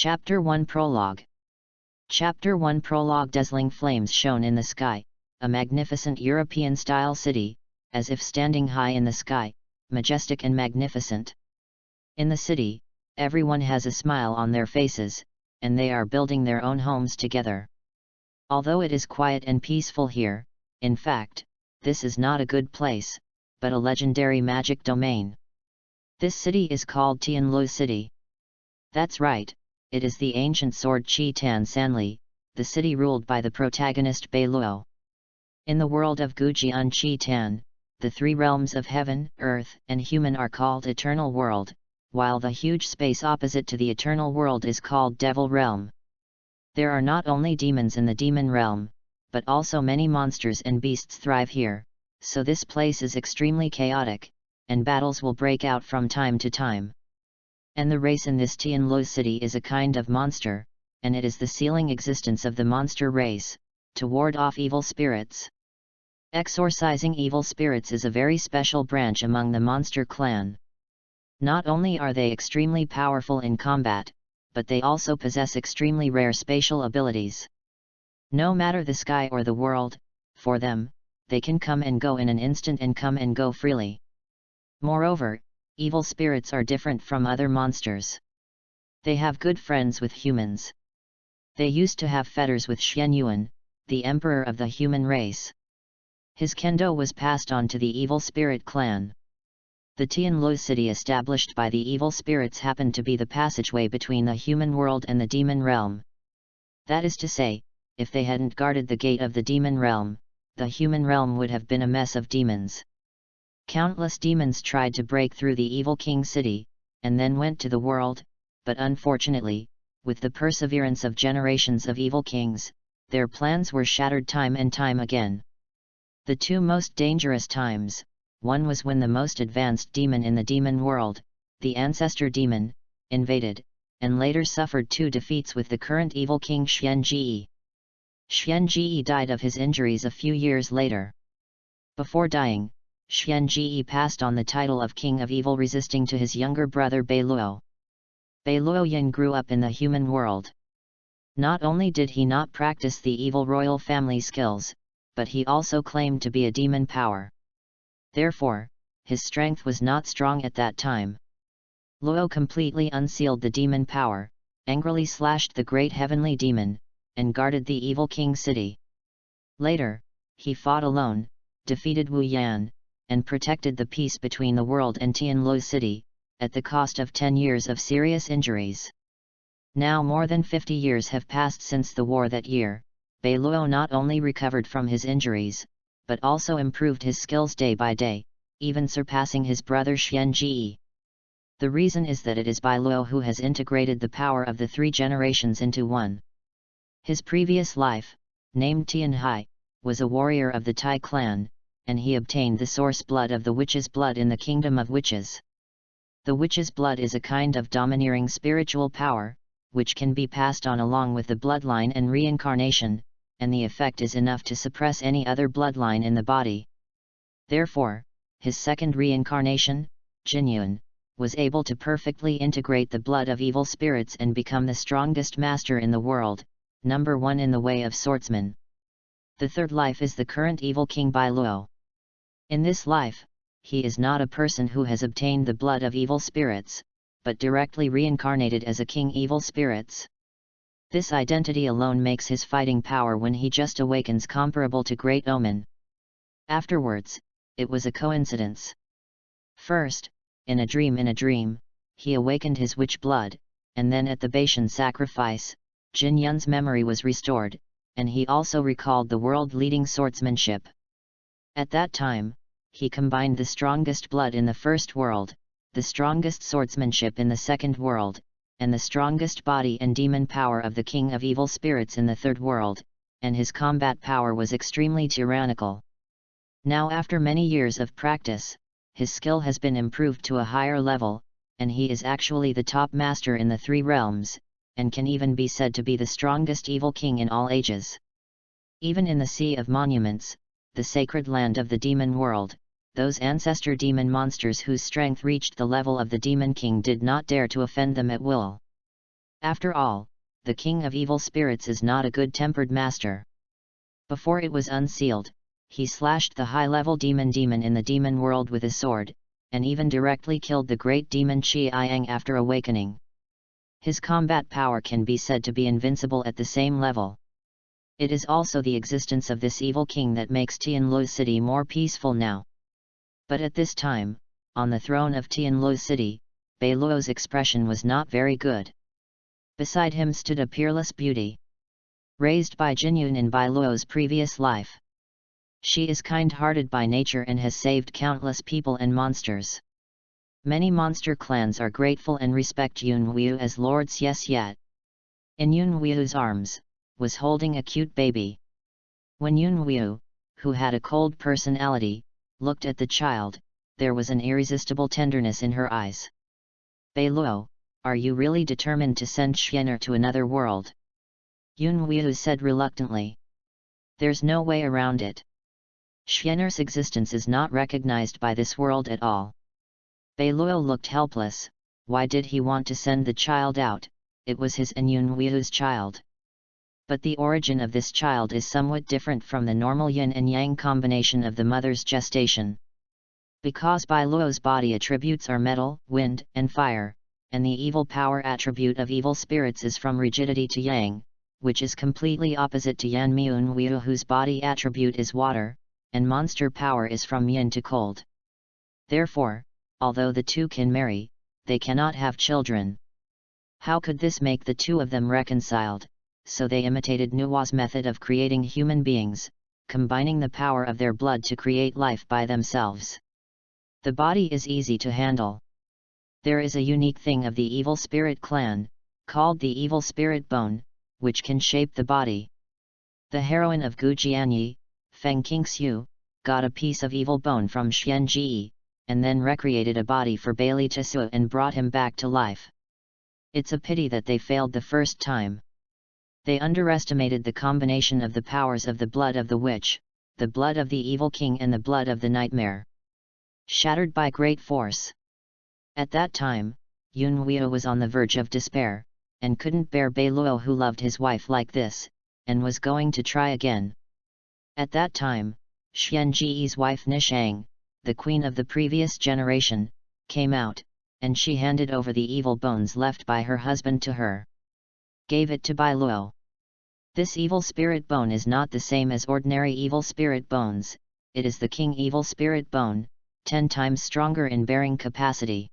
Chapter 1 Prologue. Chapter 1 Prologue. Dazzling flames shone in the sky, a magnificent European-style city, as if standing high in the sky, majestic and magnificent. In the city, everyone has a smile on their faces, and they are building their own homes together. Although it is quiet and peaceful here, in fact, this is not a good place, but a legendary magic domain. This city is called Tianluo City. That's right, it is the ancient sword Chitan Sanli, the city ruled by the protagonist Douluo. In the world of Gujian Chitan, the three realms of heaven, earth, and human are called Eternal World, while the huge space opposite to the Eternal World is called Devil Realm. There are not only demons in the demon realm, but also many monsters and beasts thrive here, so this place is extremely chaotic, and battles will break out from time to time. And the race in this Tianluo city is a kind of monster, and it is the sealing existence of the monster race, to ward off evil spirits. Exorcising evil spirits is a very special branch among the monster clan. Not only are they extremely powerful in combat, but they also possess extremely rare spatial abilities. No matter the sky or the world, for them, they can come and go in an instant and come and go freely. Moreover, evil spirits are different from other monsters. They have good friends with humans. They used to have fetters with Xian Yuan, the emperor of the human race. His kendo was passed on to the evil spirit clan. The Tianluo city established by the evil spirits happened to be the passageway between the human world and the demon realm. That is to say, if they hadn't guarded the gate of the demon realm, the human realm would have been a mess of demons. Countless demons tried to break through the evil king city, and then went to the world, but unfortunately, with the perseverance of generations of evil kings, their plans were shattered time and time again. The two most dangerous times, one was when the most advanced demon in the demon world, the ancestor demon, invaded, and later suffered two defeats with the current evil king Xian Ji. Xian Ji died of his injuries a few years later. Before dying, Xian Ji passed on the title of King of Evil, resisting to his younger brother Douluo. Douluo Yin grew up in the human world. Not only did he not practice the evil royal family skills, but he also claimed to be a demon power. Therefore, his strength was not strong at that time. Luo completely unsealed the demon power, angrily slashed the great heavenly demon, and guarded the evil king city. Later, he fought alone, defeated Wu Yan, and protected the peace between the world and Tianluo city, at the cost of 10 years of serious injuries. Now more than 50 years have passed since the war that year. Douluo not only recovered from his injuries, but also improved his skills day by day, even surpassing his brother Xian Ji. The reason is that it is Douluo who has integrated the power of the three generations into one. His previous life, named Tianhai, was a warrior of the Tai clan, and he obtained the source blood of the witch's blood in the kingdom of witches. The witch's blood is a kind of domineering spiritual power, which can be passed on along with the bloodline and reincarnation, and the effect is enough to suppress any other bloodline in the body. Therefore, his second reincarnation, Jinyun, was able to perfectly integrate the blood of evil spirits and become the strongest master in the world, number one in the way of swordsman. The third life is the current evil king Douluo. In this life, he is not a person who has obtained the blood of evil spirits, but directly reincarnated as a king evil spirits. This identity alone makes his fighting power when he just awakens comparable to Great Omen. Afterwards, it was a coincidence. First, in a dream, he awakened his witch blood, and then at the Bashan sacrifice, Jin Yun's memory was restored, and he also recalled the world-leading swordsmanship. At that time, he combined the strongest blood in the first world, the strongest swordsmanship in the second world, and the strongest body and demon power of the king of evil spirits in the third world, and his combat power was extremely tyrannical. Now after many years of practice, his skill has been improved to a higher level, and he is actually the top master in the three realms, and can even be said to be the strongest evil king in all ages. Even in the Sea of Monuments, the sacred land of the demon world, those ancestor demon monsters whose strength reached the level of the demon king did not dare to offend them at will. After all, the king of evil spirits is not a good-tempered master. Before it was unsealed, he slashed the high-level demon in the demon world with his sword, and even directly killed the great demon Chiang after awakening. His combat power can be said to be invincible at the same level. It is also the existence of this evil king that makes Tianluo City more peaceful now. But at this time, on the throne of Tianluo City, Beiluo's expression was not very good. Beside him stood a peerless beauty, raised by Jinyun in Beiluo's previous life. She is kind-hearted by nature and has saved countless people and monsters. Many monster clans are grateful and respect Yun Wu as Lord Xieyat. In Yun Wu's arms, was holding a cute baby. When Yun Wu, who had a cold personality, looked at the child, there was an irresistible tenderness in her eyes. Beiluo, are you really determined to send Xianer to another world? Yun Wu said reluctantly. There's no way around it. Xianer's existence is not recognized by this world at all. Beiluo looked helpless. Why did he want to send the child out? It was his and Yun Wu's child. But the origin of this child is somewhat different from the normal yin and yang combination of the mother's gestation. Because Beiluo's body attributes are metal, wind, and fire, and the evil power attribute of evil spirits is from rigidity to yang, which is completely opposite to Yan Yun Wu, whose body attribute is water, and monster power is from yin to cold. Therefore, although the two can marry, they cannot have children. How could this make the two of them reconciled? So they imitated Nuwa's method of creating human beings, combining the power of their blood to create life by themselves. The body is easy to handle. There is a unique thing of the evil spirit clan, called the evil spirit bone, which can shape the body. The heroine of Gu Jianyi, Feng Qingxiu, got a piece of evil bone from Xian Ji, and then recreated a body for Bailey Tsu and brought him back to life. It's a pity that they failed the first time. They underestimated the combination of the powers of the blood of the witch, the blood of the evil king and the blood of the nightmare. Shattered by great force. At that time, Yun Wu was on the verge of despair, and couldn't bear Beiluo who loved his wife like this, and was going to try again. At that time, Xian Ji's wife Nishang, the queen of the previous generation, came out, and she handed over the evil bones left by her husband to her. Gave it to Beiluo. This evil spirit bone is not the same as ordinary evil spirit bones, it is the king evil spirit bone, 10 times stronger in bearing capacity.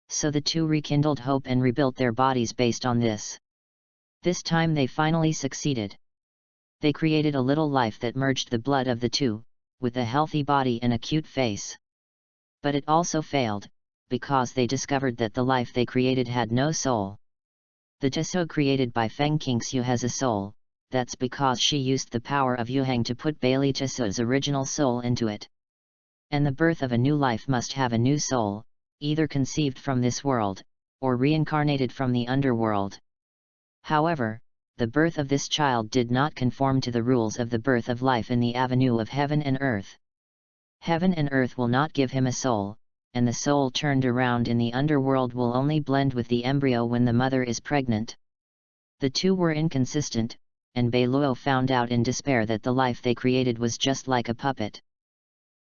So the two rekindled hope and rebuilt their bodies based on this. This time they finally succeeded. They created a little life that merged the blood of the two, with a healthy body and a cute face. But it also failed, because they discovered that the life they created had no soul. The Tsu created by Feng Qingxiu has a soul, that's because she used the power of Yuhang to put Bailey Tsu's original soul into it. And the birth of a new life must have a new soul, either conceived from this world, or reincarnated from the underworld. However, the birth of this child did not conform to the rules of the birth of life in the avenue of heaven and earth. Heaven and earth will not give him a soul, and the soul turned around in the underworld will only blend with the embryo when the mother is pregnant. The two were inconsistent, and Beiluo found out in despair that the life they created was just like a puppet.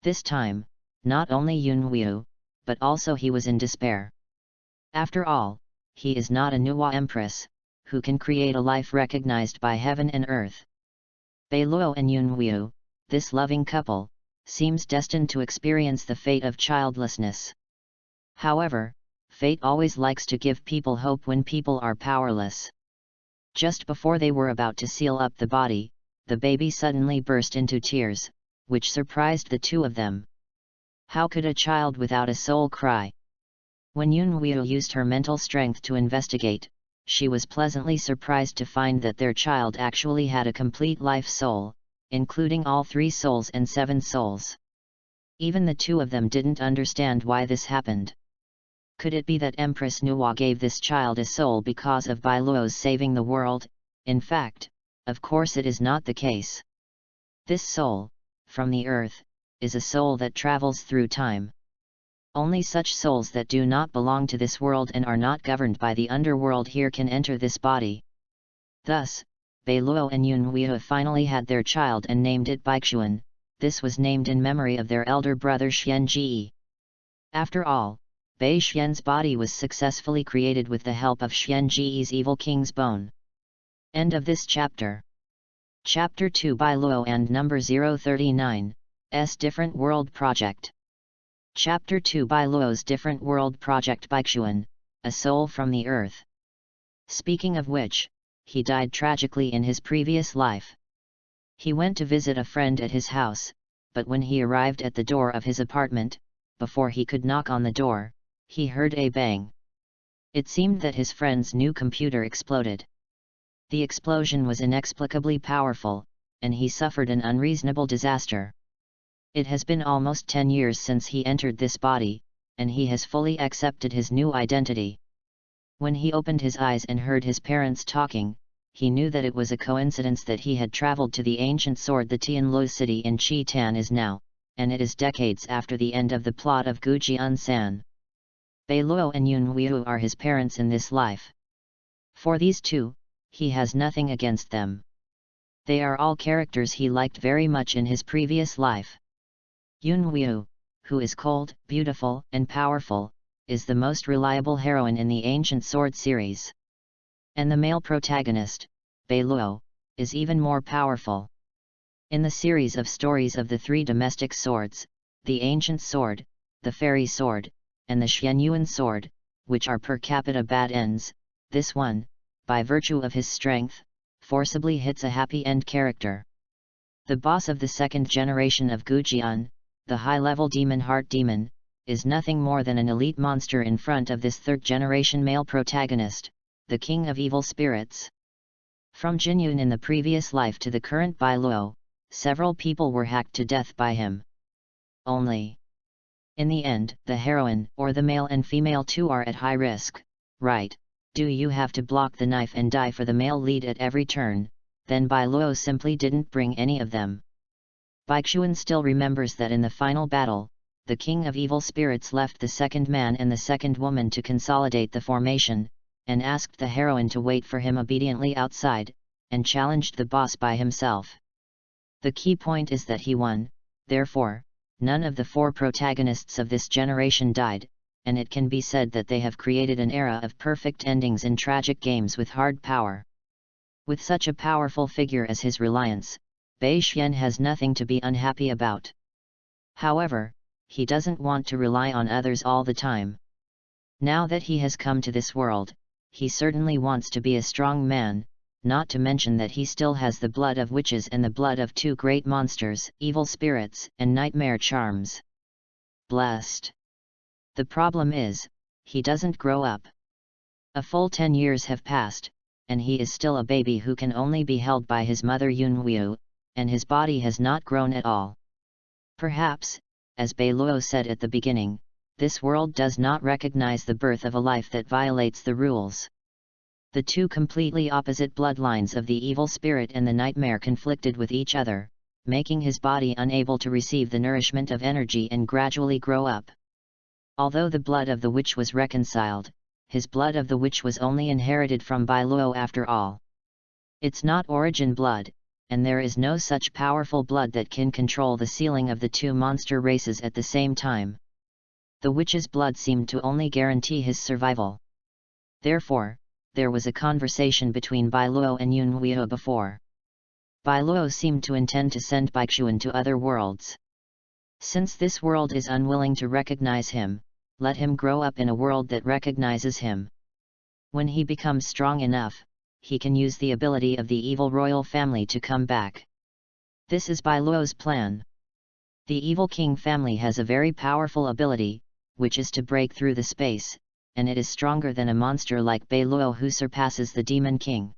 This time, not only Yun Wu, but also he was in despair. After all, he is not a Nuwa empress, who can create a life recognized by heaven and earth. Beiluo and Yun Wu, this loving couple, seems destined to experience the fate of childlessness. However, fate always likes to give people hope when people are powerless. Just before they were about to seal up the body, the baby suddenly burst into tears, which surprised the two of them. How could a child without a soul cry? When Yun Wu used her mental strength to investigate, she was pleasantly surprised to find that their child actually had a complete life soul, including all 3 souls and 7 souls. Even the two of them didn't understand why this happened. Could it be that Empress Nuwa gave this child a soul because of Beiluo's saving the world? In fact, of course it is not the case. This soul, from the earth, is a soul that travels through time. Only such souls that do not belong to this world and are not governed by the underworld here can enter this body. Thus, Douluo and Yunhui finally had their child and named it Baixuan. This was named in memory of their elder brother Xianji. After all, Bai Xian's body was successfully created with the help of Xianji's evil king's bone. End of this chapter. Chapter 2 by Luo and number 039, S Different World Project. Chapter 2 by Luo's Different World Project Baixuan, a soul from the earth. Speaking of which, he died tragically in his previous life. He went to visit a friend at his house, but when he arrived at the door of his apartment, before he could knock on the door, he heard a bang. It seemed that his friend's new computer exploded. The explosion was inexplicably powerful, and he suffered an unreasonable disaster. It has been almost 10 years since he entered this body, and he has fully accepted his new identity. When he opened his eyes and heard his parents talking, he knew that it was a coincidence that he had traveled to the ancient sword the Tianluo city in Chitan is now, and it is decades after the end of the plot of Gujian-san. Douluo and Yunhui are his parents in this life. For these two, he has nothing against them. They are all characters he liked very much in his previous life. Yunhui, who is cold, beautiful, and powerful, is the most reliable heroine in the Ancient Sword series. And the male protagonist, Douluo, is even more powerful. In the series of stories of the three domestic swords, the Ancient Sword, the Fairy Sword, and the Xianyuan Sword, which are per capita bad ends, this one, by virtue of his strength, forcibly hits a happy end character. The boss of the second generation of Gujian, the high-level demon heart demon, is nothing more than an elite monster in front of this third-generation male protagonist, the king of evil spirits. From Jinyun in the previous life to the current Douluo, several people were hacked to death by him. Only. In the end, the heroine, or the male and female too, are at high risk, right? Do you have to block the knife and die for the male lead at every turn? Then Douluo simply didn't bring any of them. Baixuan still remembers that in the final battle, the king of evil spirits left the second man and the second woman to consolidate the formation, and asked the heroine to wait for him obediently outside, and challenged the boss by himself. The key point is that he won, therefore, none of the four protagonists of this generation died, and it can be said that they have created an era of perfect endings in tragic games with hard power. With such a powerful figure as his reliance, Bai Xian has nothing to be unhappy about. However, he doesn't want to rely on others all the time. Now that he has come to this world, he certainly wants to be a strong man, not to mention that he still has the blood of witches and the blood of two great monsters, evil spirits, and nightmare charms. Blessed. The problem is, he doesn't grow up. A full 10 years have passed, and he is still a baby who can only be held by his mother Yunhui, and his body has not grown at all. Perhaps, as Douluo said at the beginning, this world does not recognize the birth of a life that violates the rules. The two completely opposite bloodlines of the evil spirit and the nightmare conflicted with each other, making his body unable to receive the nourishment of energy and gradually grow up. Although the blood of the witch was reconciled, his blood of the witch was only inherited from Douluo after all. It's not origin blood, and there is no such powerful blood that can control the sealing of the two monster races at the same time. The witch's blood seemed to only guarantee his survival. Therefore, there was a conversation between Douluo and Yunhui before. Douluo seemed to intend to send Baixuan to other worlds. Since this world is unwilling to recognize him, let him grow up in a world that recognizes him. When he becomes strong enough, he can use the ability of the evil royal family to come back. This is Douluo's plan. The evil king family has a very powerful ability, which is to break through the space, and it is stronger than a monster like Douluo who surpasses the demon king.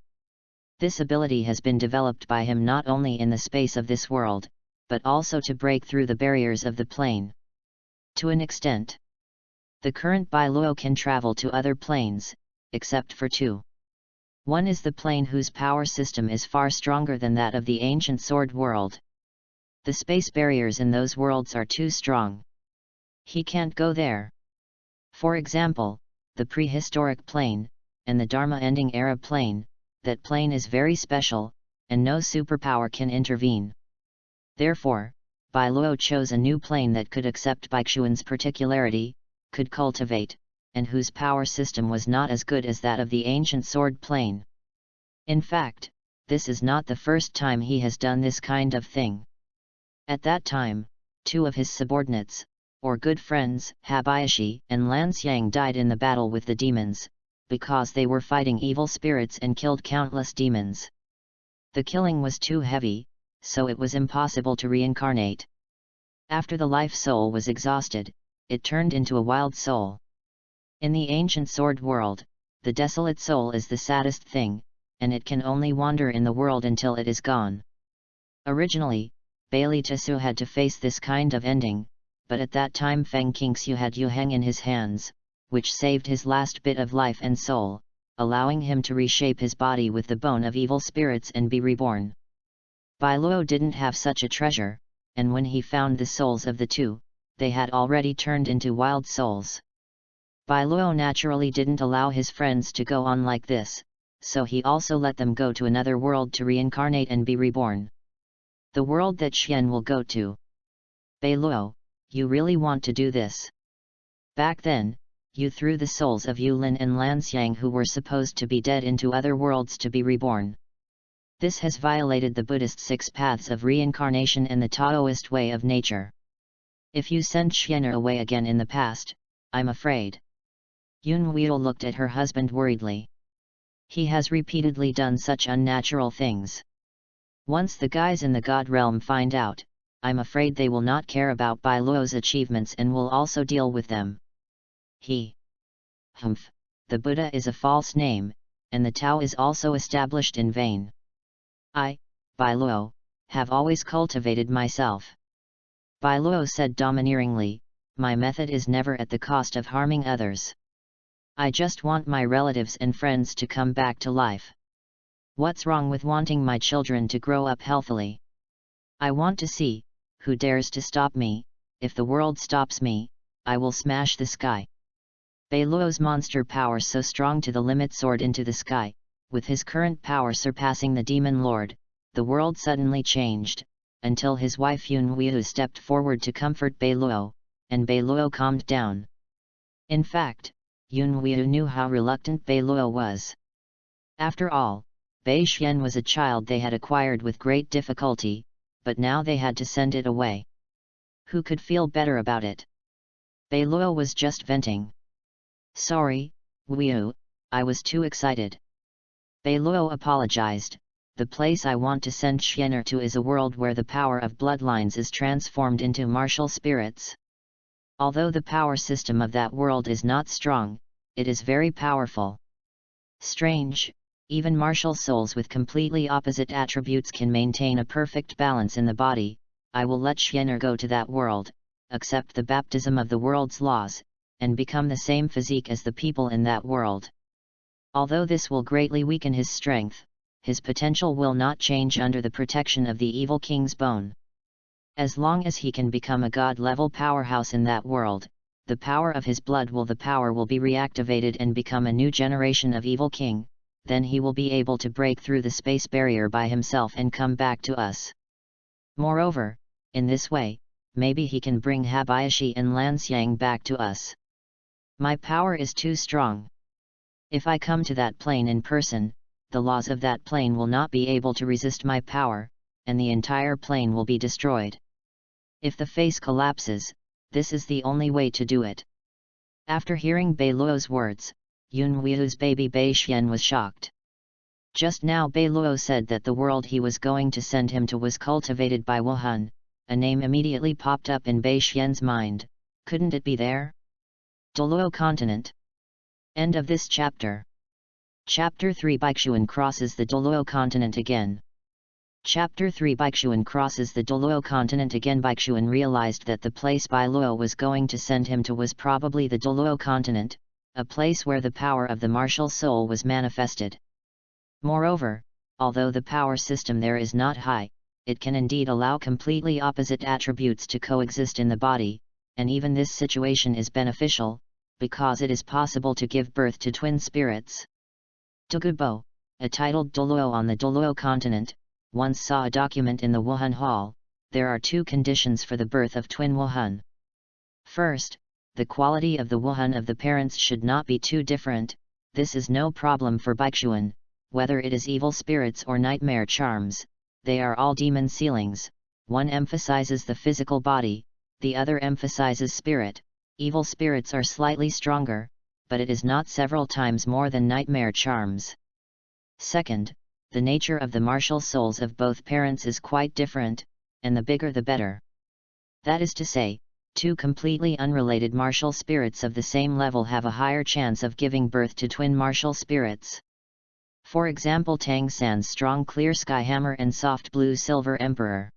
This ability has been developed by him not only in the space of this world, but also to break through the barriers of the plane. To an extent. The current Douluo can travel to other planes, except for two. One is the plane whose power system is far stronger than that of the ancient sword world. The space barriers in those worlds are too strong. He can't go there. For example, the prehistoric plane, and the Dharma ending era plane, that plane is very special, and no superpower can intervene. Therefore, Douluo chose a new plane that could accept Baichuan's particularity, could cultivate, and whose power system was not as good as that of the ancient sword plane. In fact, this is not the first time he has done this kind of thing. At that time, two of his subordinates, or good friends, Habayashi and Lanxiang, died in the battle with the demons, because they were fighting evil spirits and killed countless demons. The killing was too heavy, so it was impossible to reincarnate. After the life soul was exhausted, it turned into a wild soul. In the ancient sword world, the desolate soul is the saddest thing, and it can only wander in the world until it is gone. Originally, Bailey Tsu had to face this kind of ending, but at that time Feng Qingxiu had Yuheng in his hands, which saved his last bit of life and soul, allowing him to reshape his body with the bone of evil spirits and be reborn. Douluo didn't have such a treasure, and when he found the souls of the two, they had already turned into wild souls. Douluo naturally didn't allow his friends to go on like this, so he also let them go to another world to reincarnate and be reborn. The world that Xian will go to. Douluo, you really want to do this? Back then, you threw the souls of Yulin and Lanxiang, who were supposed to be dead, into other worlds to be reborn. This has violated the Buddhist 6 paths of reincarnation and the Taoist way of nature. If you send Xianer away again in the past, I'm afraid. Yun Weidel looked at her husband worriedly. He has repeatedly done such unnatural things. Once the guys in the God realm find out, I'm afraid they will not care about Douluo's achievements and will also deal with them. The Buddha is a false name, and the Tao is also established in vain. I, Douluo, have always cultivated myself. Douluo said domineeringly, my method is never at the cost of harming others. I just want my relatives and friends to come back to life. What's wrong with wanting my children to grow up healthily? I want to see, who dares to stop me. If the world stops me, I will smash the sky. Douluo's monster power so strong to the limit soared into the sky, with his current power surpassing the demon lord. The world suddenly changed, until his wife Yun Weidel stepped forward to comfort Douluo, and Douluo calmed down. In fact, Yun Weidel knew how reluctant Douluo was. After all, Bei Xian was a child they had acquired with great difficulty, but now they had to send it away. Who could feel better about it? Douluo was just venting. Sorry, Weidel, I was too excited. Douluo apologized. The place I want to send Xianer to is a world where the power of bloodlines is transformed into martial spirits. Although the power system of that world is not strong, it is very powerful. Strange, even martial souls with completely opposite attributes can maintain a perfect balance in the body. I will let Xianer go to that world, accept the baptism of the world's laws, and become the same physique as the people in that world. Although this will greatly weaken his strength, his potential will not change under the protection of the evil king's bone. As long as he can become a god-level powerhouse in that world, the power of his blood will be reactivated and become a new generation of evil king. Then he will be able to break through the space barrier by himself and come back to us. Moreover, in this way, maybe he can bring Habayashi and Lanxiang back to us. My power is too strong. If I come to that plane in person, the laws of that plane will not be able to resist my power, and the entire plane will be destroyed. If the face collapses, this is the only way to do it. After hearing Douluo's words, Yun Wei's baby Bei Xian was shocked. Just now Douluo said that the world he was going to send him to was cultivated by Wuhan. A name immediately popped up in Bei Xian's mind. Couldn't it be there? Douluo continent. End of this chapter. Chapter 3 Baichuan crosses the Douluo continent again. Chapter 3 Baichuan crosses the Douluo continent again. Baichuan realized that the place Douluo was going to send him to was probably the Douluo continent, a place where the power of the martial soul was manifested. Moreover, although the power system there is not high, it can indeed allow completely opposite attributes to coexist in the body, and even this situation is beneficial, because it is possible to give birth to twin spirits. Kobo, a titled Douluo on the Douluo continent, once saw a document in the Wuhan Hall. There are two conditions for the birth of twin Wuhan. First, the quality of the Wuhan of the parents should not be too different. This is no problem for Baixuan, whether it is evil spirits or nightmare charms, they are all demon sealings. One emphasizes the physical body, the other emphasizes spirit. Evil spirits are slightly stronger, but it is not several times more than nightmare charms. Second, the nature of the martial souls of both parents is quite different, and the bigger the better. That is to say, two completely unrelated martial spirits of the same level have a higher chance of giving birth to twin martial spirits. For example, Tang San's strong clear sky hammer and soft blue silver emperor.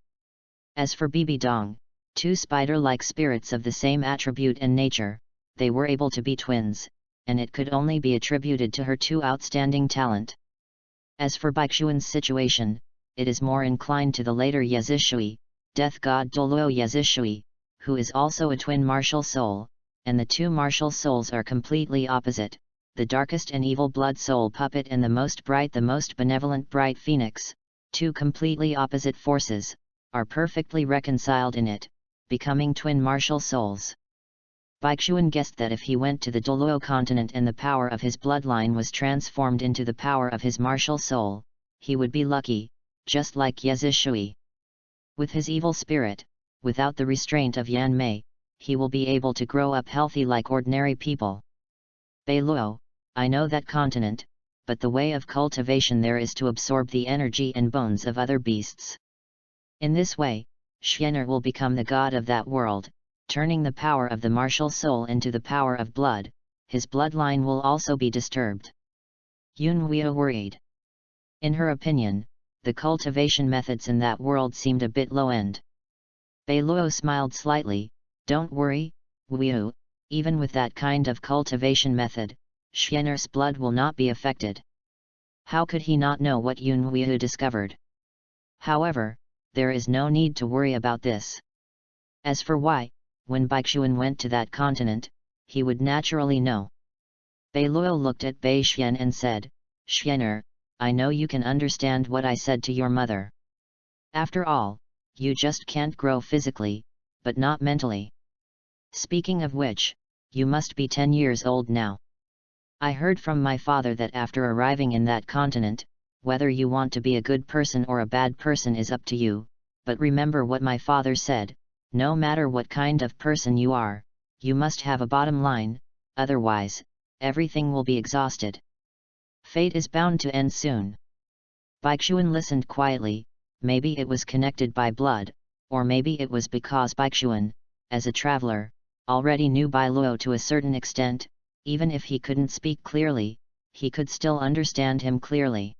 As for Bibi Dong, two spider-like spirits of the same attribute and nature, they were able to be twins, and it could only be attributed to her two outstanding talent. As for Baixuan's situation, it is more inclined to the later Yazishui, death god Douluo Yazishui, who is also a twin martial soul, and the two martial souls are completely opposite. The darkest and evil blood soul puppet and the most benevolent bright phoenix, two completely opposite forces, are perfectly reconciled in it, becoming twin martial souls. Baixuan guessed that if he went to the Douluo continent and the power of his bloodline was transformed into the power of his martial soul, he would be lucky, just like Yazishui. With his evil spirit, without the restraint of Yan Mei, he will be able to grow up healthy like ordinary people. Douluo, I know that continent, but the way of cultivation there is to absorb the energy and bones of other beasts. In this way, Xianer will become the god of that world, turning the power of the martial soul into the power of blood. His bloodline will also be disturbed. Yun Huiyu worried. In her opinion, the cultivation methods in that world seemed a bit low-end. Douluo smiled slightly. Don't worry, Huiyu, even with that kind of cultivation method, Xianer's blood will not be affected. How could he not know what Yun Huiyu discovered? However, there is no need to worry about this. As for why, when Baixuan went to that continent, he would naturally know. Douluo looked at Bai Xian and said, Xianer, I know you can understand what I said to your mother. After all, you just can't grow physically, but not mentally. Speaking of which, you must be 10 years old now. I heard from my father that after arriving in that continent, whether you want to be a good person or a bad person is up to you, but remember what my father said, no matter what kind of person you are, you must have a bottom line, otherwise, everything will be exhausted. Fate is bound to end soon. Baixuan listened quietly. Maybe it was connected by blood, or maybe it was because Baixuan, as a traveler, already knew Douluo to a certain extent. Even if he couldn't speak clearly, he could still understand him clearly.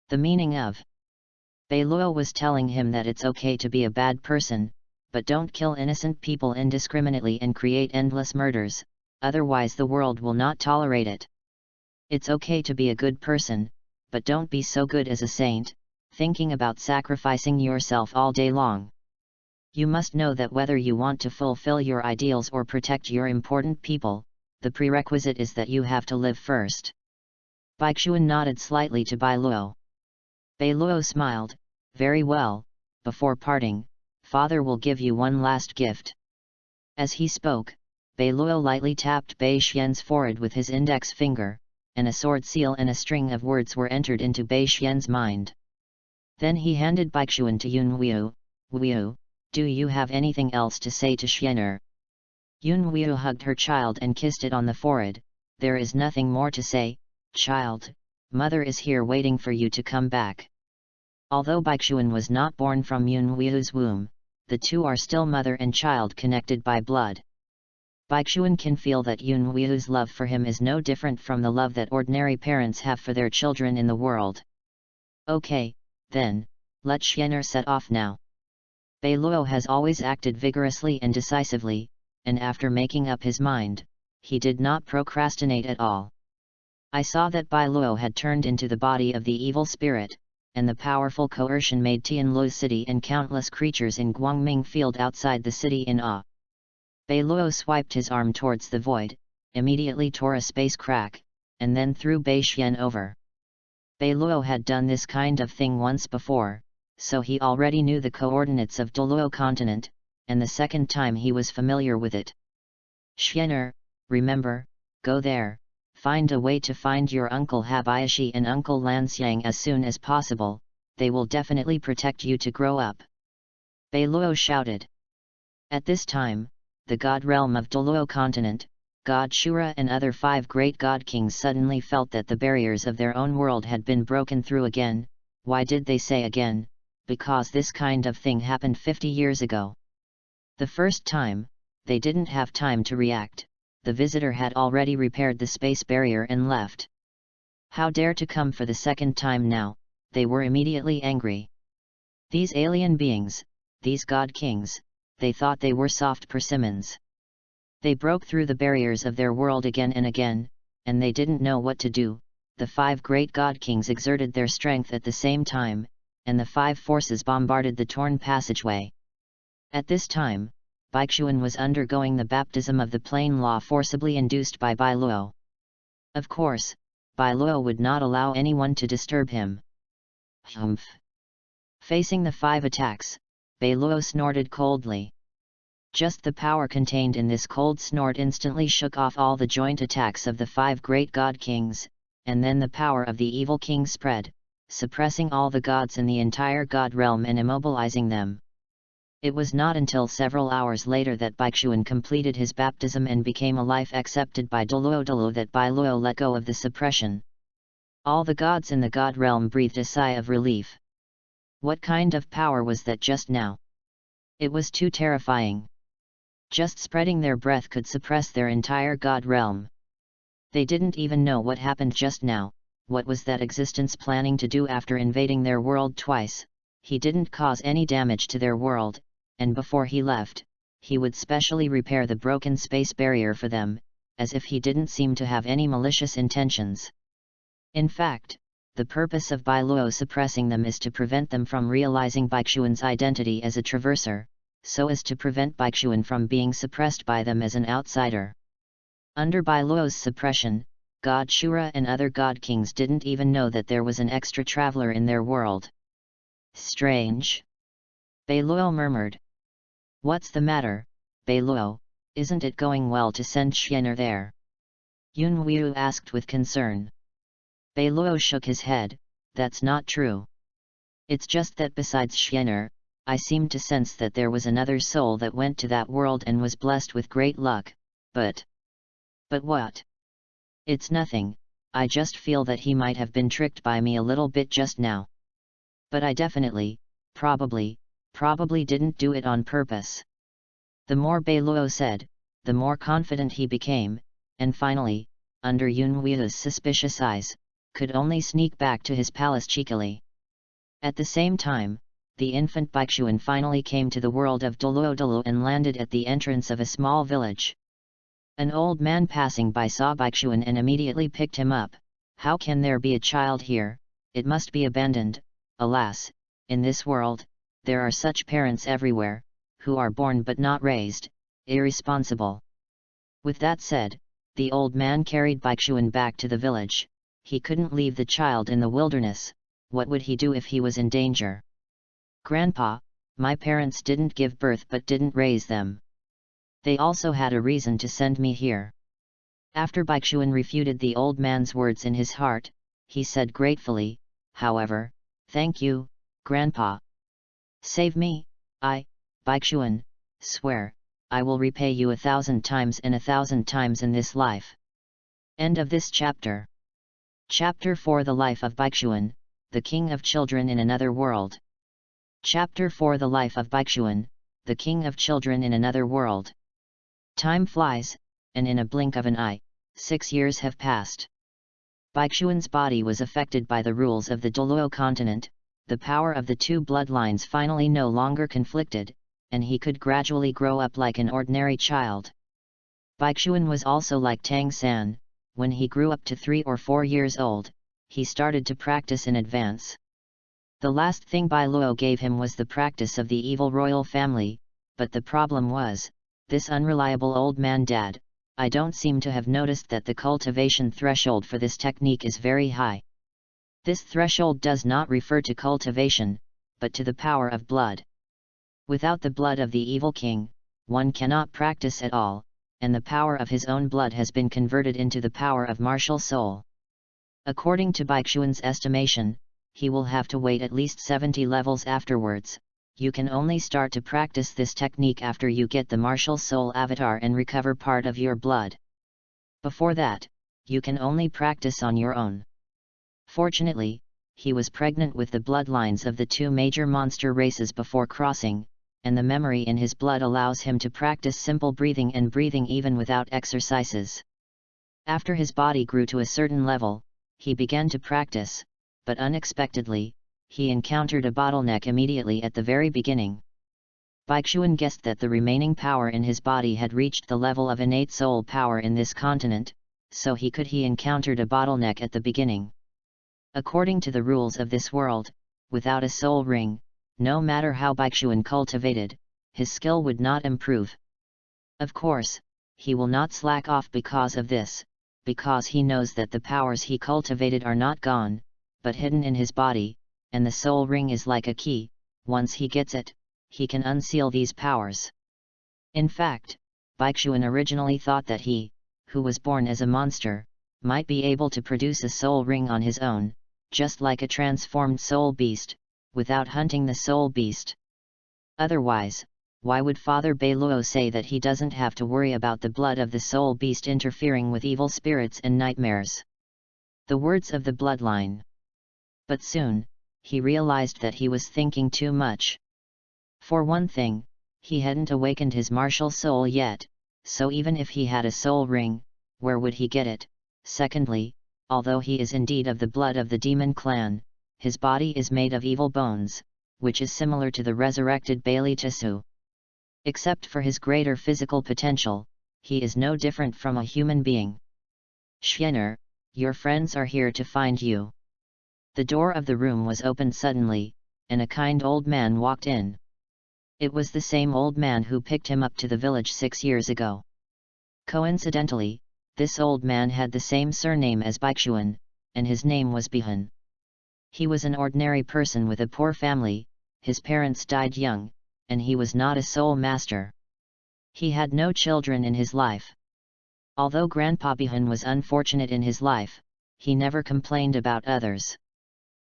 The meaning of Douluo was telling him that it's okay to be a bad person, but don't kill innocent people indiscriminately and create endless murders, otherwise the world will not tolerate it. It's okay to be a good person, but don't be so good as a saint, thinking about sacrificing yourself all day long. You must know that whether you want to fulfill your ideals or protect your important people, the prerequisite is that you have to live first. Baixuan nodded slightly to Douluo. Douluo smiled. Very well, before parting, father will give you one last gift. As he spoke, Douluo lightly tapped Bai Xian's forehead with his index finger, and a sword seal and a string of words were entered into Bai Xian's mind. Then he handed Baixuan to Yun Huiyu. Huiyu, do you have anything else to say to Xianer? Yun Huiyu hugged her child and kissed it on the forehead. There is nothing more to say, child, mother is here waiting for you to come back. Although Baixuan was not born from Yun Huiyu's womb, the two are still mother and child connected by blood. Baixuan can feel that Yun Huiyu's love for him is no different from the love that ordinary parents have for their children in the world. Okay, then, let Xianer set off now. Douluo has always acted vigorously and decisively, and after making up his mind, he did not procrastinate at all. I saw that Douluo had turned into the body of the evil spirit, and the powerful coercion made Tianlu City and countless creatures in Guangming Field outside the city in awe. Douluo swiped his arm towards the void, immediately tore a space crack, and then threw Bai Xian over. Douluo had done this kind of thing once before, so he already knew the coordinates of Douluo continent, and the second time he was familiar with it. Xianer, remember, go there, find a way to find your Uncle Habayashi and Uncle Lanxiang as soon as possible, they will definitely protect you to grow up. Douluo shouted. At this time, the god realm of Douluo continent, God Shura and other 5 great god kings suddenly felt that the barriers of their own world had been broken through again. Why did they say again? Because this kind of thing happened 50 years ago. The first time, they didn't have time to react, the visitor had already repaired the space barrier and left. How dare to come for the second time now? They were immediately angry. These alien beings, these god kings, they thought they were soft persimmons. They broke through the barriers of their world again and again, and they didn't know what to do. The 5 great god kings exerted their strength at the same time, and the 5 forces bombarded the torn passageway. At this time, Baixuan was undergoing the baptism of the plain law forcibly induced by Douluo. Of course, Douluo would not allow anyone to disturb him. Humph! Facing the 5 attacks, Douluo snorted coldly. Just the power contained in this cold snort instantly shook off all the joint attacks of the 5 great god kings, and then the power of the evil king spread, suppressing all the gods in the entire god realm and immobilizing them. It was not until several hours later that Baixuan completed his baptism and became a life accepted by Douluo that Douluo let go of the suppression. All the gods in the god realm breathed a sigh of relief. What kind of power was that just now? It was too terrifying. Just spreading their breath could suppress their entire god realm. They didn't even know what happened just now. What was that existence planning to do after invading their world twice? He didn't cause any damage to their world, and before he left, he would specially repair the broken space barrier for them, as if he didn't seem to have any malicious intentions. In fact, the purpose of Douluo suppressing them is to prevent them from realizing Baixuan's identity as a traverser, so as to prevent Baixuan from being suppressed by them as an outsider. Under Douluo's suppression, God Shura and other god kings didn't even know that there was an extra traveler in their world. Strange. Douluo murmured. What's the matter, Douluo? Isn't it going well to send Xianer there? Yunwu asked with concern. Douluo shook his head. That's not true. It's just that besides Xianer, I seemed to sense that there was another soul that went to that world and was blessed with great luck, but what? It's nothing, I just feel that he might have been tricked by me a little bit just now. But I definitely, probably didn't do it on purpose. The more Douluo said, the more confident he became, and finally, under Yunwu's suspicious eyes, could only sneak back to his palace cheekily. At the same time, the infant Baixuan finally came to the world of Douluo and landed at the entrance of a small village. An old man passing by saw Baixuan and immediately picked him up. How can there be a child here? It must be abandoned. Alas, in this world, there are such parents everywhere, who are born but not raised, irresponsible. With that said, the old man carried Baixuan back to the village. He couldn't leave the child in the wilderness. What would he do if he was in danger? Grandpa, my parents didn't give birth but didn't raise them. They also had a reason to send me here. After Baixuan refuted the old man's words in his heart, he said gratefully, however, thank you, Grandpa. Save me, Baixuan, swear, I will repay you 1,000 times and 1,000 times in this life. End of this chapter. Chapter 4 The Life of Baixuan, the King of Children in Another World. Chapter 4 The Life of Baixuan, the King of Children in Another World. Time flies, and in a blink of an eye, 6 years have passed. Baixuan's body was affected by the rules of the Douluo continent, the power of the 2 bloodlines finally no longer conflicted, and he could gradually grow up like an ordinary child. Baixuan was also like Tang San. When he grew up to 3 or 4 years old, he started to practice in advance. The last thing Douluo gave him was the practice of the evil royal family, but the problem was, this unreliable old man dad, I don't seem to have noticed that the cultivation threshold for this technique is very high. This threshold does not refer to cultivation, but to the power of blood. Without the blood of the evil king, one cannot practice at all, and the power of his own blood has been converted into the power of martial soul. According to Baixuan's estimation, he will have to wait at least 70 levels afterwards. You can only start to practice this technique after you get the martial soul avatar and recover part of your blood. Before that, you can only practice on your own. Fortunately, he was pregnant with the bloodlines of the two major monster races before crossing, and the memory in his blood allows him to practice simple breathing and breathing even without exercises. After his body grew to a certain level, he began to practice, but unexpectedly, he encountered a bottleneck immediately at the very beginning. Baixuan guessed that the remaining power in his body had reached the level of innate soul power in this continent, so he encountered a bottleneck at the beginning. According to the rules of this world, without a soul ring, no matter how Baixuan cultivated, his skill would not improve. Of course, he will not slack off because of this, because he knows that the powers he cultivated are not gone, but hidden in his body, and the soul ring is like a key. Once he gets it, he can unseal these powers. In fact, Baixuan originally thought that he, who was born as a monster, might be able to produce a soul ring on his own, just like a transformed soul beast, without hunting the soul beast. Otherwise, why would Father Douluo say that he doesn't have to worry about the blood of the soul beast interfering with evil spirits and nightmares? The words of the bloodline. But soon, he realized that he was thinking too much. For one thing, he hadn't awakened his martial soul yet, so even if he had a soul ring, where would he get it? Secondly, although he is indeed of the blood of the demon clan, his body is made of evil bones, which is similar to the resurrected Bailey Tisu. Except for his greater physical potential, he is no different from a human being. Xianer, your friends are here to find you. The door of the room was opened suddenly, and a kind old man walked in. It was the same old man who picked him up to the village 6 years ago. Coincidentally, this old man had the same surname as Baixuan, and his name was Bihan. He was an ordinary person with a poor family, his parents died young, and he was not a soul master. He had no children in his life. Although Grandpa Bihan was unfortunate in his life, he never complained about others.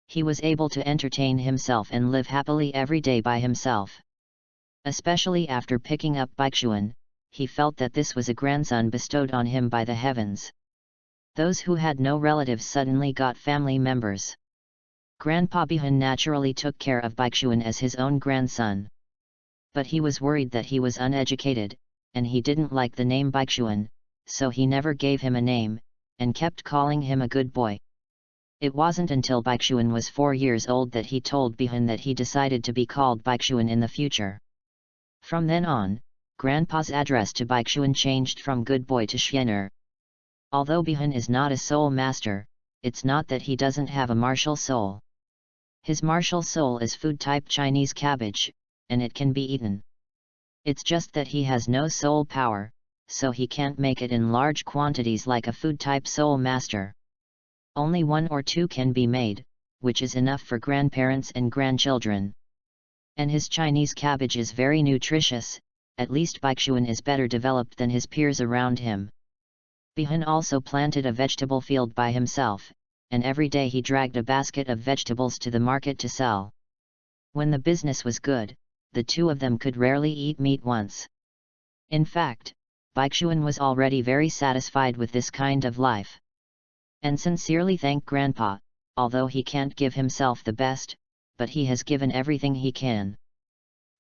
He was able to entertain himself and live happily every day by himself. Especially after picking up Baixuan, he felt that this was a grandson bestowed on him by the heavens. Those who had no relatives suddenly got family members. Grandpa Bihan naturally took care of Baixuan as his own grandson. But he was worried that he was uneducated, and he didn't like the name Baixuan, so he never gave him a name, and kept calling him a good boy. It wasn't until Baixuan was 4 years old that he told Bihan that he decided to be called Baixuan in the future. From then on, Grandpa's address to Baixuan changed from good boy to Xianer. Although Bihan is not a soul master, it's not that he doesn't have a martial soul. His martial soul is food type Chinese cabbage, and it can be eaten. It's just that he has no soul power, so he can't make it in large quantities like a food type soul master. Only 1 or 2 can be made, which is enough for grandparents and grandchildren. And his Chinese cabbage is very nutritious, at least Baixuan is better developed than his peers around him. Bihan also planted a vegetable field by himself, and every day he dragged a basket of vegetables to the market to sell. When the business was good, the two of them could rarely eat meat once. In fact, Baixuan was already very satisfied with this kind of life. And sincerely thanked Grandpa, although he can't give himself the best, but he has given everything he can.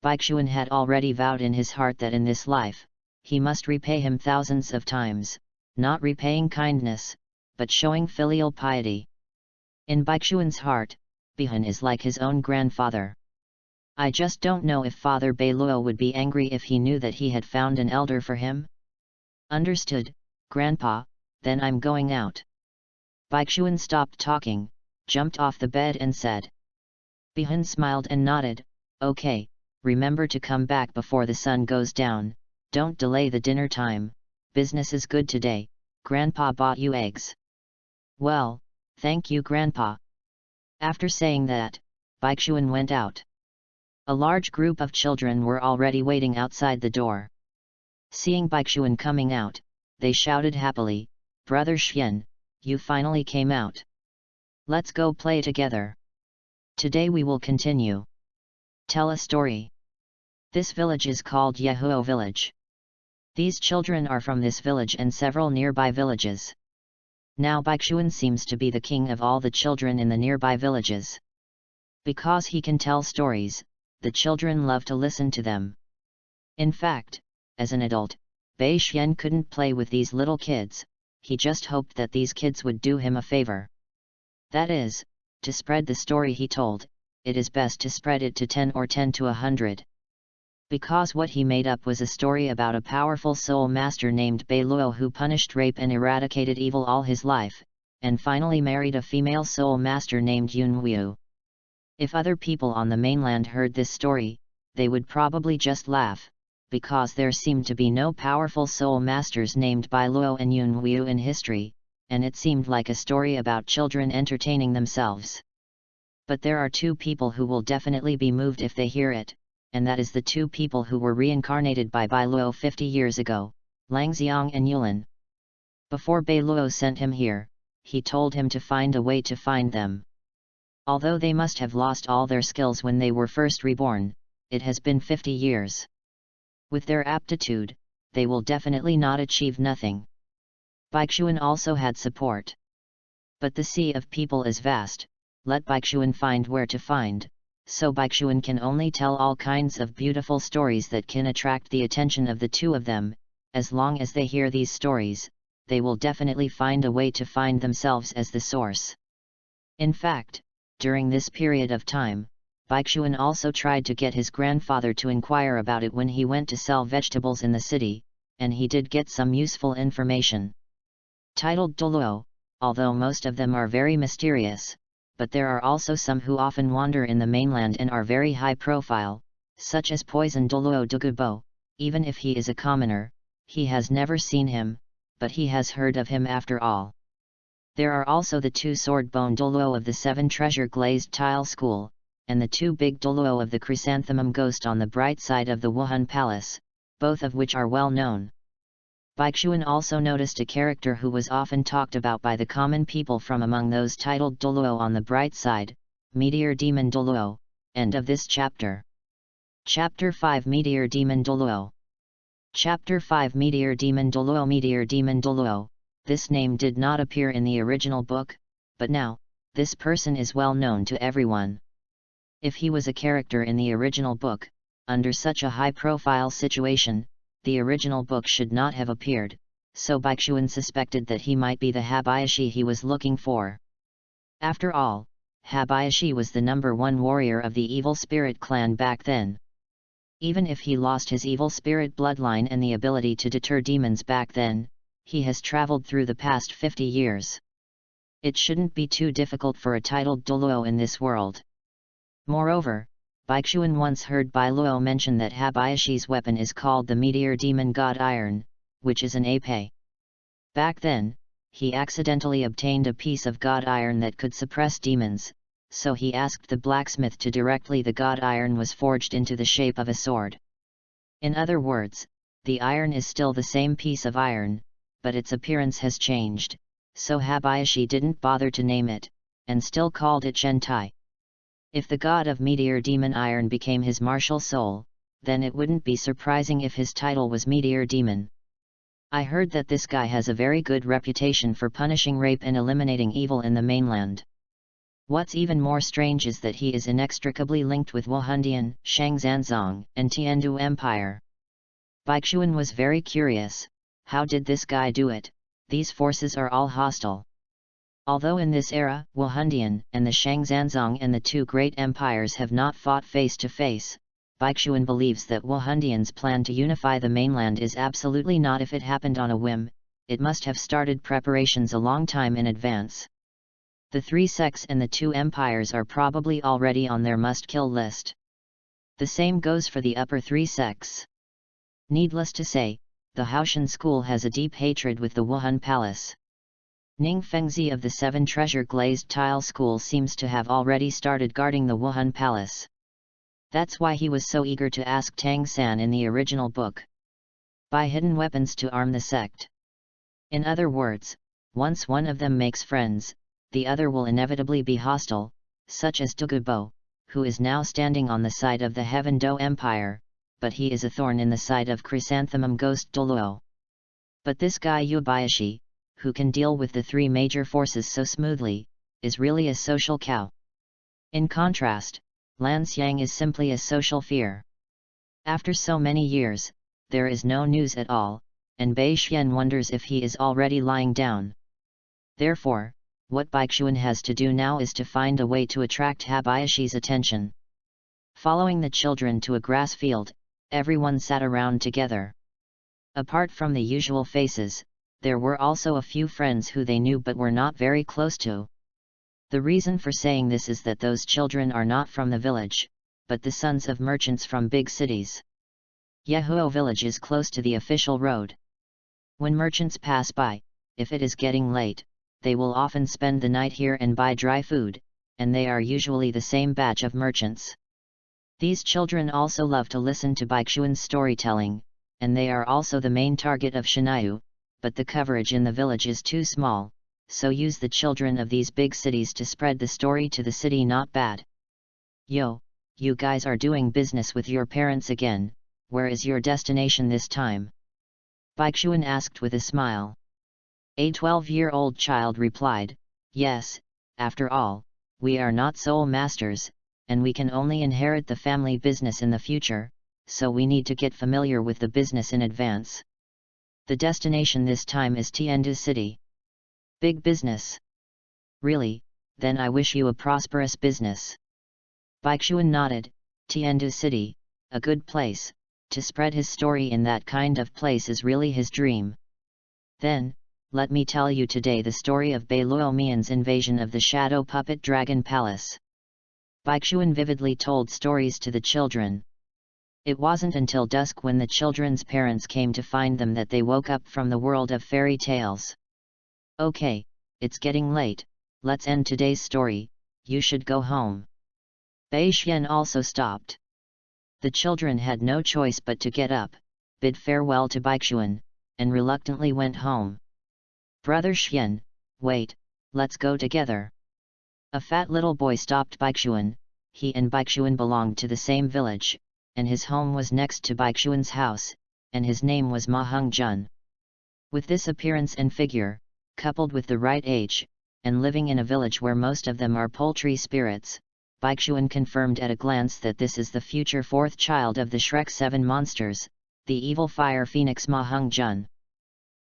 Baixuan had already vowed in his heart that in this life, he must repay him thousands of times, not repaying kindness, but showing filial piety. In Baixuan's heart, Bihan is like his own grandfather. I just don't know if Father Douluo would be angry if he knew that he had found an elder for him. Understood, Grandpa, then I'm going out. Baixuan stopped talking, jumped off the bed and said. Bihan smiled and nodded, okay, remember to come back before the sun goes down, don't delay the dinner time, business is good today, Grandpa bought you eggs. Well, thank you Grandpa. After saying that, Baixuan went out. A large group of children were already waiting outside the door. Seeing Baixuan coming out, they shouted happily, "Brother Xian, you finally came out. Let's go play together. Today we will continue. Tell a story." This village is called Yehuo Village. These children are from this village and several nearby villages. Now Baixuan seems to be the king of all the children in the nearby villages. Because he can tell stories, the children love to listen to them. In fact, as an adult, Bai Xian couldn't play with these little kids, he just hoped that these kids would do him a favor. That is, to spread the story he told, it is best to spread it to 10 or 10 to 100. Because what he made up was a story about a powerful soul master named Douluo who punished rape and eradicated evil all his life, and finally married a female soul master named Yunwu. If other people on the mainland heard this story, they would probably just laugh, because there seemed to be no powerful soul masters named Douluo and Yunwu in history, and it seemed like a story about children entertaining themselves. But there are two people who will definitely be moved if they hear it, and that is the two people who were reincarnated by Douluo 50 years ago, Langxiang and Yulin. Before Douluo sent him here, he told him to find a way to find them. Although they must have lost all their skills when they were first reborn, it has been 50 years. With their aptitude, they will definitely not achieve nothing. Baixuan also had support. But the sea of people is vast, let Baixuan find where to find. So Baixuan can only tell all kinds of beautiful stories that can attract the attention of the two of them. As long as they hear these stories, they will definitely find a way to find themselves as the source. In fact, during this period of time, Baixuan also tried to get his grandfather to inquire about it when he went to sell vegetables in the city, and he did get some useful information. Titled Douluo, although most of them are very mysterious, but there are also some who often wander in the mainland and are very high profile, such as Poison Douluo de Kobo. Even if he is a commoner, he has never seen him, but he has heard of him after all. There are also the two sword-bone Douluo of the Seven Treasure Glazed Tile School, and the two big Douluo of the Chrysanthemum Ghost on the bright side of the Wuhan Palace, both of which are well known. Baixuan also noticed a character who was often talked about by the common people from among those titled Douluo on the bright side, Meteor Demon Douluo. End of this chapter. Chapter 5 Meteor Demon Douluo. Chapter 5 Meteor Demon Douluo. Meteor Demon Douluo. This name did not appear in the original book, but now, this person is well known to everyone. If he was a character in the original book, under such a high-profile situation, the original book should not have appeared, so Baixuan suspected that he might be the Habayashi he was looking for. After all, Habayashi was the #1 warrior of the evil spirit clan back then. Even if he lost his evil spirit bloodline and the ability to deter demons back then, he has traveled through the past 50 years. It shouldn't be too difficult for a titled Douluo in this world. Moreover, Baixuan once heard Douluo mention that Habayashi's weapon is called the Meteor Demon God Iron, which is an épée. Back then, he accidentally obtained a piece of God Iron that could suppress demons, so he asked the blacksmith to directly the God Iron was forged into the shape of a sword. In other words, the iron is still the same piece of iron, but its appearance has changed, so Habayashi didn't bother to name it, and still called it Shentai. If the god of Meteor Demon Iron became his martial soul, then it wouldn't be surprising if his title was Meteor Demon. I heard that this guy has a very good reputation for punishing rape and eliminating evil in the mainland. What's even more strange is that he is inextricably linked with Wuhandian, Shangzanzong, and Tiandu Empire. Baixuan was very curious, how did this guy do it? These forces are all hostile. Although in this era, Wuhandian and the Shangzanzong and the two great empires have not fought face to face, Baixuan believes that Wuhandian's plan to unify the mainland is absolutely not if it happened on a whim, it must have started preparations a long time in advance. The three sects and the two empires are probably already on their must-kill list. The same goes for the upper three sects. Needless to say, the Haoshan school has a deep hatred with the Wuhan Palace. Ning Fengzi of the Seven Treasure Glazed Tile School seems to have already started guarding the Wuhan Palace. That's why he was so eager to ask Tang San in the original book. Buy hidden weapons to arm the sect. In other words, once one of them makes friends, the other will inevitably be hostile, such as Douluo, who is now standing on the side of the Heaven Do Empire, but he is a thorn in the side of Chrysanthemum Ghost Douluo. But this guy Yubayashi, who can deal with the three major forces so smoothly, is really a social cow. In contrast, Lan Xiang is simply a social fear. After so many years, there is no news at all, and Bai Xian wonders if he is already lying down. Therefore, what Baixuan has to do now is to find a way to attract Habayashi's attention. Following the children to a grass field, everyone sat around together. Apart from the usual faces, there were also a few friends who they knew but were not very close to. The reason for saying this is that those children are not from the village, but the sons of merchants from big cities. Yehuo village is close to the official road. When merchants pass by, if it is getting late, they will often spend the night here and buy dry food, and they are usually the same batch of merchants. These children also love to listen to Baixuan's storytelling, and they are also the main target of Shinayu, but the coverage in the village is too small, so use the children of these big cities to spread the story to the city. Not bad. Yo, you guys are doing business with your parents again, where is your destination this time? Baixuan asked with a smile. A 12-year-old child replied, yes, after all, we are not soul masters, and we can only inherit the family business in the future, so we need to get familiar with the business in advance. The destination this time is Tiandu City. Big business. Really, then I wish you a prosperous business. Baixuan nodded. Tiandu City, a good place, to spread his story in that kind of place is really his dream. Then, let me tell you today the story of Bai Luomian's invasion of the Shadow Puppet Dragon Palace. Baixuan vividly told stories to the children. It wasn't until dusk when the children's parents came to find them that they woke up from the world of fairy tales. Okay, it's getting late, let's end today's story, you should go home. Bai Xian also stopped. The children had no choice but to get up, bid farewell to Baixuan, and reluctantly went home. Brother Xian, wait, let's go together. A fat little boy stopped Baixuan. He and Baixuan belonged to the same village, and his home was next to Baixuan's house, and his name was Ma Hongjun. With this appearance and figure, coupled with the right age, and living in a village where most of them are poultry spirits, Baixuan confirmed at a glance that this is the future fourth child of the Shrek 7 monsters, the evil fire phoenix Ma Hongjun.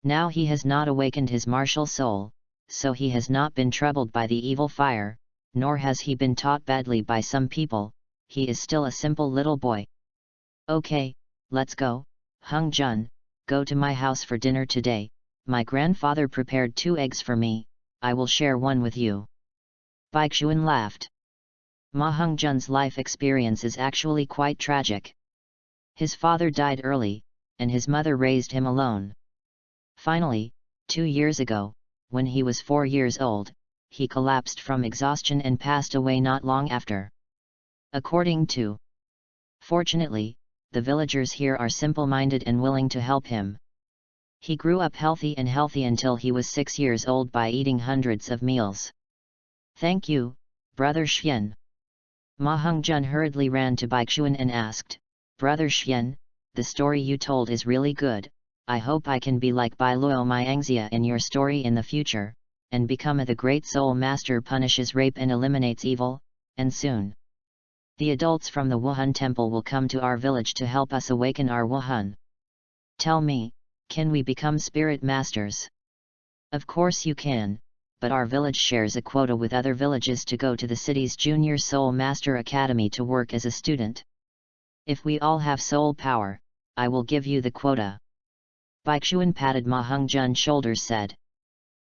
Now he has not awakened his martial soul, so he has not been troubled by the evil fire, nor has he been taught badly by some people, he is still a simple little boy. Okay, let's go, Hongjun, go to my house for dinner today, my grandfather prepared 2 eggs for me, I will share one with you. Baixuan laughed. Ma Hongjun's life experience is actually quite tragic. His father died early, and his mother raised him alone. Finally, 2 years ago, when he was 4 years old, he collapsed from exhaustion and passed away not long after. According to. Fortunately, the villagers here are simple-minded and willing to help him. He grew up healthy until he was 6 years old by eating hundreds of meals. Thank you, Brother Xian. Ma Hongjun hurriedly ran to Baixuan and asked, Brother Xian, the story you told is really good, I hope I can be like Bai Luo Miangxia in your story in the future, and become the great soul master punishes rape and eliminates evil, and soon. The adults from the Wuhan temple will come to our village to help us awaken our Wuhan. Tell me, can we become spirit masters? Of course you can, but our village shares a quota with other villages to go to the city's Junior Soul Master Academy to work as a student. If we all have soul power, I will give you the quota. Baixuan patted Ma Hongjun's shoulders said.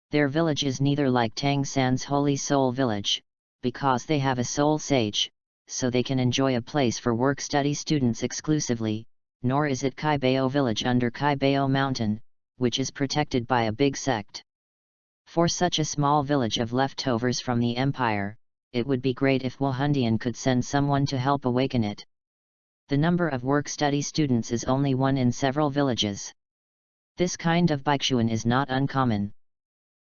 Their village is neither like Tang San's Holy Soul Village, because they have a soul sage, so they can enjoy a place for work-study students exclusively, nor is it Kaibao village under Kaibao mountain, which is protected by a big sect. For such a small village of leftovers from the empire, it would be great if Wahundian could send someone to help awaken it. The number of work-study students is only one in several villages. This kind of Baichuan is not uncommon.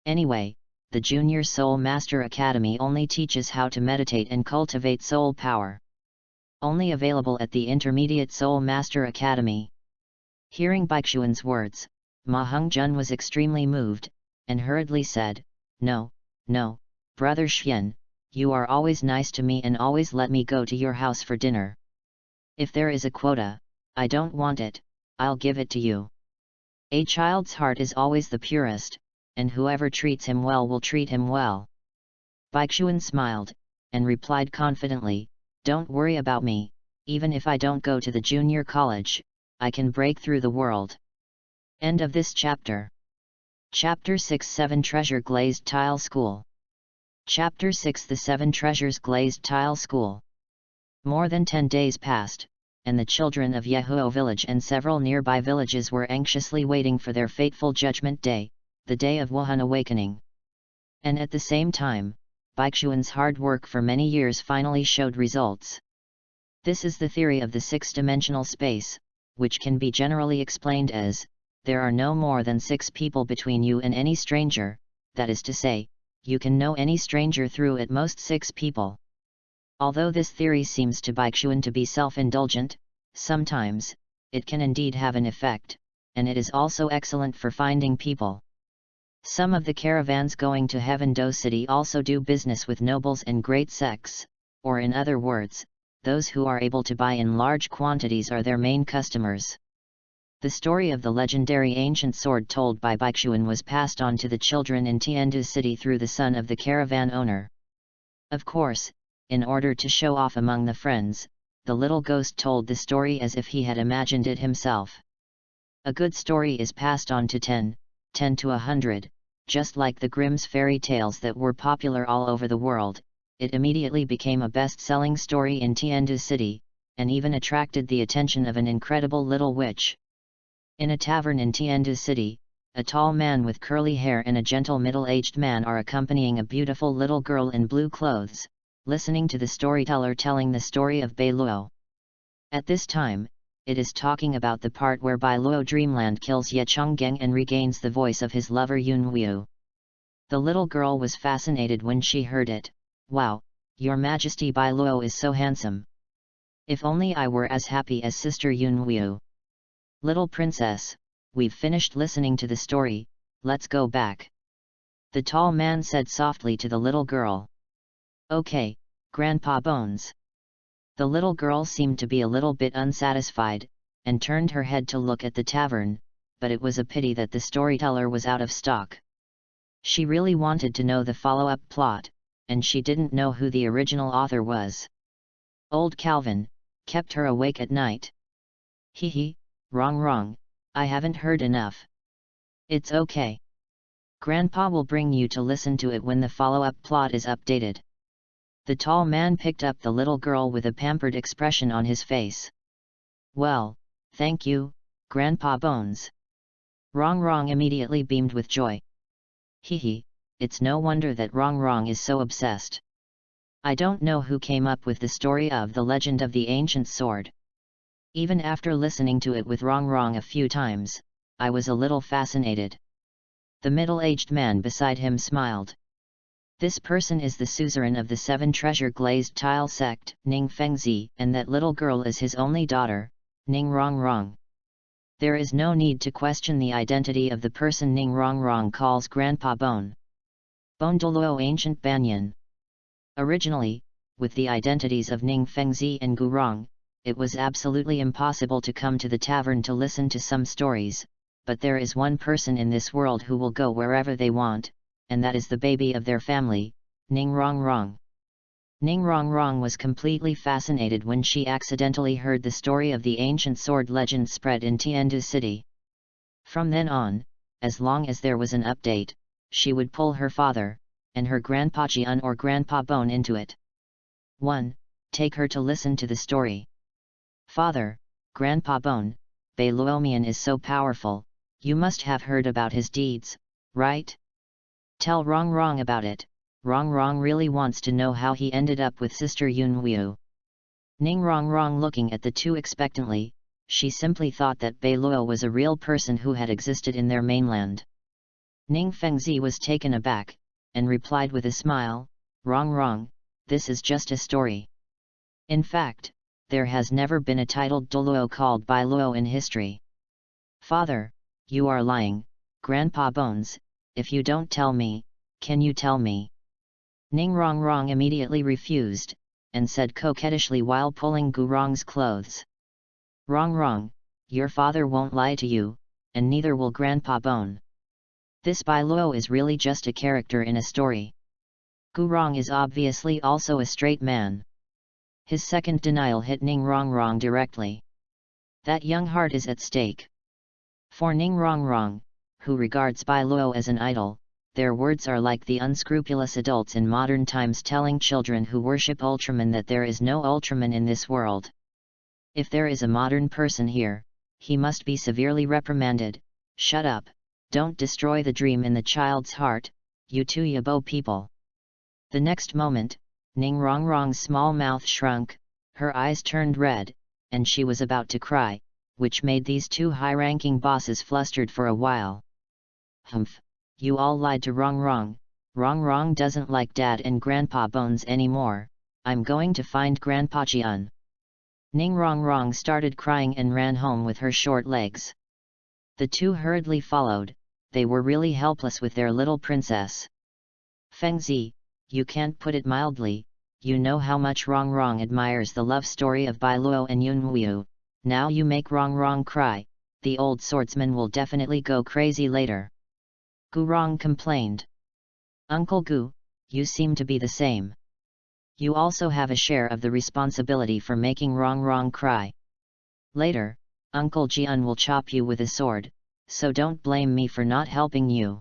Anyway, the Junior Soul Master Academy only teaches how to meditate and cultivate soul power. Only available at the Intermediate Soul Master Academy. Hearing Baichuan's words, Ma Hongjun was extremely moved, and hurriedly said, "No, no, Brother Xian, you are always nice to me and always let me go to your house for dinner. If there is a quota, I don't want it, I'll give it to you. A child's heart is always the purest, and whoever treats him well will treat him well." Baichuan smiled, and replied confidently, "Don't worry about me, even if I don't go to the junior college, I can break through the world." End of this chapter. Chapter 6 7 Treasure Glazed Tile School. Chapter 6 The 7 Treasures Glazed Tile School. More than 10 days passed, and the children of Yehuo village and several nearby villages were anxiously waiting for their fateful judgment day, the day of Wuhan awakening. And at the same time, Baichuan's hard work for many years finally showed results. This is the theory of the six-dimensional space, which can be generally explained as, there are no more than 6 people between you and any stranger, that is to say, you can know any stranger through at most 6 people. Although this theory seems to Baichuan to be self-indulgent, sometimes, it can indeed have an effect, and it is also excellent for finding people. Some of the caravans going to Heaven-Do City also do business with nobles and great sects, or in other words, those who are able to buy in large quantities are their main customers. The story of the legendary ancient sword told by Baichuan was passed on to the children in Tiandu City through the son of the caravan owner. Of course, in order to show off among the friends, the little ghost told the story as if he had imagined it himself. A good story is passed on to 10 to 100, just like the Grimm's fairy tales that were popular all over the world. It immediately became a best-selling story in Tiandu City, and even attracted the attention of an incredible little witch. In a tavern in Tiandu City, a tall man with curly hair and a gentle middle-aged man are accompanying a beautiful little girl in blue clothes, listening to the storyteller telling the story of Douluo. At this time, it is talking about the part where Douluo Dreamland kills Ye Chonggeng and regains the voice of his lover Yun Wu. The little girl was fascinated when she heard it. "Wow, Your Majesty, Douluo is so handsome. If only I were as happy as Sister Yun Wu. Little princess, we've finished listening to the story, let's go back," the tall man said softly to the little girl. "Okay, Grandpa Bones." The little girl seemed to be a little bit unsatisfied, and turned her head to look at the tavern, but it was a pity that the storyteller was out of stock. She really wanted to know the follow-up plot, and she didn't know who the original author was. Old Calvin kept her awake at night. Hee, wrong, I haven't heard enough. It's okay. Grandpa will bring you to listen to it when the follow-up plot is updated. The tall man picked up the little girl with a pampered expression on his face. "Well, thank you, Grandpa Bones." Wrong immediately beamed with joy. Hee, it's no wonder that Wrong is so obsessed. I don't know who came up with the story of the legend of the ancient sword. Even after listening to it with Wrong a few times, I was a little fascinated. The middle-aged man beside him smiled. This person is the suzerain of the 7 treasure glazed tile sect, Ning Fengzi, and that little girl is his only daughter, Ning Wrong. There is no need to question the identity of the person Ning Wrong calls Grandpa Bone. Bone Douluo Ancient Banyan. Originally, with the identities of Ning Fengzi and Gu Rong, it was absolutely impossible to come to the tavern to listen to some stories, but there is one person in this world who will go wherever they want, and that is the baby of their family, Ning Wrong. Ning Wrong was completely fascinated when she accidentally heard the story of the ancient sword legend spread in Tiandu City. From then on, as long as there was an update, she would pull her father, and her Grandpa Jian or Grandpa Bone into it. 1. Take her to listen to the story. "Father, Grandpa Bone, Bei Luomian is so powerful, you must have heard about his deeds, right? Tell Rong about it. Rong really wants to know how he ended up with Sister Yun Wu. Ning Rong looking at the two expectantly, she simply thought that Bei Luo was a real person who had existed in their mainland. Ning Fengzi was taken aback, and replied with a smile, Rong, this is just a story. In fact, there has never been a titled Douluo called Bei Luo in history. Father, you are lying, Grandpa Bones, if you don't tell me, can you tell me? Ning Rong immediately refused, and said coquettishly while pulling Gurong's clothes. Rong, your father won't lie to you, and neither will Grandpa Bone. This Bei Luo is really just a character in a story. Gurong is obviously also a straight man. His second denial hit Ning Rong directly. That young heart is at stake. For Ning Rong, who regards Bei Luo as an idol, their words are like the unscrupulous adults in modern times telling children who worship Ultraman that there is no Ultraman in this world. If there is a modern person here, he must be severely reprimanded. Shut up, don't destroy the dream in the child's heart, you two Yabo people. The next moment, Ning Rong's small mouth shrunk, her eyes turned red, and she was about to cry, which made these two high-ranking bosses flustered for a while. Humph, you all lied to Rong. Rong doesn't like Dad and Grandpa Bones anymore, I'm going to find Grandpa Jian. Ning Rong started crying and ran home with her short legs. The two hurriedly followed, they were really helpless with their little princess. Fengzi, you can't put it mildly, you know how much Rong admires the love story of Bei Luo and Yun Wu, now you make Rong cry, the old swordsman will definitely go crazy later. Gurong complained. Uncle Gu, you seem to be the same. You also have a share of the responsibility for making Rong cry. Later, Uncle Jian will chop you with a sword, so don't blame me for not helping you.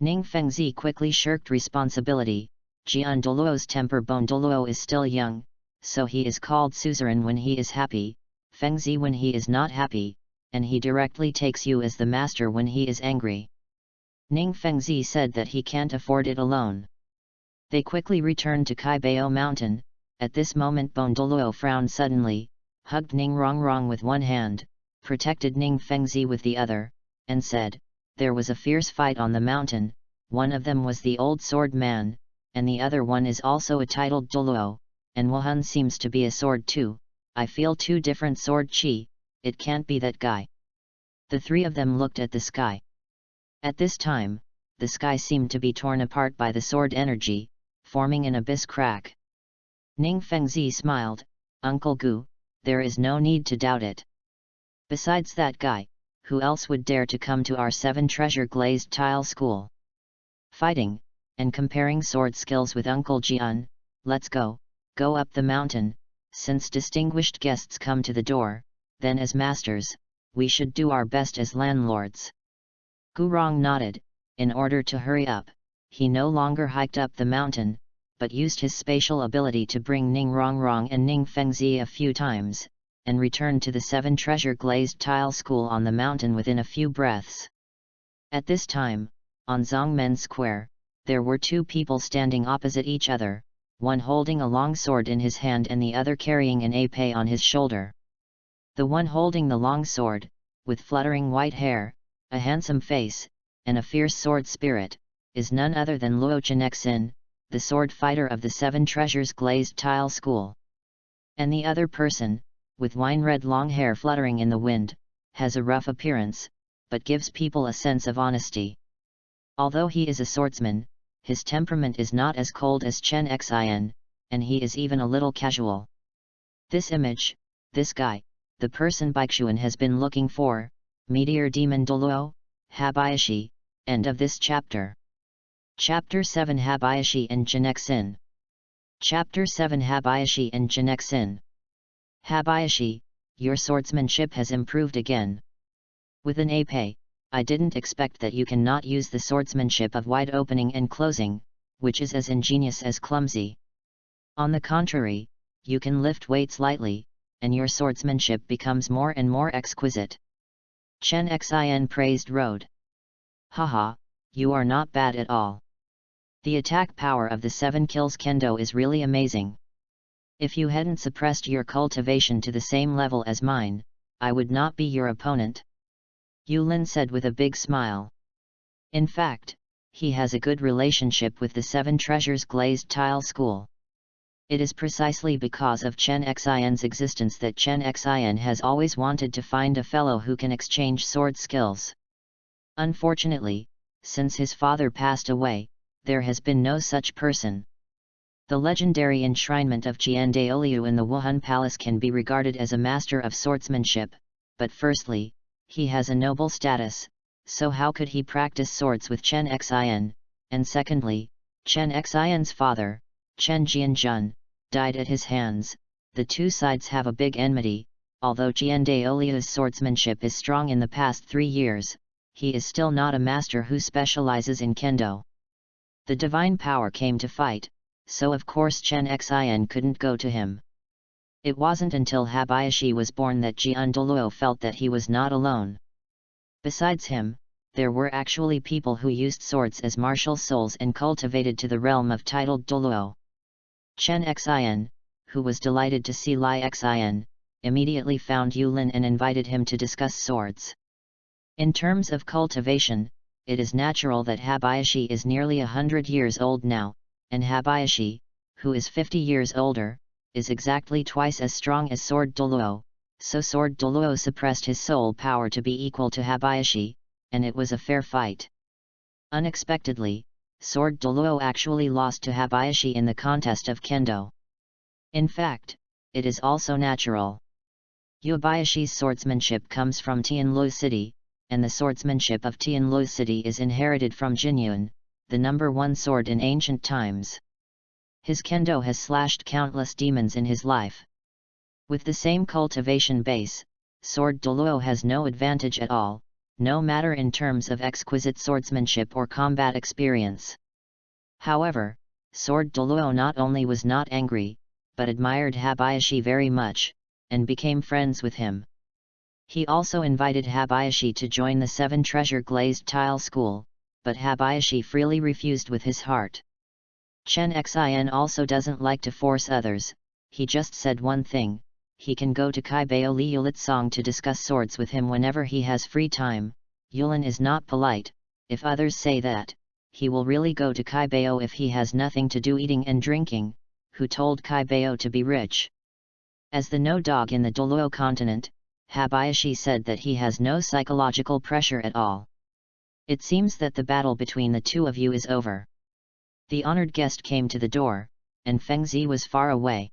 Ning Fengzi quickly shirked responsibility. Jian Douluo's temper bone. Douluo is still young, so he is called suzerain when he is happy, Fengzi when he is not happy, and he directly takes you as the master when he is angry. Ning Fengzi said that he can't afford it alone. They quickly returned to Kaibao Mountain. At this moment Bone Douluo frowned suddenly, hugged Ning Rong with one hand, protected Ning Fengzi with the other, and said, there was a fierce fight on the mountain, one of them was the old sword man, and the other one is also a titled Douluo, and Wuhan seems to be a sword too, I feel two different sword chi, it can't be that guy. The three of them looked at the sky. At this time, the sky seemed to be torn apart by the sword energy, forming an abyss crack. Ning Fengzi smiled, Uncle Gu, there is no need to doubt it. Besides that guy, who else would dare to come to our 7 treasure glazed tile school? Fighting, and comparing sword skills with Uncle Jian, let's go up the mountain, since distinguished guests come to the door, then as masters, we should do our best as landlords. Gurong nodded, in order to hurry up, he no longer hiked up the mountain, but used his spatial ability to bring Ning Rong and Ning Fengzi a few times, and returned to the 7 treasure glazed tile school on the mountain within a few breaths. At this time, on Zongmen Square, there were 2 people standing opposite each other, one holding a long sword in his hand and the other carrying an épée on his shoulder. The one holding the long sword, with fluttering white hair, a handsome face, and a fierce sword spirit, is none other than Luo Chenexin, the sword fighter of the 7 treasures glazed tile school. And the other person, with wine-red long hair fluttering in the wind, has a rough appearance, but gives people a sense of honesty. Although he is a swordsman, his temperament is not as cold as Chen Xin, and he is even a little casual. This image, this guy, the person Baixuan has been looking for, Meteor Demon Douluo, Habayashi, end of this chapter. Chapter 7 Habayashi and Chenexin. Chapter 7 Habayashi and Chenexin. Habayashi, your swordsmanship has improved again. With an épée, I didn't expect that you cannot use the swordsmanship of wide opening and closing, which is as ingenious as clumsy. On the contrary, you can lift weights lightly, and your swordsmanship becomes more and more exquisite. Chen Xin praised Road. Haha, you are not bad at all. The attack power of the 7 kills kendo is really amazing. If you hadn't suppressed your cultivation to the same level as mine, I would not be your opponent. Yulin said with a big smile. In fact, he has a good relationship with the 7 Treasures Glazed Tile School. It is precisely because of Chen Xin's existence that Chen Xin has always wanted to find a fellow who can exchange sword skills. Unfortunately, since his father passed away, there has been no such person. The legendary enshrinement of Jian Douluo in the Wuhan Palace can be regarded as a master of swordsmanship, but firstly, he has a noble status, so how could he practice swords with Chen Xin? And secondly, Chen Xin's father, Chen Jianjun, died at his hands. The two sides have a big enmity. Although Jian Douluo's swordsmanship is strong in the past 3 years, he is still not a master who specializes in kendo. The divine power came to fight, so of course Chen Xin couldn't go to him. It wasn't until Habayashi was born that Jian Douluo felt that he was not alone. Besides him, there were actually people who used swords as martial souls and cultivated to the realm of titled Douluo. Chen Xin, who was delighted to see Lai Xin, immediately found Yulin and invited him to discuss swords. In terms of cultivation, it is natural that Habayashi is nearly 100 years old now, and Habayashi, who is 50 years older, is exactly twice as strong as Sword Douluo, so Sword Douluo suppressed his soul power to be equal to Habayashi, and it was a fair fight. Unexpectedly, Sword Douluo actually lost to Habayashi in the contest of kendo. In fact, it is also natural. Habayashi's swordsmanship comes from Tianluo City, and the swordsmanship of Tianluo City is inherited from Jinyuan, the number 1 sword in ancient times. His kendo has slashed countless demons in his life. With the same cultivation base, Sword Douluo has no advantage at all, no matter in terms of exquisite swordsmanship or combat experience. However, Sword Douluo not only was not angry, but admired Habayashi very much, and became friends with him. He also invited Habayashi to join the 7 Treasure Glazed Tile School, but Habayashi freely refused with his heart. Chen Xin also doesn't like to force others. He just said one thing: he can go to Kobo Liulitsong to discuss swords with him whenever he has free time. Yulin is not polite. If others say that, he will really go to Kobo if he has nothing to do eating and drinking. Who told Kobo to be rich? As the no dog in the Douluo continent, Habayashi said that he has no psychological pressure at all. It seems that the battle between the two of you is over. The honored guest came to the door, and Fengzi was far away.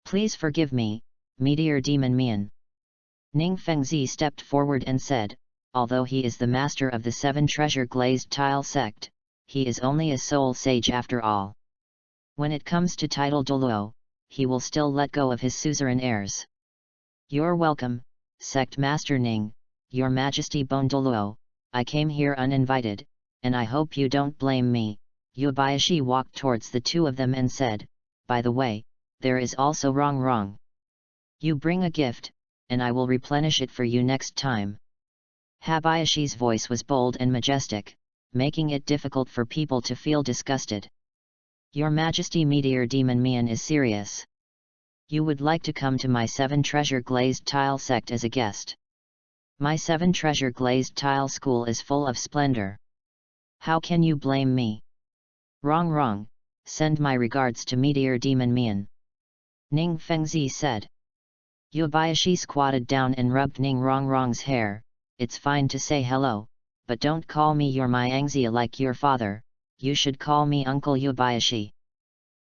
Please forgive me, Meteor Demon Mian. Ning Fengzi stepped forward and said, although he is the master of the 7 Treasure Glazed Tile sect, he is only a soul sage after all. When it comes to title Douluo, he will still let go of his suzerain heirs. You're welcome, Sect Master Ning, Your Majesty Bon Douluo. I came here uninvited, and I hope you don't blame me. Habayashi walked towards the two of them and said, by the way, there is also wrong. You bring a gift, and I will replenish it for you next time. Habayashi's voice was bold and majestic, making it difficult for people to feel disgusted. Your Majesty Meteor Demon Mian is serious. You would like to come to my 7 Treasure Glazed Tile sect as a guest. My 7 Treasure Glazed Tile school is full of splendor. How can you blame me? Wrong. Send my regards to Meteor Demon Mian. Ning Fengzi said. Habayashi squatted down and rubbed Ning Rongrong's hair. It's fine to say hello, but don't call me your Myangxia like your father. You should call me Uncle Habayashi.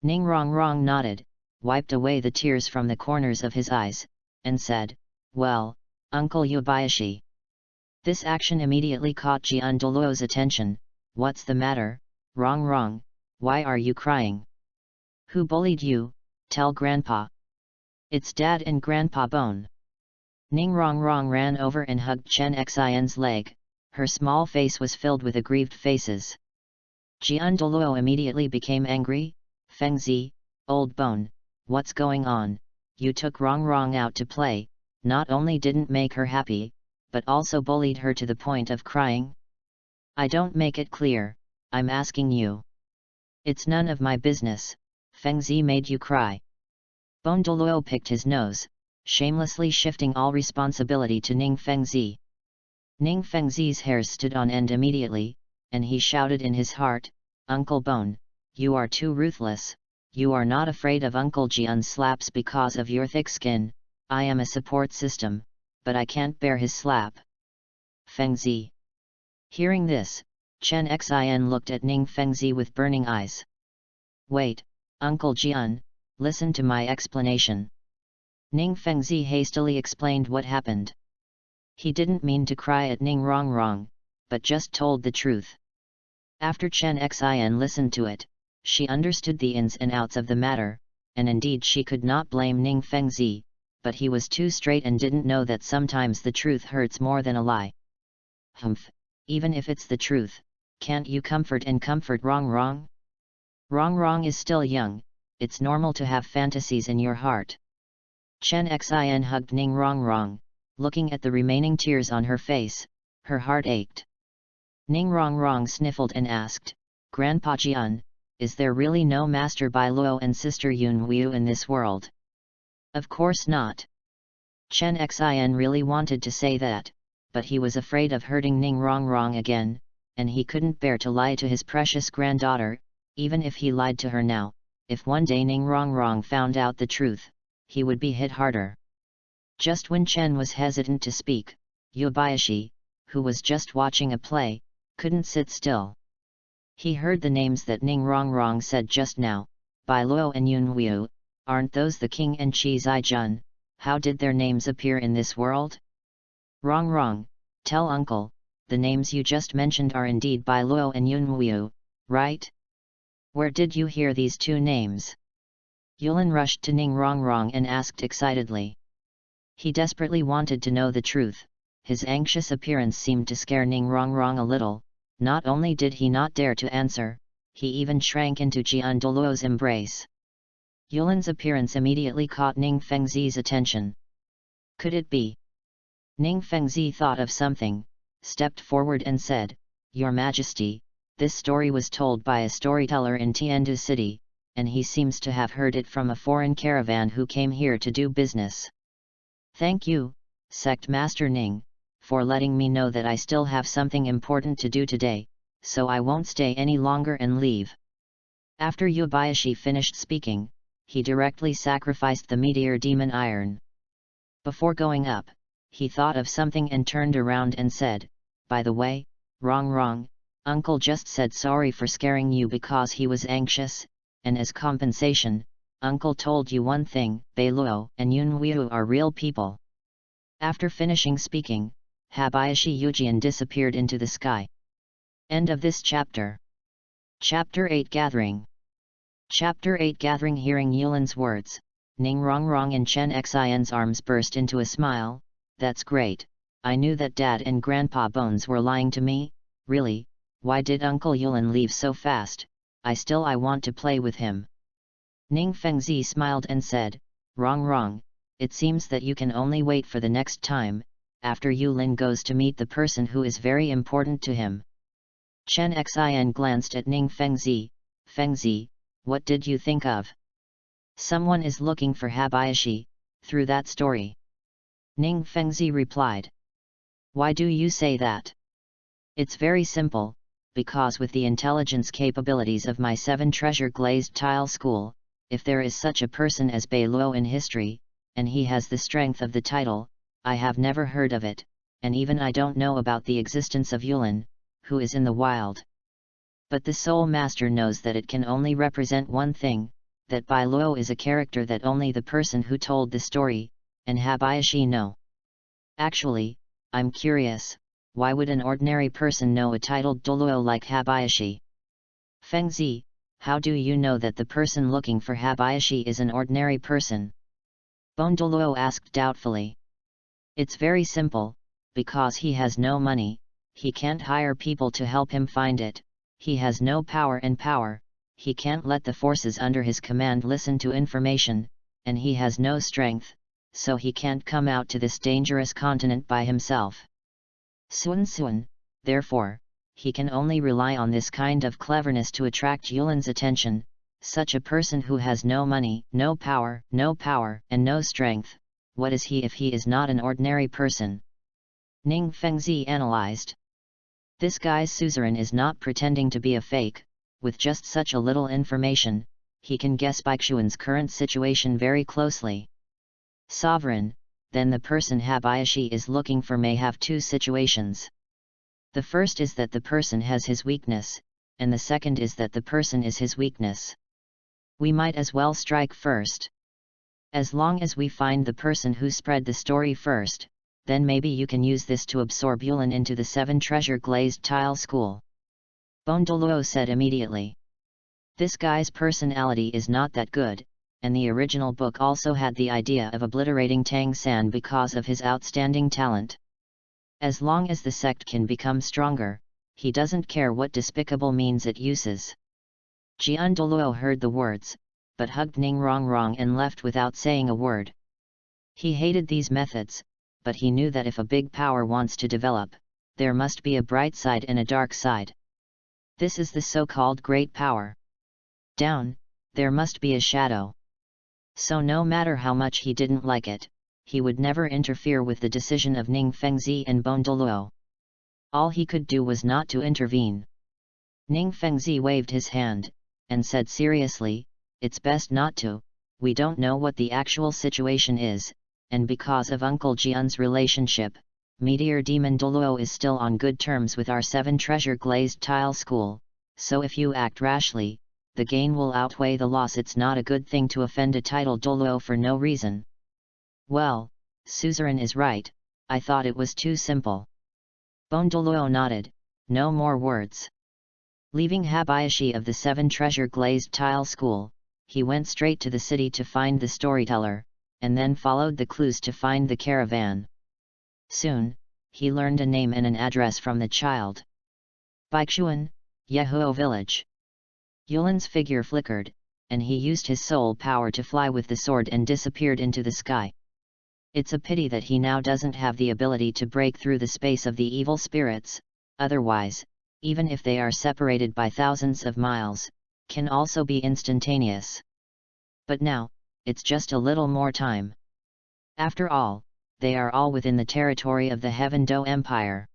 Ning Rongrong nodded, wiped away the tears from the corners of his eyes, and said, well, Uncle Habayashi. This action immediately caught Jian Douluo's attention. What's the matter, Wrong? Why are you crying? Who bullied you? Tell Grandpa. It's Dad and Grandpa Bone. Ning Rongrong ran over and hugged Chen Xin's leg. Her small face was filled with aggrieved faces. Jian Douluo immediately became angry. Fengzi, old Bone, what's going on? You took Rongrong out to play. Not only didn't make her happy, but also bullied her to the point of crying? I don't make it clear, I'm asking you. It's none of my business, Fengzi made you cry. Douluo picked his nose, shamelessly shifting all responsibility to Ning Fengzi. Ning Fengzi's hairs stood on end immediately, and he shouted in his heart, Uncle Bone, you are too ruthless, you are not afraid of Uncle Jian's slaps because of your thick skin. I am a support system, but I can't bear his slap. Fengzi. Hearing this, Chen Xin looked at Ning Fengzi with burning eyes. Wait, Uncle Jian, listen to my explanation. Ning Fengzi hastily explained what happened. He didn't mean to cry at Ning Rongrong, but just told the truth. After Chen Xin listened to it, she understood the ins and outs of the matter, and indeed she could not blame Ning Fengzi, but he was too straight and didn't know that sometimes the truth hurts more than a lie. Humph, even if it's the truth, can't you comfort Rongrong? Rongrong is still young, it's normal to have fantasies in your heart. Chen Xin hugged Ning Rongrong, looking at the remaining tears on her face, her heart ached. Ning Rongrong sniffled and asked, Grandpa Jian, is there really no Master Bai Luo and Sister Yun Wu in this world? Of course not. Chen Xin really wanted to say that, but he was afraid of hurting Ning Rongrong again, and he couldn't bear to lie to his precious granddaughter. Even if he lied to her now, if one day Ning Rongrong found out the truth, he would be hit harder. Just when Chen was hesitant to speak, Yubayashi, who was just watching a play, couldn't sit still. He heard the names that Ning Rongrong said just now, Bai Luo and Yun Wu, aren't those the king and Qi Zijun? How did their names appear in this world? Rongrong, tell uncle, the names you just mentioned are indeed Bai Luo and Yun Wu, right? Where did you hear these two names? Yulin rushed to Ning Rongrong and asked excitedly. He desperately wanted to know the truth. His anxious appearance seemed to scare Ning Rongrong a little. Not only did he not dare to answer, he even shrank into Jian Douluo's embrace. Yulin's appearance immediately caught Ning Fengzi's attention. Could it be? Ning Fengzi thought of something, stepped forward and said, Your Majesty, this story was told by a storyteller in Tiandu City, and he seems to have heard it from a foreign caravan who came here to do business. Thank you, Sect Master Ning, for letting me know that I still have something important to do today, so I won't stay any longer and leave. After Yubayashi finished speaking, he directly sacrificed the meteor demon iron. Before going up, he thought of something and turned around and said, By the way, Rongrong, Uncle just said sorry for scaring you because he was anxious, and as compensation, Uncle told you one thing, Bai Luo and Yun Wu are real people. After finishing speaking, Habayashi Yujian disappeared into the sky. End of this chapter. Chapter 8 Gathering. Chapter 8 Gathering. Hearing Yulin's words, Ning Rongrong and Chen Xin's arms burst into a smile. That's great, I knew that Dad and Grandpa Bones were lying to me, really, why did Uncle Yulin leave so fast? I want to play with him. Ning Fengzi smiled and said, Rongrong, it seems that you can only wait for the next time, after Yulin goes to meet the person who is very important to him. Chen Xin glanced at Ning Fengzi. Fengzi, what did you think of? Someone is looking for Habayashi, through that story. Ning Fengzi replied. Why do you say that? It's very simple, because with the intelligence capabilities of my 7 treasure glazed tile school, if there is such a person as Bai Luo in history, and he has the strength of the title, I have never heard of it, and even I don't know about the existence of Yulin, who is in the wild. But the Soul Master knows that it can only represent one thing, that Bai Luo is a character that only the person who told the story, and Habayashi know. Actually, I'm curious, why would an ordinary person know a titled Douluo like Habayashi? Fengzi, how do you know that the person looking for Habayashi is an ordinary person? Douluo asked doubtfully. It's very simple, because he has no money, he can't hire people to help him find it, he has no power, he can't let the forces under his command listen to information, and he has no strength, so he can't come out to this dangerous continent by himself. Soon, therefore, he can only rely on this kind of cleverness to attract Yulin's attention. Such a person who has no money, no power, and no strength, what is he if he is not an ordinary person? Ning Fengzi analyzed. This guy's suzerain is not pretending to be a fake. With just such a little information, he can guess Baixuan's current situation very closely. Sovereign, then the person Habayashi is looking for may have two situations. The first is that the person has his weakness, and the second is that the person is his weakness. We might as well strike first. As long as we find the person who spread the story first, then maybe you can use this to absorb Yulin into the 7 treasure glazed tile school. Douluo said immediately. This guy's personality is not that good, and the original book also had the idea of obliterating Tang San because of his outstanding talent. As long as the sect can become stronger, he doesn't care what despicable means it uses. Douluo heard the words, but hugged Ning Rongrong and left without saying a word. He hated these methods, but he knew that if a big power wants to develop, there must be a bright side and a dark side. This is the so-called great power. Down, there must be a shadow. So no matter how much he didn't like it, he would never interfere with the decision of Ning Fengzi and Douluo. All he could do was not to intervene. Ning Fengzi waved his hand, and said seriously, "It's best not to, we don't know what the actual situation is, and because of Uncle Jian's relationship, Meteor Demon Douluo is still on good terms with our 7 treasure glazed tile school, so if you act rashly, the gain will outweigh the loss. It's not a good thing to offend a title Douluo for no reason." Well, suzerain is right, I thought it was too simple. Douluo nodded, no more words. Leaving Habayashi of the 7 treasure glazed tile school, he went straight to the city to find the storyteller, and then followed the clues to find the caravan. Soon, he learned a name and an address from the child. Baixuan, Yehuo village. Yulin's figure flickered, and he used his soul power to fly with the sword and disappeared into the sky. It's a pity that he now doesn't have the ability to break through the space of the evil spirits, otherwise, even if they are separated by thousands of miles, can also be instantaneous. But now, it's just a little more time. After all, they are all within the territory of the Heaven Do Empire.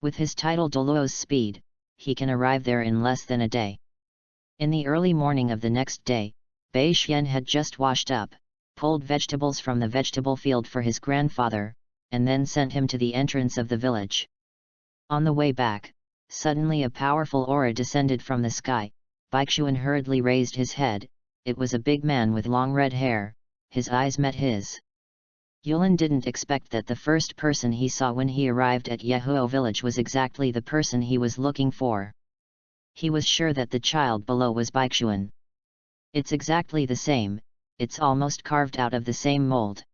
With his title Douluo's speed, he can arrive there in less than a day. In the early morning of the next day, Bei Xian had just washed up, pulled vegetables from the vegetable field for his grandfather, and then sent him to the entrance of the village. On the way back, suddenly a powerful aura descended from the sky. Baixuan hurriedly raised his head. It was a big man with long red hair. His eyes met his. Yulin didn't expect that the first person he saw when he arrived at Yehuo village was exactly the person he was looking for. He was sure that the child below was Baixuan. It's exactly the same, it's almost carved out of the same mold.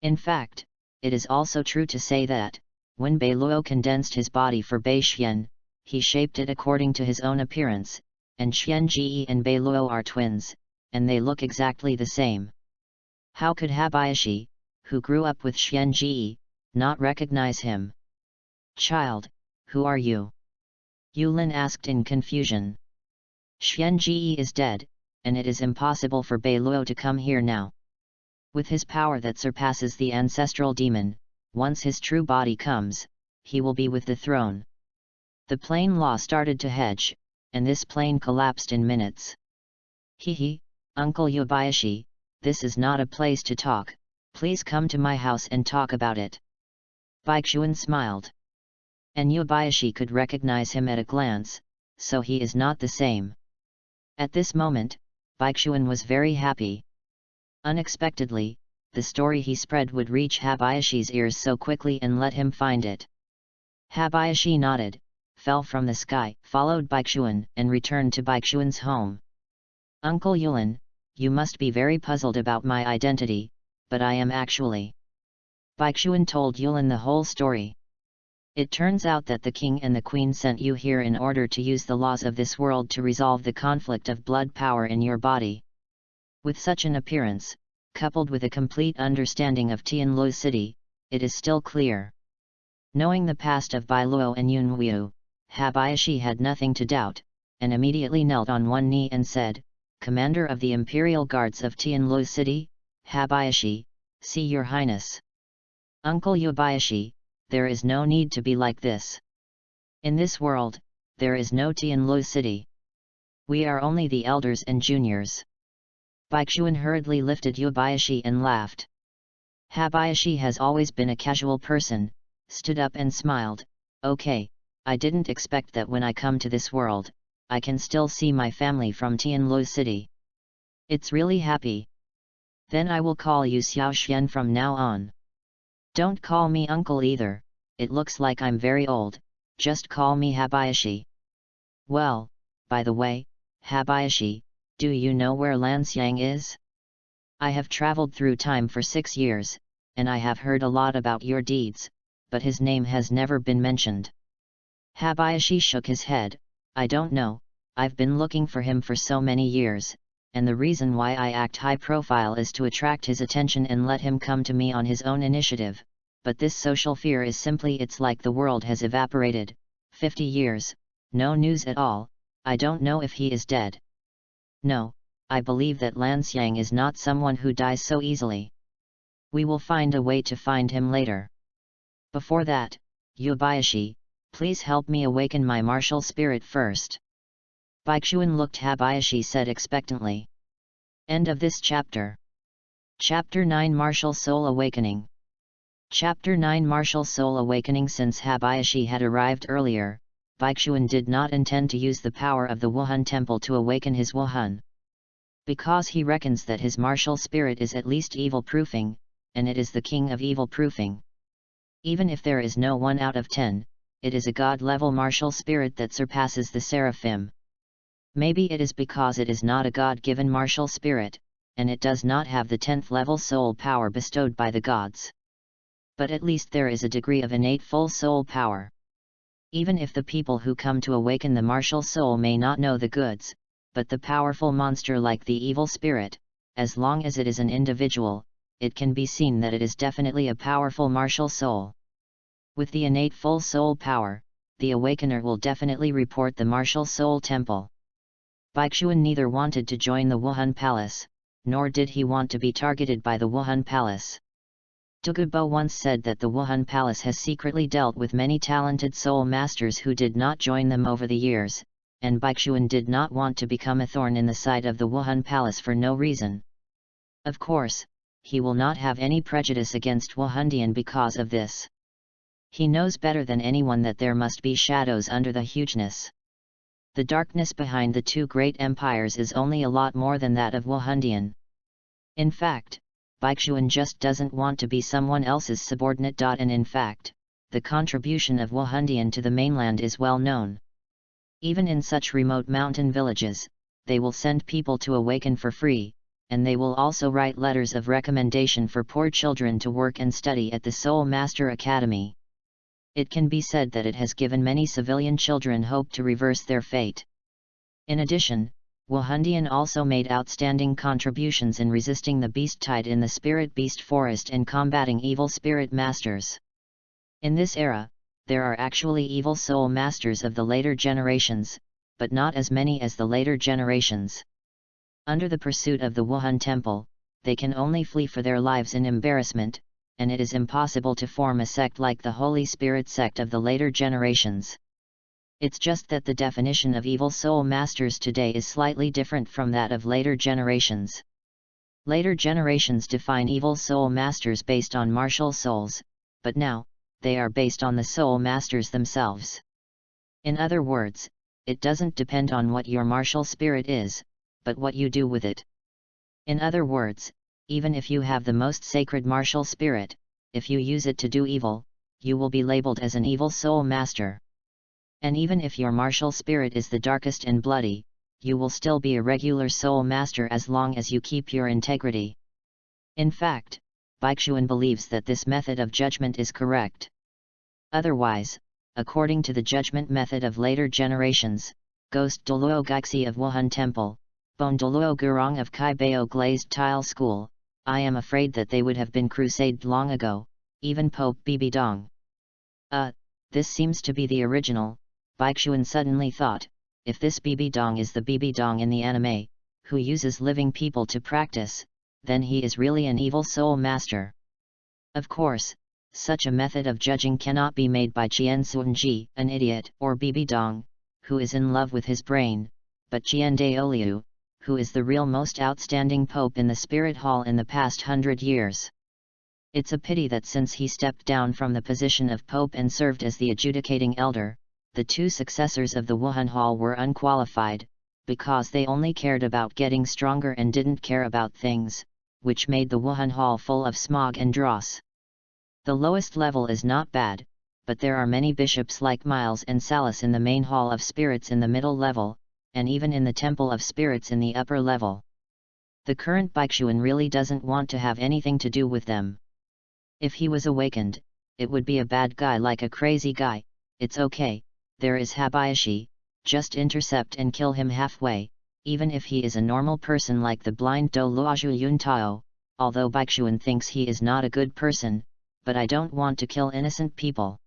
In fact, it is also true to say that, when Beiluo condensed his body for Bei Xian, he shaped it according to his own appearance, and Xianji and Beiluo are twins, and they look exactly the same. How could Habayashi, who grew up with Xianji, not recognize him? "Child, who are you?" Yulin asked in confusion. "Xianji is dead, and it is impossible for Beiluo to come here now. With his power that surpasses the ancestral demon, once his true body comes, he will be with the throne." The plane law started to hedge, and this plane collapsed in minutes. "Hehe, Uncle Yubayashi, this is not a place to talk, please come to my house and talk about it." Baixuan smiled. And Yubayashi could recognize him at a glance, so he is not the same. At this moment, Baixuan was very happy. Unexpectedly, the story he spread would reach Habayashi's ears so quickly and let him find it. Habayashi nodded, fell from the sky, followed Baixuan, and returned to Baixuan's home. "Uncle Yulin, you must be very puzzled about my identity, but I am actually..." Baixuan told Yulin the whole story. "It turns out that the king and the queen sent you here in order to use the laws of this world to resolve the conflict of blood power in your body. With such an appearance, coupled with a complete understanding of Tianlu City, it is still clear. Knowing the past of Bailuo and Yunwu, Habayashi had nothing to doubt, and immediately knelt on one knee and said, "Commander of the Imperial Guards of Tianlu City, Habayashi, see your highness. Uncle Yubayashi, there is no need to be like this. In this world, there is no Tianlu City. We are only the elders and juniors." Baishuan hurriedly lifted Yubayashi and laughed. Habayashi has always been a casual person, stood up and smiled. "Okay, I didn't expect that when I come to this world, I can still see my family from Tianlu City. It's really happy. Then I will call you Xiaoxian from now on. Don't call me uncle either, it looks like I'm very old, just call me Habayashi. Well, by the way, Habayashi, do you know where Lanxiang is? I have traveled through time for 6 years, and I have heard a lot about your deeds, but his name has never been mentioned." Habayashi shook his head. "I don't know, I've been looking for him for so many years, and the reason why I act high profile is to attract his attention and let him come to me on his own initiative, but this social fear is simply it's like the world has evaporated, 50 years, no news at all, I don't know if he is dead. No, I believe that Lanxiang is not someone who dies so easily. We will find a way to find him later. Before that, Yubayashi, please help me awaken my martial spirit first." Baishuan looked Habayashi said expectantly. End of this chapter. Chapter 9 Martial Soul Awakening. Chapter 9 Martial Soul Awakening. Since Habayashi had arrived earlier, Baishuan did not intend to use the power of the Wuhan Temple to awaken his Wuhan. Because he reckons that his martial spirit is at least evil-proofing, and it is the king of evil-proofing. Even if there is no 1 out of 10, it is a god-level martial spirit that surpasses the seraphim. Maybe it is because it is not a god-given martial spirit, and it does not have the 10th level soul power bestowed by the gods. But at least there is a degree of innate full soul power. Even if the people who come to awaken the martial soul may not know the goods, but the powerful monster like the evil spirit, as long as it is an individual, it can be seen that it is definitely a powerful martial soul. With the innate full soul power, the awakener will definitely report the martial soul temple. Baishuan neither wanted to join the Wuhan Palace, nor did he want to be targeted by the Wuhan Palace. Douluo once said that the Wuhan Palace has secretly dealt with many talented soul masters who did not join them over the years, and Baishuan did not want to become a thorn in the side of the Wuhan Palace for no reason. Of course, he will not have any prejudice against Wuhandian because of this. He knows better than anyone that there must be shadows under the hugeness. The darkness behind the two great empires is only a lot more than that of Wuhandian. In fact, Baishuan just doesn't want to be someone else's subordinate. And in fact, the contribution of Wuhandian to the mainland is well known. Even in such remote mountain villages, they will send people to awaken for free, and they will also write letters of recommendation for poor children to work and study at the Soul Master Academy. It can be said that it has given many civilian children hope to reverse their fate. In addition, Wuhandian also made outstanding contributions in resisting the beast tide in the spirit beast forest and combating evil spirit masters. In this era, there are actually evil soul masters of the later generations, but not as many as the later generations. Under the pursuit of the Wuhan Temple, they can only flee for their lives in embarrassment, and it is impossible to form a sect like the Holy Spirit sect of the later generations. It's just that the definition of evil soul masters today is slightly different from that of later generations. Later generations define evil soul masters based on martial souls, but now, they are based on the soul masters themselves. In other words, it doesn't depend on what your martial spirit is, but what you do with it. In other words, even if you have the most sacred martial spirit, if you use it to do evil, you will be labeled as an evil soul master. And even if your martial spirit is the darkest and bloody, you will still be a regular soul master as long as you keep your integrity. In fact, Baishuan believes that this method of judgment is correct. Otherwise, according to the judgment method of later generations, Ghost Douluo Gaixi of Wuhan Temple, Bon Douluo Gurong of Kaibao Glazed Tile School, I am afraid that they would have been crusaded long ago, even Pope Bibidong. This seems to be the original, Baixuan suddenly thought. If this BB Dong is the BB Dong in the anime, who uses living people to practice, then he is really an evil soul master. Of course, such a method of judging cannot be made by Qian Suanji, an idiot, or BB Dong, who is in love with his brain, but Qian Daoliu, who is the real most outstanding pope in the spirit hall in the past 100 years. It's a pity that since he stepped down from the position of pope and served as the adjudicating elder, the two successors of the Wuhan Hall were unqualified, because they only cared about getting stronger and didn't care about things, which made the Wuhan Hall full of smog and dross. The lowest level is not bad, but there are many bishops like Miles and Salas in the main hall of spirits in the middle level, and even in the temple of spirits in the upper level. The current Baixuan really doesn't want to have anything to do with them. If he was awakened, it would be a bad guy like a crazy guy. It's okay, there is Habayashi, just intercept and kill him halfway, even if he is a normal person like the blind Douluo Yuntao, although Baixuan thinks he is not a good person, but I don't want to kill innocent people.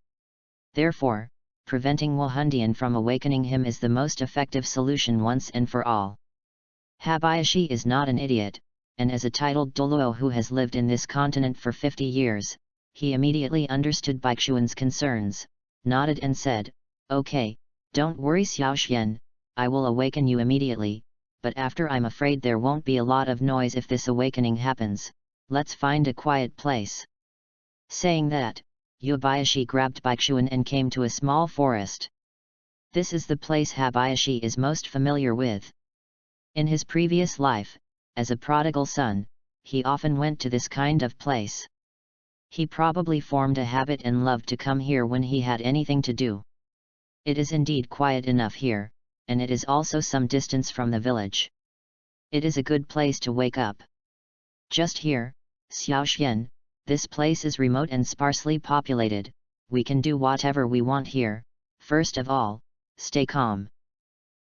Therefore, preventing Wuhandian from awakening him is the most effective solution once and for all. Habayashi is not an idiot, and as a titled Douluo who has lived in this continent for 50 years, he immediately understood Baixuan's concerns, nodded and said, "Okay, don't worry Xiaoxian, I will awaken you immediately, but after I'm afraid there won't be a lot of noise if this awakening happens, let's find a quiet place." Saying that, Habayashi grabbed Baixuan and came to a small forest. This is the place Habayashi is most familiar with. In his previous life, as a prodigal son, he often went to this kind of place. He probably formed a habit and loved to come here when he had anything to do. It is indeed quiet enough here, and it is also some distance from the village. It is a good place to wake up. Just here, Xiaoxian, this place is remote and sparsely populated, we can do whatever we want here. First of all, stay calm.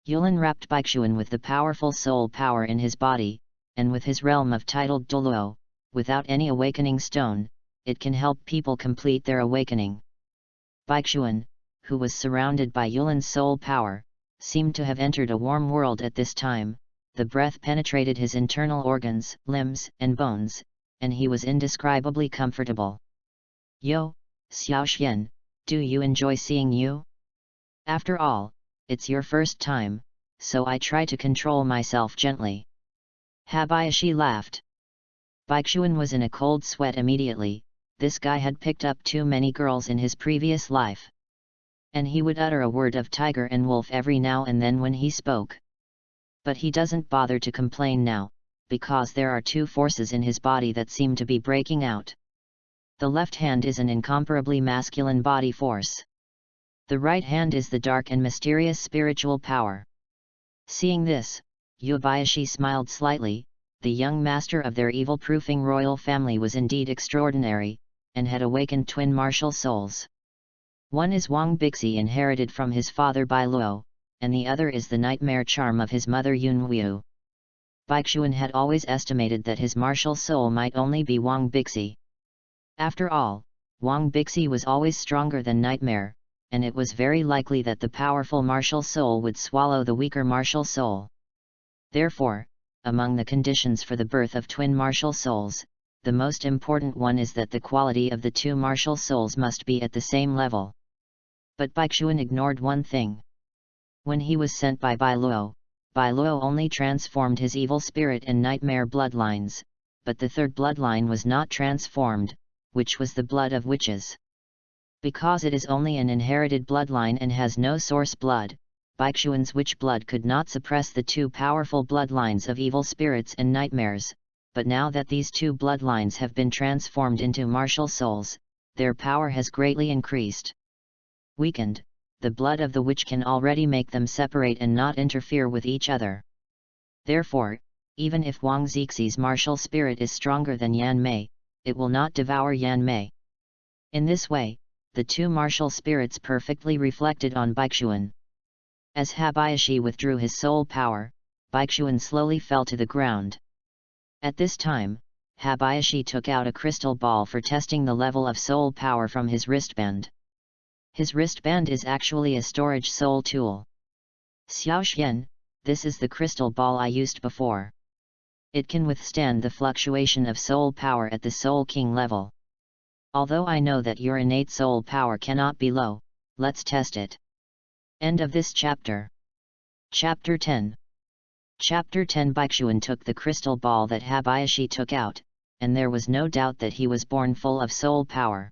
Yulin wrapped Baixuan with the powerful soul power in his body, and with his realm of titled Douluo, without any awakening stone, it can help people complete their awakening. Baixuan, who was surrounded by Yulin's soul power, seemed to have entered a warm world at this time. The breath penetrated his internal organs, limbs, and bones, and he was indescribably comfortable. "Yo, Xiaoxian, do you enjoy seeing you? After all, it's your first time, so I try to control myself gently." Habayashi laughed. Baixuan was in a cold sweat immediately. This guy had picked up too many girls in his previous life. And he would utter a word of tiger and wolf every now and then when he spoke. But he doesn't bother to complain now, because there are two forces in his body that seem to be breaking out. The left hand is an incomparably masculine body force. The right hand is the dark and mysterious spiritual power. Seeing this, Habayashi smiled slightly. The young master of their evil-proofing royal family was indeed extraordinary, and had awakened twin martial souls. One is Wang Bixi inherited from his father Bai Luo, and the other is the nightmare charm of his mother Yun Wu. Baixuan had always estimated that his martial soul might only be Wang Bixi. After all, Wang Bixi was always stronger than nightmare, and it was very likely that the powerful martial soul would swallow the weaker martial soul. Therefore, among the conditions for the birth of twin martial souls, the most important one is that the quality of the two martial souls must be at the same level. But Baixuan ignored one thing. When he was sent by Bai Luo only transformed his evil spirit and nightmare bloodlines, but the third bloodline was not transformed, which was the blood of witches. Because it is only an inherited bloodline and has no source blood, Baixuan's witch blood could not suppress the two powerful bloodlines of evil spirits and nightmares, but now that these two bloodlines have been transformed into martial souls, their power has greatly increased. Weakened, the blood of the witch can already make them separate and not interfere with each other. Therefore, even if Wang Zixi's martial spirit is stronger than Yan Mei, it will not devour Yan Mei. In this way, the two martial spirits perfectly reflected on Baixuan. As Habayashi withdrew his soul power, Baixuan slowly fell to the ground. At this time, Habayashi took out a crystal ball for testing the level of soul power from his wristband. His wristband is actually a storage soul tool. Xiao Xian, this is the crystal ball I used before. It can withstand the fluctuation of soul power at the Soul King level. Although I know that your innate soul power cannot be low, let's test it. End of this chapter. Chapter 10. Chapter 10. Baixuan took the crystal ball that Habayashi took out, and there was no doubt that he was born full of soul power.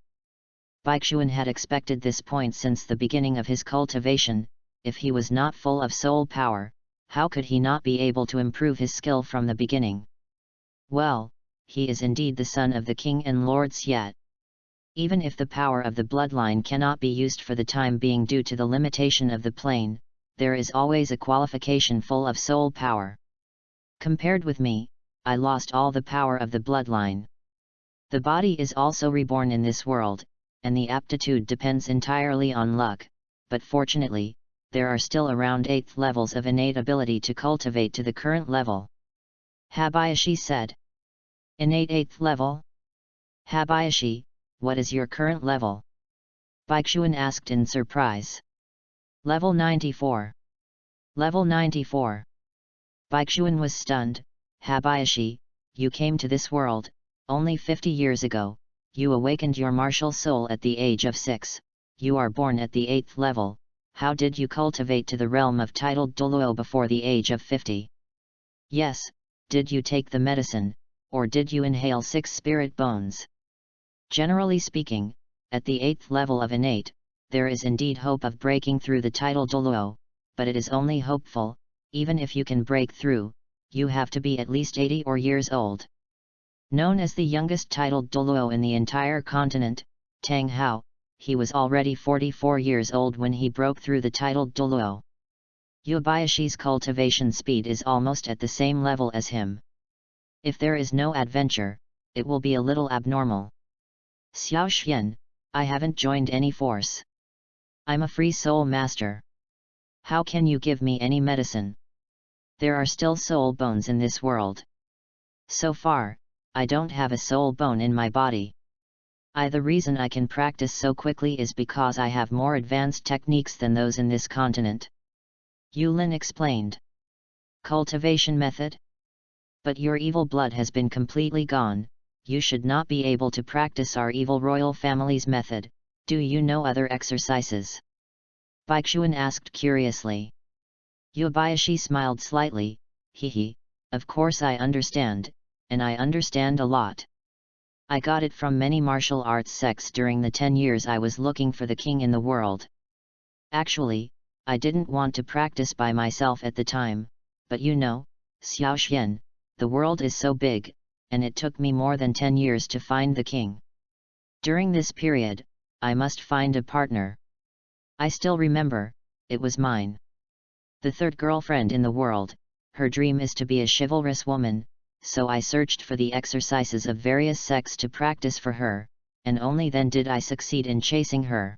Baixuan had expected this point since the beginning of his cultivation. If he was not full of soul power, how could he not be able to improve his skill from the beginning? Well, he is indeed the son of the king and Lord Xiat. Even if the power of the bloodline cannot be used for the time being due to the limitation of the plane, there is always a qualification full of soul power. Compared with me, I lost all the power of the bloodline. The body is also reborn in this world, and the aptitude depends entirely on luck, but fortunately, there are still around 8th levels of innate ability to cultivate to the current level. Habayashi said. Innate 8th level? Habayashi, what is your current level? Baixuan asked in surprise. Level 94. Level 94. Baixuan was stunned. Habayashi, you came to this world, only 50 years ago, you awakened your martial soul at the age of 6, you are born at the 8th level. How did you cultivate to the realm of titled Douluo before the age of 50? Yes, did you take the medicine, or did you inhale 6 spirit bones? Generally speaking, at the 8th level of innate, there is indeed hope of breaking through the title Douluo, but it is only hopeful. Even if you can break through, you have to be at least 80 or years old. Known as the youngest titled Douluo in the entire continent, Tang Hao, he was already 44 years old when he broke through the titled Douluo. Habayashi's cultivation speed is almost at the same level as him. If there is no adventure, it will be a little abnormal. Xiao Xian, I haven't joined any force. I'm a free soul master. How can you give me any medicine? There are still soul bones in this world. So far, I don't have a soul bone in my body. The reason I can practice so quickly is because I have more advanced techniques than those in this continent. Yulin explained. Cultivation method? But your evil blood has been completely gone, you should not be able to practice our evil royal family's method. Do you know other exercises? Baixuan asked curiously. Habayashi smiled slightly. Hehe, of course I understand, and I understand a lot. I got it from many martial arts sects during the 10 years I was looking for the king in the world. Actually, I didn't want to practice by myself at the time, but you know, Xiao Xian, the world is so big, and it took me more than 10 years to find the king. During this period, I must find a partner. I still remember, it was mine. The third girlfriend in the world, her dream is to be a chivalrous woman, so I searched for the exercises of various sects to practice for her, and only then did I succeed in chasing her.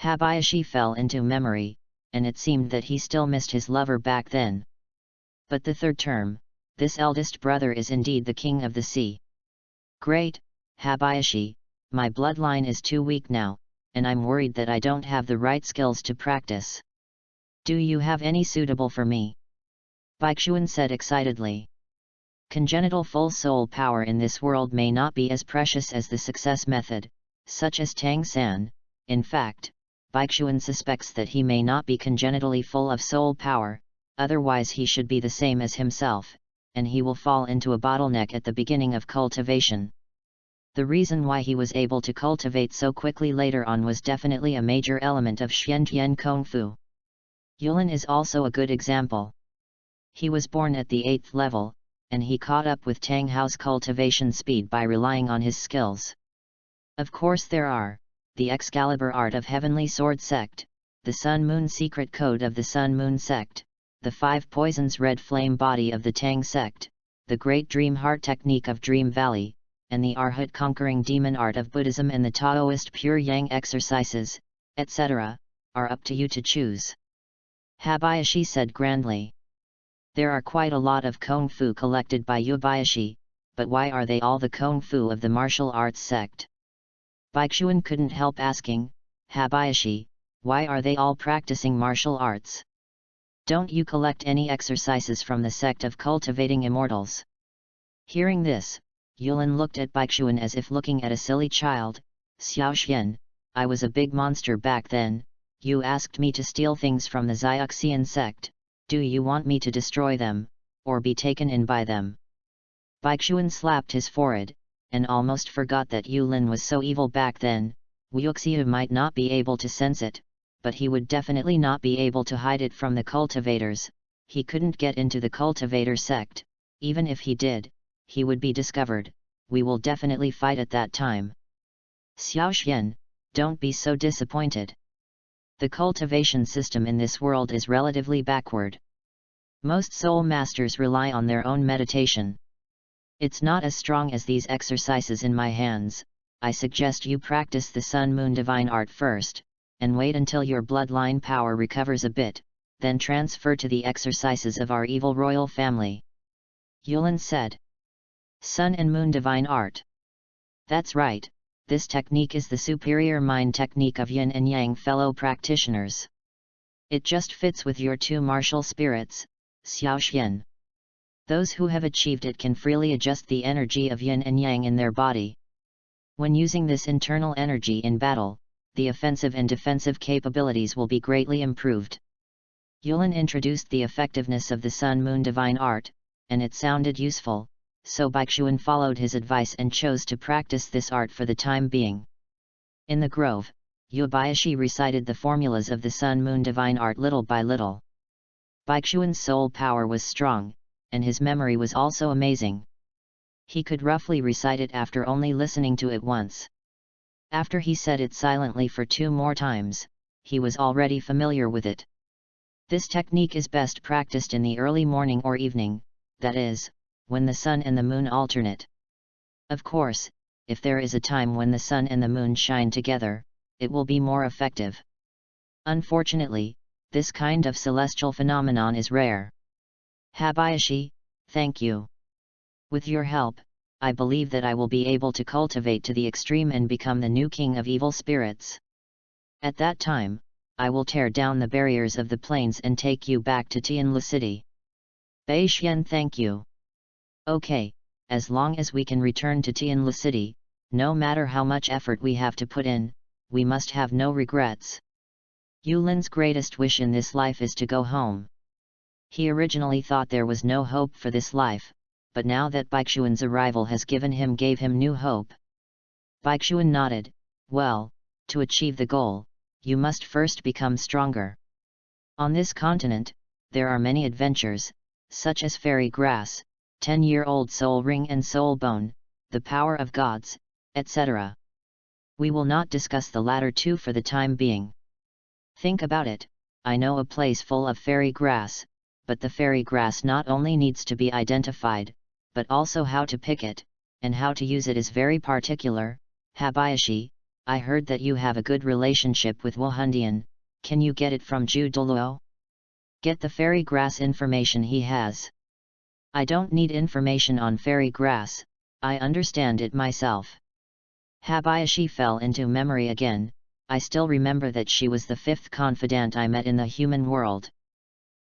Habayashi fell into memory, and it seemed that he still missed his lover back then. But the third term, this eldest brother is indeed the king of the sea. Great, Habayashi, my bloodline is too weak now, and I'm worried that I don't have the right skills to practice. Do you have any suitable for me? Baixuan said excitedly. Congenital full soul power in this world may not be as precious as the success method, such as Tang San. In fact, Baixuan suspects that he may not be congenitally full of soul power, otherwise he should be the same as himself, and he will fall into a bottleneck at the beginning of cultivation. The reason why he was able to cultivate so quickly later on was definitely a major element of Xiantian Kung Fu. Yulin is also a good example. He was born at the 8th level, and he caught up with Tang Hao's cultivation speed by relying on his skills. Of course there are, the Excalibur Art of Heavenly Sword Sect, the Sun Moon Secret Code of the Sun Moon Sect, the 5 Poisons Red Flame Body of the Tang Sect, the Great Dream Heart Technique of Dream Valley, and the Arhat Conquering Demon Art of Buddhism and the Taoist Pure Yang exercises, etc., are up to you to choose. Habayashi said grandly. There are quite a lot of Kung Fu collected by Habayashi, but why are they all the Kung Fu of the martial arts sect? Baixuan couldn't help asking. Habayashi, why are they all practicing martial arts? Don't you collect any exercises from the sect of cultivating immortals? Hearing this, Yulin looked at Baixuan as if looking at a silly child. Xiaoxian, I was a big monster back then. You asked me to steal things from the Xiaoxian sect. Do you want me to destroy them, or be taken in by them? Baixuan slapped his forehead, and almost forgot that Yulin was so evil back then. Wuxiu might not be able to sense it, but he would definitely not be able to hide it from the cultivators. He couldn't get into the cultivator sect. Even if he did, he would be discovered. We will definitely fight at that time. Xiaoxian, don't be so disappointed. The cultivation system in this world is relatively backward. Most soul masters rely on their own meditation. It's not as strong as these exercises in my hands. I suggest you practice the Sun Moon Divine Art first, and wait until your bloodline power recovers a bit, then transfer to the exercises of our evil royal family. Yulin said. Sun and Moon Divine Art. That's right, this technique is the superior mind technique of Yin and Yang fellow practitioners. It just fits with your two martial spirits, Xiaoxian. Those who have achieved it can freely adjust the energy of Yin and Yang in their body. When using this internal energy in battle, the offensive and defensive capabilities will be greatly improved. Yulin introduced the effectiveness of the Sun Moon Divine Art, and it sounded useful, so Baixuan followed his advice and chose to practice this art for the time being. In the grove, Yubayashi recited the formulas of the Sun Moon Divine Art little by little. Baixuan's soul power was strong, and his memory was also amazing. He could roughly recite it after only listening to it once. After he said it silently for 2 more times, he was already familiar with it. This technique is best practiced in the early morning or evening, that is, when the sun and the moon alternate. Of course, if there is a time when the sun and the moon shine together, it will be more effective. Unfortunately, this kind of celestial phenomenon is rare. Habayashi, thank you. With your help, I believe that I will be able to cultivate to the extreme and become the new king of evil spirits. At that time, I will tear down the barriers of the plains and take you back to Tianlu City. Baixian, thank you. Okay, as long as we can return to Tianlu City, no matter how much effort we have to put in, we must have no regrets. Yulin's greatest wish in this life is to go home. He originally thought there was no hope for this life, but now that Baixuan's arrival gave him new hope. Baixuan nodded. Well, to achieve the goal, you must first become stronger. On this continent, there are many adventures, such as fairy grass, 10-year-old soul ring and soul bone, the power of gods, etc. We will not discuss the latter two for the time being. Think about it, I know a place full of fairy grass, but the fairy grass not only needs to be identified, but also how to pick it, and how to use it is very particular. Habayashi, I heard that you have a good relationship with Wuhundian, can you get it from Douluo? Get the fairy grass information he has. I don't need information on fairy grass, I understand it myself. Habayashi fell into memory again. I still remember that she was the 5th confidant I met in the human world.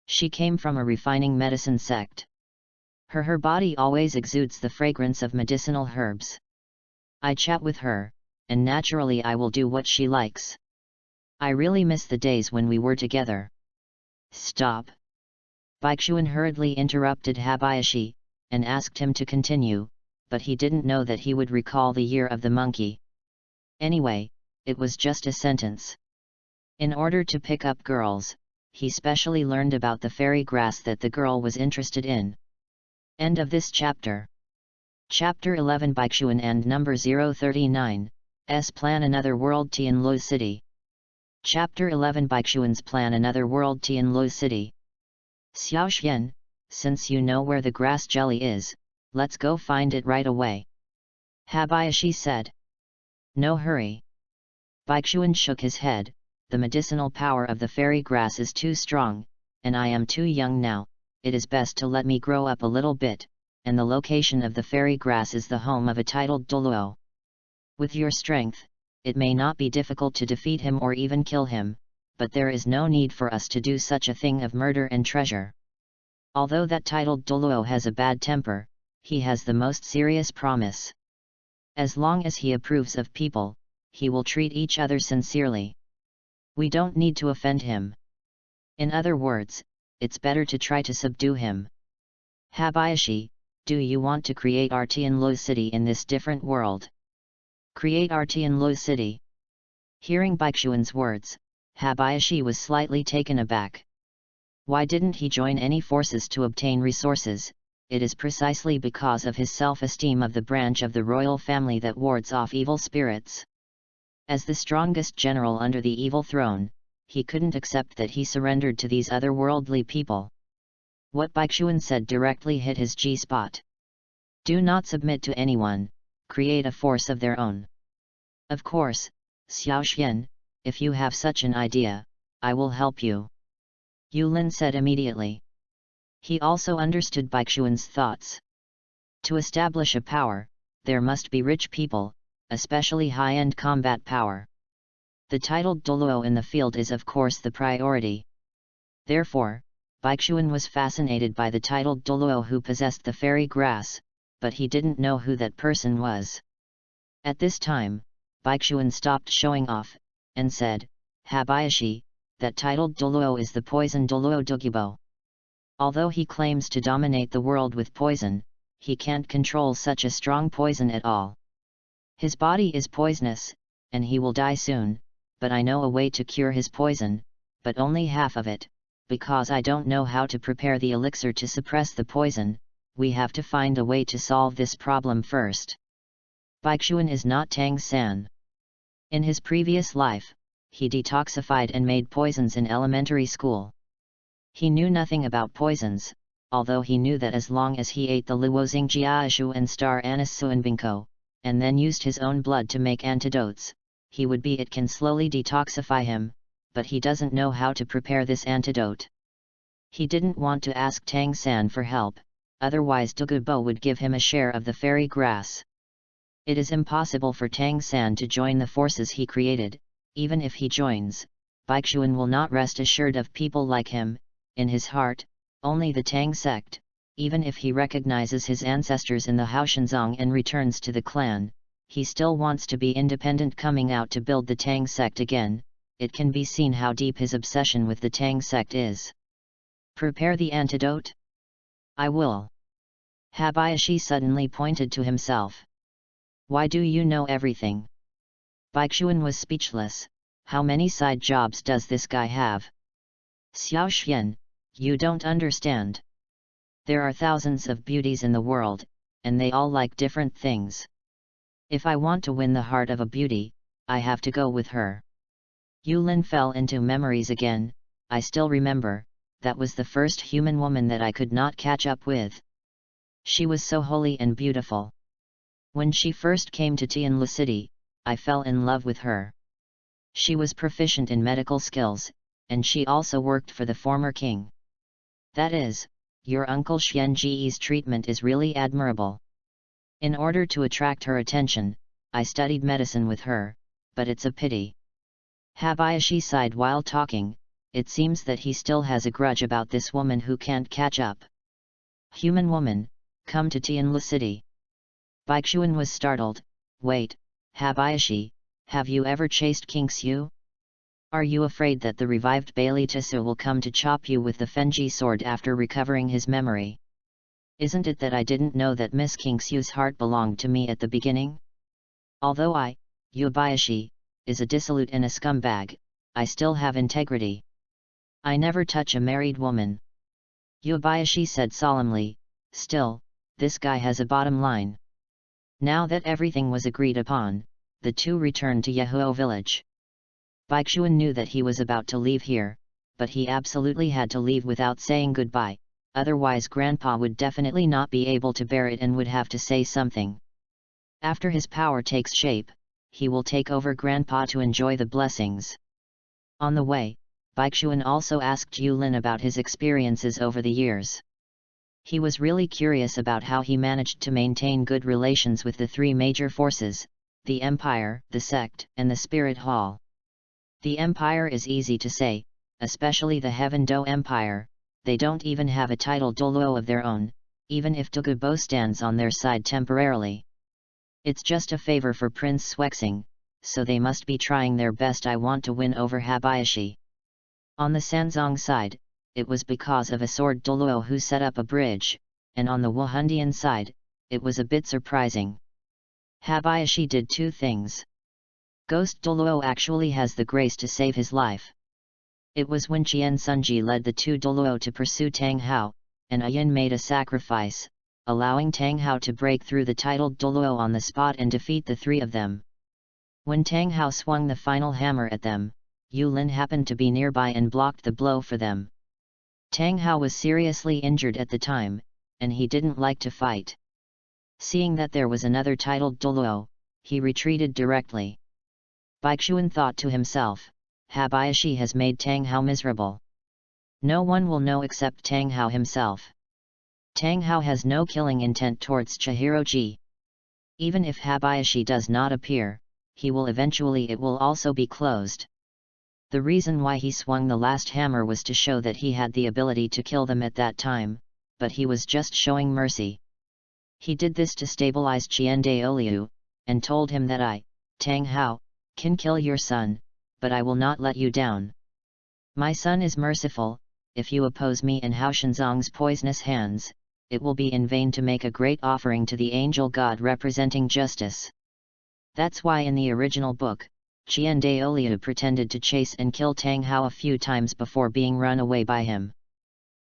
She came from a refining medicine sect. Her body always exudes the fragrance of medicinal herbs. I chat with her, and naturally I will do what she likes. I really miss the days when we were together. Stop. Baixuan hurriedly interrupted Habayashi, and asked him to continue, but he didn't know that he would recall the year of the monkey. Anyway, it was just a sentence. In order to pick up girls, he specially learned about the fairy grass that the girl was interested in. End of this chapter. Chapter 11 Baixuan and number 039, S Plan Another World Tianlu City. Chapter 11 Baixuan's Plan Another World Tianlu City. Xiaoxian, since you know where the grass jelly is, let's go find it right away. Habayashi said. No hurry. Baixuan shook his head, the medicinal power of the fairy grass is too strong, and I am too young now, it is best to let me grow up a little bit, and the location of the fairy grass is the home of a titled Douluo. With your strength, it may not be difficult to defeat him or even kill him, but there is no need for us to do such a thing of murder and treasure. Although that titled Douluo has a bad temper, he has the most serious promise. As long as he approves of people, he will treat each other sincerely. We don't need to offend him. In other words, it's better to try to subdue him. Habayashi, do you want to create Artianlo City in this different world? Create Artianlo City. Hearing Baishuan's words, Habayashi was slightly taken aback. Why didn't he join any forces to obtain resources? It is precisely because of his self-esteem of the branch of the royal family that wards off evil spirits. As the strongest general under the evil throne, he couldn't accept that he surrendered to these otherworldly people. What Baishuan said directly hit his G-spot. Do not submit to anyone, create a force of their own. Of course, Xiao Xian, if you have such an idea, I will help you. Yulin said immediately. He also understood Baishuan's thoughts. To establish a power, there must be rich people, especially high-end combat power. The titled Douluo in the field is of course the priority. Therefore, Baishuan was fascinated by the titled Douluo who possessed the fairy grass, but he didn't know who that person was. At this time, Baishuan stopped showing off, and said, Habayashi, that titled Douluo is the poison Douluo Dogubo. Although he claims to dominate the world with poison, he can't control such a strong poison at all. His body is poisonous, and he will die soon, but I know a way to cure his poison, but only half of it, because I don't know how to prepare the elixir to suppress the poison. We have to find a way to solve this problem first. Baishuan is not Tang San. In his previous life, he detoxified and made poisons in elementary school. He knew nothing about poisons, although he knew that as long as he ate the Luozing Jiaishu and Star Anise Suanbinko, and then used his own blood to make antidotes, he would be it can slowly detoxify him, but he doesn't know how to prepare this antidote. He didn't want to ask Tang San for help, otherwise Dogubo would give him a share of the fairy grass. It is impossible for Tang San to join the forces he created. Even if he joins, Baishuan will not rest assured of people like him. In his heart, only the Tang sect, even if he recognizes his ancestors in the Haoshanzong and returns to the clan, he still wants to be independent. Coming out to build the Tang sect again, it can be seen how deep his obsession with the Tang sect is. Prepare the antidote? I will. Habayashi suddenly pointed to himself. Why do you know everything? Baishuan was speechless. How many side jobs does this guy have? Xiao Xian, you don't understand. There are thousands of beauties in the world, and they all like different things. If I want to win the heart of a beauty, I have to go with her. Yulin fell into memories again. I still remember, that was the first human woman that I could not catch up with. She was so holy and beautiful. When she first came to Tianlu City, I fell in love with her. She was proficient in medical skills, and she also worked for the former king. That is, your uncle Xian Ji's treatment is really admirable. In order to attract her attention, I studied medicine with her, but it's a pity. Habayashi sighed while talking. It seems that he still has a grudge about this woman who can't catch up. Human woman, come to Tianlu City. Baishuan was startled. Wait, Habayashi, have you ever chased King Xiu? Are you afraid that the revived Bailey Tisu will come to chop you with the Fenji sword after recovering his memory? Isn't it that I didn't know that Miss King Xiu's heart belonged to me at the beginning? Although I, Habayashi, is a dissolute and a scumbag, I still have integrity. I never touch a married woman. Habayashi said solemnly. Still, this guy has a bottom line. Now that everything was agreed upon, the two returned to Yahuo village. Baishuan knew that he was about to leave here, but he absolutely had to leave without saying goodbye, otherwise Grandpa would definitely not be able to bear it and would have to say something. After his power takes shape, he will take over Grandpa to enjoy the blessings. On the way, Baishuan also asked Yulin about his experiences over the years. He was really curious about how he managed to maintain good relations with the three major forces, the Empire, the Sect, and the Spirit Hall. The Empire is easy to say, especially the Heaven Do Empire. They don't even have a title Douluo of their own, even if Kobo stands on their side temporarily. It's just a favor for Prince Swexing, so they must be trying their best. I want to win over Habayashi. On the Sanzong side, it was because of a sword Douluo who set up a bridge, and on the Wuhandian side, it was a bit surprising. Habayashi did two things. Ghost Douluo actually has the grace to save his life. It was when Qian Sunji led the two Douluo to pursue Tang Hao, and Ayin made a sacrifice, allowing Tang Hao to break through the titled Douluo on the spot and defeat the three of them. When Tang Hao swung the final hammer at them, Yulin happened to be nearby and blocked the blow for them. Tang Hao was seriously injured at the time, and he didn't like to fight. Seeing that there was another titled Douluo, he retreated directly. Baixuan thought to himself, Habayashi has made Tang Hao miserable. No one will know except Tang Hao himself. Tang Hao has no killing intent towards Chihiroji. Even if Habayashi does not appear, it will also be closed. The reason why he swung the last hammer was to show that he had the ability to kill them at that time, but he was just showing mercy. He did this to stabilize Qian Daoliu, and told him that I, Tang Hao, can kill your son, but I will not let you down. My son is merciful. If you oppose me and Hao Shenzong's poisonous hands, it will be in vain to make a great offering to the angel god representing justice. That's why in the original book, Qian Daoliu pretended to chase and kill Tang Hao a few times before being run away by him.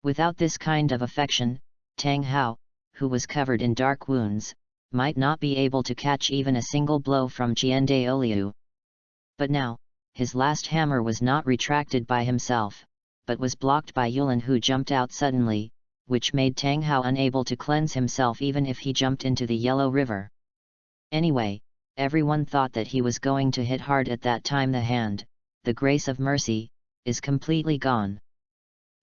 Without this kind of affection, Tang Hao, who was covered in dark wounds, might not be able to catch even a single blow from Qian Daoliu. But now, his last hammer was not retracted by himself, but was blocked by Yulin, who jumped out suddenly, which made Tang Hao unable to cleanse himself even if he jumped into the Yellow River. Anyway, everyone thought that he was going to hit hard at that time. The hand, the grace of mercy, is completely gone.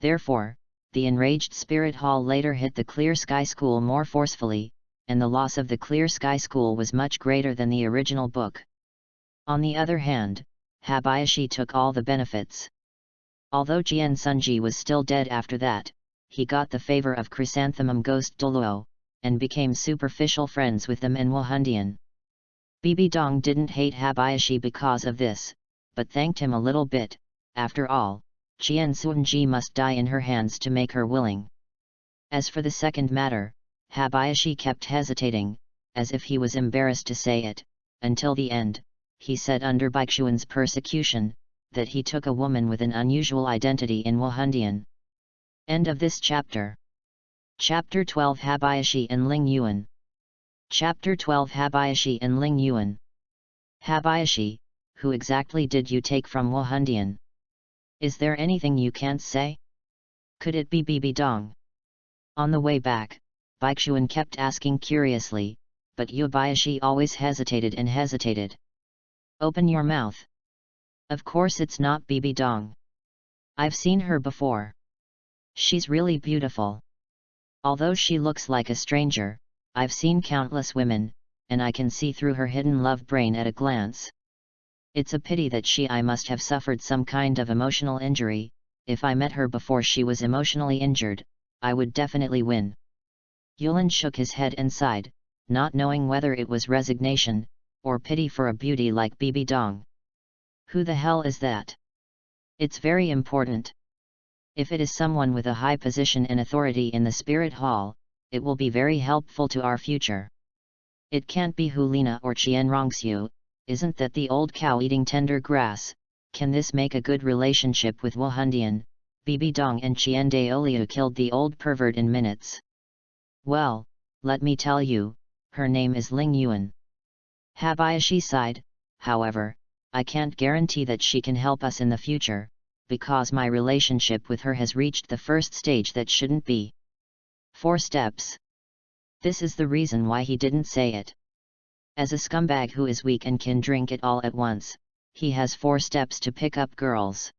Therefore, the enraged Spirit Hall later hit the Clear Sky School more forcefully, and the loss of the Clear Sky School was much greater than the original book. On the other hand, Habayashi took all the benefits. Although Qian Sunji was still dead after that, he got the favor of Chrysanthemum Ghost Douluo, and became superficial friends with them and Wuhandian. Bibi Dong didn't hate Habayashi because of this, but thanked him a little bit. After all, Qian Sunji must die in her hands to make her willing. As for the second matter, Habayashi kept hesitating, as if he was embarrassed to say it, until the end. He said under Baixuan's persecution, that he took a woman with an unusual identity in Wuhandian. End of this chapter. Chapter 12 Habayashi and Ling Yuan. Chapter 12 Habayashi and Ling Yuan. Habayashi, who exactly did you take from Wuhandian? Is there anything you can't say? Could it be Bibi Dong? On the way back, Baixuan kept asking curiously, but Habayashi always hesitated and hesitated. Open your mouth. Of course it's not Bibi Dong. I've seen her before. She's really beautiful. Although she looks like a stranger, I've seen countless women, and I can see through her hidden love brain at a glance. It's a pity that I must have suffered some kind of emotional injury. If I met her before she was emotionally injured, I would definitely win. Yulin shook his head and sighed, not knowing whether it was resignation, or pity for a beauty like Bibi Dong. Who the hell is that? It's very important. If it is someone with a high position and authority in the Spirit Hall, it will be very helpful to our future. It can't be Hulina or Qian Rongxiu. Isn't that the old cow eating tender grass? Can this make a good relationship with Wuhandian? Bibi Dong and Qian Daoliu killed the old pervert in minutes. Well, let me tell you, her name is Ling Yuan. Habayashi sighed. However, I can't guarantee that she can help us in the future, because my relationship with her has reached the first stage that shouldn't be. 4 steps. This is the reason why he didn't say it. As a scumbag who is weak and can drink it all at once, he has 4 steps to pick up girls.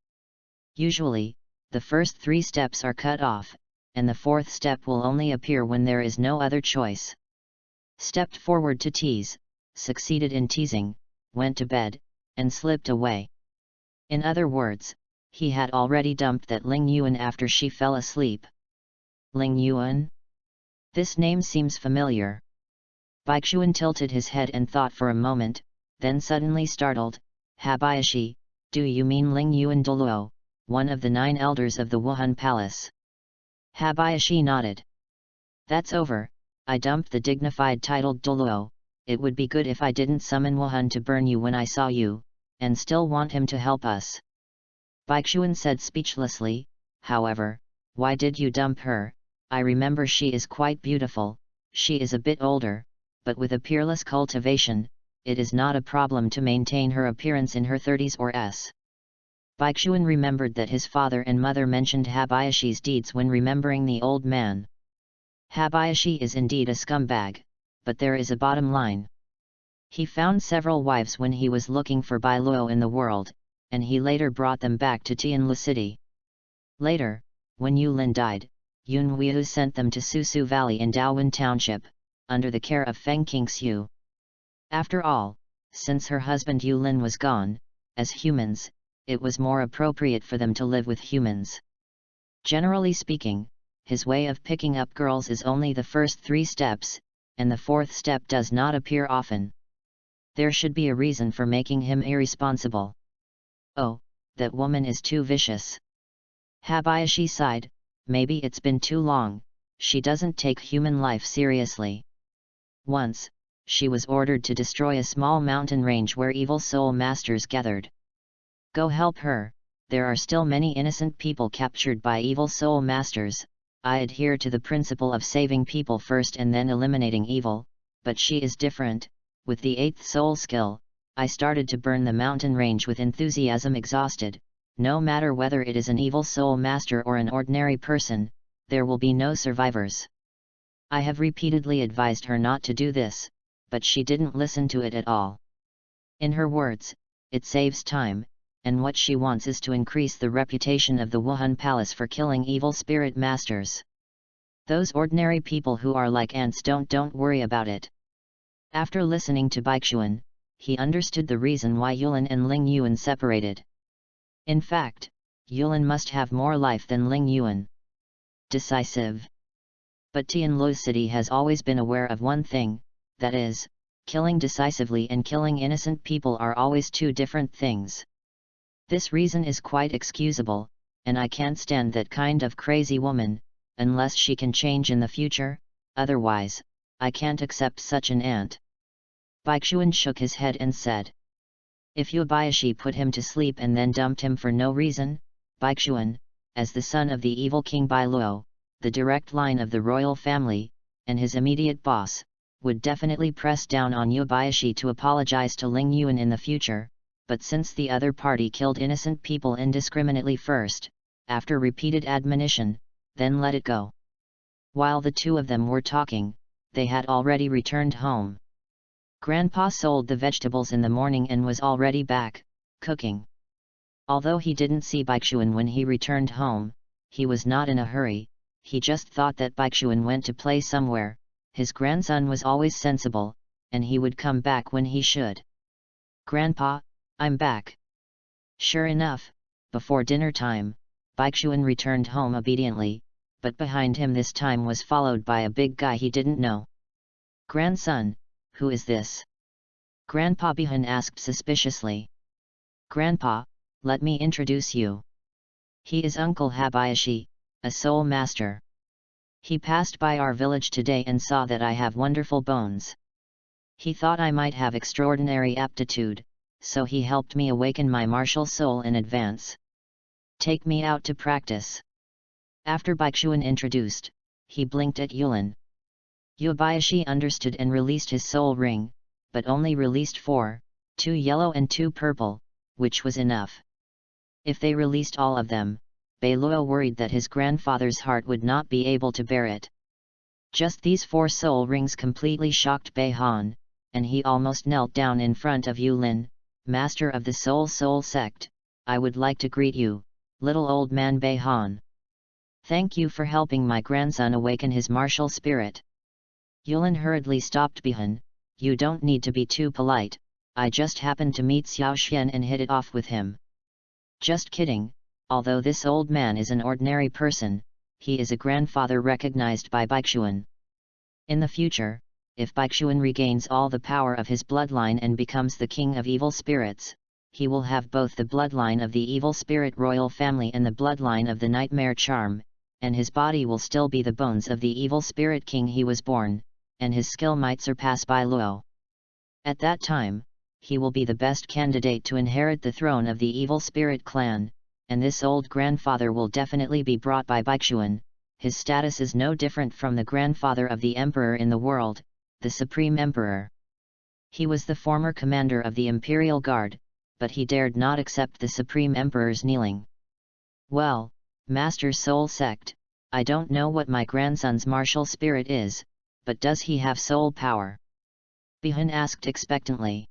Usually, the first 3 steps are cut off, and the 4th step will only appear when there is no other choice. Stepped forward to tease, succeeded in teasing, went to bed, and slipped away. In other words, he had already dumped that Ling Yuan after she fell asleep. Ling Yuan? This name seems familiar. Baixuan tilted his head and thought for a moment, then suddenly startled, Habayashi, do you mean Ling Yuan Douluo, one of the 9 elders of the Wuhan Palace? Habayashi nodded. That's over, I dumped the dignified titled Douluo. It would be good if I didn't summon Wuhan to burn you when I saw you, and still want him to help us. Baixuan said speechlessly, however, why did you dump her? I remember she is quite beautiful, she is a bit older, but with a peerless cultivation, it is not a problem to maintain her appearance in her 30s or s. Baixuan remembered that his father and mother mentioned Habayashi's deeds when remembering the old man. Habayashi is indeed a scumbag, but there is a bottom line. He found several wives when he was looking for Douluo in the world, and he later brought them back to Tianlu City. Later, when Yulin died, Yun Huiyu sent them to Susu Valley in Daowen Township, under the care of Feng Qingxiu. After all, since her husband Yulin was gone, as humans, it was more appropriate for them to live with humans. Generally speaking, his way of picking up girls is only the first 3 steps, and the 4th step does not appear often. There should be a reason for making him irresponsible. Oh, that woman is too vicious. Habayashi sighed, maybe it's been too long, she doesn't take human life seriously. Once, she was ordered to destroy a small mountain range where evil soul masters gathered. Go help her, there are still many innocent people captured by evil soul masters. I adhere to the principle of saving people first and then eliminating evil, but she is different. With the 8th soul skill, I started to burn the mountain range with enthusiasm. Exhausted, no matter whether it is an evil soul master or an ordinary person, there will be no survivors. I have repeatedly advised her not to do this, but she didn't listen to it at all. In her words, it saves time, and what she wants is to increase the reputation of the Wuhan Palace for killing evil spirit masters. Those ordinary people who are like ants don't worry about it. After listening to Baixuan, he understood the reason why Yulin and Ling Yuan separated. In fact, Yulin must have more life than Ling Yuan. Decisive. But Tianlu City has always been aware of one thing, that is, killing decisively and killing innocent people are always 2 different things. This reason is quite excusable, and I can't stand that kind of crazy woman, unless she can change in the future, otherwise, I can't accept such an aunt. Baixuan shook his head and said. If Habayashi put him to sleep and then dumped him for no reason, Baixuan, as the son of the evil King Douluo, the direct line of the royal family, and his immediate boss, would definitely press down on Habayashi to apologize to Ling Yuan in the future, but since the other party killed innocent people indiscriminately first, after repeated admonition, then let it go. While the 2 of them were talking, they had already returned home. Grandpa sold the vegetables in the morning and was already back, cooking. Although he didn't see Baixuan when he returned home, he was not in a hurry, he just thought that Baixuan went to play somewhere. His grandson was always sensible, and he would come back when he should. Grandpa, I'm back. Sure enough, before dinner time, Baixuan returned home obediently, but behind him this time was followed by a big guy he didn't know. Grandson, who is this? Grandpa Bihan asked suspiciously. Grandpa, let me introduce you. He is Uncle Habayashi, a soul master. He passed by our village today and saw that I have wonderful bones. He thought I might have extraordinary aptitude, so he helped me awaken my martial soul in advance. Take me out to practice. After Baixuan introduced, he blinked at Yulin. Habayashi understood and released his soul ring, but only released 4, 2 yellow and 2 purple, which was enough. If they released all of them, Douluo worried that his grandfather's heart would not be able to bear it. Just these 4 soul rings completely shocked Beihan, and he almost knelt down in front of Yulin, master of the Soul sect. I would like to greet you, little old man Beihan. Thank you for helping my grandson awaken his martial spirit. Yulin hurriedly stopped Beihan, you don't need to be too polite, I just happened to meet Xiao Xian and hit it off with him. Just kidding, although this old man is an ordinary person, he is a grandfather recognized by Baixuan. In the future, if Baixuan regains all the power of his bloodline and becomes the king of evil spirits, he will have both the bloodline of the evil spirit royal family and the bloodline of the nightmare charm, and his body will still be the bones of the evil spirit king he was born, and his skill might surpass Luo. At that time, he will be the best candidate to inherit the throne of the evil spirit clan, and this old grandfather will definitely be brought by Baixuan. His status is no different from the grandfather of the emperor in the world, the supreme emperor. He was the former commander of the imperial guard, but he dared not accept the supreme emperor's kneeling. Well, Master Soul Sect, I don't know what my grandson's martial spirit is, but does he have soul power? Bihan asked expectantly.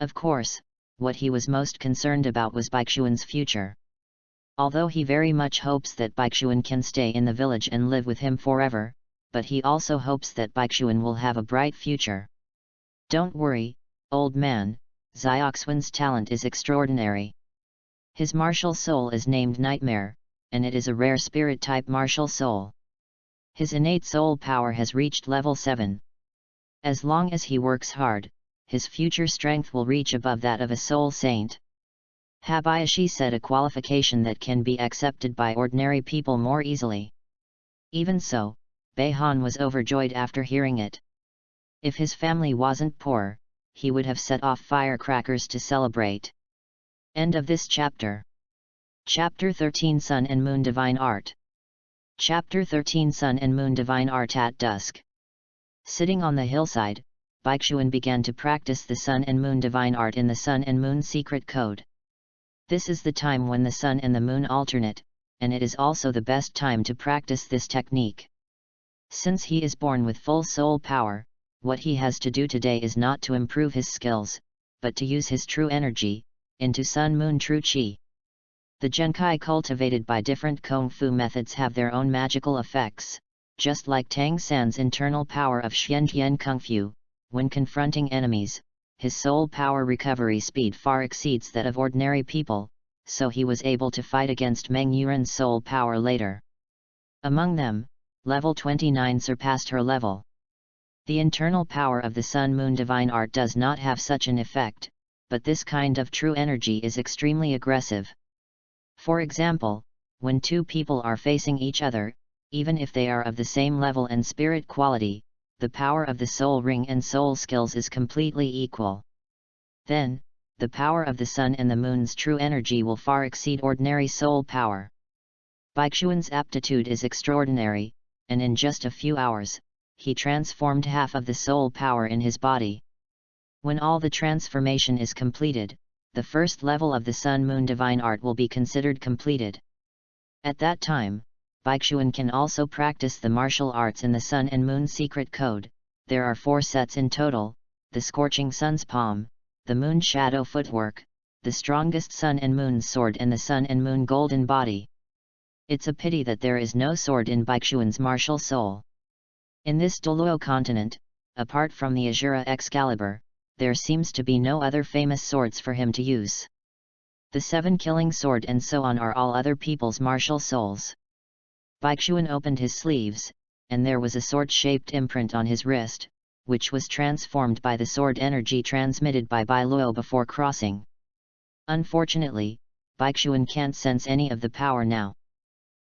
Of course, what he was most concerned about was Baixuan's future. Although he very much hopes that Baixuan can stay in the village and live with him forever, but he also hopes that Baixuan will have a bright future. Don't worry, old man, Xiaoxuan's talent is extraordinary. His martial soul is named Nightmare, and it is a rare spirit-type martial soul. His innate soul power has reached level 7. As long as he works hard, his future strength will reach above that of a soul saint. Habayashi said, a qualification that can be accepted by ordinary people more easily. Even so, Beihan was overjoyed after hearing it. If his family wasn't poor, he would have set off firecrackers to celebrate. End of this chapter. Chapter 13 Sun and Moon Divine Art. Chapter 13 Sun and Moon Divine Art. At dusk, sitting on the hillside, Baixuan began to practice the Sun and Moon Divine Art in the Sun and Moon Secret Code. This is the time when the sun and the moon alternate, and it is also the best time to practice this technique. Since he is born with full soul power, what he has to do today is not to improve his skills, but to use his true energy, into Sun-Moon True Qi. The Genkai cultivated by different Kung Fu methods have their own magical effects, just like Tang San's internal power of Xiantian Kung Fu. When confronting enemies, his soul power recovery speed far exceeds that of ordinary people, so he was able to fight against Meng Yuren's soul power later. Among them, level 29 surpassed her level. The internal power of the Sun-Moon Divine Art does not have such an effect, but this kind of true energy is extremely aggressive. For example, when two people are facing each other, even if they are of the same level and spirit quality, the power of the soul ring and soul skills is completely equal. Then, the power of the sun and the moon's true energy will far exceed ordinary soul power. Baixuan's aptitude is extraordinary, and in just a few hours, he transformed half of the soul power in his body. When all the transformation is completed, the first level of the Sun-Moon Divine Art will be considered completed. At that time, Baixuan can also practice the martial arts in the Sun and Moon Secret Code. There are 4 sets in total: the Scorching Sun's Palm, the Moon Shadow Footwork, the Strongest Sun and Moon Sword, and the Sun and Moon Golden Body. It's a pity that there is no sword in Baixuan's martial soul. In this Douluo continent, apart from the Azura Excalibur, there seems to be no other famous swords for him to use. The 7 Killing Sword and so on are all other people's martial souls. Baixuan opened his sleeves, and there was a sword-shaped imprint on his wrist, which was transformed by the sword energy transmitted by Luo before crossing. Unfortunately, Baixuan can't sense any of the power now.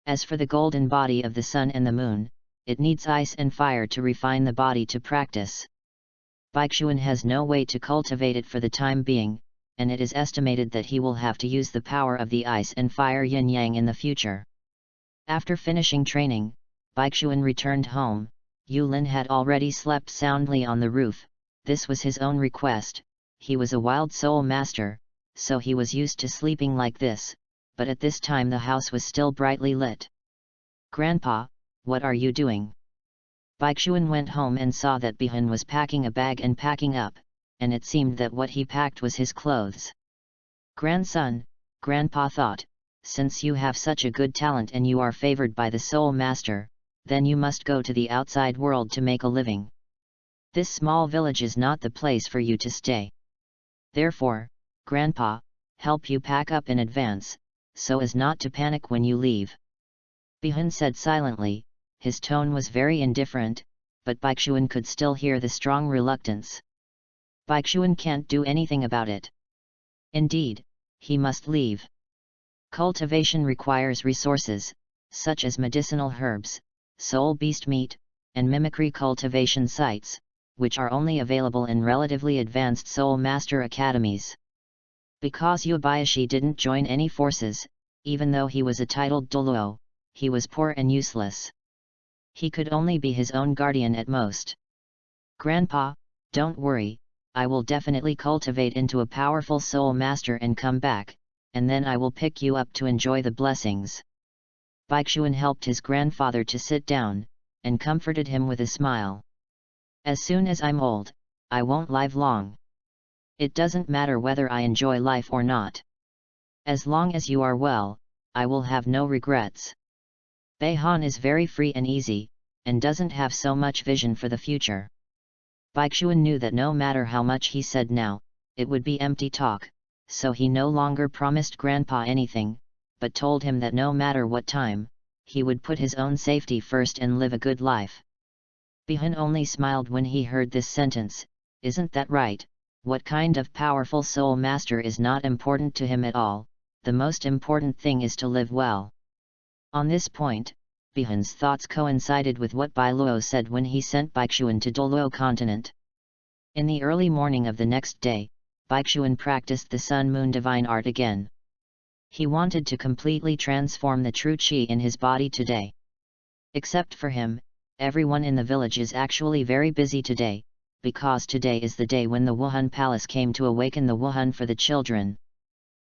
As for the golden body of the sun and the moon, it needs ice and fire to refine the body to practice. Baixuan has no way to cultivate it for the time being, and it is estimated that he will have to use the power of the ice and fire yin-yang in the future. After finishing training, Baixuan returned home. Yulin had already slept soundly on the roof. This was his own request. He was a wild soul master, so he was used to sleeping like this, but at this time the house was still brightly lit. "Grandpa, what are you doing?" Baixuan went home and saw that Bihan was packing a bag and packing up, and it seemed that what he packed was his clothes. "Grandson," Grandpa thought, "since you have such a good talent and you are favored by the soul master, then you must go to the outside world to make a living." This small village is not the place for you to stay. Therefore, Grandpa, help you pack up in advance, so as not to panic when you leave. Bihun said silently, his tone was very indifferent, but Baixuan could still hear the strong reluctance. Baixuan can't do anything about it. Indeed, he must leave. Cultivation requires resources, such as medicinal herbs, soul beast meat, and mimicry cultivation sites, which are only available in relatively advanced Soul Master academies. Because Yubayashi didn't join any forces, even though he was a titled Douluo, he was poor and useless. He could only be his own guardian at most. Grandpa, don't worry, I will definitely cultivate into a powerful Soul Master and come back, and then I will pick you up to enjoy the blessings. Baixuan helped his grandfather to sit down, and comforted him with a smile. As soon as I'm old, I won't live long. It doesn't matter whether I enjoy life or not. As long as you are well, I will have no regrets. Beihan is very free and easy, and doesn't have so much vision for the future. Baixuan knew that no matter how much he said now, it would be empty talk, so he no longer promised Grandpa anything, but told him that no matter what time, he would put his own safety first and live a good life. Bihun only smiled when he heard this sentence. Isn't that right? What kind of powerful Soul Master is not important to him at all, the most important thing is to live well. On this point, Bihun's thoughts coincided with what Douluo said when he sent Baixuan to Douluo continent. In the early morning of the next day, Baixuan practiced the Sun-Moon divine art again. He wanted to completely transform the true qi in his body today. Except for him, everyone in the village is actually very busy today, because today is the day when the Wuhan Palace came to awaken the Wuhan for the children.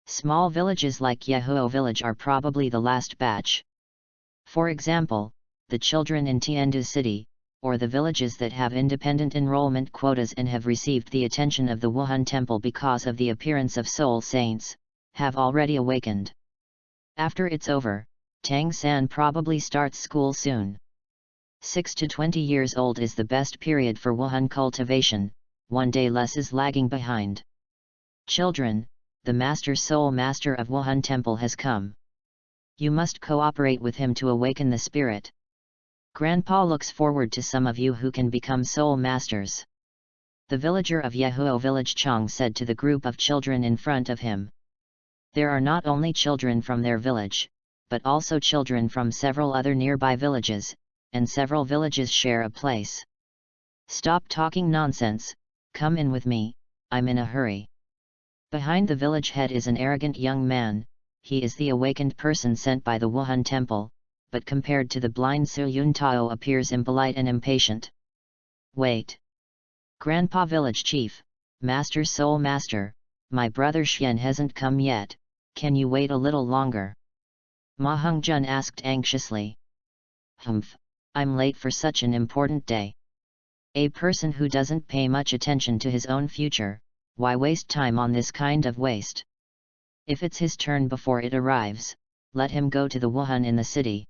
Small villages like Yehuo village are probably the last batch. For example, the children in Tiandu city, or the villages that have independent enrollment quotas and have received the attention of the Wuhan temple because of the appearance of soul saints, have already awakened. After it's over, Tang San probably starts school soon. 6 to 20 years old is the best period for Wuhan cultivation, 1 day less is lagging behind. Children, the Master Soul Master of Wuhan Temple has come. You must cooperate with him to awaken the spirit. Grandpa looks forward to some of you who can become Soul Masters. The villager of Yehuo village Chang said to the group of children in front of him. There are not only children from their village, but also children from several other nearby villages, and several villages share a place. Stop talking nonsense, come in with me, I'm in a hurry. Behind the village head is an arrogant young man, he is the awakened person sent by the Wuhan temple, but compared to the blind Su Yun Tao appears impolite and impatient. Wait! Grandpa village chief, Master Soul Master, my brother Xian hasn't come yet, can you wait a little longer? Ma Hongjun asked anxiously. Humph! I'm late for such an important day. A person who doesn't pay much attention to his own future, why waste time on this kind of waste? If it's his turn before it arrives, let him go to the Wuhan in the city.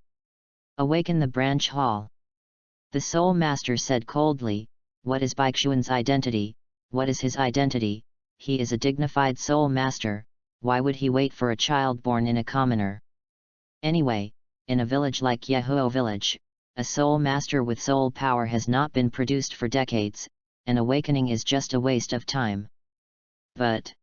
Awaken the branch hall. The Soul Master said coldly, what is Baixuan's identity, what is his identity, he is a dignified Soul Master, why would he wait for a child born in a commoner? Anyway, in a village like Yehuo village, a Soul Master with soul power has not been produced for decades, and awakening is just a waste of time. But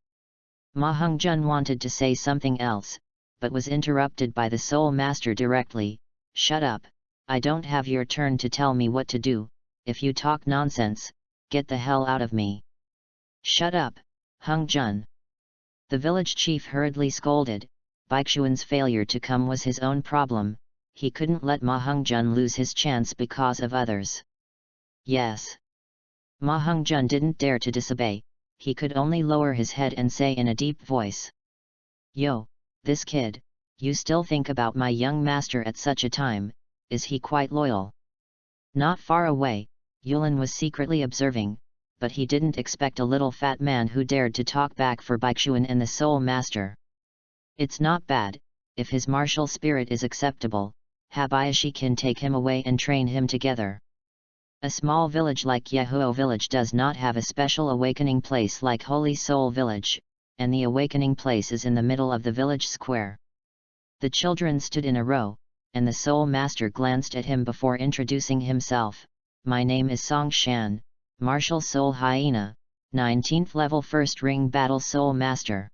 Ma Hongjun wanted to say something else, but was interrupted by the Soul Master directly. Shut up, I don't have your turn to tell me what to do, if you talk nonsense, get the hell out of me. Shut up, Hongjun. The village chief hurriedly scolded. Baixuan's failure to come was his own problem, he couldn't let Ma Hongjun lose his chance because of others. Yes. Ma Hongjun didn't dare to disobey, he could only lower his head and say in a deep voice. Yo, this kid, you still think about my young master at such a time, is he quite loyal? Not far away, Yulin was secretly observing, but he didn't expect a little fat man who dared to talk back for Baixuan and the Soul Master. It's not bad, if his martial spirit is acceptable, Habayashi can take him away and train him together. A small village like Yehuo village does not have a special awakening place like Holy Soul village, and the awakening place is in the middle of the village square. The children stood in a row, and the Soul Master glanced at him before introducing himself. My name is Song Shan, Martial Soul Hyena, 19th level First Ring Battle Soul Master.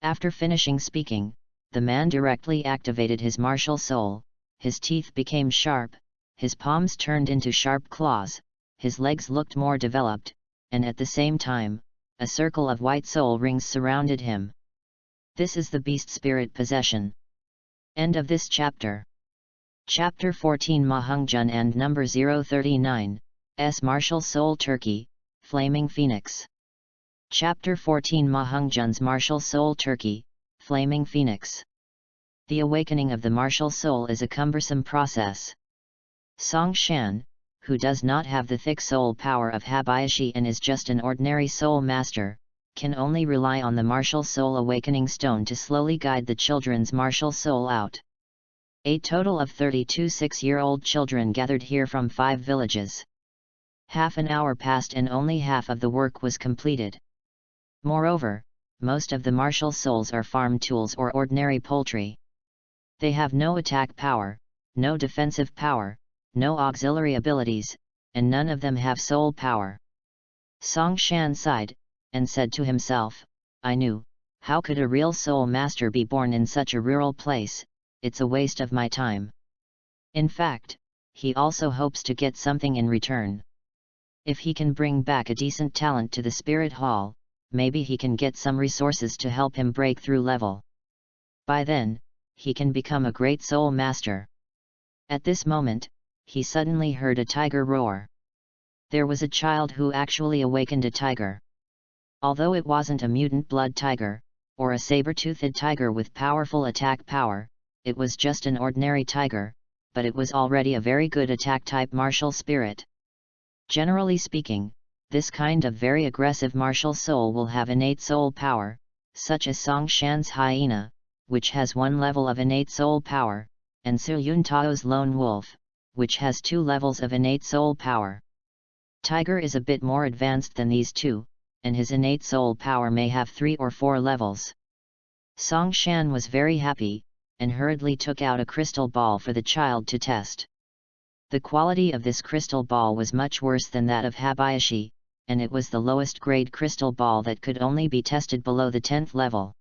After finishing speaking, the man directly activated his martial soul, his teeth became sharp, his palms turned into sharp claws, his legs looked more developed, and at the same time, a circle of white soul rings surrounded him. This is the beast spirit possession. End of this chapter. Chapter 14 Mahangjun and number 039, S. Martial Soul Turkey, Flaming Phoenix. Chapter 14 Mahangjun's Martial Soul Turkey, Flaming Phoenix. The awakening of the martial soul is a cumbersome process. Song Shan, who does not have the thick soul power of Habayashi and is just an ordinary soul master, can only rely on the martial soul awakening stone to slowly guide the children's martial soul out. A total of 32 6-year-old children gathered here from 5 villages. Half an hour passed and only half of the work was completed. Moreover, most of the martial souls are farm tools or ordinary poultry. They have no attack power, no defensive power, no auxiliary abilities, and none of them have soul power. Song Shan sighed, and said to himself, I knew, how could a real soul master be born in such a rural place, it's a waste of my time. In fact, he also hopes to get something in return. If he can bring back a decent talent to the spirit hall, maybe he can get some resources to help him break through level. By then, he can become a great soul master. At this moment, he suddenly heard a tiger roar. There was a child who actually awakened a tiger. Although it wasn't a mutant blood tiger, or a saber-toothed tiger with powerful attack power, it was just an ordinary tiger, but it was already a very good attack-type martial spirit. Generally speaking, this kind of very aggressive martial soul will have innate soul power, such as Song Shan's hyena, which has 1 level of innate soul power, and Su Yun Tao's lone wolf, which has 2 levels of innate soul power. Tiger is a bit more advanced than these two, and his innate soul power may have 3 or 4 levels. Song Shan was very happy, and hurriedly took out a crystal ball for the child to test. The quality of this crystal ball was much worse than that of Habayashi, and it was the lowest grade crystal ball that could only be tested below the 10th level.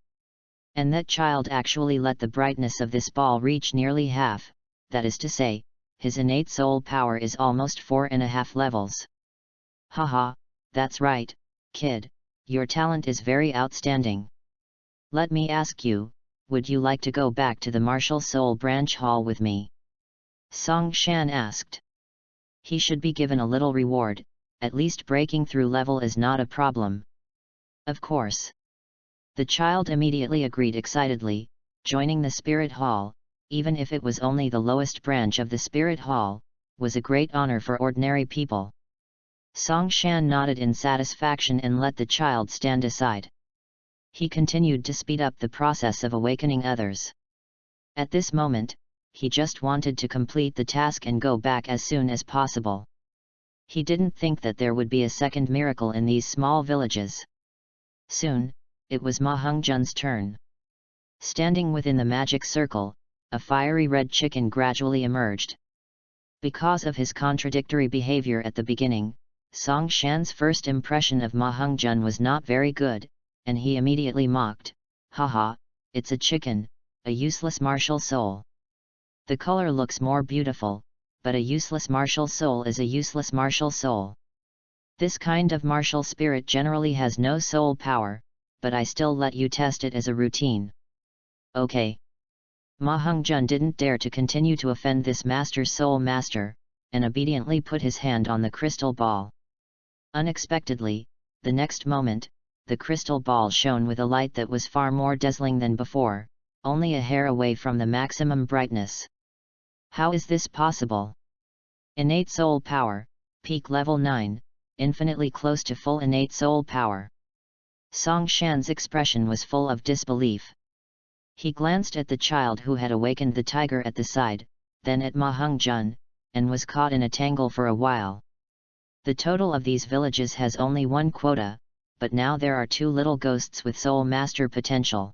And that child actually let the brightness of this ball reach nearly half, that is to say, his innate soul power is almost 4.5 levels. Haha, that's right, kid, your talent is very outstanding. Let me ask you, would you like to go back to the Martial Soul Branch Hall with me? Song Shan asked. He should be given a little reward, at least breaking through level is not a problem. Of course. The child immediately agreed excitedly, joining the Spirit Hall, even if it was only the lowest branch of the Spirit Hall, was a great honor for ordinary people. Song Shan nodded in satisfaction and let the child stand aside. He continued to speed up the process of awakening others. At this moment, he just wanted to complete the task and go back as soon as possible. He didn't think that there would be a second miracle in these small villages. Soon, it was Mahangjun's turn. Standing within the magic circle, a fiery red chicken gradually emerged. Because of his contradictory behavior at the beginning, Song Shan's first impression of Mahangjun was not very good, and he immediately mocked, haha, it's a chicken, a useless martial soul. The color looks more beautiful, but a useless martial soul is a useless martial soul. This kind of martial spirit generally has no soul power, but I still let you test it as a routine. Okay. Mahangjun didn't dare to continue to offend this master's soul master, and obediently put his hand on the crystal ball. Unexpectedly, the next moment, the crystal ball shone with a light that was far more dazzling than before, only a hair away from the maximum brightness. How is this possible? Innate soul power, peak level 9, infinitely close to full innate soul power. Song Shan's expression was full of disbelief. He glanced at the child who had awakened the tiger at the side, then at Mahangjun, and was caught in a tangle for a while. The total of these villages has only one quota, but now there are 2 little ghosts with soul master potential.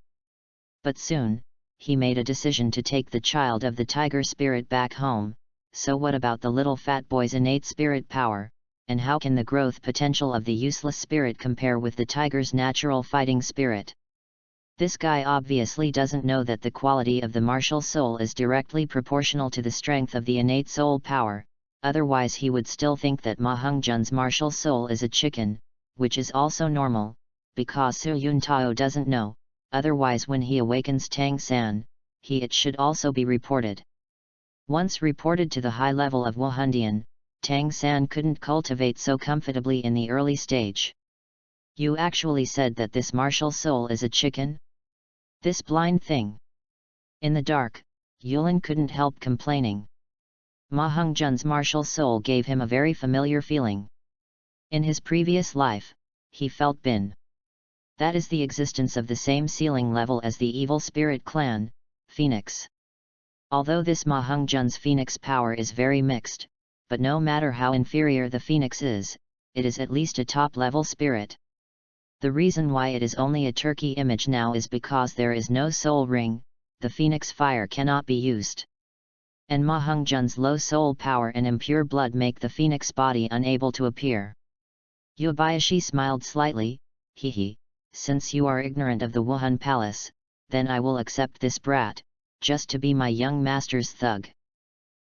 But soon, he made a decision to take the child of the tiger spirit back home. So what about the little fat boy's innate spirit power, and how can the growth potential of the useless spirit compare with the tiger's natural fighting spirit? This guy obviously doesn't know that the quality of the martial soul is directly proportional to the strength of the innate soul power, otherwise he would still think that Ma Hongzhen's martial soul is a chicken, which is also normal, because Su Yun Tao doesn't know, otherwise when he awakens Tang San, it should also be reported. Once reported to the high level of Wuhandian, Tang San couldn't cultivate so comfortably in the early stage. You actually said that this martial soul is a chicken? This blind thing. In the dark, Yulin couldn't help complaining. Ma Hongzhen's martial soul gave him a very familiar feeling. In his previous life, he felt Bin. That is the existence of the same ceiling level as the evil spirit clan, Phoenix. Although this Ma Hongzhen's Phoenix power is very mixed, but no matter how inferior the Phoenix is, it is at least a top-level spirit. The reason why it is only a turkey image now is because there is no soul ring, the Phoenix fire cannot be used. And Ma Hongzhen's low soul power and impure blood make the Phoenix body unable to appear. Yubayashi smiled slightly, hehe, since you are ignorant of the Wuhan Palace, then I will accept this brat, just to be my young master's thug.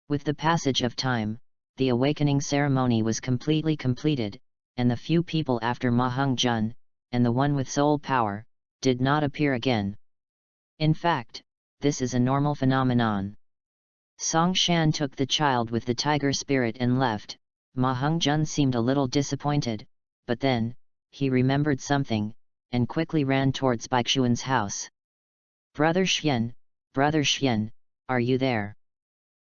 With the passage of time, the awakening ceremony was completely completed, and the few people after Ma Hongzhen, and the one with soul power, did not appear again. In fact, this is a normal phenomenon. Song Shan took the child with the tiger spirit and left. Ma Hongzhen seemed a little disappointed, but then, he remembered something, and quickly ran towards Baixuan's house. Brother Xian, are you there?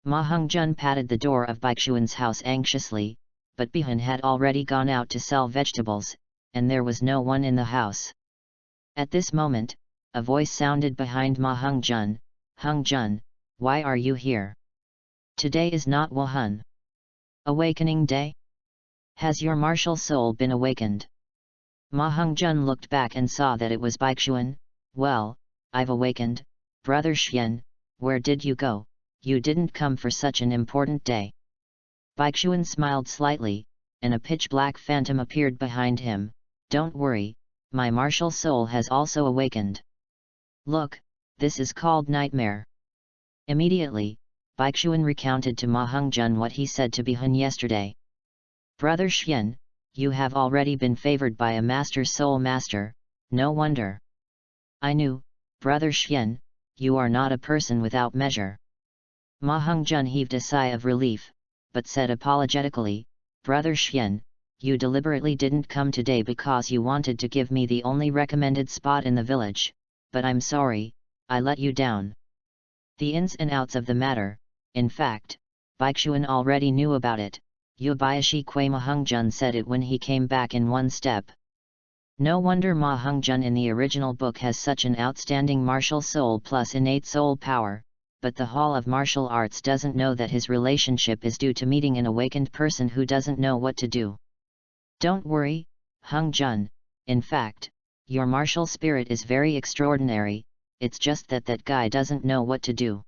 Ma Hongzhen patted the door of Baixuan's house anxiously, but Bihan had already gone out to sell vegetables, and there was no one in the house. At this moment, a voice sounded behind Ma Hongzhen, Hongzhen, why are you here? Today is not Wuhan Awakening Day? Has your martial soul been awakened? Ma Hongzhen looked back and saw that it was Baixuan. Well, I've awakened, Brother Xian, where did you go? You didn't come for such an important day. Baixuan smiled slightly, and a pitch-black phantom appeared behind him. Don't worry, my martial soul has also awakened. Look, this is called nightmare. Immediately, Baixuan recounted to Ma Hongzhen what he said to Bihan yesterday. Brother Xian, you have already been favored by a master soul master, no wonder. I knew, Brother Xian, you are not a person without measure. Ma Hongzhen heaved a sigh of relief, but said apologetically, Brother Xian, you deliberately didn't come today because you wanted to give me the only recommended spot in the village, but I'm sorry, I let you down. The ins and outs of the matter, in fact, Baixuan already knew about it. Yubayashi Kui Ma Hongzhen said it when he came back in one step. No wonder Ma Hongzhen in the original book has such an outstanding martial soul plus innate soul power, but the Hall of Martial Arts doesn't know that his relationship is due to meeting an awakened person who doesn't know what to do. Don't worry, Hongzhen, in fact, your martial spirit is very extraordinary, it's just that that guy doesn't know what to do.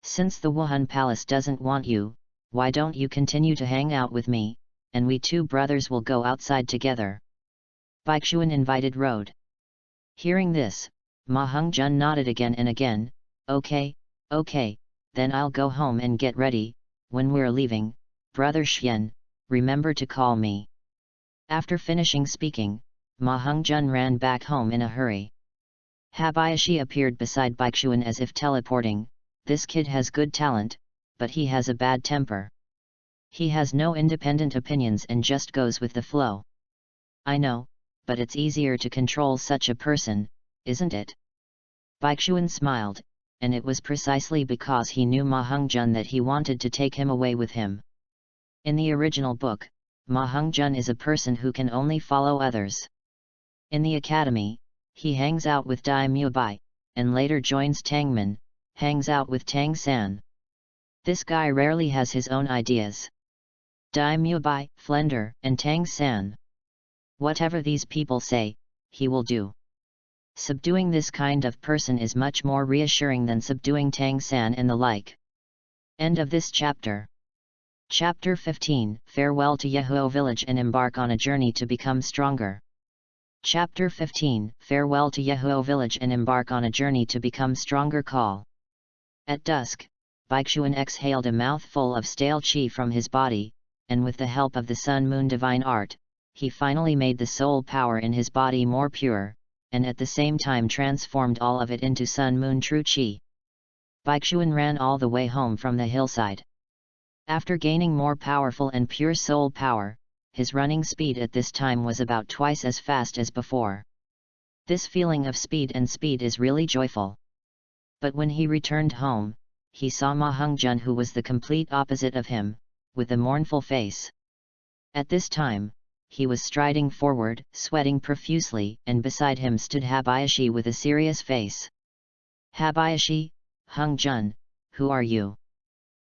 Since the Wuhan Palace doesn't want you, why don't you continue to hang out with me, and we two brothers will go outside together. Baixuan invited Road. Hearing this, Ma Hongzhen nodded again and again, okay, then I'll go home and get ready. When we're leaving, Brother Xian, remember to call me. After finishing speaking, Ma Hongzhen ran back home in a hurry. Habayashi appeared beside Baixuan as if teleporting. This kid has good talent, but he has a bad temper. He has no independent opinions and just goes with the flow. I know, but it's easier to control such a person, isn't it? Baixuan smiled, and it was precisely because he knew Ma Hongzhen that he wanted to take him away with him. In the original book, Ma Hongzhen is a person who can only follow others. In the academy, he hangs out with Dai Mubai, and later joins Tangman, hangs out with Tang San. This guy rarely has his own ideas. Dai Mubai, Flender, and Tang San. Whatever these people say, he will do. Subduing this kind of person is much more reassuring than subduing Tang San and the like. End of this chapter. Chapter 15, Farewell to Yehuo Village and Embark on a Journey to Become Stronger. Chapter 15, Farewell to Yehuo Village and Embark on a Journey to Become Stronger. Call. At dusk, Baichuan exhaled a mouthful of stale qi from his body, and with the help of the Sun-Moon Divine Art, he finally made the soul power in his body more pure, and at the same time transformed all of it into Sun-Moon True Qi. Baichuan ran all the way home from the hillside. After gaining more powerful and pure soul power, his running speed at this time was about twice as fast as before. This feeling of speed is really joyful. But when he returned home, he saw Ma Hongjun, who was the complete opposite of him, with a mournful face. At this time, he was striding forward, sweating profusely, and beside him stood Habayashi with a serious face. Habayashi, Hongjun, who are you?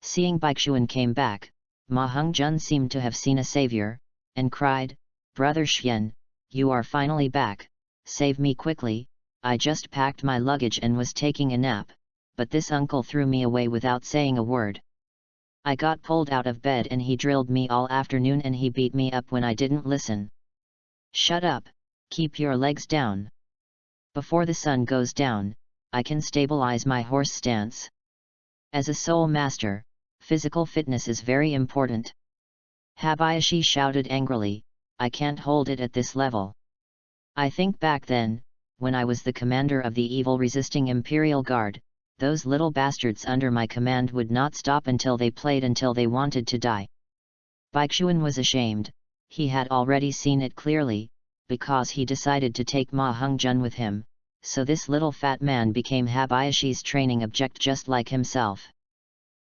Seeing Baichuan came back, Ma Hongjun seemed to have seen a savior, and cried, Brother Xian, you are finally back, save me quickly, I just packed my luggage and was taking a nap, but this uncle threw me away without saying a word. I got pulled out of bed and he drilled me all afternoon and he beat me up when I didn't listen. Shut up, keep your legs down. Before the sun goes down, I can stabilize my horse stance. As a soul master, physical fitness is very important. Habayashi shouted angrily, I can't hold it at this level. I think back then, when I was the commander of the evil-resisting Imperial Guard, those little bastards under my command would not stop until they played until they wanted to die. Baichuan was ashamed, he had already seen it clearly, because he decided to take Ma Hongjun with him, so this little fat man became Habayashi's training object just like himself.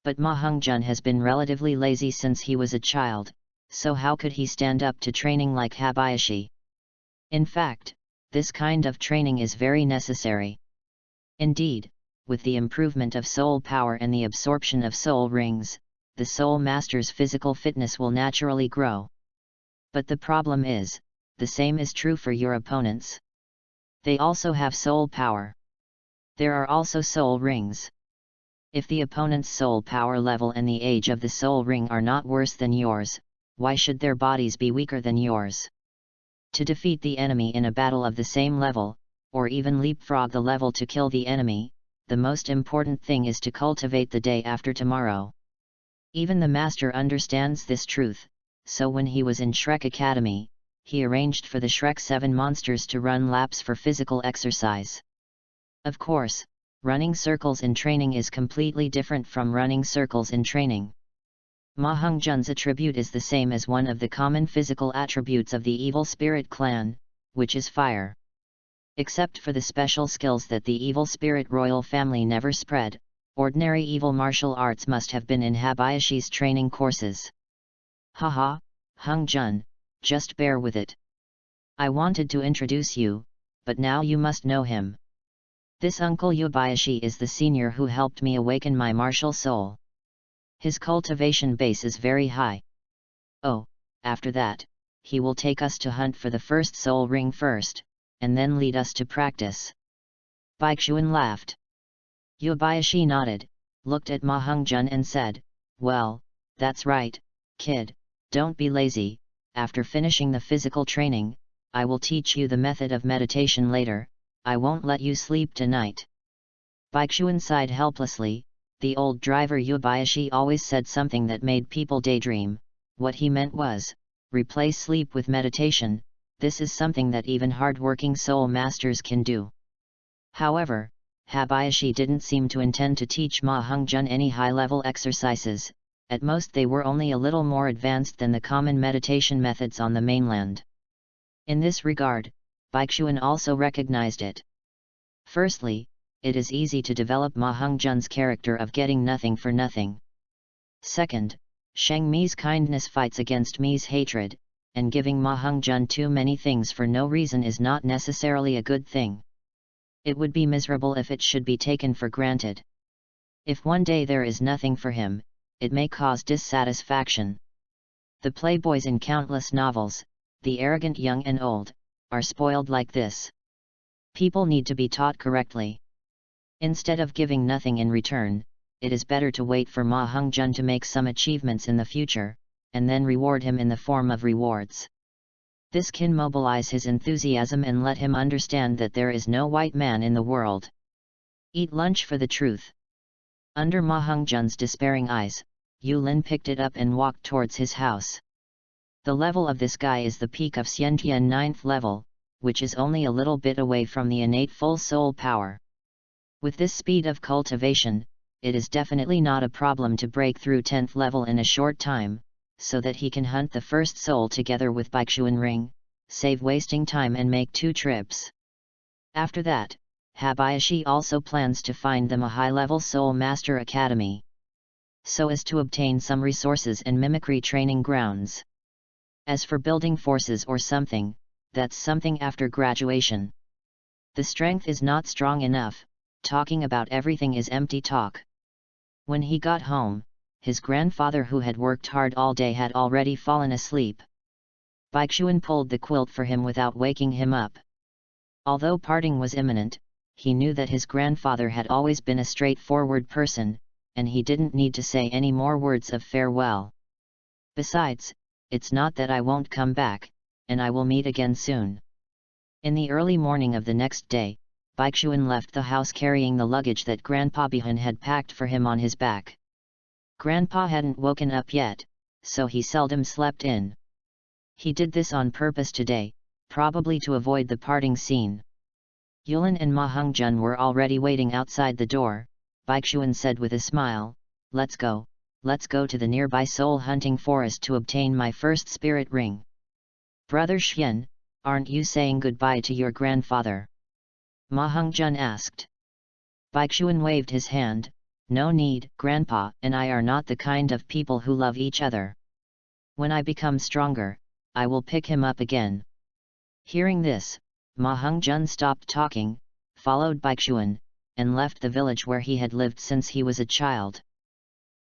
But Ma Hongjun has been relatively lazy since he was a child, so how could he stand up to training like Habayashi? In fact, this kind of training is very necessary. Indeed, with the improvement of soul power and the absorption of soul rings, the soul master's physical fitness will naturally grow. But the problem is, the same is true for your opponents. They also have soul power. There are also soul rings. If the opponent's soul power level and the age of the soul ring are not worse than yours, why should their bodies be weaker than yours? To defeat the enemy in a battle of the same level, or even leapfrog the level to kill the enemy, the most important thing is to cultivate the day after tomorrow. Even the master understands this truth, so when he was in Shrek Academy, he arranged for the Shrek 7 monsters to run laps for physical exercise. Of course, running circles in training is completely different from running circles in training. Ma Hongjun's attribute is the same as one of the common physical attributes of the evil spirit clan, which is fire. Except for the special skills that the evil spirit royal family never spread, ordinary evil martial arts must have been in Habayashi's training courses. Haha, Hongjun, just bear with it. I wanted to introduce you, but now you must know him. This uncle Habayashi is the senior who helped me awaken my martial soul. His cultivation base is very high. Oh, after that, he will take us to hunt for the first soul ring first, and then lead us to practice. Baichuan laughed. Habayashi nodded, looked at Ma Hongjun and said, well, that's right, kid, don't be lazy, after finishing the physical training, I will teach you the method of meditation later, I won't let you sleep tonight. Baichuan sighed helplessly, the old driver Habayashi always said something that made people daydream, what he meant was, replace sleep with meditation. This is something that even hard-working soul masters can do. However, Habayashi didn't seem to intend to teach Ma Hongjun any high-level exercises, at most they were only a little more advanced than the common meditation methods on the mainland. In this regard, Baichuan also recognized it. Firstly, it is easy to develop Ma Hongjun's character of getting nothing for nothing. Second, Sheng Mi's kindness fights against Mi's hatred, and giving Ma Hongjun too many things for no reason is not necessarily a good thing. It would be miserable if it should be taken for granted. If one day there is nothing for him, it may cause dissatisfaction. The playboys in countless novels, the arrogant young and old, are spoiled like this. People need to be taught correctly. Instead of giving nothing in return, it is better to wait for Ma Hong-jun to make some achievements in the future, and then reward him in the form of rewards. This can mobilize his enthusiasm and let him understand that there is no white man in the world. Eat lunch for the truth. Under Ma Hong-jun's despairing eyes, Yulin picked it up and walked towards his house. The level of this guy is the peak of Xiantian 9th level, which is only a little bit away from the innate full soul power. With this speed of cultivation, it is definitely not a problem to break through 10th level in a short time, so that he can hunt the first soul together with Baixuan Ring, save wasting time and make 2 trips. After that, Habayashi also plans to find them a high-level Soul Master Academy, so as to obtain some resources and mimicry training grounds. As for building forces or something, that's something after graduation. The strength is not strong enough, talking about everything is empty talk. When he got home, his grandfather who had worked hard all day had already fallen asleep. Baixuan pulled the quilt for him without waking him up. Although parting was imminent, he knew that his grandfather had always been a straightforward person, and he didn't need to say any more words of farewell. Besides, it's not that I won't come back, and I will meet again soon. In the early morning of the next day, Baixuan left the house carrying the luggage that Grandpa Bihan had packed for him on his back. Grandpa hadn't woken up yet, so he seldom slept in. He did this on purpose today, probably to avoid the parting scene. Yulin and Ma Hong-jun were already waiting outside the door. Baixuan said with a smile, let's go to the nearby soul hunting forest to obtain my first spirit ring. Brother Xian, aren't you saying goodbye to your grandfather? Ma Hong-jun asked. Baixuan waved his hand, no need, Grandpa and I are not the kind of people who love each other. When I become stronger, I will pick him up again. Hearing this, Ma Hong-jun stopped talking, followed Baixuan, and left the village where he had lived since he was a child.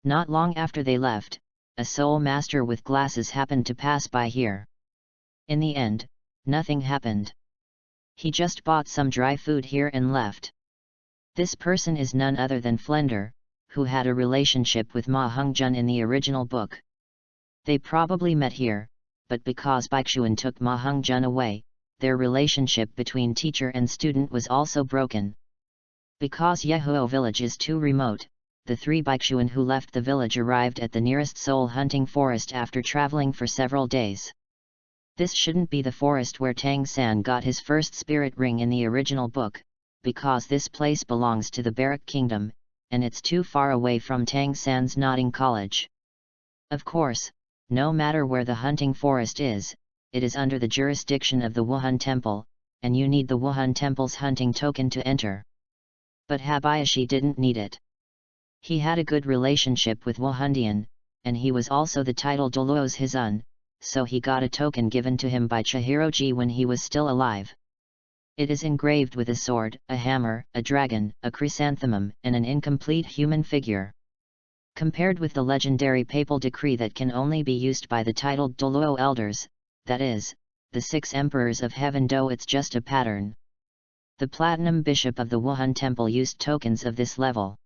Not long after they left, a soul master with glasses happened to pass by here. In the end, nothing happened. He just bought some dry food here and left. This person is none other than Flender, who had a relationship with Ma Hong-jun in the original book. They probably met here, but because Baixuan took Ma Hong-jun away, their relationship between teacher and student was also broken. Because Yehuo village is too remote, the 3 Baixuan who left the village arrived at the nearest soul hunting forest after traveling for several days. This shouldn't be the forest where Tang San got his first spirit ring in the original book, because this place belongs to the Barak Kingdom, and it's too far away from Tang San's Nodding College. Of course, no matter where the hunting forest is, it is under the jurisdiction of the Wuhan Temple, and you need the Wuhan Temple's hunting token to enter. But Habayashi didn't need it. He had a good relationship with Wuhandian, and he was also the title Douluo's Hizun, so he got a token given to him by Chihiroji when he was still alive. It is engraved with a sword, a hammer, a dragon, a chrysanthemum, and an incomplete human figure. Compared with the legendary papal decree that can only be used by the titled Douluo elders, that is, the 6 emperors of heaven, though it's just a pattern. The Platinum Bishop of the Wuhan Temple used tokens of this level.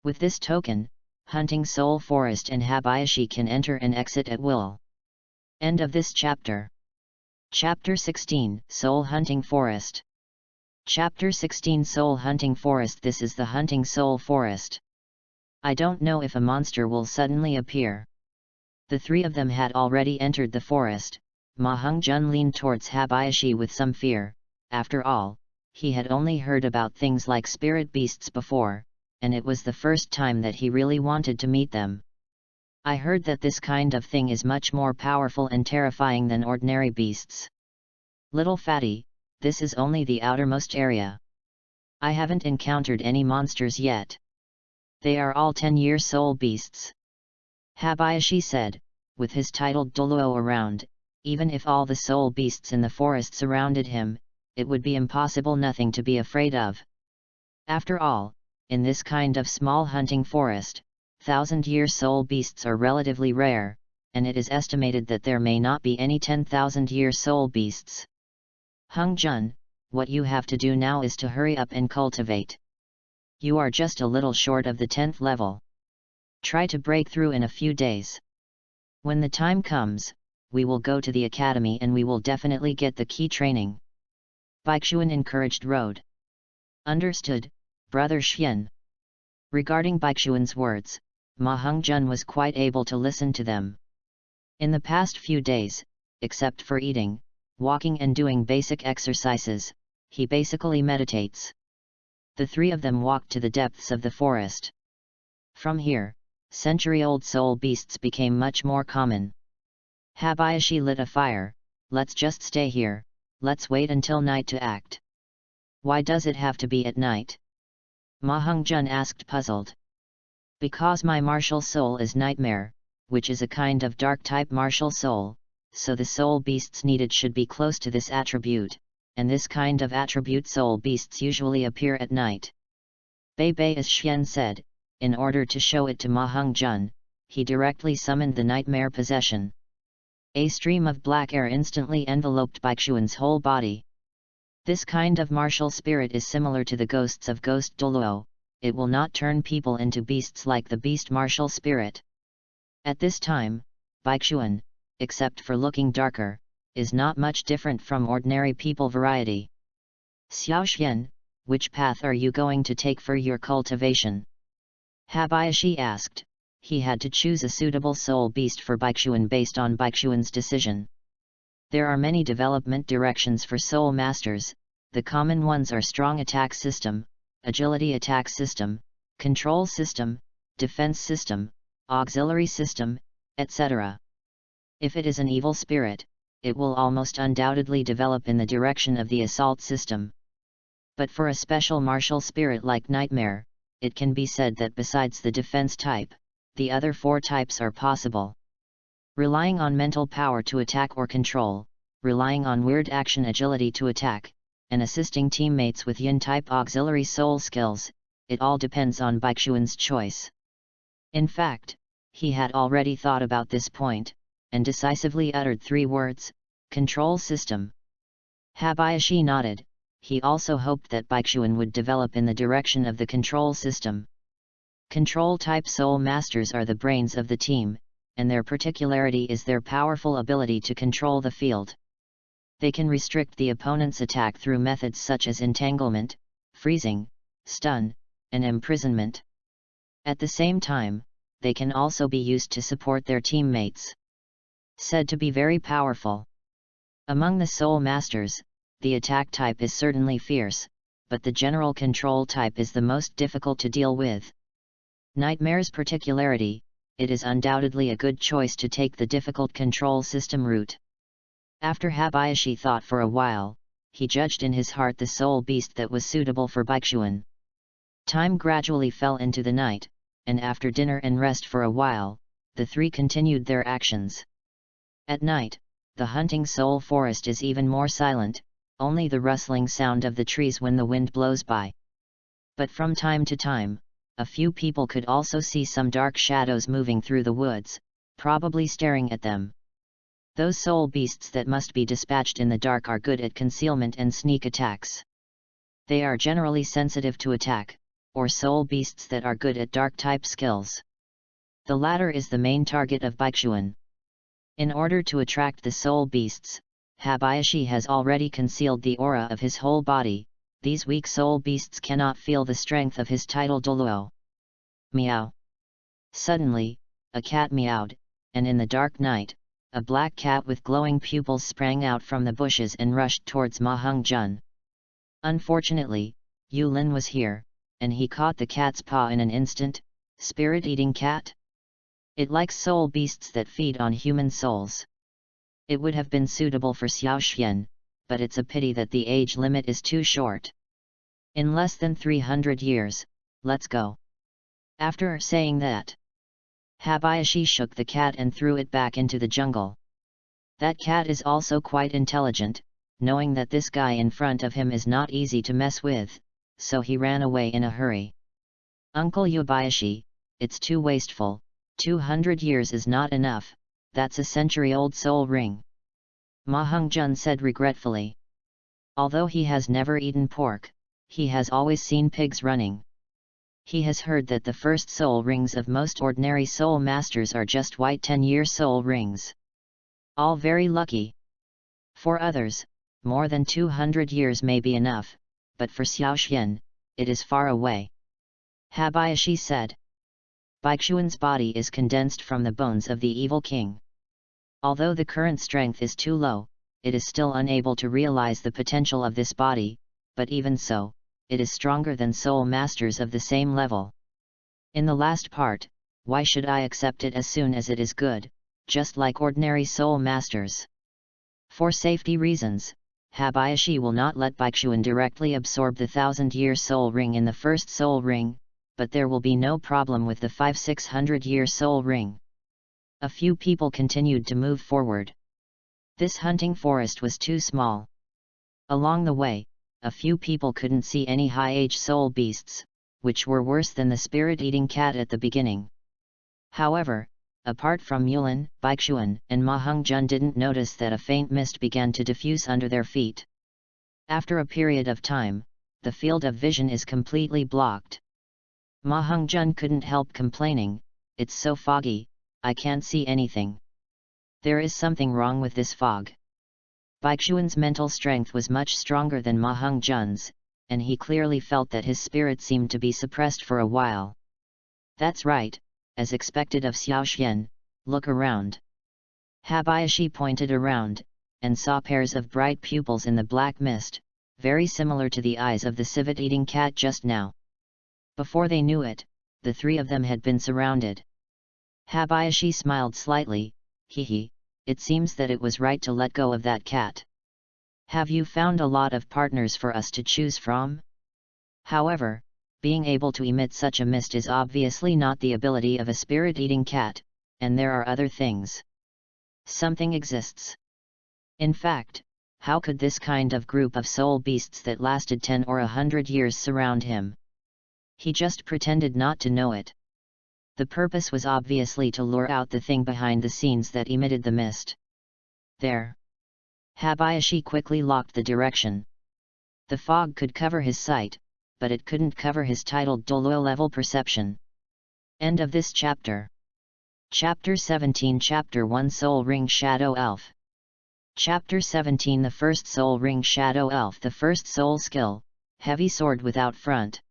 With this token, Hunting Soul Forest and Habayashi can enter and exit at will. End of this chapter. Chapter 16, Soul Hunting Forest. Chapter 16, Soul Hunting Forest. This is the Hunting Soul Forest. I don't know if a monster will suddenly appear. The 3 of them had already entered the forest. Ma Hong-jun leaned towards Habayashi with some fear. After all, he had only heard about things like spirit beasts before, and it was the first time that he really wanted to meet them. I heard that this kind of thing is much more powerful and terrifying than ordinary beasts. Little fatty, this is only the outermost area. I haven't encountered any monsters yet. They are all 10-year soul beasts. Habayashi said, with his titled Douluo around, even if all the soul beasts in the forest surrounded him, it would be impossible nothing to be afraid of. After all, in this kind of small hunting forest, 1000-year soul beasts are relatively rare, and it is estimated that there may not be any 10,000-year soul beasts. Hung Jun, what you have to do now is to hurry up and cultivate. You are just a little short of the 10th level. Try to break through in a few days. When the time comes, we will go to the academy and we will definitely get the key training. Baixuan encouraged Road. Understood, Brother Xian. Regarding Baixuan's words, Ma Heng-jun was quite able to listen to them. In the past few days, except for eating, walking and doing basic exercises, he basically meditates. The three of them walked to the depths of the forest. From here, century-old soul beasts became much more common. Habayashi lit a fire. Let's just stay here, let's wait until night to act. Why does it have to be at night? Ma Heng-jun asked, puzzled. Because my martial soul is nightmare, which is a kind of dark-type martial soul, so the soul beasts needed should be close to this attribute, and this kind of attribute soul beasts usually appear at night. Bei, as Xian said, in order to show it to Ma Heng-jun, he directly summoned the nightmare possession. A stream of black air instantly enveloped Baixuan's whole body. This kind of martial spirit is similar to the ghosts of Ghost Douluo. It will not turn people into beasts like the beast martial spirit. At this time, Baixuan, except for looking darker, is not much different from ordinary people variety. Xiao Xian, which path are you going to take for your cultivation? Habayashi asked. He had to choose a suitable soul beast for Baixuan based on Baixuan's decision. There are many development directions for soul masters. The common ones are strong attack system, agility attack system, control system, defense system, auxiliary system, etc. If it is an evil spirit, it will almost undoubtedly develop in the direction of the assault system. But for a special martial spirit like Nightmare, it can be said that besides the defense type, the other four types are possible. Relying on mental power to attack or control, relying on weird action agility to attack, and assisting teammates with yin-type auxiliary soul skills, it all depends on Baixuan's choice. In fact, he had already thought about this point, and decisively uttered three words: control system. Habayashi nodded. He also hoped that Baixuan would develop in the direction of the control system. Control-type soul masters are the brains of the team, and their particularity is their powerful ability to control the field. They can restrict the opponent's attack through methods such as entanglement, freezing, stun, and imprisonment. At the same time, they can also be used to support their teammates. Said to be very powerful. Among the soul masters, the attack type is certainly fierce, but the general control type is the most difficult to deal with. Nightmare's particularity: it is undoubtedly a good choice to take the difficult control system route. After Habayashi thought for a while, he judged in his heart the soul beast that was suitable for Baixuan. Time gradually fell into the night, and after dinner and rest for a while, the three continued their actions. At night, the hunting soul forest is even more silent, only the rustling sound of the trees when the wind blows by. But from time to time, a few people could also see some dark shadows moving through the woods, probably staring at them. Those soul beasts that must be dispatched in the dark are good at concealment and sneak attacks. They are generally sensitive to attack, or soul beasts that are good at dark-type skills. The latter is the main target of Baixuan. In order to attract the soul beasts, Habayashi has already concealed the aura of his whole body. These weak soul beasts cannot feel the strength of his title Douluo. Meow. Suddenly, a cat meowed, and in the dark night, a black cat with glowing pupils sprang out from the bushes and rushed towards Ma Heng-jun. Unfortunately, Yulin was here, and he caught the cat's paw in an instant. Spirit-eating cat? It likes soul beasts that feed on human souls. It would have been suitable for Xiao Xian, but it's a pity that the age limit is too short. In less than 300 years, let's go. After saying that, Habayashi shook the cat and threw it back into the jungle. That cat is also quite intelligent, knowing that this guy in front of him is not easy to mess with, so he ran away in a hurry. Uncle Habayashi, it's too wasteful, 200 years is not enough, That's a century-old soul ring. Ma Hong-jun said regretfully. Although he has never eaten pork, he has always seen pigs running. He has heard that the first soul rings of most ordinary soul masters are just white 10-year soul rings. All very lucky. For others, more than 200 years may be enough, but for Xiaoxian, it is far away. Habayashi said. Baixuan's body is condensed from the bones of the evil king. Although the current strength is too low, it is still unable to realize the potential of this body, but even so, it is stronger than soul masters of the same level. In the last part, why should I accept it as soon as it is good, just like ordinary soul masters? For safety reasons, Habayashi will not let Baixuan directly absorb the 1000-year soul ring in the first soul ring, but there will be no problem with the 500-600-year soul ring. A few people continued to move forward. This hunting forest was too small. Along the way, a few people couldn't see any high-age soul beasts, which were worse than the spirit-eating cat at the beginning. However, apart from Yulin, Baixuan, and Ma Hong-jun didn't notice that a faint mist began to diffuse under their feet. After a period of time, the field of vision is completely blocked. Ma Hong-jun couldn't help complaining, "It's so foggy, I can't see anything. There is something wrong with this fog." Baixuan's mental strength was much stronger than Ma Hong-jun's, and he clearly felt that his spirit seemed to be suppressed for a while. "That's right, as expected of Xiaoxian, look around." Habayashi pointed around, and saw pairs of bright pupils in the black mist, very similar to the eyes of the civet-eating cat just now. Before they knew it, the three of them had been surrounded. Habayashi smiled slightly, "Hehe, it seems that it was right to let go of that cat. Have you found a lot of partners for us to choose from?" However, being able to emit such a mist is obviously not the ability of a spirit-eating cat, and there are other things. Something exists. In fact, how could this kind of group of soul beasts that lasted 10 or 100 years surround him? He just pretended not to know it. The purpose was obviously to lure out the thing behind the scenes that emitted the mist. There. Habayashi quickly locked the direction. The fog could cover his sight, but it couldn't cover his titled Douluo level perception. End of this chapter. Chapter 17 Chapter 1 Soul Ring Shadow Elf. Chapter 17 The First Soul Ring Shadow Elf. The first soul skill, Heavy Sword Without Front.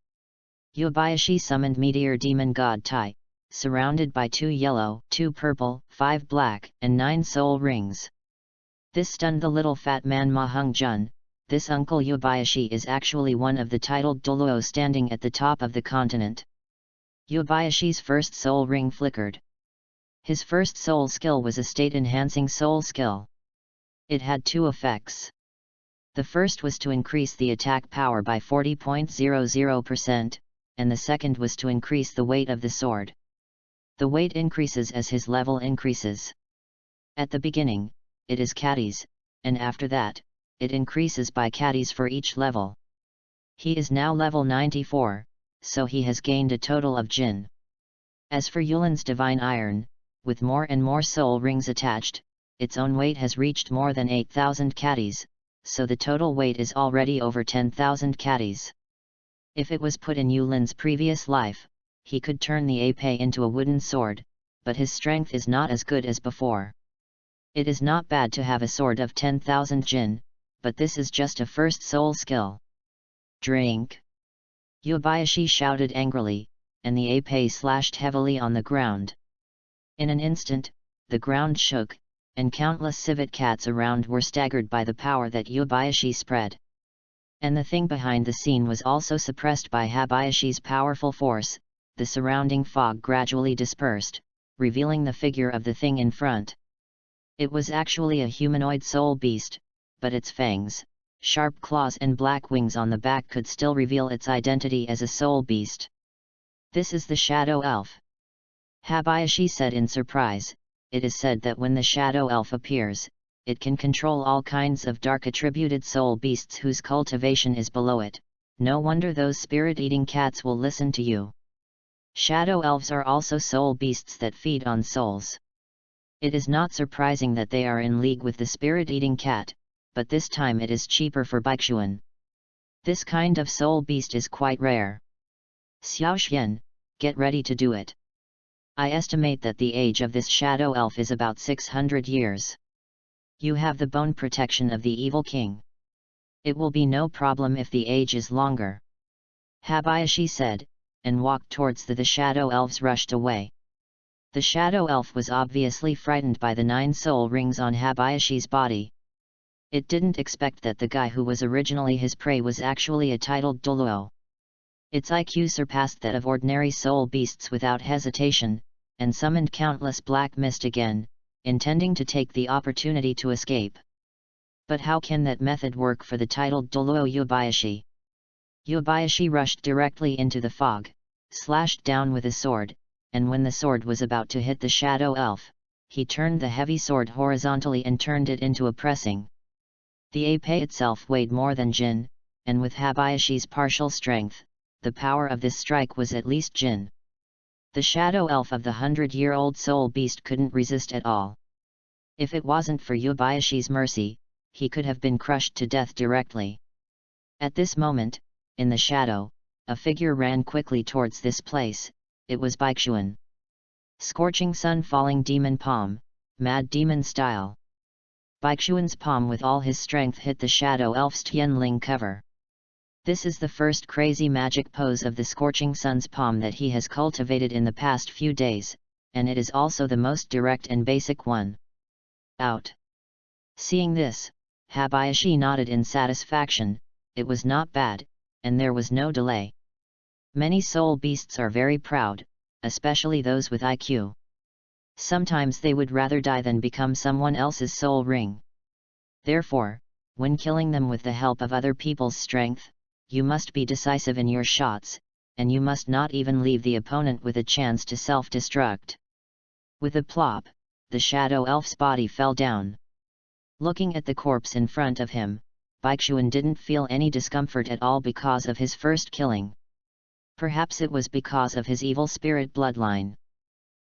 Habayashi summoned Meteor Demon God Tai, surrounded by 2 yellow, 2 purple, 5 black, and 9 soul rings. This stunned the little fat man Ma Hong-jun. This Uncle Habayashi is actually one of the titled Douluo standing at the top of the continent. Habayashi's first soul ring flickered. His first soul skill was a state-enhancing soul skill. It had 2 effects. The first was to increase the attack power by 40.00%, and the second was to increase the weight of the sword. The weight increases as his level increases. At the beginning, it is caddies, and after that, it increases by caddies for each level. He is now level 94, so he has gained a total of Jin. As for Yulin's Divine Iron, with more and more soul rings attached, its own weight has reached more than 8,000 caddies, so the total weight is already over 10,000 caddies. If it was put in Yulin's previous life, he could turn the épée into a wooden sword, but his strength is not as good as before. It is not bad to have a sword of 10,000 Jin, but this is just a first soul skill. Drink! Habayashi shouted angrily, and the épée slashed heavily on the ground. In an instant, the ground shook, and countless civet cats around were staggered by the power that Habayashi spread. And the thing behind the scene was also suppressed by Habayashi's powerful force. The surrounding fog gradually dispersed, revealing the figure of the thing in front. It was actually a humanoid soul beast, but its fangs, sharp claws and black wings on the back could still reveal its identity as a soul beast. "This is the Shadow Elf," Habayashi said in surprise. It is said that when the Shadow Elf appears, it can control all kinds of dark attributed soul beasts whose cultivation is below it. No wonder those spirit-eating cats will listen to you. Shadow elves are also soul beasts that feed on souls. It is not surprising that they are in league with the spirit-eating cat, but this time it is cheaper for Baixuan. This kind of soul beast is quite rare. Xiaoxian, get ready to do it. I estimate that the age of this shadow elf is about 600 years. You have the bone protection of the evil king. It will be no problem if the age is longer. Habayashi said, and walked towards the shadow elves rushed away. The shadow elf was obviously frightened by the 9 soul rings on Habayashi's body. It didn't expect that the guy who was originally his prey was actually a titled Douluo. Its IQ surpassed that of ordinary soul beasts without hesitation, and summoned countless black mist again, intending to take the opportunity to escape. But how can that method work for the titled Douluo Yubayashi? Yubayashi rushed directly into the fog, slashed down with a sword, and when the sword was about to hit the shadow elf, he turned the heavy sword horizontally and turned it into a pressing. The épée itself weighed more than Jin, and with Habayashi's partial strength, the power of this strike was at least Jin. The shadow elf of the 100-year-old soul beast couldn't resist at all. If it wasn't for Yubayashi's mercy, he could have been crushed to death directly. At this moment, in the shadow, a figure ran quickly towards this place. It was Baixuan. Scorching sun falling demon palm, mad demon style. Baixuan's palm with all his strength hit the shadow elf's Tianling cover. This is the first crazy magic pose of the scorching sun's palm that he has cultivated in the past few days, and it is also the most direct and basic one. Out. Seeing this, Habayashi nodded in satisfaction. It was not bad, and there was no delay. Many soul beasts are very proud, especially those with IQ. Sometimes they would rather die than become someone else's soul ring. Therefore, when killing them with the help of other people's strength, you must be decisive in your shots, and you must not even leave the opponent with a chance to self-destruct. With a plop, the shadow elf's body fell down. Looking at the corpse in front of him, Baixuan didn't feel any discomfort at all because of his first killing. Perhaps it was because of his evil spirit bloodline.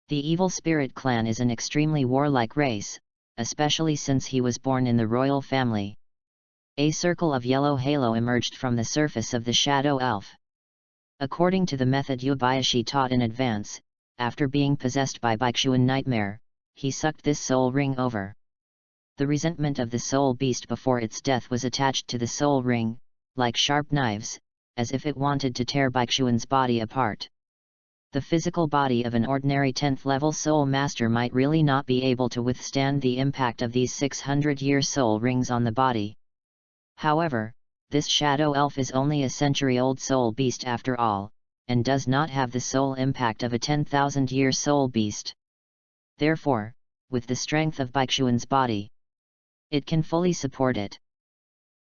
The evil spirit clan is an extremely warlike race, especially since he was born in the royal family. A circle of yellow halo emerged from the surface of the shadow elf. According to the method Yubayashi taught in advance, after being possessed by Baixuan nightmare, he sucked this soul ring over. The resentment of the soul beast before its death was attached to the soul ring, like sharp knives, as if it wanted to tear Baixuan's body apart. The physical body of an ordinary 10th level soul master might really not be able to withstand the impact of these 600-year soul rings on the body. However, this shadow elf is only a century-old soul beast after all, and does not have the soul impact of a 10,000-year soul beast. Therefore, with the strength of Baixuan's body, it can fully support it.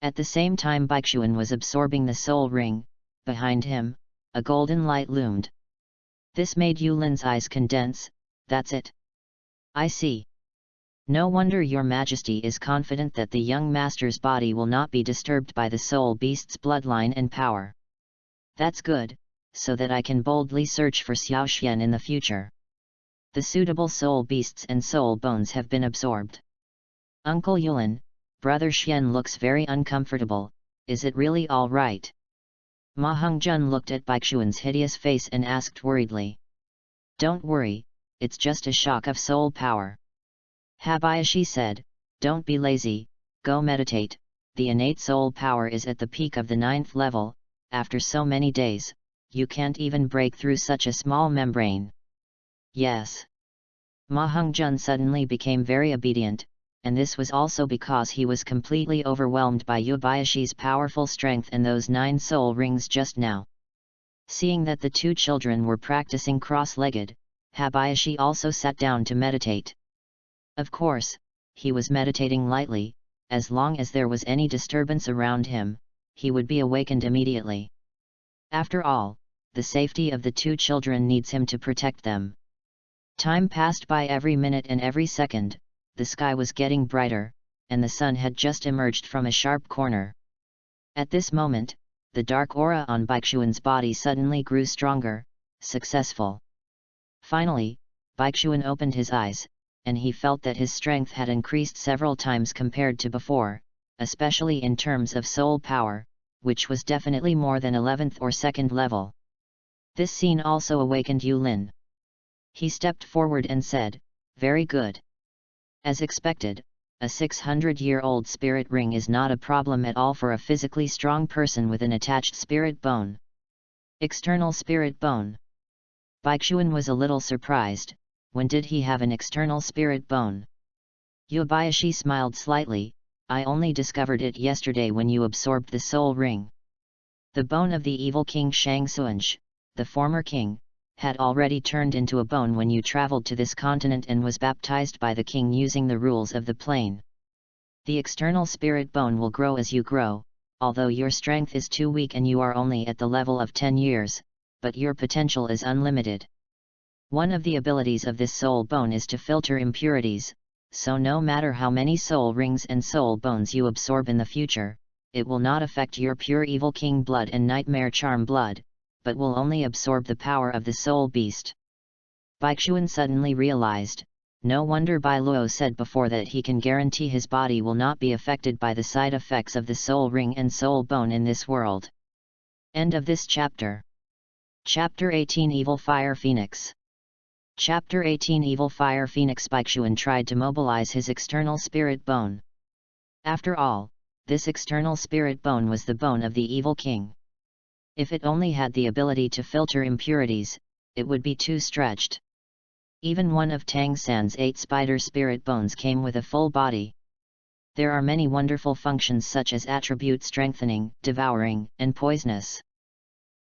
At the same time Baixuan was absorbing the soul ring, behind him, a golden light loomed. This made Yulin's eyes condense. That's it. I see. No wonder your majesty is confident that the young master's body will not be disturbed by the soul beast's bloodline and power. That's good, so that I can boldly search for Xiaoxian in the future. The suitable soul beasts and soul bones have been absorbed. Uncle Yulin, Brother Xian looks very uncomfortable. Is it really all right? Ma Hongjun looked at Baixuan's hideous face and asked worriedly. Don't worry, it's just a shock of soul power. Habayashi said, don't be lazy, go meditate. The innate soul power is at the peak of the 9th level. After so many days, you can't even break through such a small membrane. Yes. Ma Hongjun suddenly became very obedient, and this was also because he was completely overwhelmed by Yubayashi's powerful strength and those 9 soul rings just now. Seeing that the 2 children were practicing cross-legged, Habayashi also sat down to meditate. Of course, he was meditating lightly. As long as there was any disturbance around him, he would be awakened immediately. After all, the safety of the 2 children needs him to protect them. Time passed by every minute and every second. The sky was getting brighter, and the sun had just emerged from a sharp corner. At this moment, the dark aura on Baixuan's body suddenly grew stronger. Successful. Finally, Baixuan opened his eyes, and he felt that his strength had increased several times compared to before, especially in terms of soul power, which was definitely more than 11th or 2nd level. This scene also awakened Yulin. He stepped forward and said, "Very good." As expected, a 600-year-old spirit ring is not a problem at all for a physically strong person with an attached spirit bone. External spirit bone. Baixuan was a little surprised. When did he have an external spirit bone? Yobayashi smiled slightly. "I only discovered it yesterday when you absorbed the soul ring." The bone of the evil king Shang Xuanj, the former king, had already turned into a bone when you traveled to this continent and was baptized by the king using the rules of the plane. The external spirit bone will grow as you grow, although your strength is too weak and you are only at the level of 10 years, but your potential is unlimited. One of the abilities of this soul bone is to filter impurities, so no matter how many soul rings and soul bones you absorb in the future, it will not affect your pure evil king blood and nightmare charm blood, but will only absorb the power of the soul beast. Baixuan suddenly realized, no wonder Douluo said before that he can guarantee his body will not be affected by the side effects of the soul ring and soul bone in this world. End of this chapter. Chapter 18 Evil Fire Phoenix. Chapter 18 Evil Fire Phoenix. Baixuan tried to mobilize his external spirit bone. After all, this external spirit bone was the bone of the evil king. If it only had the ability to filter impurities, it would be too stretched. Even one of Tang San's 8 spider spirit bones came with a full body. There are many wonderful functions such as attribute strengthening, devouring, and poisonous.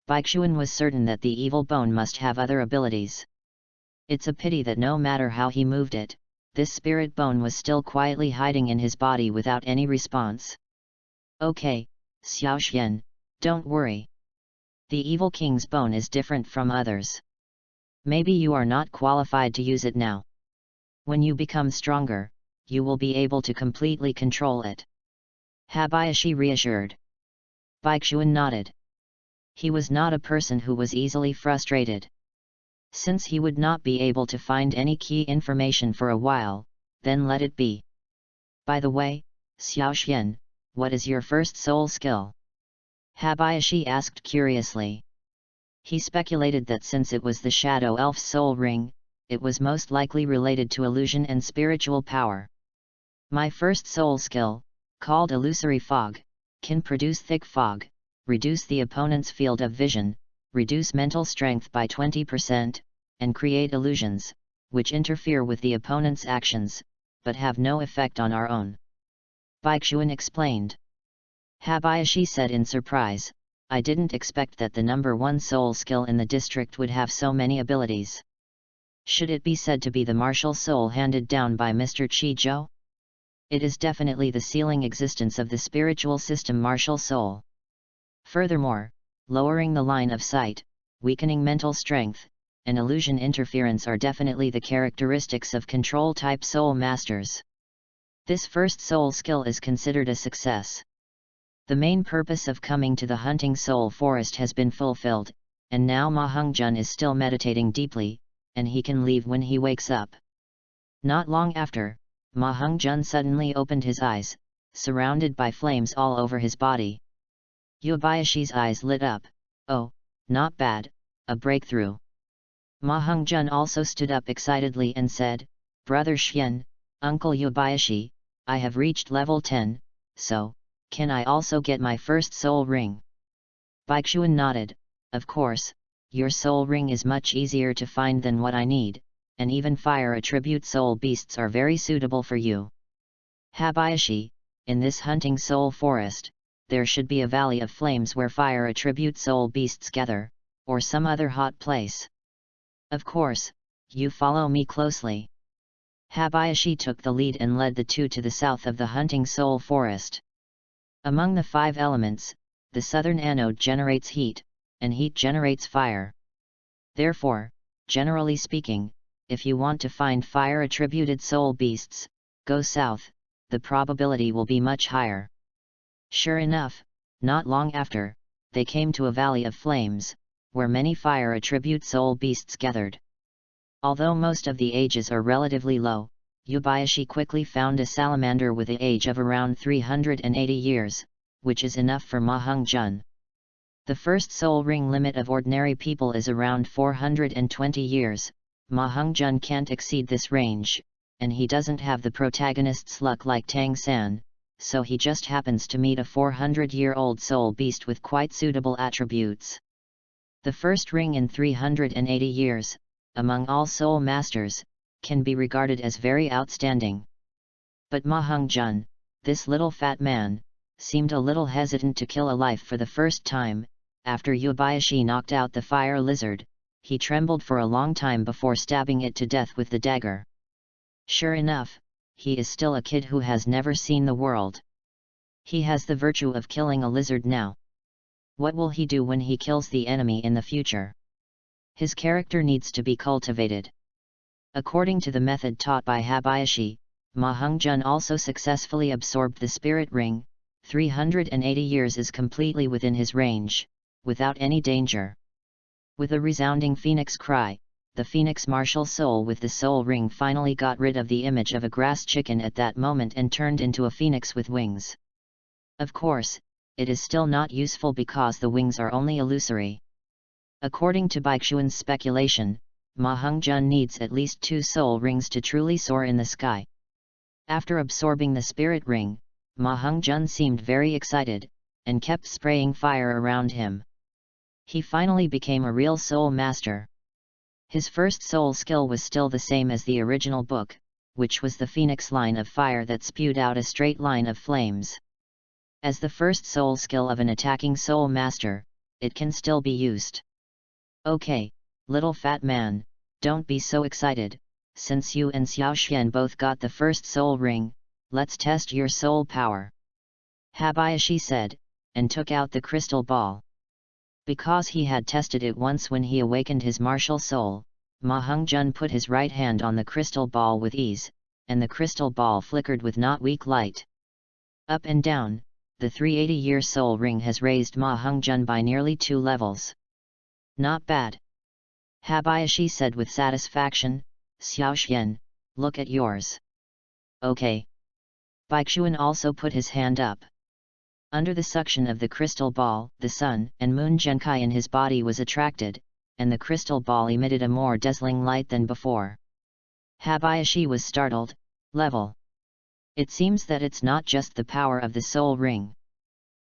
Baixuan was certain that the evil bone must have other abilities. It's a pity that no matter how he moved it, this spirit bone was still quietly hiding in his body without any response. Okay, Xiaoxian, don't worry. The evil king's bone is different from others. Maybe you are not qualified to use it now. When you become stronger, you will be able to completely control it. Habayashi reassured. Baixuan nodded. He was not a person who was easily frustrated. Since he would not be able to find any key information for a while, then let it be. By the way, Xiaoxian, what is your first soul skill? Habayashi asked curiously. He speculated that since it was the Shadow Elf's soul ring, it was most likely related to illusion and spiritual power. My first soul skill, called Illusory Fog, can produce thick fog, reduce the opponent's field of vision, reduce mental strength by 20%, and create illusions, which interfere with the opponent's actions, but have no effect on our own. Baixuan explained. Habayashi said in surprise, I didn't expect that the number 1 soul skill in the district would have so many abilities. Should it be said to be the martial soul handed down by Mr. Chizhou? It is definitely the sealing existence of the spiritual system martial soul. Furthermore, lowering the line of sight, weakening mental strength, and illusion interference are definitely the characteristics of control-type soul masters. This first soul skill is considered a success. The main purpose of coming to the hunting soul forest has been fulfilled, and now Ma Hongjun is still meditating deeply, and he can leave when he wakes up. Not long after, Ma Hongjun suddenly opened his eyes, surrounded by flames all over his body. Yobayashi's eyes lit up. Oh, not bad, a breakthrough. Ma Hongjun also stood up excitedly and said, Brother Xian, Uncle Yobayashi, I have reached level 10, so, can I also get my first soul ring? Baixuan nodded, of course, your soul ring is much easier to find than what I need, and even fire attribute soul beasts are very suitable for you. Habayashi, in this hunting soul forest, there should be a valley of flames where fire attribute soul beasts gather, or some other hot place. Of course, you follow me closely. Habayashi took the lead and led the two to the south of the hunting soul forest. Among the 5 elements, the southern anode generates heat, and heat generates fire. Therefore, generally speaking, if you want to find fire-attributed soul beasts, go south, the probability will be much higher. Sure enough, not long after, they came to a valley of flames, where many fire attribute soul beasts gathered. Although most of the ages are relatively low, Yubayashi quickly found a salamander with an age of around 380 years, which is enough for Ma Heng-jun. The first soul ring limit of ordinary people is around 420 years, Ma Heng-jun can't exceed this range, and he doesn't have the protagonist's luck like Tang San, so he just happens to meet a 400-year-old soul beast with quite suitable attributes. The first ring in 380 years, among all soul masters, can be regarded as very outstanding. But Ma Heng-jun, this little fat man, seemed a little hesitant to kill a life for the first time. After Yubayashi knocked out the fire lizard, he trembled for a long time before stabbing it to death with the dagger. Sure enough, he is still a kid who has never seen the world. He has the virtue of killing a lizard now. What will he do when he kills the enemy in the future? His character needs to be cultivated. According to the method taught by Habayashi, Ma Heng-jun also successfully absorbed the spirit ring. 380 years is completely within his range, without any danger. With a resounding phoenix cry, the phoenix martial soul with the soul ring finally got rid of the image of a grass chicken at that moment and turned into a phoenix with wings. Of course, it is still not useful because the wings are only illusory. According to Baixuan's speculation, Ma Heng-jun needs at least 2 soul rings to truly soar in the sky. After absorbing the spirit ring, Ma Heng-jun seemed very excited, and kept spraying fire around him. He finally became a real soul master. His first soul skill was still the same as the original book, which was the phoenix line of fire that spewed out a straight line of flames. As the first soul skill of an attacking soul master, it can still be used. Okay, little fat man, don't be so excited, since you and Xiao Xian both got the first soul ring, let's test your soul power. Habayashi said, and took out the crystal ball. Because he had tested it once when he awakened his martial soul, Ma Heng-jun put his right hand on the crystal ball with ease, and the crystal ball flickered with not weak light. Up and down, the 380-year soul ring has raised Ma Heng-jun by nearly 2 levels. Not bad. Habayashi said with satisfaction. Xiao Xian, look at yours. Okay. Baixuan also put his hand up. Under the suction of the crystal ball, the sun and moon genkai in his body was attracted, and the crystal ball emitted a more dazzling light than before. Habayashi was startled. Level. It seems that it's not just the power of the soul ring.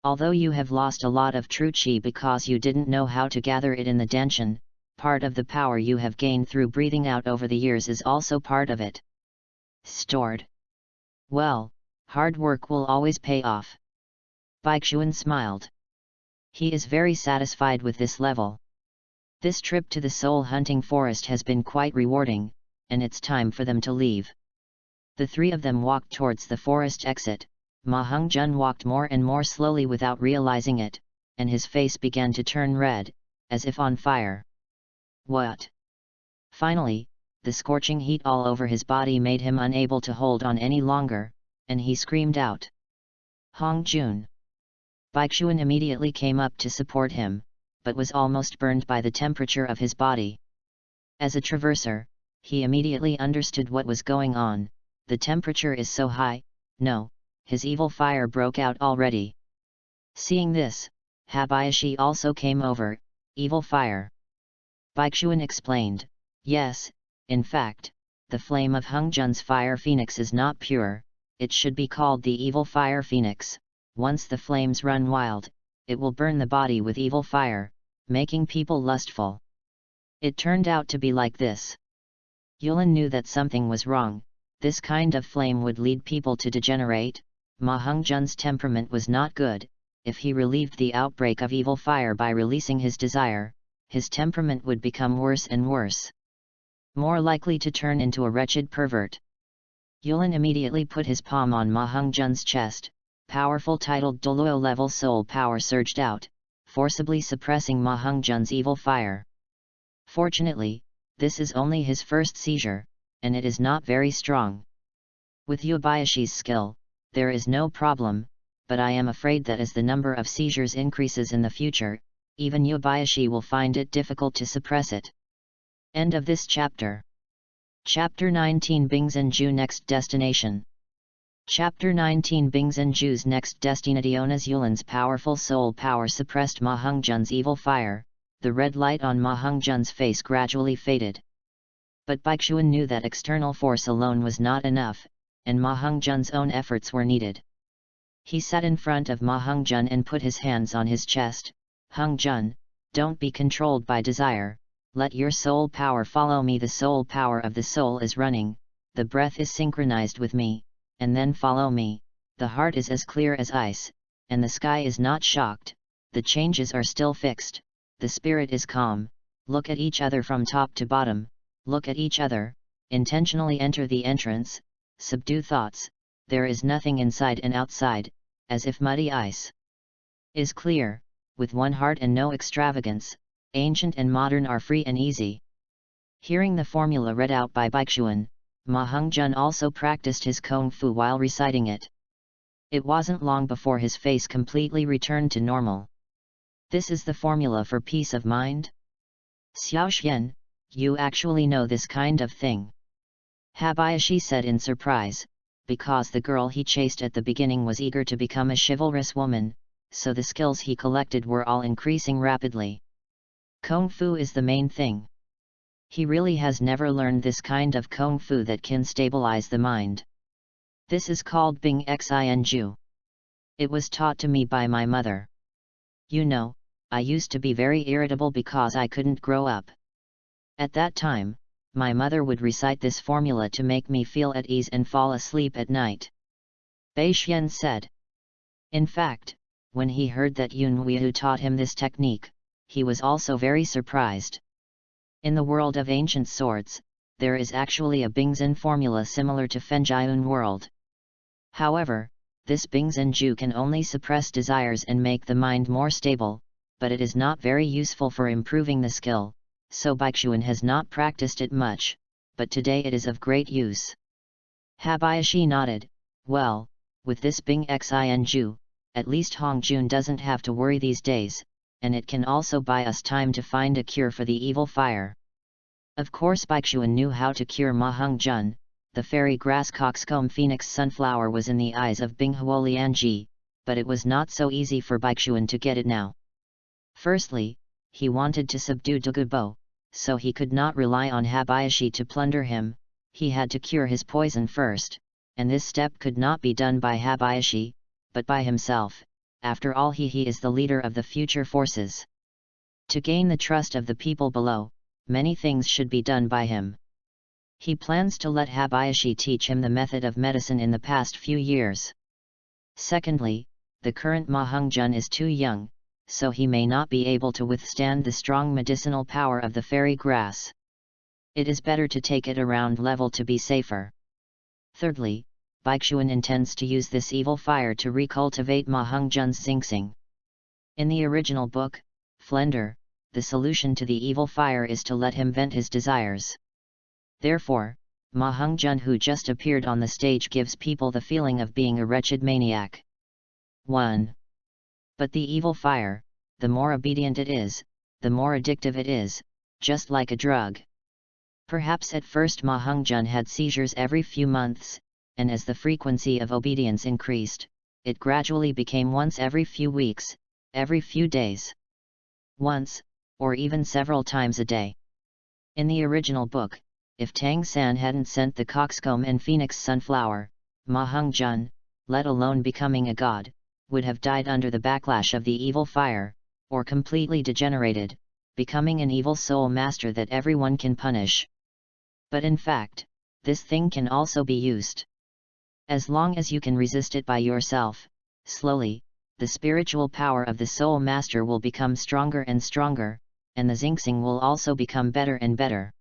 Although you have lost a lot of true chi because you didn't know how to gather it in the danshin, part of the power you have gained through breathing out over the years is also part of it. Stored. Well, hard work will always pay off. Baixuan smiled. He is very satisfied with this level. This trip to the soul hunting forest has been quite rewarding, and it's time for them to leave. The 3 of them walked towards the forest exit. Ma Heng-jun walked more and more slowly without realizing it, and his face began to turn red, as if on fire. What? Finally, the scorching heat all over his body made him unable to hold on any longer, and he screamed out. Hong-jun. Baixuan immediately came up to support him, but was almost burned by the temperature of his body. As a traverser, he immediately understood what was going on. The temperature is so high. No, his evil fire broke out already. Seeing this, Habayashi also came over. Evil fire. Baixuan explained. Yes, in fact, the flame of Heng-jun's fire phoenix is not pure, it should be called the evil fire phoenix. Once the flames run wild, it will burn the body with evil fire, making people lustful. It turned out to be like this. Yulin knew that something was wrong. This kind of flame would lead people to degenerate. Ma Heng-jun's temperament was not good. If he relieved the outbreak of evil fire by releasing his desire, his temperament would become worse and worse. More likely to turn into a wretched pervert. Yulin immediately put his palm on Ma Heng-jun's chest. Powerful titled Douluo level soul power surged out, forcibly suppressing Ma Heng-jun's evil fire. Fortunately, this is only his first seizure, and it is not very strong. With Yubayashi's skill, there is no problem, but I am afraid that as the number of seizures increases in the future, even Yubayashi will find it difficult to suppress it. End of this chapter. Chapter 19 Bingzhenju Next Destination. Chapter 19 Bingzhenju's next destination is Yulin's powerful soul power suppressed Ma Hongzhen's evil fire. The red light on Ma Hongzhen's face gradually faded. But Baixuan knew that external force alone was not enough, and Ma Hongzhen's own efforts were needed. He sat in front of Ma Hongzhen and put his hands on his chest. Hongzhen, don't be controlled by desire, let your soul power follow me. The soul power of the soul is running, the breath is synchronized with me, and then follow me. The heart is as clear as ice, and the sky is not shocked, the changes are still fixed, the spirit is calm. Look at each other from top to bottom, look at each other, intentionally enter the entrance, subdue thoughts, there is nothing inside and outside, as if muddy ice is clear, with one heart and no extravagance, ancient and modern are free and easy. Hearing the formula read out by Baixuan, Ma Hongzhen also practiced his kung fu while reciting it. It wasn't long before his face completely returned to normal. This is the formula for peace of mind? Xiaoxian, you actually know this kind of thing? Habayashi said in surprise, because the girl he chased at the beginning was eager to become a chivalrous woman, so the skills he collected were all increasing rapidly. Kung fu is the main thing. He really has never learned this kind of kung fu that can stabilize the mind. This is called Bing Xinju. It was taught to me by my mother. You know, I used to be very irritable because I couldn't grow up. At that time, my mother would recite this formula to make me feel at ease and fall asleep at night. Baixian said. In fact, when he heard that Yun Weihu taught him this technique, he was also very surprised. In the world of ancient swords, there is actually a Bingzhen formula similar to Fenjian world. However, this Bingzhenju can only suppress desires and make the mind more stable, but it is not very useful for improving the skill, so Baixuan has not practiced it much, but today it is of great use. Habayashi nodded. Well, with this Bing Xinju, at least Hongzhen doesn't have to worry these days, and it can also buy us time to find a cure for the evil fire. Of course Baixuan knew how to cure Ma Hongzhen. The fairy grass coxcomb phoenix sunflower was in the eyes of Bing Huolianji, but it was not so easy for Baixuan to get it now. Firstly, he wanted to subdue Douluo, so he could not rely on Habayashi to plunder him, he had to cure his poison first, and this step could not be done by Habayashi, but by himself. After all, he is the leader of the future forces. To gain the trust of the people below, many things should be done by him. He plans to let Habayashi teach him the method of medicine in the past few years. Secondly, the current Ma Hongzhen is too young, so he may not be able to withstand the strong medicinal power of the fairy grass. It is better to take it around level to be safer. Thirdly, Baixuan intends to use this evil fire to recultivate Ma Hongzhen's Xingxing. In the original book, Flender, the solution to the evil fire is to let him vent his desires. Therefore, Ma Hongzhen who just appeared on the stage gives people the feeling of being a wretched maniac. 1. But the evil fire, the more obedient it is, the more addictive it is, just like a drug. Perhaps at first Ma Hongzhen had seizures every few months, and as the frequency of obedience increased, it gradually became once every few weeks, every few days. Once, or even several times a day. In the original book, if Tang San hadn't sent the coxcomb and phoenix sunflower, Ma Hongzhen, let alone becoming a god, would have died under the backlash of the evil fire, or completely degenerated, becoming an evil soul master that everyone can punish. But in fact, this thing can also be used. As long as you can resist it by yourself, slowly, the spiritual power of the soul master will become stronger and stronger, and the Xingxing will also become better and better.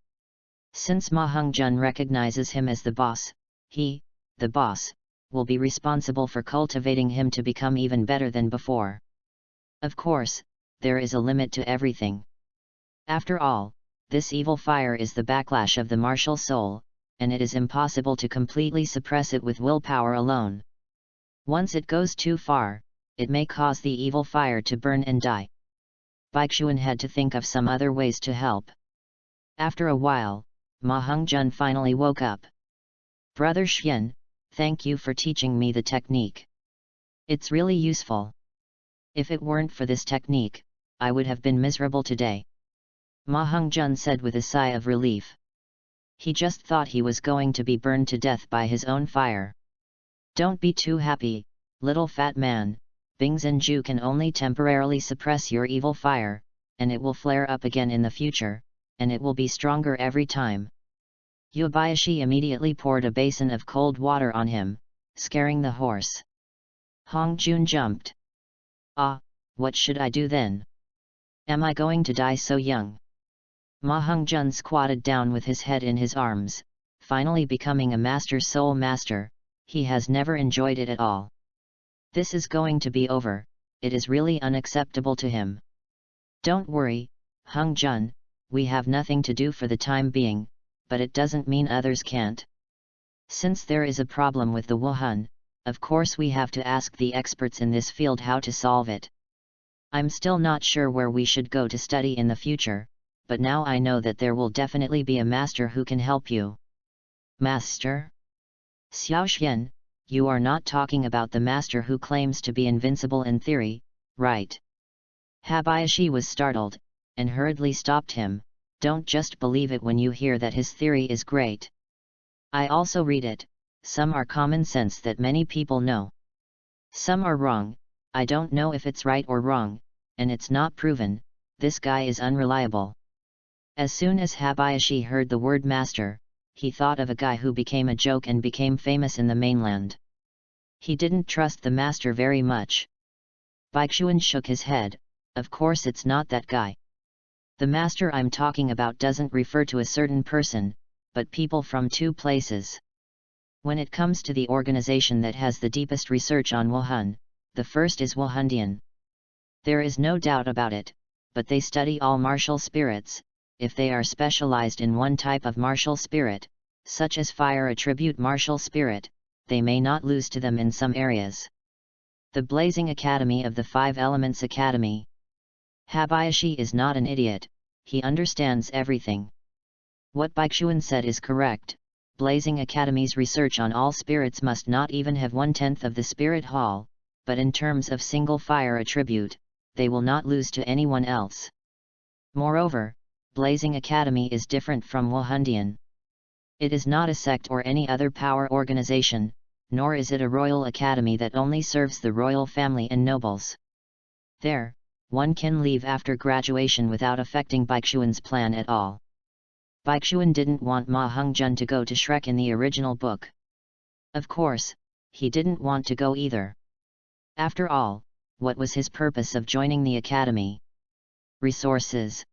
Since Ma Hongzhen recognizes him as the boss, he, the boss, will be responsible for cultivating him to become even better than before. Of course, there is a limit to everything. After all, this evil fire is the backlash of the martial soul, and it is impossible to completely suppress it with willpower alone. Once it goes too far, it may cause the evil fire to burn and die. Baixuan had to think of some other ways to help. After a while, Ma Hongjun finally woke up. Brother Xian, thank you for teaching me the technique. It's really useful. If it weren't for this technique, I would have been miserable today. Ma Hongjun said with a sigh of relief. He just thought he was going to be burned to death by his own fire. Don't be too happy, little fat man. Bing Zhenju can only temporarily suppress your evil fire, and it will flare up again in the future, and it will be stronger every time. Yubayashi immediately poured a basin of cold water on him, scaring the horse. Hongjun jumped. Ah, what should I do then? Am I going to die so young? Ma Hongjun squatted down with his head in his arms, finally becoming a master soul master. He has never enjoyed it at all. This is going to be over, it is really unacceptable to him. Don't worry, Hongjun, we have nothing to do for the time being, but it doesn't mean others can't. Since there is a problem with the Wuhan, of course we have to ask the experts in this field how to solve it. I'm still not sure where we should go to study in the future, but now I know that there will definitely be a master who can help you. Master? Xiao Xian, you are not talking about the master who claims to be invincible in theory, right? Habayashi was startled, and hurriedly stopped him. Don't just believe it when you hear that his theory is great. I also read it, some are common sense that many people know. Some are wrong, I don't know if it's right or wrong, and it's not proven, this guy is unreliable. As soon as Habayashi heard the word master, he thought of a guy who became a joke and became famous in the mainland. He didn't trust the master very much. Baixuan shook his head, of course it's not that guy. The master I'm talking about doesn't refer to a certain person, but people from two places. When it comes to the organization that has the deepest research on Wuhan, the first is Wuhandian. There is no doubt about it, but they study all martial spirits. If they are specialized in one type of martial spirit, such as fire attribute martial spirit, they may not lose to them in some areas. The Blazing Academy of the Five Elements Academy. Habayashi is not an idiot, he understands everything. What Baixuan said is correct, Blazing Academy's research on all spirits must not even have 1/10 of the spirit hall, but in terms of single fire attribute, they will not lose to anyone else. Moreover, Blazing Academy is different from Wuhandian. It is not a sect or any other power organization, nor is it a royal academy that only serves the royal family and nobles. There, one can leave after graduation without affecting Baixuan's plan at all. Baixuan didn't want Ma Hongjun to go to Shrek in the original book. Of course, he didn't want to go either. After all, what was his purpose of joining the academy? Resources.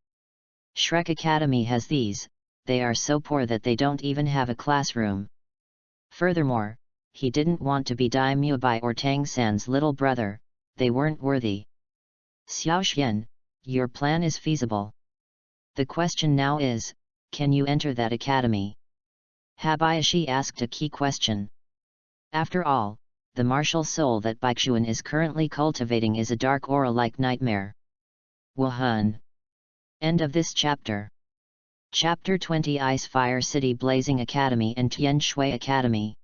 Shrek Academy has these, they are so poor that they don't even have a classroom. Furthermore, he didn't want to be daimyo Bai or Tang San's little brother, they weren't worthy. Xiao Xian, your plan is feasible. The question now is, can you enter that academy? Habayashi asked a key question. After all, the martial soul that Baixuan is currently cultivating is a dark aura-like nightmare. Wuhan. End of this chapter. Chapter 20 Ice Fire City Blazing Academy and Tian Shui Academy.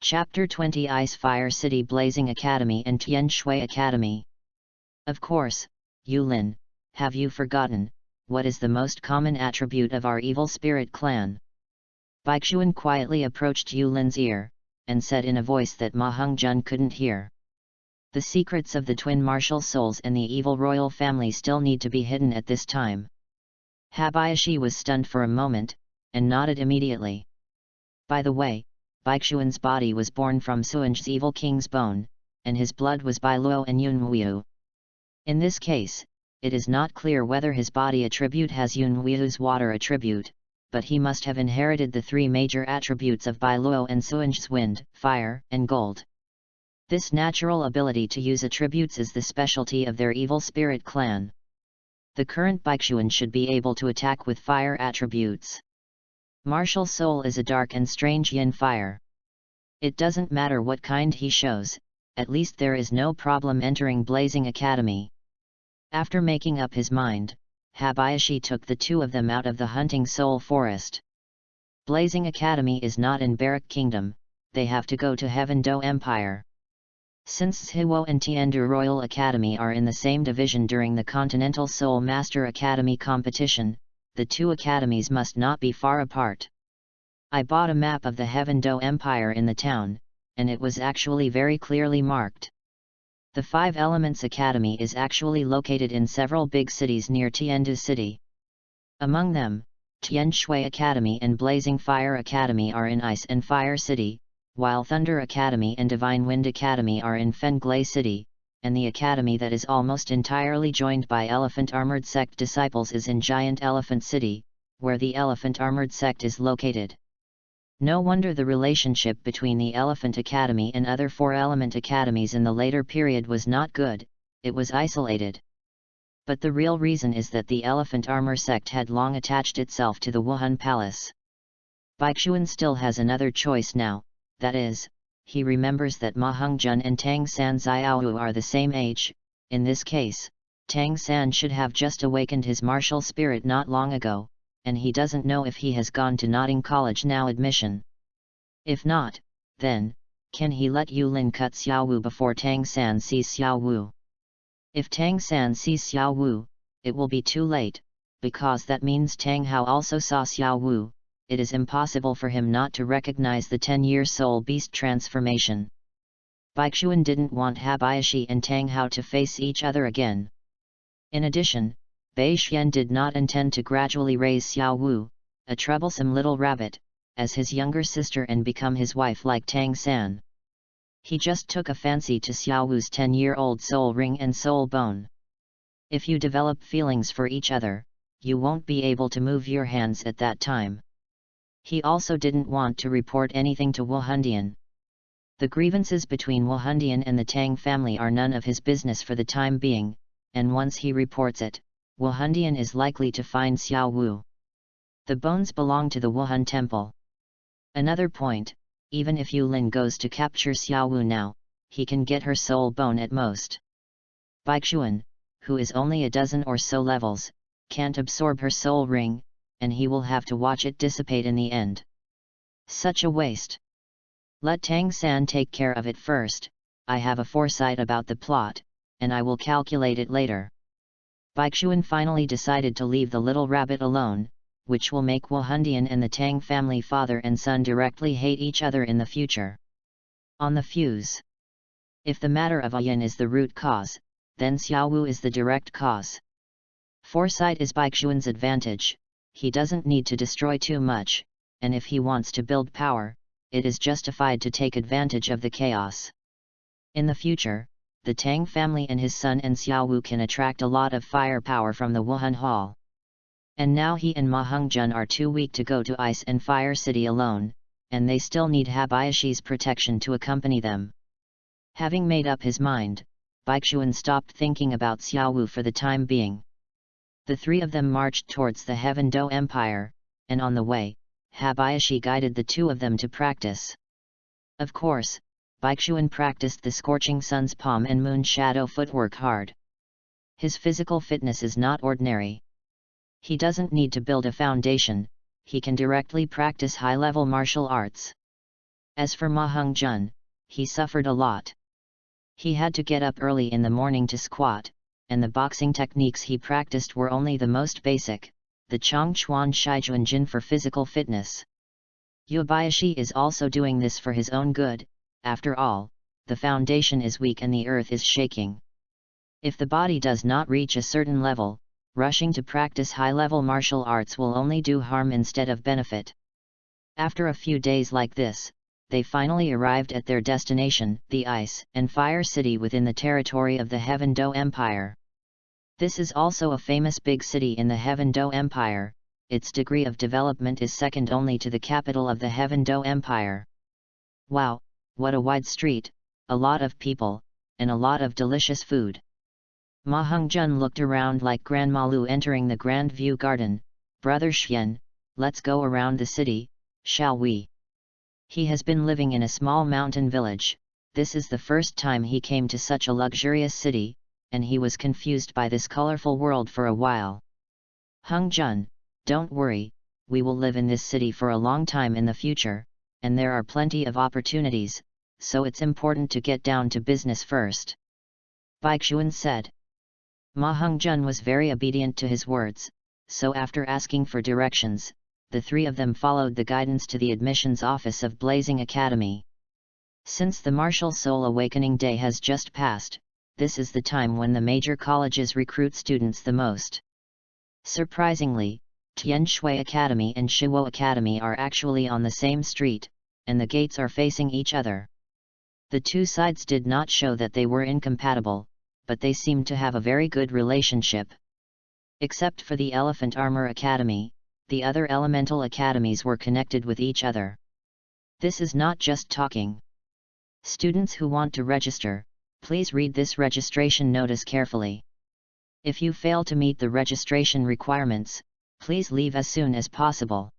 Chapter 20 Ice Fire City Blazing Academy and Tian Shui Academy. Of course, Yulin, have you forgotten, what is the most common attribute of our evil spirit clan? Baixuan quietly approached Yulin's ear, and said in a voice that Ma Hongjun couldn't hear. The secrets of the twin martial souls and the evil royal family still need to be hidden at this time. Habayashi was stunned for a moment, and nodded immediately. By the way, Baixuan's body was born from Suanj's evil king's bone, and his blood was by Luo and Yunwu. In this case, it is not clear whether his body attribute has Yunwu's water attribute, but he must have inherited the three major attributes of Bai Luo and Suanj's wind, fire, and gold. This natural ability to use attributes is the specialty of their evil spirit clan. The current Baixuan should be able to attack with fire attributes. Martial soul is a dark and strange yin fire. It doesn't matter what kind he shows, at least there is no problem entering Blazing Academy. After making up his mind, Habayashi took the two of them out of the hunting soul forest. Blazing Academy is not in Barak Kingdom, they have to go to Heaven Do Empire. Since Zhiwo and Tiandu Royal Academy are in the same division during the Continental Soul Master Academy competition, the two academies must not be far apart. I bought a map of the Heaven Do Empire in the town, and it was actually very clearly marked. The Five Elements Academy is actually located in several big cities near Tiandu City. Among them, Tianshui Academy and Blazing Fire Academy are in Ice and Fire City, while Thunder Academy and Divine Wind Academy are in Fenglai City, and the academy that is almost entirely joined by Elephant Armored Sect disciples is in Giant Elephant City, where the Elephant Armored Sect is located. No wonder the relationship between the Elephant Academy and other four-element academies in the later period was not good, it was isolated. But the real reason is that the Elephant Armor Sect had long attached itself to the Wuhan Palace. Baixuan still has another choice now, that is, he remembers that Ma Hongjun and Tang San Xiaowu are the same age. In this case, Tang San should have just awakened his martial spirit not long ago, and he doesn't know if he has gone to Notting College now admission. If not, then, can he let Yulin cut Xiaowu before Tang San sees Xiaowu? If Tang San sees Xiaowu, it will be too late, because that means Tang Hao also saw Xiaowu. It is impossible for him not to recognize the 10-year soul beast transformation. Baixuan didn't want Habayashi and Tang Hao to face each other again. In addition, Bai Xian did not intend to gradually raise Xiaowu, a troublesome little rabbit, as his younger sister and become his wife like Tang San. He just took a fancy to Xiaowu's 10-year-old soul ring and soul bone. If you develop feelings for each other, you won't be able to move your hands at that time. He also didn't want to report anything to Wuhundian. The grievances between Wuhundian and the Tang family are none of his business for the time being, and once he reports it, Wuhundian is likely to find Xiaowu. The bones belong to the Wuhan temple. Another point, even if Yulin goes to capture Xiaowu now, he can get her soul bone at most. Baixuan, who is only a dozen or so levels, can't absorb her soul ring, and he will have to watch it dissipate in the end. Such a waste. Let Tang San take care of it first. I have a foresight about the plot, and I will calculate it later. Baixuan finally decided to leave the little rabbit alone, which will make Wuhundian and the Tang family father and son directly hate each other in the future. On the fuse. If the matter of Ayan is the root cause, then Xiaowu is the direct cause. Foresight is Baixuan's advantage. He doesn't need to destroy too much, and if he wants to build power, it is justified to take advantage of the chaos. In the future, the Tang family and his son and Xiaowu can attract a lot of firepower from the Wuhan Hall. And now he and Ma Hongjun are too weak to go to Ice and Fire City alone, and they still need Habayashi's protection to accompany them. Having made up his mind, Baixuan stopped thinking about Xiaowu for the time being. The three of them marched towards the Heaven Do Empire, and on the way, Habayashi guided the two of them to practice. Of course, Baixuan practiced the Scorching Sun's Palm and Moon Shadow footwork hard. His physical fitness is not ordinary. He doesn't need to build a foundation, he can directly practice high-level martial arts. As for Ma Hongjun, he suffered a lot. He had to get up early in the morning to squat, and the boxing techniques he practiced were only the most basic, the Chongchuan Shijuan Jin for physical fitness. Yubayashi is also doing this for his own good. After all, the foundation is weak and the earth is shaking. If the body does not reach a certain level, rushing to practice high-level martial arts will only do harm instead of benefit. After a few days like this, they finally arrived at their destination, the Ice and Fire City within the territory of the Heaven Do Empire. This is also a famous big city in the Heaven Do Empire. Its degree of development is second only to the capital of the Heaven Do Empire. Wow, what a wide street, a lot of people, and a lot of delicious food. Ma Hongjun looked around like Grandma Lu entering the Grand View Garden. Brother Xian, let's go around the city, shall we? He has been living in a small mountain village. This is the first time he came to such a luxurious city, and he was confused by this colorful world for a while. Hongjun, don't worry, we will live in this city for a long time in the future, and there are plenty of opportunities, so it's important to get down to business first. Baixuan said. Ma Hongjun was very obedient to his words, so after asking for directions, the three of them followed the guidance to the admissions office of Blazing Academy. Since the Martial Soul Awakening Day has just passed, this is the time when the major colleges recruit students the most. Surprisingly, Tianshui Academy and Shiwo Academy are actually on the same street, and the gates are facing each other. The two sides did not show that they were incompatible, but they seemed to have a very good relationship. Except for the Elephant Armor Academy, the other elemental academies were connected with each other. This is not just talking. Students who want to register, please read this registration notice carefully. If you fail to meet the registration requirements, please leave as soon as possible.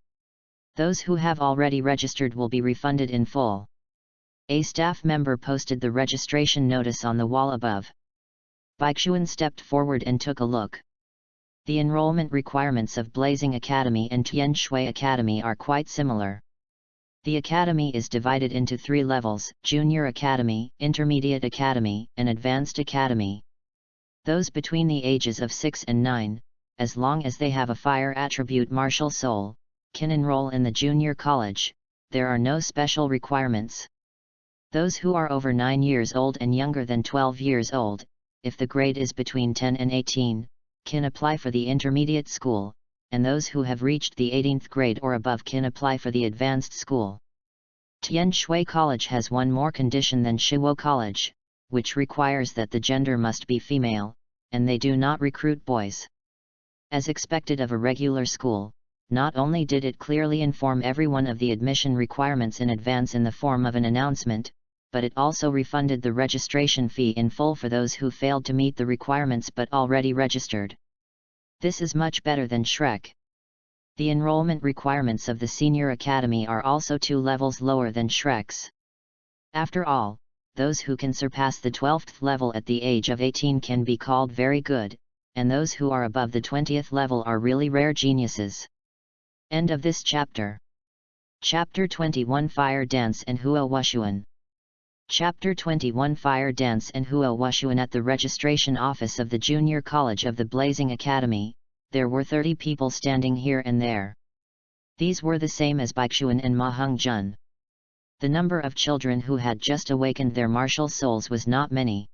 Those who have already registered will be refunded in full. A staff member posted the registration notice on the wall above. Baixuan stepped forward and took a look. The enrollment requirements of Blazing Academy and Tianshui Academy are quite similar. The academy is divided into 3 levels: Junior Academy, Intermediate Academy, and Advanced Academy. Those between the ages of 6 and 9, as long as they have a fire attribute Martial Soul, can enroll in the junior college. There are no special requirements. Those who are over 9 years old and younger than 12 years old, if the grade is between 10 and 18, can apply for the intermediate school, and those who have reached the 18th grade or above can apply for the advanced school. Tianshui College has one more condition than Shiwo College, which requires that the gender must be female, and they do not recruit boys. As expected of a regular school, not only did it clearly inform everyone of the admission requirements in advance in the form of an announcement, but it also refunded the registration fee in full for those who failed to meet the requirements but already registered. This is much better than Shrek. The enrollment requirements of the Senior Academy are also 2 levels lower than Shrek's. After all, those who can surpass the 12th level at the age of 18 can be called very good, and those who are above the 20th level are really rare geniuses. End of this chapter. Chapter 21 Fire Dance and Huo Wushuan. Chapter 21 Fire Dance and Huo Wushuan. At the registration office of the Junior College of the Blazing Academy, there were 30 people standing here and there. These were the same as Baixuan and Ma Hongjun. The number of children who had just awakened their martial souls was not many.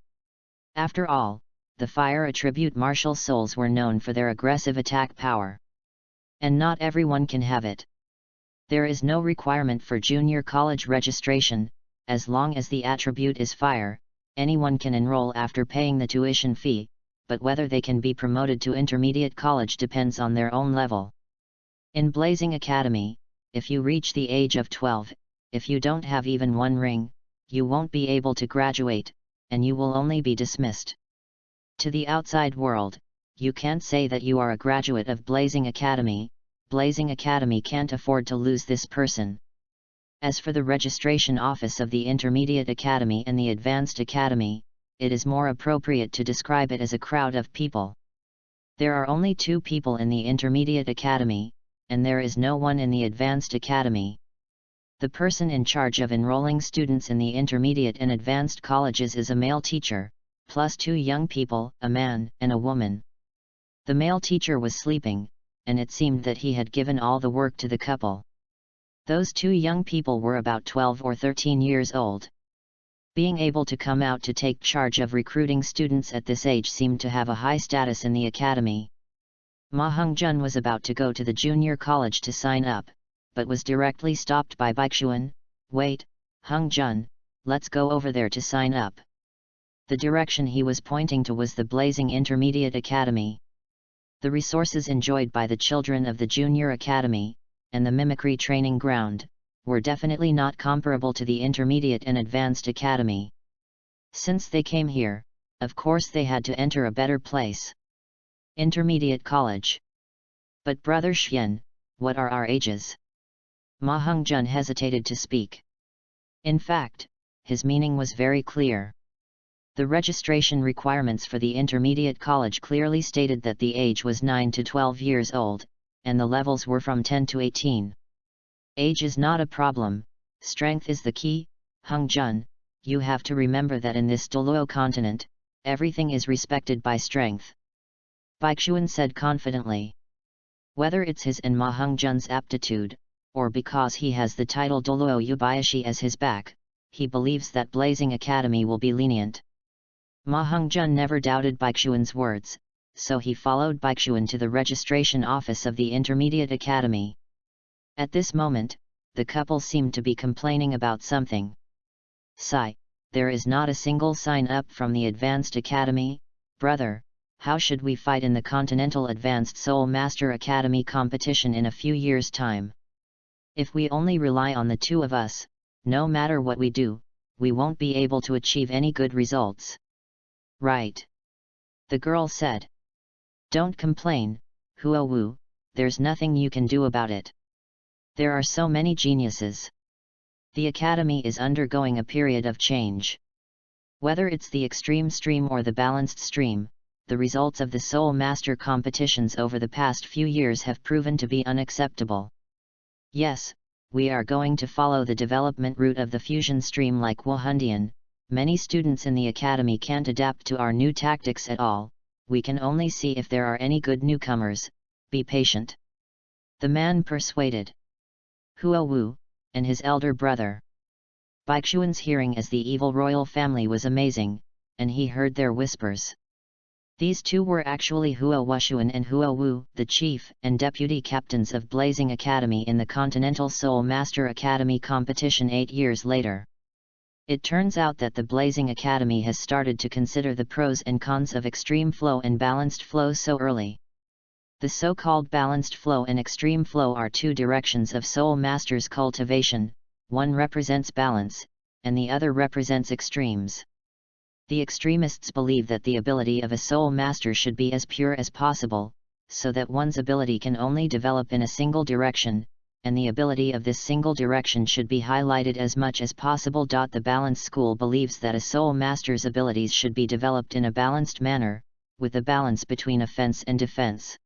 After all, the fire attribute martial souls were known for their aggressive attack power. And not everyone can have it. There is no requirement for junior college registration. As long as the attribute is fire, anyone can enroll after paying the tuition fee, but whether they can be promoted to intermediate college depends on their own level. In Blazing Academy, if you reach the age of 12, if you don't have even 1 ring, you won't be able to graduate, and you will only be dismissed. To the outside world, you can't say that you are a graduate of Blazing Academy. Blazing Academy can't afford to lose this person. As for the registration office of the Intermediate Academy and the Advanced Academy, it is more appropriate to describe it as a crowd of people. There are only 2 people in the Intermediate Academy, and there is no one in the Advanced Academy. The person in charge of enrolling students in the intermediate and advanced colleges is a male teacher, plus 2 young people, a man and a woman. The male teacher was sleeping, and it seemed that he had given all the work to the couple. Those 2 young people were about 12 or 13 years old. Being able to come out to take charge of recruiting students at this age seemed to have a high status in the academy. Ma Hongjun was about to go to the junior college to sign up, but was directly stopped by Baixuan. Wait, Hongjun, let's go over there to sign up. The direction he was pointing to was the Blazing Intermediate Academy. The resources enjoyed by the children of the Junior Academy, and the mimicry training ground, were definitely not comparable to the Intermediate and Advanced Academy. Since they came here, of course they had to enter a better place. Intermediate College. But Brother Xian, what are our ages? Ma Hongjun hesitated to speak. In fact, his meaning was very clear. The registration requirements for the Intermediate College clearly stated that the age was 9 to 12 years old, and the levels were from 10 to 18. Age is not a problem, strength is the key. Hung Jun, you have to remember that in this Douluo continent, everything is respected by strength. Baixuan said confidently. Whether it's his and Ma Hung Jun's aptitude, or because he has the title Douluo Yubayashi as his back, he believes that Blazing Academy will be lenient. Ma Hung Jun never doubted Baixuan's words, so he followed Baixuan to the registration office of the Intermediate Academy. At this moment, the couple seemed to be complaining about something. Sigh, there is not a single sign up from the Advanced Academy, brother. How should we fight in the Continental Advanced Soul Master Academy competition in a few years' time? If we only rely on the two of us, no matter what we do, we won't be able to achieve any good results. Right. The girl said. Don't complain, Huo Wu, there's nothing you can do about it. There are so many geniuses. The Academy is undergoing a period of change. Whether it's the extreme stream or the balanced stream, the results of the Soul Master competitions over the past few years have proven to be unacceptable. Yes, we are going to follow the development route of the fusion stream like Wahundian. Many students in the Academy can't adapt to our new tactics at all. We can only see if there are any good newcomers. Be patient. The man persuaded Huo Wu, and his elder brother. Baixuan's hearing as the evil royal family was amazing, and he heard their whispers. These two were actually Huo Wushuan and Huo Wu, the chief and deputy captains of Blazing Academy in the Continental Soul Master Academy competition 8 years later. It turns out that the Blazing Academy has started to consider the pros and cons of extreme flow and balanced flow so early. The so-called balanced flow and extreme flow are two directions of Soul Master's cultivation, one represents balance, and the other represents extremes. The extremists believe that the ability of a Soul Master should be as pure as possible, so that one's ability can only develop in a single direction, and the ability of this single direction should be highlighted as much as possible. The Balance School believes that a Soul Master's abilities should be developed in a balanced manner, with a balance between offense and defense.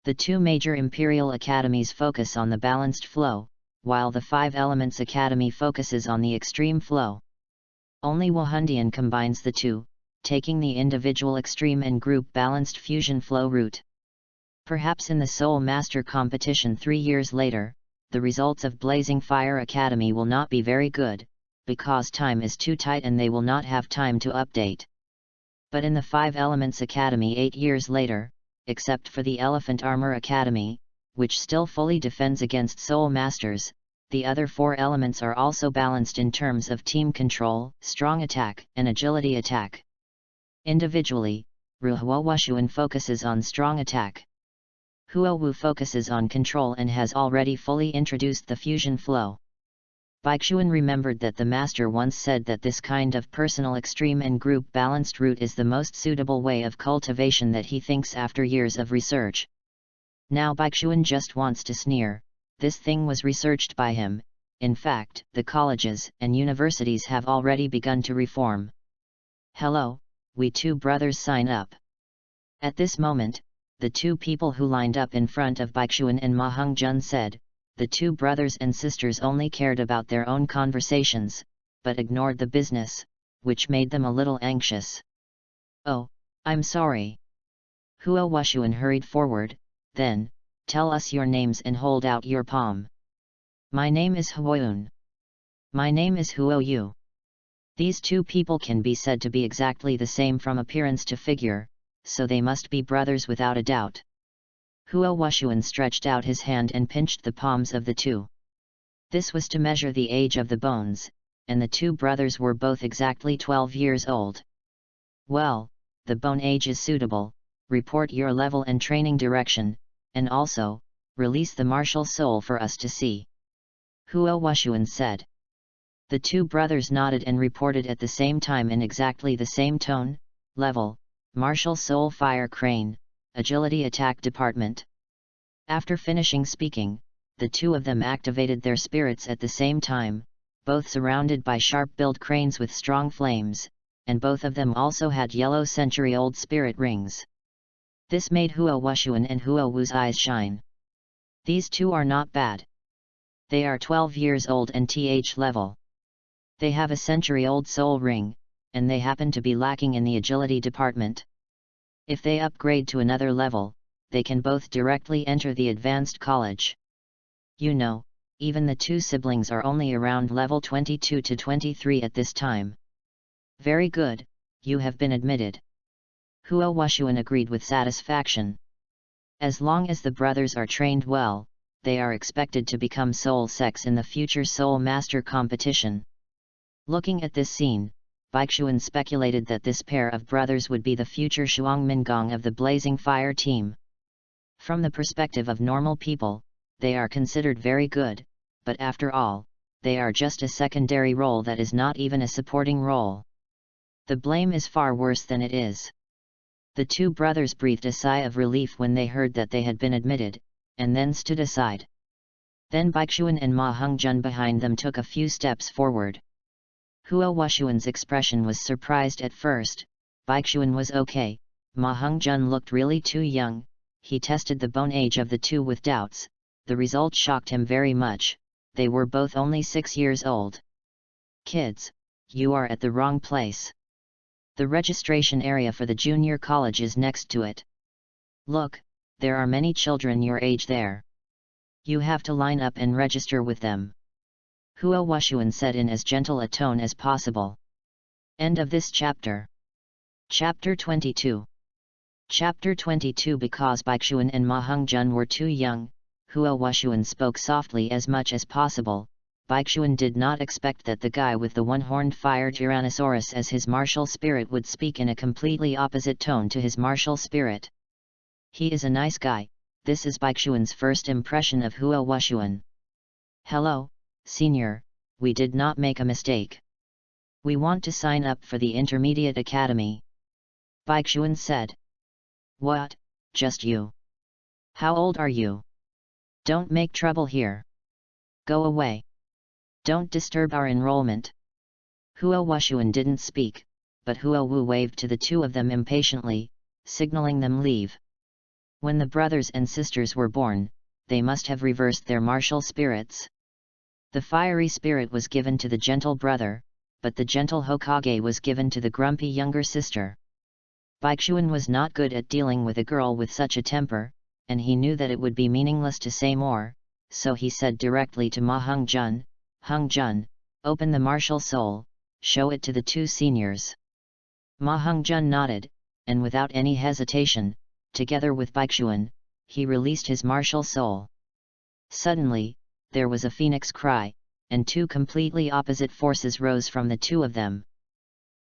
The two major Imperial Academies focus on the balanced flow, while the Five Elements Academy focuses on the extreme flow. Only Wahundian combines the two, taking the individual extreme and group balanced fusion flow route. Perhaps in the Soul Master competition 3 years later, the results of Blazing Fire Academy will not be very good, because time is too tight and they will not have time to update. But in the Five Elements Academy 8 years later, except for the Elephant Armor Academy, which still fully defends against Soul Masters, the other 4 elements are also balanced in terms of team control, strong attack, and agility attack. Individually, Ruhuo Wushuan focuses on strong attack. Huo Wu focuses on control and has already fully introduced the fusion flow. Baixuan remembered that the master once said that this kind of personal extreme and group balanced route is the most suitable way of cultivation that he thinks after years of research. Now Baixuan just wants to sneer. This thing was researched by him. In fact, the colleges and universities have already begun to reform. Hello, we two brothers sign up. At this moment, the two people who lined up in front of Baixuan and Ma Hung Jun said. The two brothers and sisters only cared about their own conversations, but ignored the business, which made them a little anxious. Oh, I'm sorry. Huo Wushuan hurried forward, then, tell us your names and hold out your palm. My name is Huoyun. My name is Huo Yu. These two people can be said to be exactly the same from appearance to figure, so they must be brothers without a doubt. Huo Wushuan stretched out his hand and pinched the palms of the two. This was to measure the age of the bones, and the two brothers were both exactly 12 years old. Well, the bone age is suitable, report your level and training direction, and also, release the martial soul for us to see. Huo Wushuan said. The two brothers nodded and reported at the same time in exactly the same tone, level, martial soul fire crane, agility attack department. After finishing speaking, the two of them activated their spirits at the same time, both surrounded by sharp-billed cranes with strong flames, and both of them also had yellow century-old spirit rings. This made Huo Wushuan and Huo Wu's eyes shine. These two are not bad. They are 12 years old and TH level. They have a century-old soul ring, and they happen to be lacking in the agility department. If they upgrade to another level, they can both directly enter the advanced college. You know, even the two siblings are only around level 22 to 23 at this time. Very good, you have been admitted. Huo Wushuan agreed with satisfaction. As long as the brothers are trained well, they are expected to become soul sex in the future Soul Master competition. Looking at this scene, Baixuan speculated that this pair of brothers would be the future Shuangmingong of the Blazing Fire team. From the perspective of normal people, they are considered very good, but after all, they are just a secondary role that is not even a supporting role. The blame is far worse than it is. The two brothers breathed a sigh of relief when they heard that they had been admitted, and then stood aside. Then Baixuan and Ma Hongjun behind them took a few steps forward. Huo Wushuan's expression was surprised at first. Baixuan was okay, Ma Hongjun looked really too young. He tested the bone age of the two with doubts. The result shocked him very much. They were both only 6 years old. Kids, you are at the wrong place. The registration area for the junior college is next to it. Look, there are many children your age there. You have to line up and register with them. Huo Wushuan said in as gentle a tone as possible. End of this chapter. Chapter 22. Chapter 22. Because Baixuan and Ma Hongjun were too young, Huo Wushuan spoke softly as much as possible. Baixuan did not expect that the guy with the one-horned fire Tyrannosaurus as his martial spirit would speak in a completely opposite tone to his martial spirit. He is a nice guy. This is Baixuan's first impression of Huo Wushuan. Hello, Senior, we did not make a mistake. We want to sign up for the Intermediate Academy. Baixuan said. What, just you? How old are you? Don't make trouble here. Go away. Don't disturb our enrollment. Huo Wushuan didn't speak, but Huo Wu waved to the two of them impatiently, signaling them leave. When the brothers and sisters were born, they must have reversed their martial spirits. The fiery spirit was given to the gentle brother, but the gentle Hokage was given to the grumpy younger sister. Baixuan was not good at dealing with a girl with such a temper, and he knew that it would be meaningless to say more, so he said directly to Ma Hongjun, Hongjun, open the martial soul, show it to the two seniors. Ma Hongjun nodded, and without any hesitation, together with Baixuan, he released his martial soul. Suddenly, there was a phoenix cry, and two completely opposite forces rose from the two of them.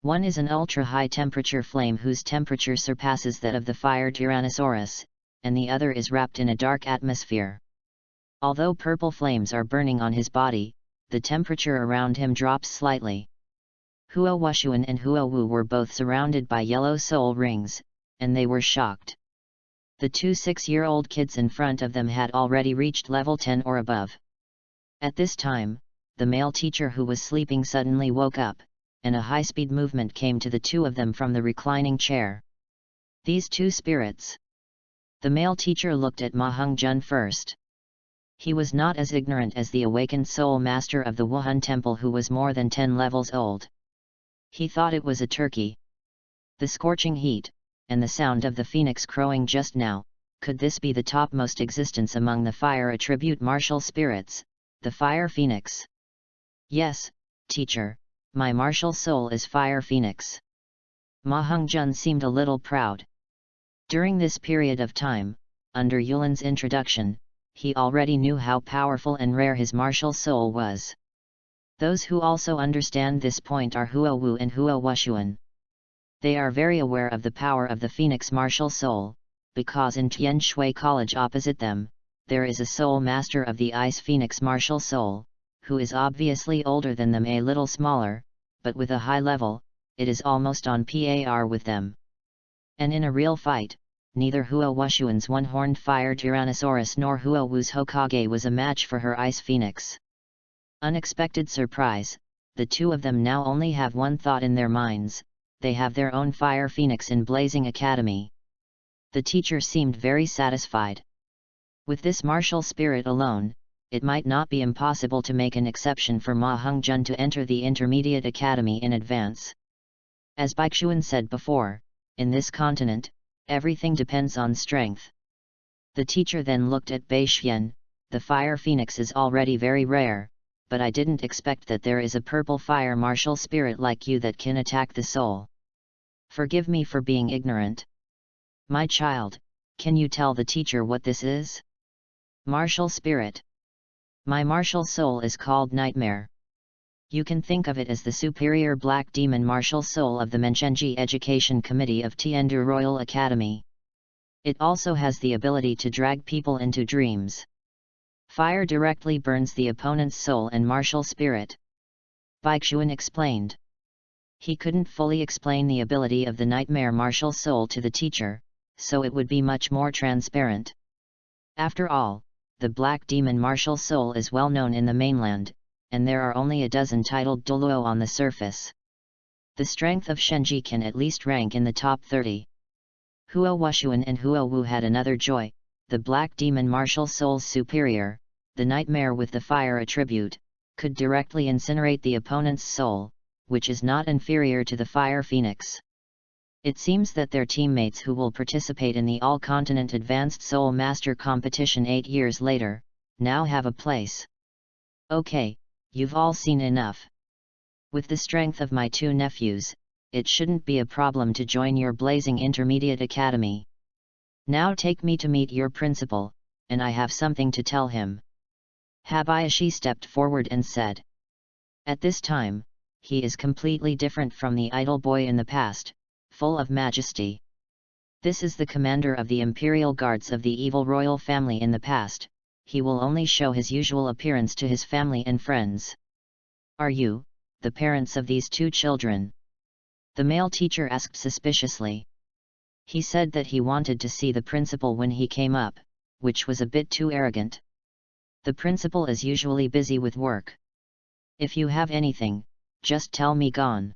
One is an ultra-high temperature flame whose temperature surpasses that of the fire Tyrannosaurus, and the other is wrapped in a dark atmosphere. Although purple flames are burning on his body, the temperature around him drops slightly. Huo Wushuan and Huo Wu were both surrounded by yellow soul rings, and they were shocked. The two 6-year-old kids in front of them had already reached level 10 or above. At this time, the male teacher who was sleeping suddenly woke up, and a high-speed movement came to the two of them from the reclining chair. These two spirits. The male teacher looked at Ma Hongjun first. He was not as ignorant as the awakened soul master of the Wuhan temple who was more than 10 levels old. He thought it was a turkey. The scorching heat, and the sound of the phoenix crowing just now, could this be the topmost existence among the fire attribute martial spirits, the fire phoenix? Yes, teacher, my martial soul is fire phoenix. Ma Hongjun seemed a little proud. During this period of time, under Yulin's introduction, he already knew how powerful and rare his martial soul was. Those who also understand this point are Huo Wu and Huo Wushuan. They are very aware of the power of the Phoenix martial soul, because in Tian Shui College opposite them, there is a soul master of the Ice Phoenix martial soul, who is obviously older than them, a little smaller, but with a high level, it is almost on par with them. And in a real fight, neither Huo Wushuan's one-horned fire Tyrannosaurus nor Huo Wu's Hokage was a match for her Ice Phoenix. Unexpected surprise, the two of them now only have one thought in their minds: they have their own fire phoenix in Blazing Academy. The teacher seemed very satisfied. With this martial spirit alone, it might not be impossible to make an exception for Ma Hongjun to enter the Intermediate Academy in advance. As Baixuan said before, in this continent, everything depends on strength. The teacher then looked at Baixian. The fire phoenix is already very rare, but I didn't expect that there is a purple fire martial spirit like you that can attack the soul. Forgive me for being ignorant. My child, can you tell the teacher what this is? Martial spirit. My martial soul is called Nightmare. You can think of it as the superior black demon martial soul of the Menchenji Education Committee of Tiandu Royal Academy. It also has the ability to drag people into dreams. Fire directly burns the opponent's soul and martial spirit. Baixuan explained. He couldn't fully explain the ability of the nightmare martial soul to the teacher, so it would be much more transparent. After all, the black demon martial soul is well known in the mainland, and there are only a dozen titled Douluo on the surface. The strength of Shenji can at least rank in the top 30. Huo Wushuan and Huo Wu had another joy. The black demon martial soul's superior, the nightmare with the fire attribute, could directly incinerate the opponent's soul, which is not inferior to the fire phoenix. It seems that their teammates who will participate in the All-Continent Advanced Soul Master Competition 8 years later, now have a place. Okay, you've all seen enough. With the strength of my two nephews, it shouldn't be a problem to join your blazing intermediate academy. Now take me to meet your principal, and I have something to tell him. Habayashi stepped forward and said. At this time, he is completely different from the idle boy in the past, full of majesty. This is the commander of the Imperial Guards of the evil royal family in the past. He will only show his usual appearance to his family and friends. Are you, the parents of these two children? The male teacher asked suspiciously. He said that he wanted to see the principal when he came up, which was a bit too arrogant. The principal is usually busy with work. If you have anything, just tell me. Gone.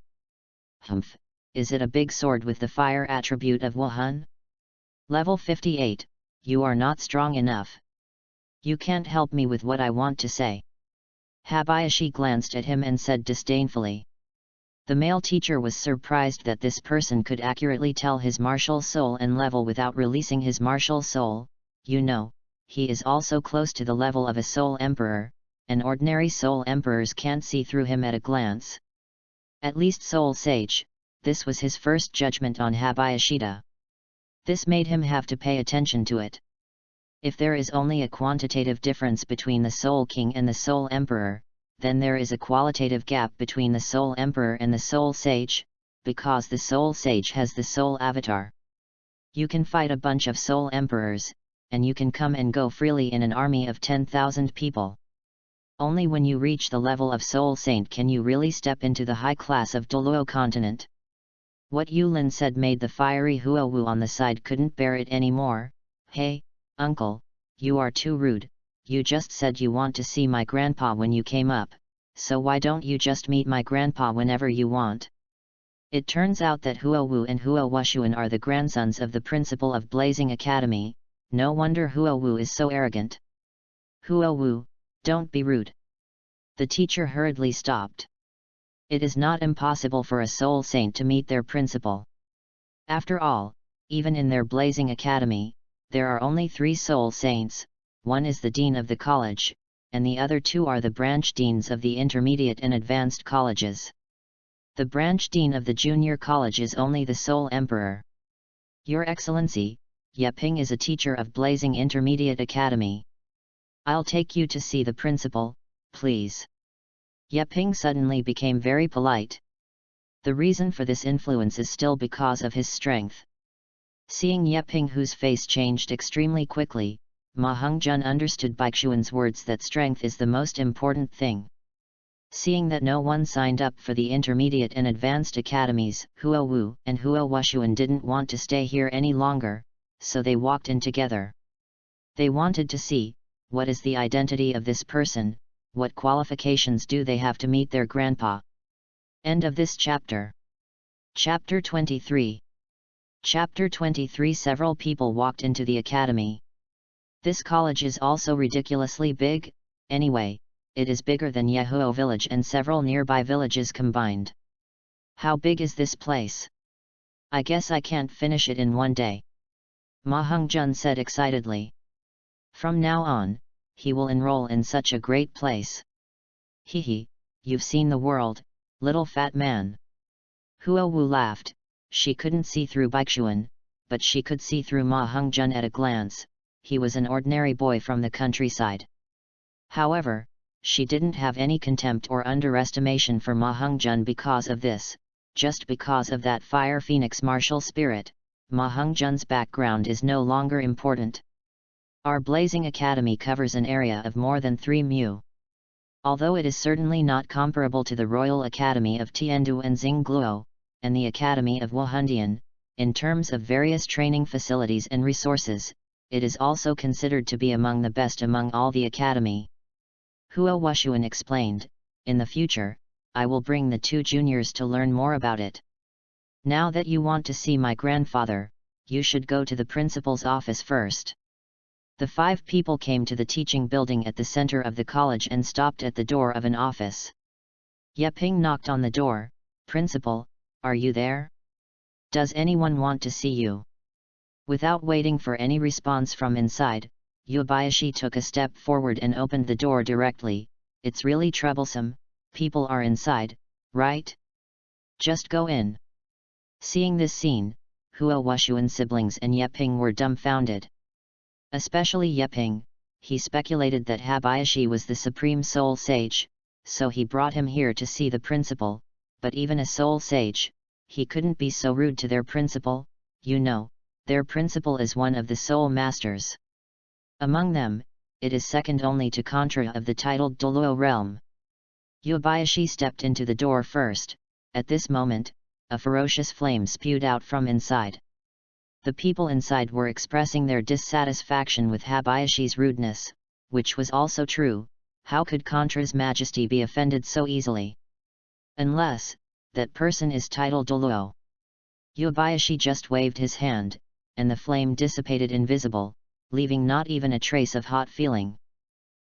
Humph, is it a big sword with the fire attribute of Wuhan? Level 58, you are not strong enough. You can't help me with what I want to say. Habayashi glanced at him and said disdainfully. The male teacher was surprised that this person could accurately tell his martial soul and level without releasing his martial soul. You know, he is also close to the level of a soul emperor, and ordinary soul emperors can't see through him at a glance. At least soul sage, this was his first judgment on Habayashida. This made him have to pay attention to it. If there is only a quantitative difference between the Soul King and the Soul Emperor, then there is a qualitative gap between the Soul Emperor and the Soul Sage, because the Soul Sage has the Soul Avatar. You can fight a bunch of Soul Emperors, and you can come and go freely in an army of 10,000 people. Only when you reach the level of Soul Saint can you really step into the high class of Douluo continent. What Yulin said made the fiery Huo Wu on the side couldn't bear it anymore. Hey, uncle, you are too rude. You just said you want to see my grandpa when you came up, so why don't you just meet my grandpa whenever you want? It turns out that Huo Wu and Huo Wushuan are the grandsons of the principal of Blazing Academy. No wonder Huo Wu is so arrogant. Huo Wu, don't be rude. The teacher hurriedly stopped. It is not impossible for a soul saint to meet their principal. After all, even in their Blazing Academy, there are only 3 soul saints. One is the dean of the college, and the other 2 are the branch deans of the intermediate and advanced colleges. The branch dean of the junior college is only the Soul Emperor. Your Excellency, Ye Ping is a teacher of Blazing Intermediate Academy. I'll take you to see the principal, please. Ye Ping suddenly became very polite. The reason for this influence is still because of his strength. Seeing Ye Ping, whose face changed extremely quickly, Ma Hongjun understood Baixuan's words that strength is the most important thing. Seeing that no one signed up for the intermediate and advanced academies, Huo Wu and Huo Wushuan didn't want to stay here any longer, so they walked in together. They wanted to see, what is the identity of this person, what qualifications do they have to meet their grandpa. End of this chapter. Chapter 23. Chapter 23. Several people walked into the academy. This college is also ridiculously big, anyway, it is bigger than Yehuo village and several nearby villages combined. How big is this place? I guess I can't finish it in one day. Ma Hongjun said excitedly. From now on, he will enroll in such a great place. Hehe, you've seen the world, little fat man. Huo Wu laughed. She couldn't see through Baixuan, but she could see through Ma Hongjun at a glance. He was an ordinary boy from the countryside. However, she didn't have any contempt or underestimation for Ma Hongjun because of this. Just because of that fire phoenix martial spirit, Ma Hongjun's background is no longer important. Our Blazing Academy covers an area of more than 3 mu. Although it is certainly not comparable to the Royal Academy of Tiandu and Xingluo, and the Academy of Wuhandian, in terms of various training facilities and resources, it is also considered to be among the best among all the academy. Huo Wushuan explained, in the future, I will bring the 2 juniors to learn more about it. Now that you want to see my grandfather, you should go to the principal's office first. The 5 people came to the teaching building at the center of the college and stopped at the door of an office. Yeping knocked on the door. Principal, are you there? Does anyone want to see you? Without waiting for any response from inside, Yubayashi took a step forward and opened the door directly. It's really troublesome, people are inside, right? Just go in. Seeing this scene, Huo Wushuan's siblings and Yeping were dumbfounded. Especially Yeping, he speculated that Habayashi was the supreme soul sage, so he brought him here to see the principal, but even a soul sage, he couldn't be so rude to their principal, you know, their principal is one of the soul masters. Among them, it is second only to Contra of the titled Douluo realm. Yubayashi stepped into the door first. At this moment, a ferocious flame spewed out from inside. The people inside were expressing their dissatisfaction with Habayashi's rudeness, which was also true. How could Contra's majesty be offended so easily? Unless, that person is titled Douluo. Yubayashi just waved his hand, and the flame dissipated invisible, leaving not even a trace of hot feeling.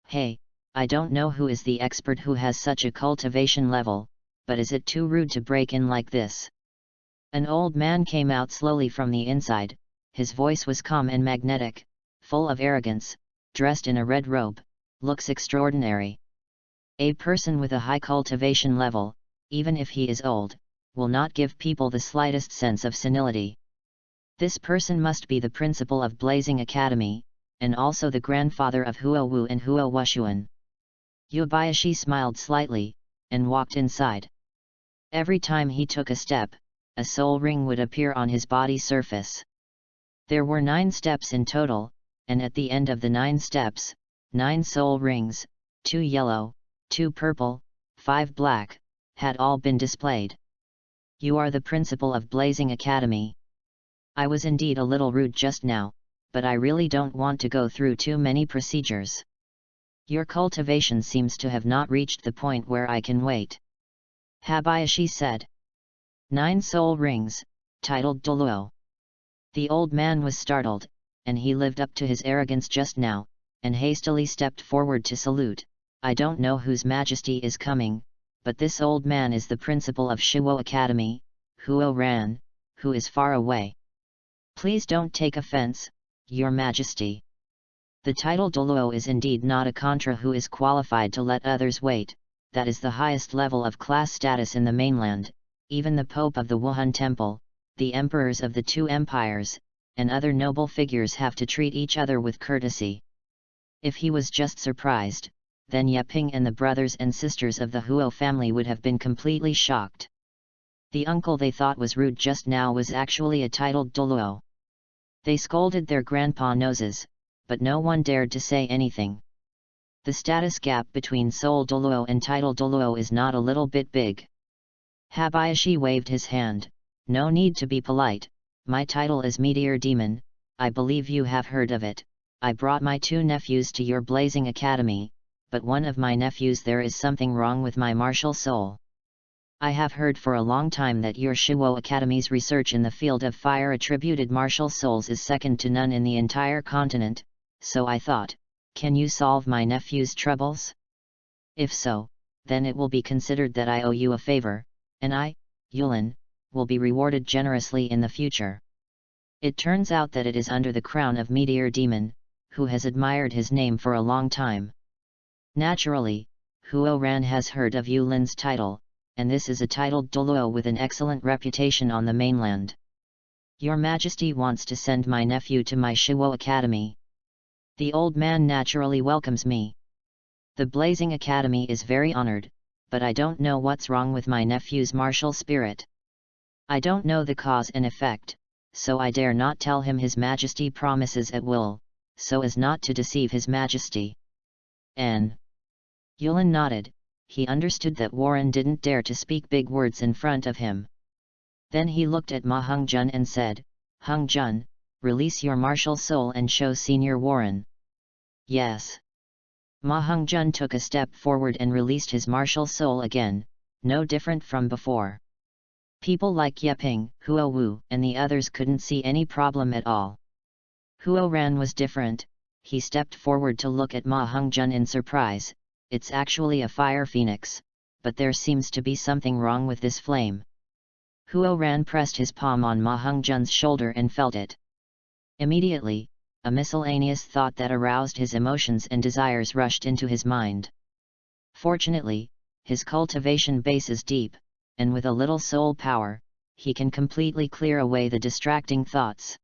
Hey, I don't know who is the expert who has such a cultivation level, but is it too rude to break in like this? An old man came out slowly from the inside. His voice was calm and magnetic, full of arrogance, dressed in a red robe, looks extraordinary. A person with a high cultivation level, even if he is old, will not give people the slightest sense of senility. This person must be the principal of Blazing Academy, and also the grandfather of Huo Wu and Huo Wushuan. Yubayashi smiled slightly, and walked inside. Every time he took a step, a soul ring would appear on his body surface. There were 9 steps in total, and at the end of the 9 steps, 9 soul rings, 2 yellow, 2 purple, 5 black, had all been displayed. You are the principal of Blazing Academy. I was indeed a little rude just now, but I really don't want to go through too many procedures. Your cultivation seems to have not reached the point where I can wait. Habayashi said. 9 soul rings, titled Douluo. The old man was startled, and he lived up to his arrogance just now, and hastily stepped forward to salute. I don't know whose majesty is coming, but this old man is the principal of Shiwo Academy, Huo Ran, who is far away. Please don't take offense, your majesty. The title Douluo is indeed not a contra who is qualified to let others wait. That is the highest level of class status in the mainland. Even the Pope of the Wuhan Temple, the emperors of the 2 empires, and other noble figures have to treat each other with courtesy. If he was just surprised, then Yeping and the brothers and sisters of the Huo family would have been completely shocked. The uncle they thought was rude just now was actually a titled Douluo. They scolded their grandpa noses, but no one dared to say anything. The status gap between Soul Douluo and title Douluo is not a little bit big. Habayashi waved his hand. No need to be polite, my title is Meteor Demon, I believe you have heard of it. I brought my 2 nephews to your Blazing Academy, but one of my nephews there is something wrong with my martial soul. I have heard for a long time that your Shiwo Academy's research in the field of fire attributed martial souls is second to none in the entire continent, so I thought, can you solve my nephew's troubles? If so, then it will be considered that I owe you a favor, and I, Yulin, will be rewarded generously in the future. It turns out that it is under the crown of Meteor Demon, who has admired his name for a long time. Naturally, Huo Ran has heard of Yulin's title, and this is a titled Douluo with an excellent reputation on the mainland. Your Majesty wants to send my nephew to my Shuo Academy. The old man naturally welcomes me. The Blazing Academy is very honored, but I don't know what's wrong with my nephew's martial spirit. I don't know the cause and effect, so I dare not tell him His Majesty promises at will, so as not to deceive His Majesty. N. Yulin nodded. He understood that Warren didn't dare to speak big words in front of him. Then he looked at Ma Hongjun and said, Hongjun, release your martial soul and show Senior Warren. Yes. Ma Hongjun took a step forward and released his martial soul again, no different from before. People like Yeping, Huo Wu, and the others couldn't see any problem at all. Huo Ran was different. He stepped forward to look at Ma Hongjun in surprise. It's actually a fire phoenix, but there seems to be something wrong with this flame. Huo Ran pressed his palm on Ma Hongjun's shoulder and felt it. Immediately, a miscellaneous thought that aroused his emotions and desires rushed into his mind. Fortunately, his cultivation base is deep, and with a little soul power, he can completely clear away the distracting thoughts.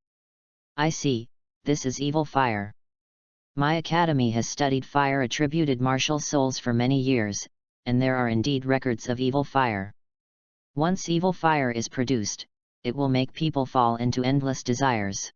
I see, this is evil fire. My academy has studied fire-attributed martial souls for many years, and there are indeed records of evil fire. Once evil fire is produced, it will make people fall into endless desires.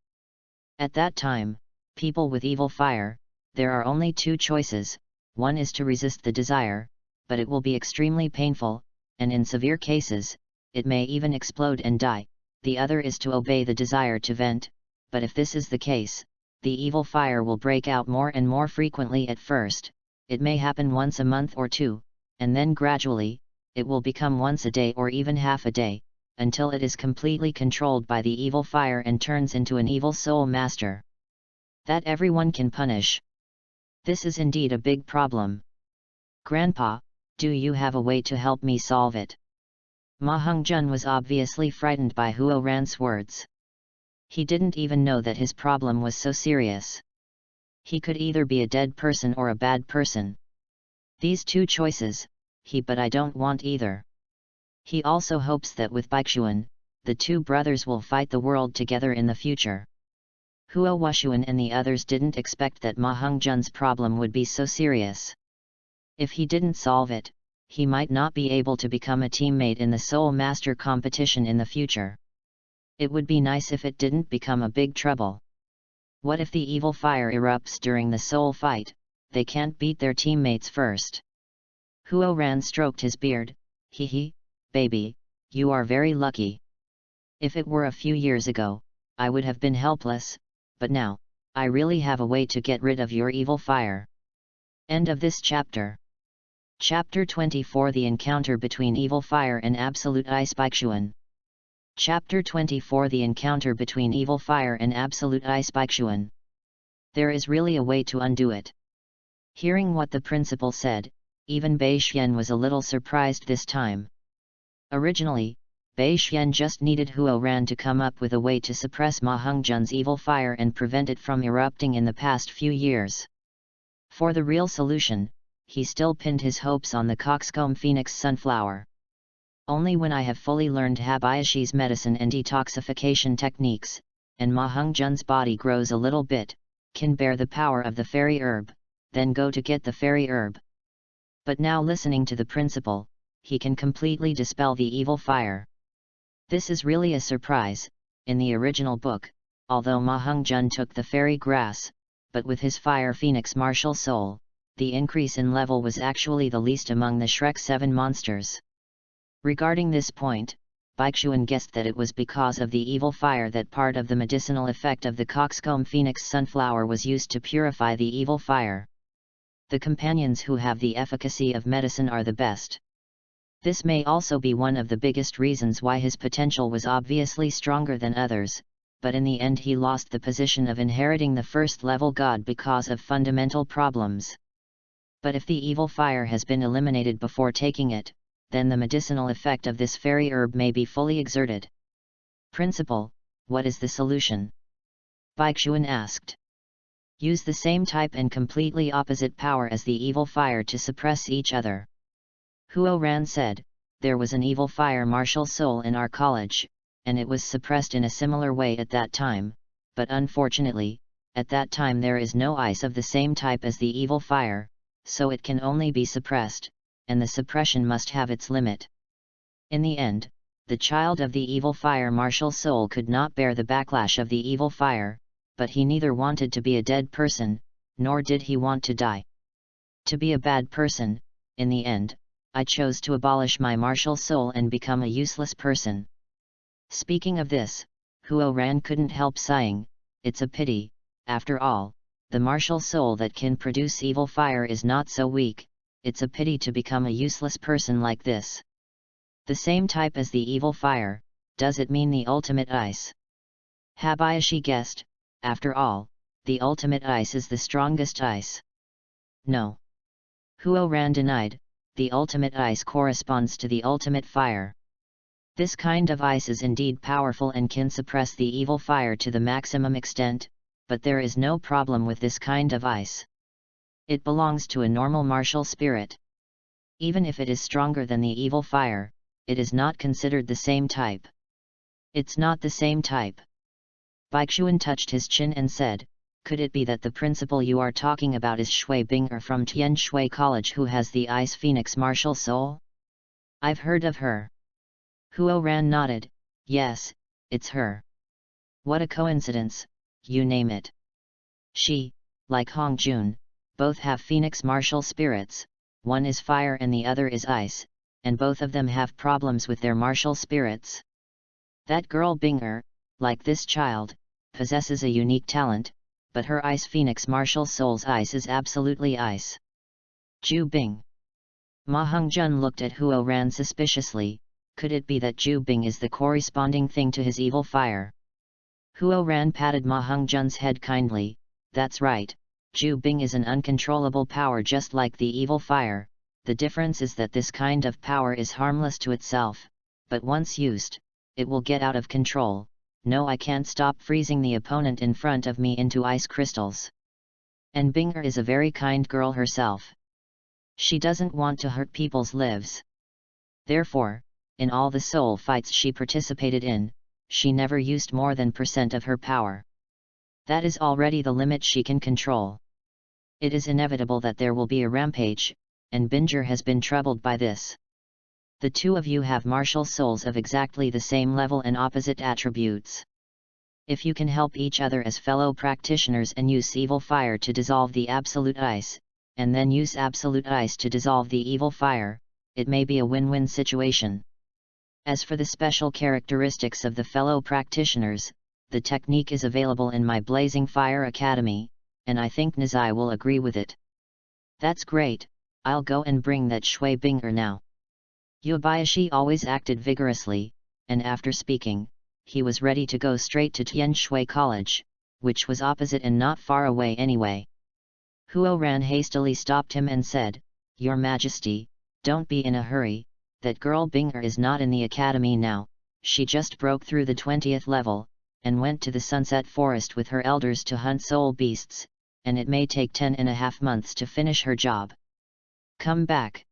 At that time, people with evil fire, there are only two choices. One is to resist the desire, but it will be extremely painful, and in severe cases, it may even explode and die. The other is to obey the desire to vent, but if this is the case, the evil fire will break out more and more frequently at first. It may happen once a month or two, and then gradually, it will become once a day or even half a day, until it is completely controlled by the evil fire and turns into an evil soul master that everyone can punish. This is indeed a big problem. Grandpa, do you have a way to help me solve it? Ma Hongjun was obviously frightened by Huo Ran's words. He didn't even know that his problem was so serious. He could either be a dead person or a bad person. These two choices, but I don't want either. He also hopes that with Baixuan, the two brothers will fight the world together in the future. Huo Wushuan and the others didn't expect that Ma Hongjun's problem would be so serious. If he didn't solve it, he might not be able to become a teammate in the Soul Master competition in the future. It would be nice if it didn't become a big trouble. What if the evil fire erupts during the soul fight? They can't beat their teammates first. Huo Ran stroked his beard. Hee, baby, you are very lucky. If it were a few years ago, I would have been helpless, but now, I really have a way to get rid of your evil fire. End of this chapter. Chapter 24: The Encounter Between Evil Fire and Absolute Ice. Baixuan. Chapter 24: The Encounter Between Evil Fire and Absolute Ice. Baixuan. There is really a way to undo it. Hearing what the principal said, even Bei Xian was a little surprised this time. Originally, Bei Xian just needed Huo Ran to come up with a way to suppress Ma Hongjun's evil fire and prevent it from erupting in the past few years. For the real solution, he still pinned his hopes on the coxcomb phoenix sunflower. Only when I have fully learned Habayashi's medicine and detoxification techniques, and Ma Hongjun's body grows a little bit, can bear the power of the fairy herb, then go to get the fairy herb. But now listening to the principal, he can completely dispel the evil fire. This is really a surprise. In the original book, although Ma Hongjun took the fairy grass, but with his fire phoenix martial soul, the increase in level was actually the least among the Shrek 7 monsters. Regarding this point, Baixuan guessed that it was because of the evil fire that part of the medicinal effect of the coxcomb phoenix sunflower was used to purify the evil fire. The companions who have the efficacy of medicine are the best. This may also be one of the biggest reasons why his potential was obviously stronger than others, but in the end he lost the position of inheriting the first-level god because of fundamental problems. But if the evil fire has been eliminated before taking it, then the medicinal effect of this fairy herb may be fully exerted. Principal, what is the solution? Baixuan asked. Use the same type and completely opposite power as the evil fire to suppress each other. Huo Ran said, there was an evil fire martial soul in our college, and it was suppressed in a similar way at that time, but unfortunately, at that time there is no ice of the same type as the evil fire, so it can only be suppressed, and the suppression must have its limit. In the end, the child of the evil fire martial soul could not bear the backlash of the evil fire, but he neither wanted to be a dead person, nor did he want to die. To be a bad person, in the end, I chose to abolish my martial soul and become a useless person. Speaking of this, Huo Ran couldn't help sighing, it's a pity, after all, the martial soul that can produce evil fire is not so weak, it's a pity to become a useless person like this. The same type as the evil fire, does it mean the ultimate ice? Habayashi guessed, after all, the ultimate ice is the strongest ice. No. Huo Ran denied, the ultimate ice corresponds to the ultimate fire. This kind of ice is indeed powerful and can suppress the evil fire to the maximum extent, but there is no problem with this kind of ice. It belongs to a normal martial spirit. Even if it is stronger than the evil fire, it is not considered the same type. It's not the same type. Baixuan touched his chin and said, could it be that the principal you are talking about is Shui Binger from Tian Shui College who has the Ice Phoenix martial soul? I've heard of her. Huo Ran nodded, yes, it's her. What a coincidence, you name it. She, like Hong Jun, both have Phoenix martial spirits, one is fire and the other is ice, and both of them have problems with their martial spirits. That girl Binger, like this child, possesses a unique talent, but her Ice Phoenix martial soul's ice is absolutely ice. Ju Bing. Ma Hongjun looked at Huo Ran suspiciously, could it be that Ju Bing is the corresponding thing to his evil fire? Huo Ran patted Ma Hongjun's head kindly, that's right, Ju Bing is an uncontrollable power just like the evil fire, the difference is that this kind of power is harmless to itself, but once used, it will get out of control. No, I can't stop freezing the opponent in front of me into ice crystals. And Binger is a very kind girl herself. She doesn't want to hurt people's lives. Therefore, in all the soul fights she participated in, she never used more than % of her power. That is already the limit she can control. It is inevitable that there will be a rampage, and Binger has been troubled by this. The two of you have martial souls of exactly the same level and opposite attributes. If you can help each other as fellow practitioners and use evil fire to dissolve the absolute ice, and then use absolute ice to dissolve the evil fire, it may be a win-win situation. As for the special characteristics of the fellow practitioners, the technique is available in my Blazing Fire Academy, and I think Nizai will agree with it. That's great, I'll go and bring that Shui Binger now. Yubayashi always acted vigorously, and after speaking, he was ready to go straight to Tian Shui College, which was opposite and not far away anyway. Huo Ran hastily stopped him and said, Your Majesty, don't be in a hurry, that girl Binger is not in the academy now, she just broke through the 20th level, and went to the Sunset Forest with her elders to hunt soul beasts, and it may take 10.5 months to finish her job. Come back.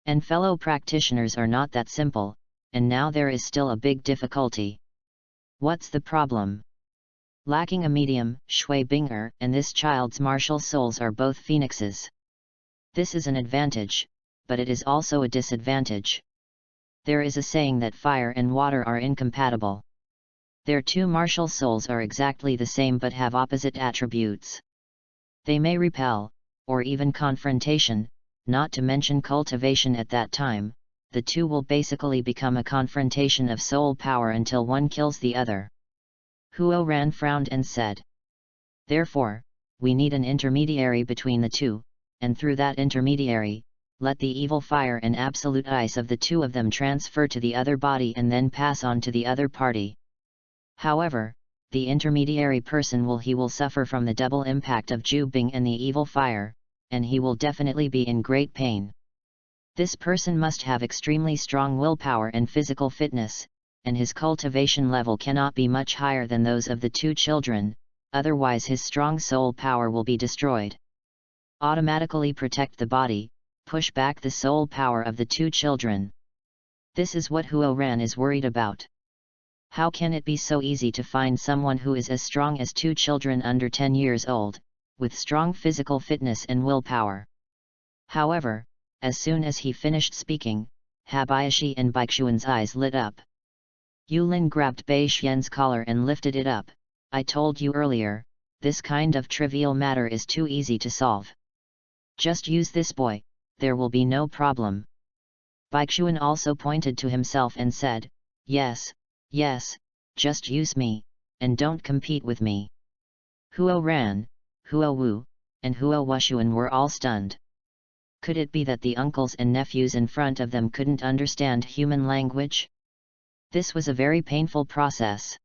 And fellow practitioners are not that simple, and now there is still a big difficulty. What's the problem? Lacking a medium, Shui Binger and this child's martial souls are both phoenixes. This is an advantage, but it is also a disadvantage. There is a saying that fire and water are incompatible. Their two martial souls are exactly the same but have opposite attributes. They may repel, or even confrontation, not to mention cultivation at that time, the two will basically become a confrontation of soul power until one kills the other. Huo Ran frowned and said. Therefore, we need an intermediary between the two, and through that intermediary, let the evil fire and absolute ice of the two of them transfer to the other body and then pass on to the other party. However, the intermediary person will suffer from the double impact of Jubing and the evil fire, and he will definitely be in great pain. This person must have extremely strong willpower and physical fitness, and his cultivation level cannot be much higher than those of the two children, otherwise his strong soul power will be destroyed. Automatically protect the body, push back the soul power of the two children. This is what Huo Ran is worried about. How can it be so easy to find someone who is as strong as two children under 10 years old, with strong physical fitness and willpower? However, as soon as he finished speaking, Habayashi and Baixuan's eyes lit up. Yulin grabbed Bai Xian's collar and lifted it up. I told you earlier, this kind of trivial matter is too easy to solve. Just use this boy, there will be no problem. Baixuan also pointed to himself and said, yes, just use me, and don't compete with me. Huo Ran, Huo Wu, and Huo Wushuan were all stunned. Could it be that the uncles and nephews in front of them couldn't understand human language? This was a very painful process.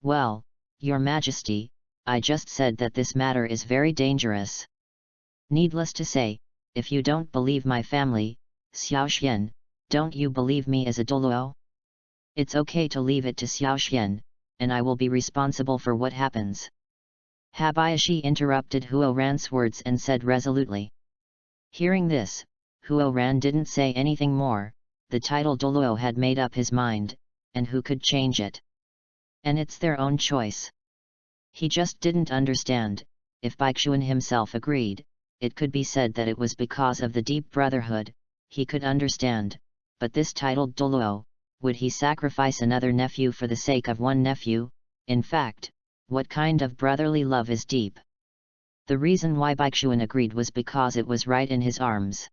Well, Your Majesty, I just said that this matter is very dangerous. Needless to say, if you don't believe my family, Xiaoxian, don't you believe me as a Douluo? It's okay to leave it to Xiaoxian, and I will be responsible for what happens. Habayashi interrupted Huo Ran's words and said resolutely. Hearing this, Huo Ran didn't say anything more. The title Douluo had made up his mind, and who could change it? And it's their own choice. He just didn't understand, if Baixuan himself agreed, it could be said that it was because of the deep brotherhood, he could understand, but this titled Douluo, would he sacrifice another nephew for the sake of one nephew? In fact, what kind of brotherly love is deep? The reason why Baixuan agreed was because it was right in his arms.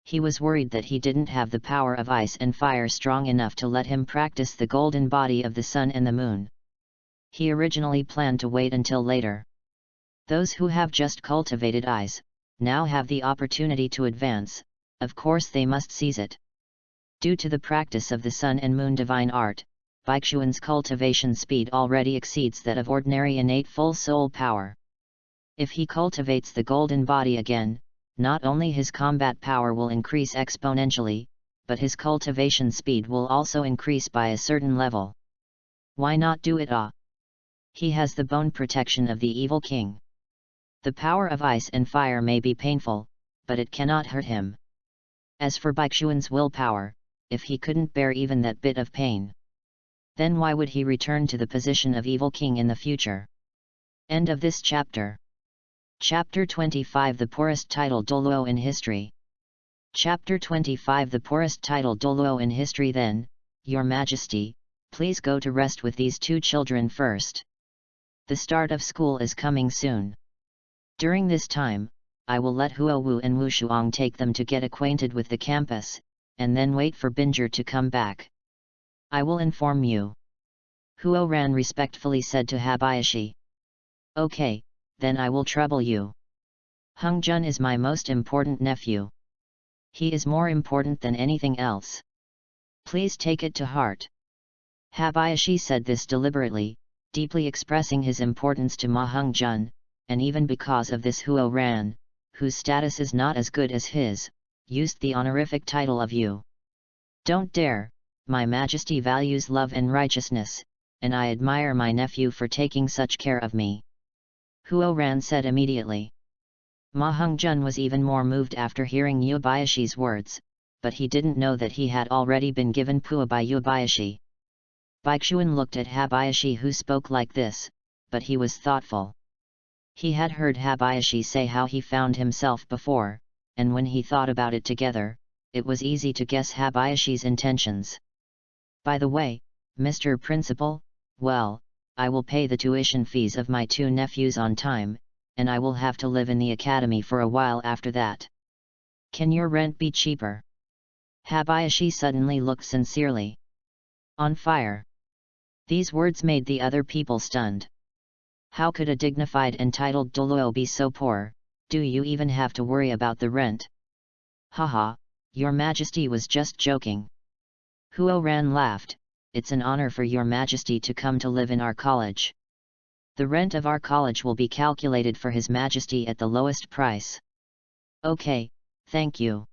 He was worried that he didn't have the power of ice and fire strong enough to let him practice the golden body of the sun and the moon. He originally planned to wait until later. Those who have just cultivated ice, now have the opportunity to advance, of course they must seize it. Due to the practice of the sun and moon divine art, Baixuan's cultivation speed already exceeds that of ordinary innate full soul power. If he cultivates the golden body again, not only his combat power will increase exponentially, but his cultivation speed will also increase by a certain level. Why not do it? He has the bone protection of the evil king. The power of ice and fire may be painful, but it cannot hurt him. As for Baixuan's willpower, if he couldn't bear even that bit of pain, then why would he return to the position of evil king in the future? End of this chapter. Chapter 25 The poorest title Douluo in history. Chapter 25 The poorest title Douluo in history. Then, Your Majesty, please go to rest with these two children first. The start of school is coming soon. During this time, I will let Huo Wu and Wu Shuang take them to get acquainted with the campus, and then wait for Binger to come back. I will inform you. Huo Ran respectfully said to Habayashi. Okay, then I will trouble you. Hung Jun is my most important nephew. He is more important than anything else. Please take it to heart. Habayashi said this deliberately, deeply expressing his importance to Ma Hung Jun, and even because of this Huo Ran, whose status is not as good as his, used the honorific title of you. Don't dare, my Majesty values love and righteousness, and I admire my nephew for taking such care of me. Huo Ran said immediately. Ma Hung Jun was even more moved after hearing Yubayashi's words, but he didn't know that he had already been given Pua by Yubayashi. Baixuan looked at Habayashi who spoke like this, but he was thoughtful. He had heard Habayashi say how he found himself before, and when he thought about it together, it was easy to guess Habayashi's intentions. By the way, Mr. Principal, well, I will pay the tuition fees of my two nephews on time, and I will have to live in the academy for a while after that. Can your rent be cheaper? Habayashi suddenly looked sincerely on fire. These words made the other people stunned. How could a dignified and titled Douluo be so poor? Do you even have to worry about the rent? Haha, Your Majesty was just joking. Huo Ran laughed, it's an honor for your majesty to come to live in our college. The rent of our college will be calculated for his majesty at the lowest price. Okay, thank you.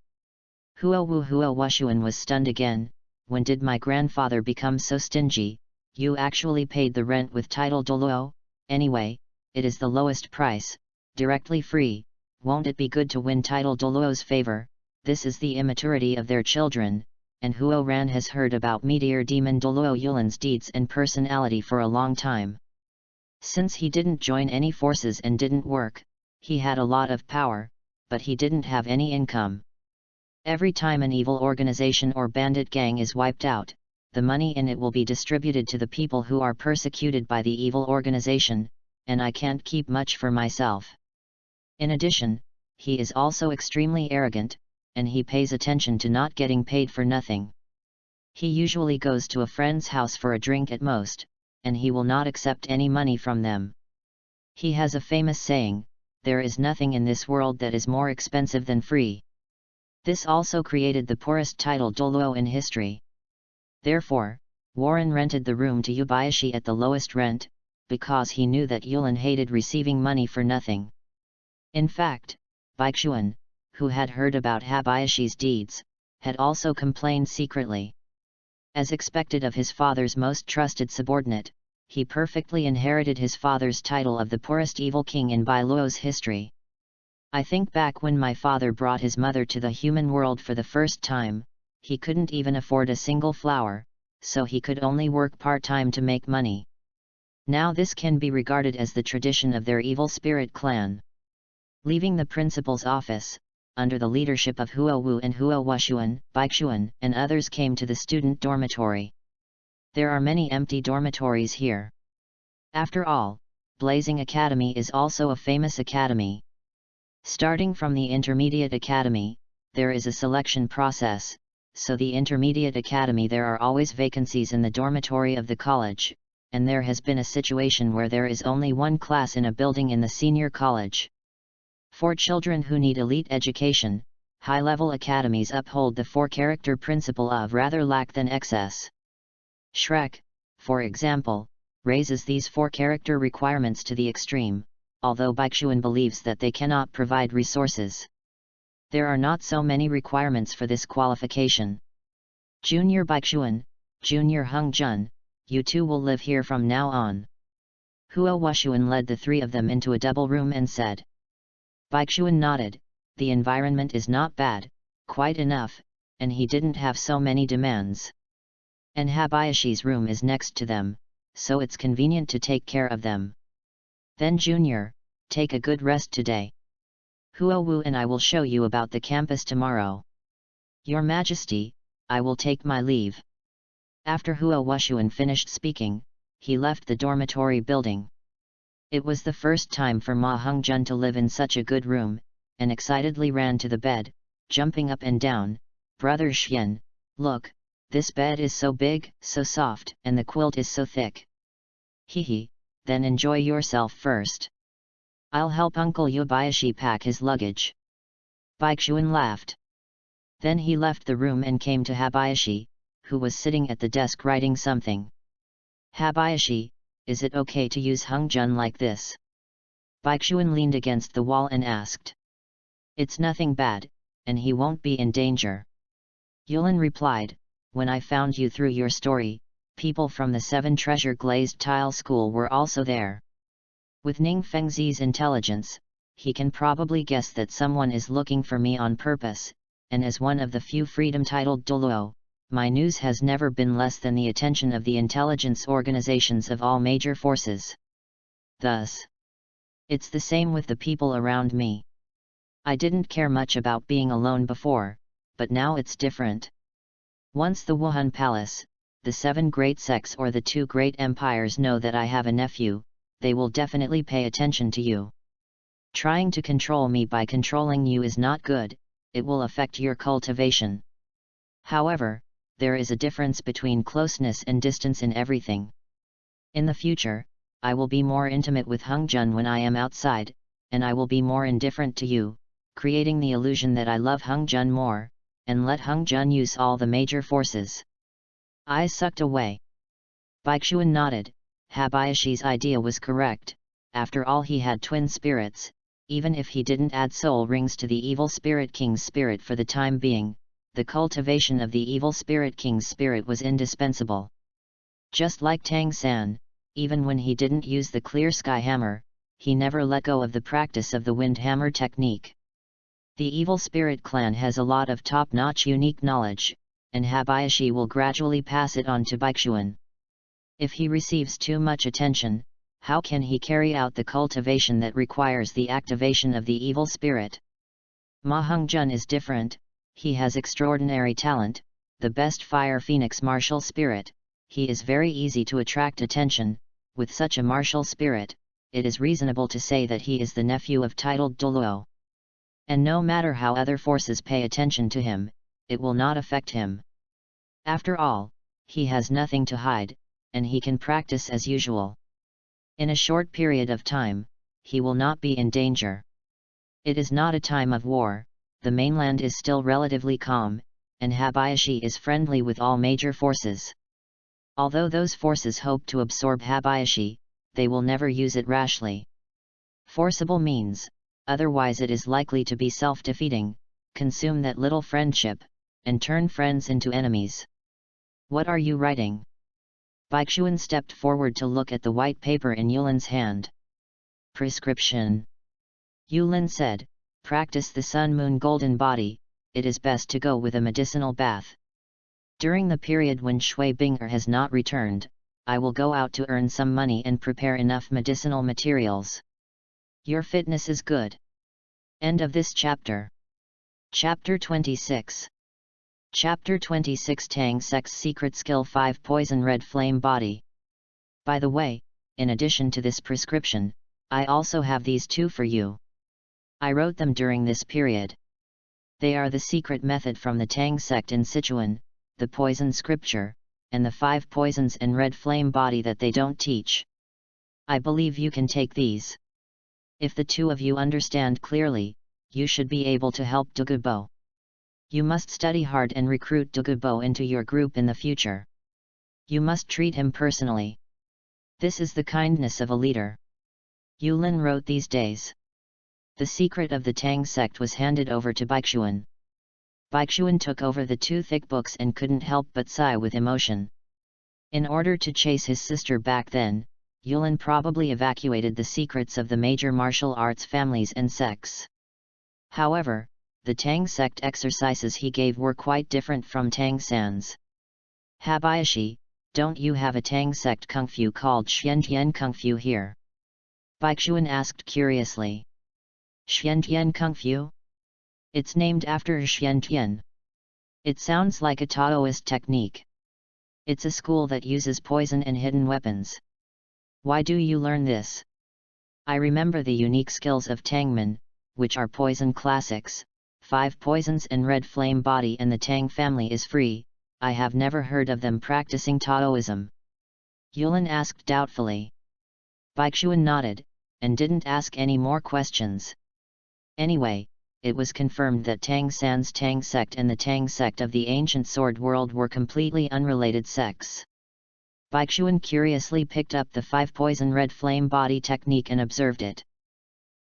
Huo Washuan was stunned again. When did my grandfather become so stingy? You actually paid the rent with title Douluo? Anyway, it is the lowest price, directly free. Won't it be good to win title Douluo's favor? This is the immaturity of their children, and Huo Ran has heard about meteor demon Douluo Yulan's deeds and personality for a long time. Since he didn't join any forces and didn't work, he had a lot of power, but he didn't have any income. Every time an evil organization or bandit gang is wiped out, the money in it will be distributed to the people who are persecuted by the evil organization, and I can't keep much for myself. In addition, he is also extremely arrogant, and he pays attention to not getting paid for nothing. He usually goes to a friend's house for a drink at most, and he will not accept any money from them. He has a famous saying, "There is nothing in this world that is more expensive than free." This also created the poorest title Douluo in history. Therefore, Warren rented the room to Yubayashi at the lowest rent, because he knew that Yulan hated receiving money for nothing. In fact, Baixuan, who had heard about Habayashi's deeds, had also complained secretly. As expected of his father's most trusted subordinate, he perfectly inherited his father's title of the poorest evil king in Bailuo's history. I think back when my father brought his mother to the human world for the first time, he couldn't even afford a single flower, so he could only work part-time to make money. Now this can be regarded as the tradition of their evil spirit clan. Leaving the principal's office, under the leadership of Huo Wu and Huo Washuan, Baixuan, and others came to the student dormitory. There are many empty dormitories here. After all, Blazing Academy is also a famous academy. Starting from the Intermediate Academy, there is a selection process, so the Intermediate Academy there are always vacancies in the dormitory of the college, and there has been a situation where there is only one class in a building in the senior college. For children who need elite education, high-level academies uphold the four-character principle of rather lack than excess. Shrek, for example, raises these four-character requirements to the extreme, although Baixuan believes that they cannot provide resources. There are not so many requirements for this qualification. Junior Baixuan, Junior Hung Jun, you two will live here from now on. Huo Washuan led the three of them into a double room and said. Baixuan nodded. The environment is not bad, quite enough, and he didn't have so many demands. And Habayashi's room is next to them, so it's convenient to take care of them. Then Junior, take a good rest today. Huo Wu and I will show you about the campus tomorrow. Your Majesty, I will take my leave. After Huo Washuan finished speaking, he left the dormitory building. It was the first time for Ma Hongjun to live in such a good room, and excitedly ran to the bed, jumping up and down. Brother Xian, look, this bed is so big, so soft, and the quilt is so thick. Hehe, then enjoy yourself first. I'll help Uncle Yubayashi pack his luggage. Baixuan laughed. Then he left the room and came to Habayashi, who was sitting at the desk writing something. Habayashi, is it okay to use Hongjun like this? Baixuan leaned against the wall and asked. It's nothing bad, and he won't be in danger. Yulan replied, when I found you through your story, people from the 7 Treasure Glazed Tile School were also there. With Ning Fengzi's intelligence, he can probably guess that someone is looking for me on purpose, and as one of the few freedom-titled Douluo, my news has never been less than the attention of the intelligence organizations of all major forces. Thus, it's the same with the people around me. I didn't care much about being alone before, but now it's different. Once the Wuhan Palace, the 7 great sects or the 2 great empires know that I have a nephew, they will definitely pay attention to you. Trying to control me by controlling you is not good, it will affect your cultivation. However, there is a difference between closeness and distance in everything. In the future, I will be more intimate with Hongjun when I am outside, and I will be more indifferent to you, creating the illusion that I love Hongjun more, and let Hongjun use all the major forces. I sucked away. Baishuan nodded. Habayashi's idea was correct. After all, he had twin spirits. Even if he didn't add soul rings to the evil spirit king's spirit for the time being, the cultivation of the evil spirit king's spirit was indispensable. Just like Tang San, even when he didn't use the clear sky hammer, he never let go of the practice of the wind hammer technique. The evil spirit clan has a lot of top-notch unique knowledge, and Habayashi will gradually pass it on to Baishuan. If he receives too much attention, how can he carry out the cultivation that requires the activation of the evil spirit? Ma Hongjun is different. He has extraordinary talent, the best fire phoenix martial spirit. He is very easy to attract attention. With such a martial spirit, it is reasonable to say that he is the nephew of titled Douluo. And no matter how other forces pay attention to him, it will not affect him. After all, he has nothing to hide, and he can practice as usual. In a short period of time, he will not be in danger. It is not a time of war, the mainland is still relatively calm, and Habayashi is friendly with all major forces. Although those forces hope to absorb Habayashi, they will never use it rashly. Forcible means, otherwise it is likely to be self-defeating, consume that little friendship, and turn friends into enemies. What are you writing? Baishuan stepped forward to look at the white paper in Yulin's hand. Prescription. Yulin said, practice the sun-moon golden body, it is best to go with a medicinal bath. During the period when Shui Binger has not returned, I will go out to earn some money and prepare enough medicinal materials. Your fitness is good. End of this chapter. Chapter 26. Chapter 26 Tang Sec's Secret Skill 5 Poison Red Flame Body. By the way, in addition to this prescription, I also have these two for you. I wrote them during this period. They are the secret method from the Tang sect in Sichuan, the poison scripture, and the 5 poisons and red flame body that they don't teach. I believe you can take these. If the two of you understand clearly, you should be able to help Douluo. You must study hard and recruit Douluo into your group in the future. You must treat him personally. This is the kindness of a leader. Yulin wrote these days. The secret of the Tang sect was handed over to Baishuan. Baishuan took over the 2 thick books and couldn't help but sigh with emotion. In order to chase his sister back then, Yulin probably evacuated the secrets of the major martial arts families and sects. However, the Tang sect exercises he gave were quite different from Tang San's. Habayashi, don't you have a Tang sect kung fu called Xiantian kung fu here? Baishuan asked curiously. Xiantian kung fu? It's named after Xiantian. It sounds like a Taoist technique. It's a school that uses poison and hidden weapons. Why do you learn this? I remember the unique skills of Tangmen, which are poison classics, 5 poisons and red flame body, and the Tang family is free. I have never heard of them practicing Taoism. Yulin asked doubtfully. Baishuan nodded, and didn't ask any more questions. Anyway, it was confirmed that Tang San's Tang sect and the Tang sect of the ancient sword world were completely unrelated sects. Baishuan curiously picked up the 5 poison red flame body technique and observed it.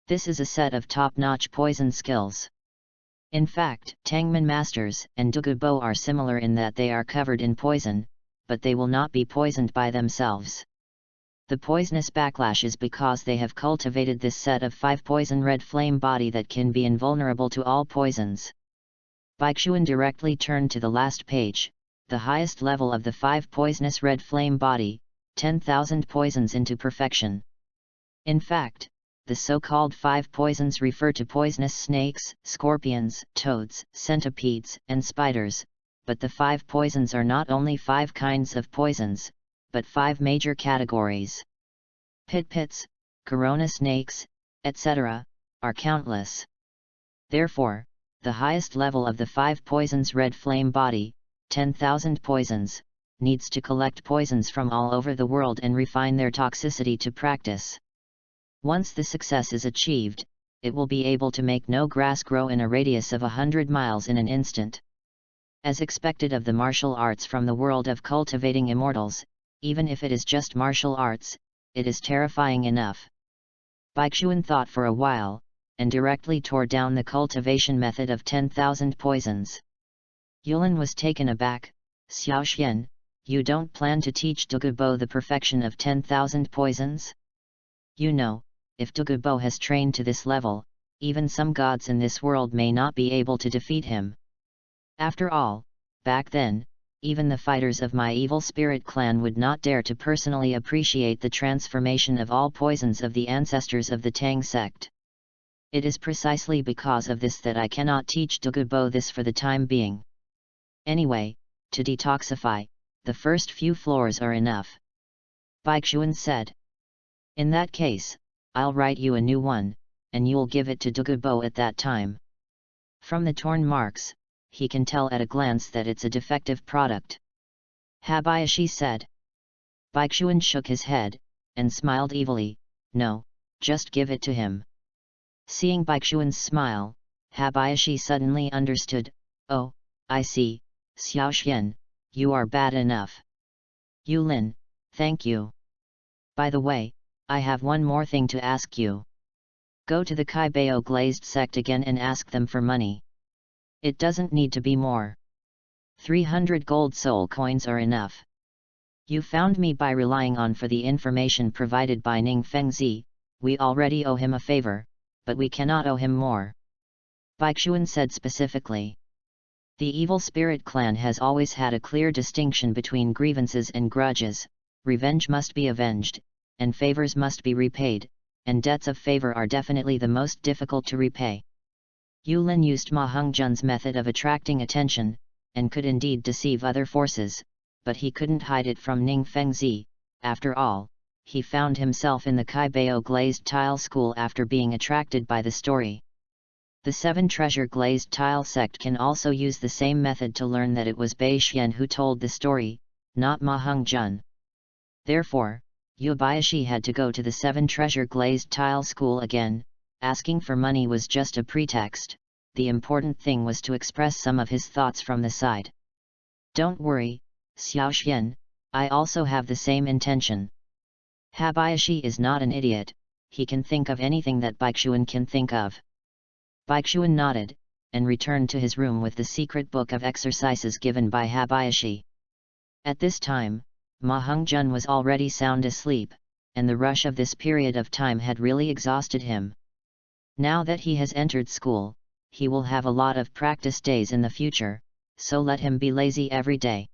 This is a set of top-notch poison skills. In fact, Tangmen masters and Douluo are similar in that they are covered in poison, but they will not be poisoned by themselves. The poisonous backlash is because they have cultivated this set of 5 poison red flame body that can be invulnerable to all poisons. Baishuan directly turned to the last page, the highest level of the 5 poisonous red flame body, 10,000 poisons into perfection. In fact, the so-called 5 poisons refer to poisonous snakes, scorpions, toads, centipedes, and spiders, but the 5 poisons are not only 5 kinds of poisons, but 5 major categories. Pit-pits, corona snakes, etc., are countless. Therefore, the highest level of the 5 poisons red flame body, 10,000 poisons, needs to collect poisons from all over the world and refine their toxicity to practice. Once the success is achieved, it will be able to make no grass grow in a radius of 100 miles in an instant. As expected of the martial arts from the world of cultivating immortals, even if it is just martial arts, it is terrifying enough. Baixuan thought for a while, and directly tore down the cultivation method of 10,000 poisons. Yulin was taken aback. Xiaoxian, you don't plan to teach Douluo the perfection of 10,000 poisons? You know, if Douluo has trained to this level, even some gods in this world may not be able to defeat him. After all, back then, even the fighters of my evil spirit clan would not dare to personally appreciate the transformation of all poisons of the ancestors of the Tang sect. It is precisely because of this that I cannot teach Douluo this for the time being. Anyway, to detoxify, the first few floors are enough. Baixuan said. In that case, I'll write you a new one, and you'll give it to Douluo at that time. From the torn marks, he can tell at a glance that it's a defective product. Habayashi said. Baixuan shook his head, and smiled evilly. No, just give it to him. Seeing Baixuan's smile, Habayashi suddenly understood. Oh, I see, Xiaoxian, you are bad enough. Yulin, thank you. By the way, I have one more thing to ask you. Go to the Kobo glazed sect again and ask them for money. It doesn't need to be more. 300 gold soul coins are enough. You found me by relying on for the information provided by Ning Fengzi. We already owe him a favor, but we cannot owe him more. Baixuan said specifically. The evil spirit clan has always had a clear distinction between grievances and grudges. Revenge must be avenged, and favors must be repaid, and debts of favor are definitely the most difficult to repay. Yulin used Ma Hongjun's method of attracting attention, and could indeed deceive other forces, but he couldn't hide it from Ning Fengzi. After all, he found himself in the Kobo glazed tile school after being attracted by the story. The Seven Treasure glazed tile sect can also use the same method to learn that it was Bai Xian who told the story, not Ma Hongjun. Therefore, Yubayashi had to go to the Seven Treasure glazed tile school again. Asking for money was just a pretext. The important thing was to express some of his thoughts from the side. Don't worry, Xiaoxian, I also have the same intention. Habayashi is not an idiot, he can think of anything that Baixuan can think of. Baixuan nodded, and returned to his room with the secret book of exercises given by Habayashi. At this time, Ma Hongjun was already sound asleep, and the rush of this period of time had really exhausted him. Now that he has entered school, he will have a lot of practice days in the future, so let him be lazy every day.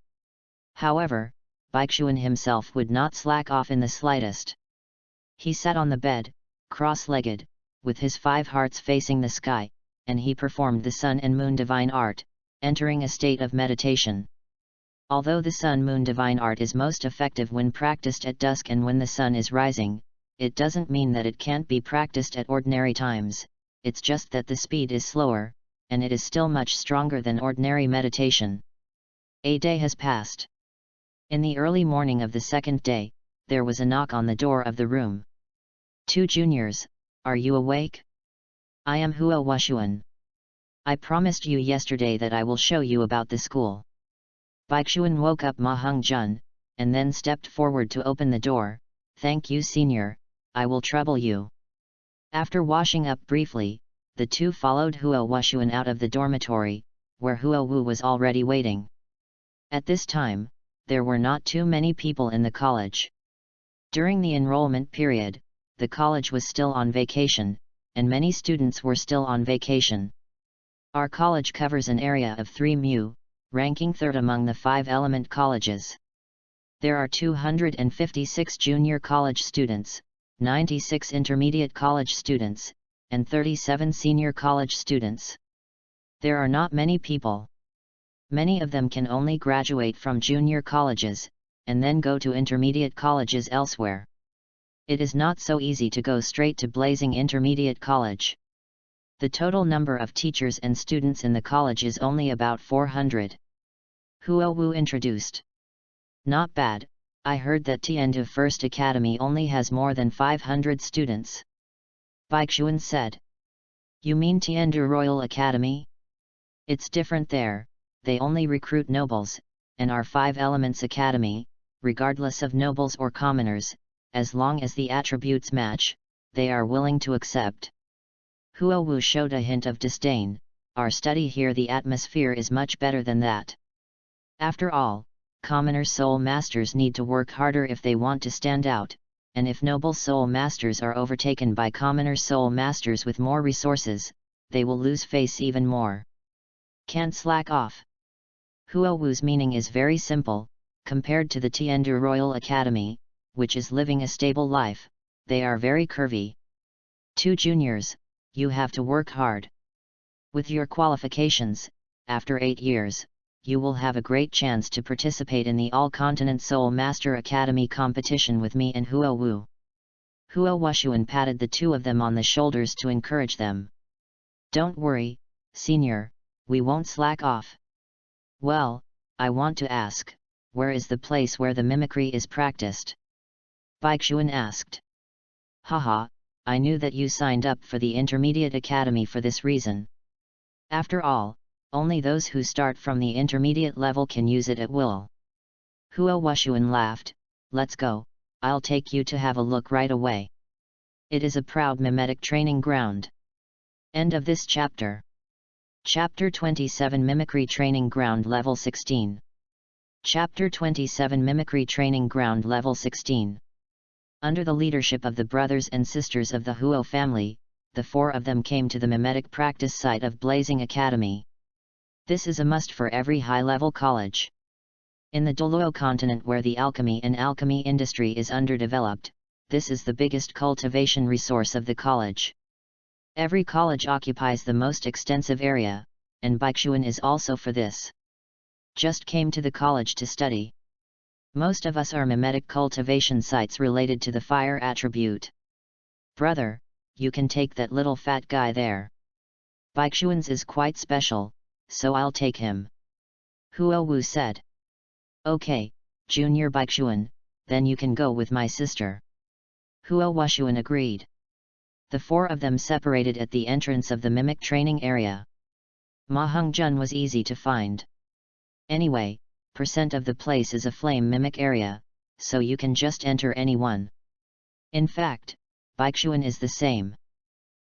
However, Baixuan himself would not slack off in the slightest. He sat on the bed, cross-legged, with his 5 hearts facing the sky, and he performed the Sun and Moon Divine Art, entering a state of meditation. Although the Sun-Moon Divine Art is most effective when practiced at dusk and when the sun is rising, it doesn't mean that it can't be practiced at ordinary times, it's just that the speed is slower, and it is still much stronger than ordinary meditation. A day has passed. In the early morning of the second day, there was a knock on the door of the room. 2 juniors, are you awake? I am Huo Washuan. I promised you yesterday that I will show you about the school. Baixuan woke up Ma Hongjun, and then stepped forward to open the door. Thank you, senior, I will trouble you. After washing up briefly, the two followed Huo Washuan out of the dormitory, where Huo Wu was already waiting. At this time, there were not too many people in the college. During the enrollment period, the college was still on vacation, and many students were still on vacation. Our college covers an area of 3 mu, ranking 3rd among the 5 element colleges. There are 256 junior college students, 96 intermediate college students, and 37 senior college students. There are not many people. Many of them can only graduate from junior colleges, and then go to intermediate colleges elsewhere. It is not so easy to go straight to blazing intermediate college. The total number of teachers and students in the college is only about 400. Huo Wu introduced. Not bad, I heard that Tiandu First Academy only has more than 500 students. Baixuan said. You mean Tiandu Royal Academy? It's different there, they only recruit nobles, and our 5 Elements Academy, regardless of nobles or commoners, as long as the attributes match, they are willing to accept. Huo Wu showed a hint of disdain. Our study here, the atmosphere is much better than that. After all, commoner soul masters need to work harder if they want to stand out, and if noble soul masters are overtaken by commoner soul masters with more resources, they will lose face even more. Can't slack off. Huo Wu's meaning is very simple. Compared to the Tiandu Royal Academy, which is living a stable life, they are very curvy. 2 juniors, you have to work hard. With your qualifications, after 8 years, you will have a great chance to participate in the All-Continent Soul Master Academy competition with me and Huo Wu. Huo Wuxuan patted the two of them on the shoulders to encourage them. Don't worry, senior, we won't slack off. Well, I want to ask, where is the place where the mimicry is practiced? Baixuan asked. Haha, I knew that you signed up for the Intermediate Academy for this reason. After all, only those who start from the intermediate level can use it at will. Huo Wuxuan laughed. Let's go, I'll take you to have a look right away. It is a proud mimetic training ground. End of this chapter. Chapter 27 Mimicry Training Ground Level 16. Chapter 27 Mimicry Training Ground Level 16. Under the leadership of the brothers and sisters of the Huo family, the 4 of them came to the mimetic practice site of Blazing Academy. This is a must for every high-level college. In the Douluo continent, where the alchemy and alchemy industry is underdeveloped, this is the biggest cultivation resource of the college. Every college occupies the most extensive area, and Baixuan is also for this. Just came to the college to study. Most of us are mimetic cultivation sites related to the fire attribute. Brother, you can take that little fat guy there. Baixuan's is quite special, so I'll take him. Huo Wu said. Okay, Junior Baixuan, then you can go with my sister. Huo Wuxuan agreed. The 4 of them separated at the entrance of the mimic training area. Ma Hongjun was easy to find. Anyway, % of the place is a flame mimic area, so you can just enter any one. In fact, Baixuan is the same.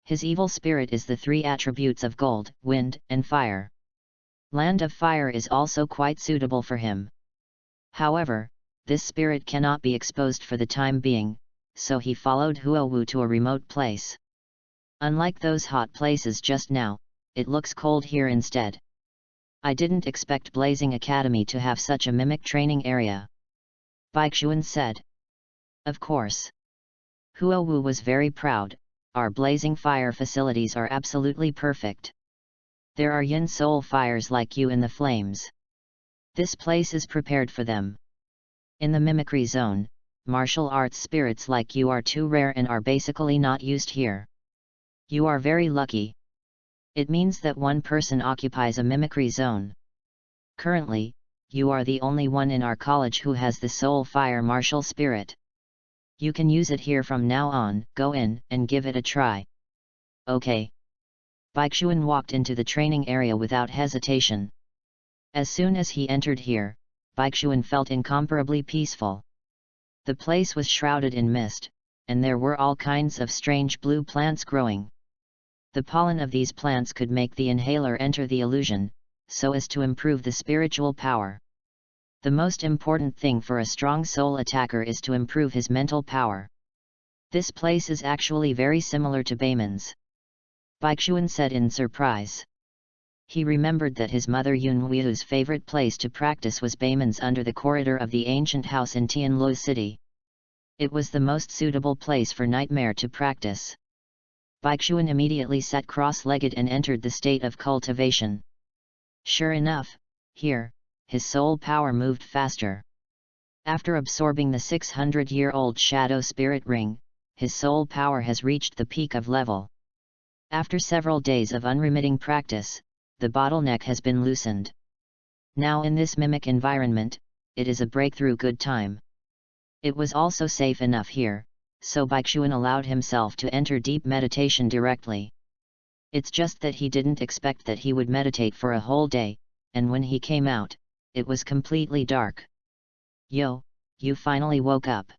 His evil spirit is the 3 attributes of gold, wind, and fire. Land of Fire is also quite suitable for him. However, this spirit cannot be exposed for the time being, so he followed Huo Wu to a remote place. Unlike those hot places just now, it looks cold here instead. I didn't expect Blazing Academy to have such a mimic training area. Baixuan said. Of course. Huo Wu was very proud. Our Blazing Fire facilities are absolutely perfect. There are yin soul fires like you in the flames. This place is prepared for them. In the mimicry zone, martial arts spirits like you are too rare and are basically not used here. You are very lucky. It means that one person occupies a mimicry zone. Currently, you are the only one in our college who has the soul fire martial spirit. You can use it here from now on. Go in and give it a try. Okay. Baixuan walked into the training area without hesitation. As soon as he entered here, Baixuan felt incomparably peaceful. The place was shrouded in mist, and there were all kinds of strange blue plants growing. The pollen of these plants could make the inhaler enter the illusion, so as to improve the spiritual power. The most important thing for a strong soul attacker is to improve his mental power. This place is actually very similar to Bayman's. Baixuan said in surprise. He remembered that his mother Yunwu's favorite place to practice was Bayman's under the corridor of the ancient house in Tianluo City. It was the most suitable place for Nightmare to practice. Baixuan immediately sat cross-legged and entered the state of cultivation. Sure enough, here, his soul power moved faster. After absorbing the 600-year-old Shadow Spirit Ring, his soul power has reached the peak of level. After several days of unremitting practice, the bottleneck has been loosened. Now in this mimic environment, it is a breakthrough good time. It was also safe enough here, so Baixuan allowed himself to enter deep meditation directly. It's just that he didn't expect that he would meditate for a whole day, and when he came out, it was completely dark. Yo, you finally woke up.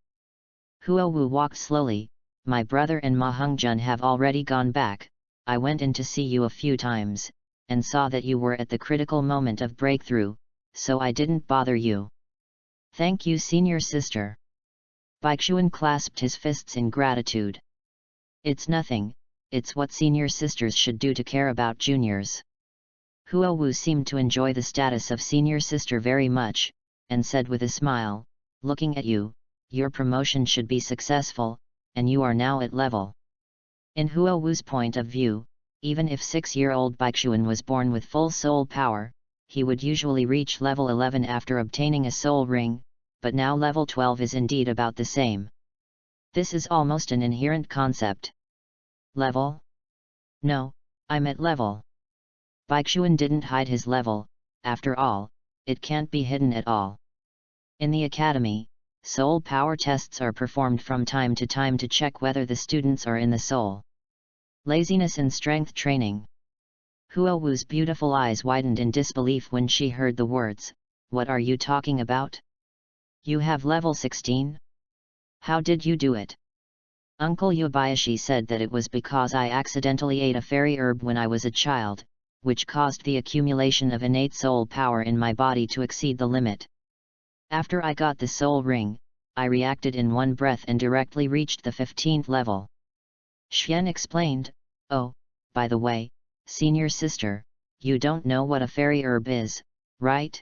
Huo Wu walked slowly. My brother and Ma Hongjun have already gone back. I went in to see you a few times, and saw that you were at the critical moment of breakthrough, so I didn't bother you. Thank you, senior sister. Baixuan clasped his fists in gratitude. It's nothing, it's what senior sisters should do to care about juniors. Huo Wu seemed to enjoy the status of senior sister very much, and said with a smile, looking at you, your promotion should be successful, and you are now at level. In Huo Wu's point of view, even if 6-year-old Baixuan was born with full soul power, he would usually reach level 11 after obtaining a soul ring, but now level 12 is indeed about the same. This is almost an inherent concept. Level? No, I'm at level. Baixuan didn't hide his level, after all, it can't be hidden at all. In the academy, soul power tests are performed from time to check whether the students are in the soul. Laziness and strength training. Huo Wu's beautiful eyes widened in disbelief when she heard the words, "What are you talking about? You have level 16? How did you do it?" Uncle Yubayashi said that it was because I accidentally ate a fairy herb when I was a child, which caused the accumulation of innate soul power in my body to exceed the limit. After I got the soul ring, I reacted in one breath and directly reached the 15th level. Xian explained, "Oh, by the way, senior sister, you don't know what a fairy herb is, right?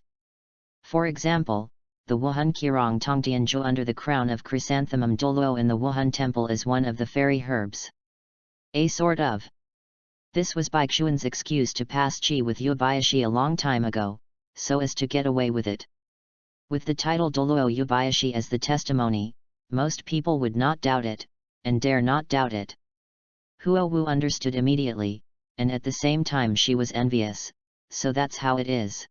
For example, the Wuhan Qirong Tongtianzhou under the crown of chrysanthemum Douluo in the Wuhan temple is one of the fairy herbs. A sort of." This was Baixuan's excuse to pass qi with Yubayashi a long time ago, so as to get away with it. With the title Douluo Yubayashi as the testimony, most people would not doubt it, and dare not doubt it. Huo Wu understood immediately, and at the same time she was envious, so that's how it is.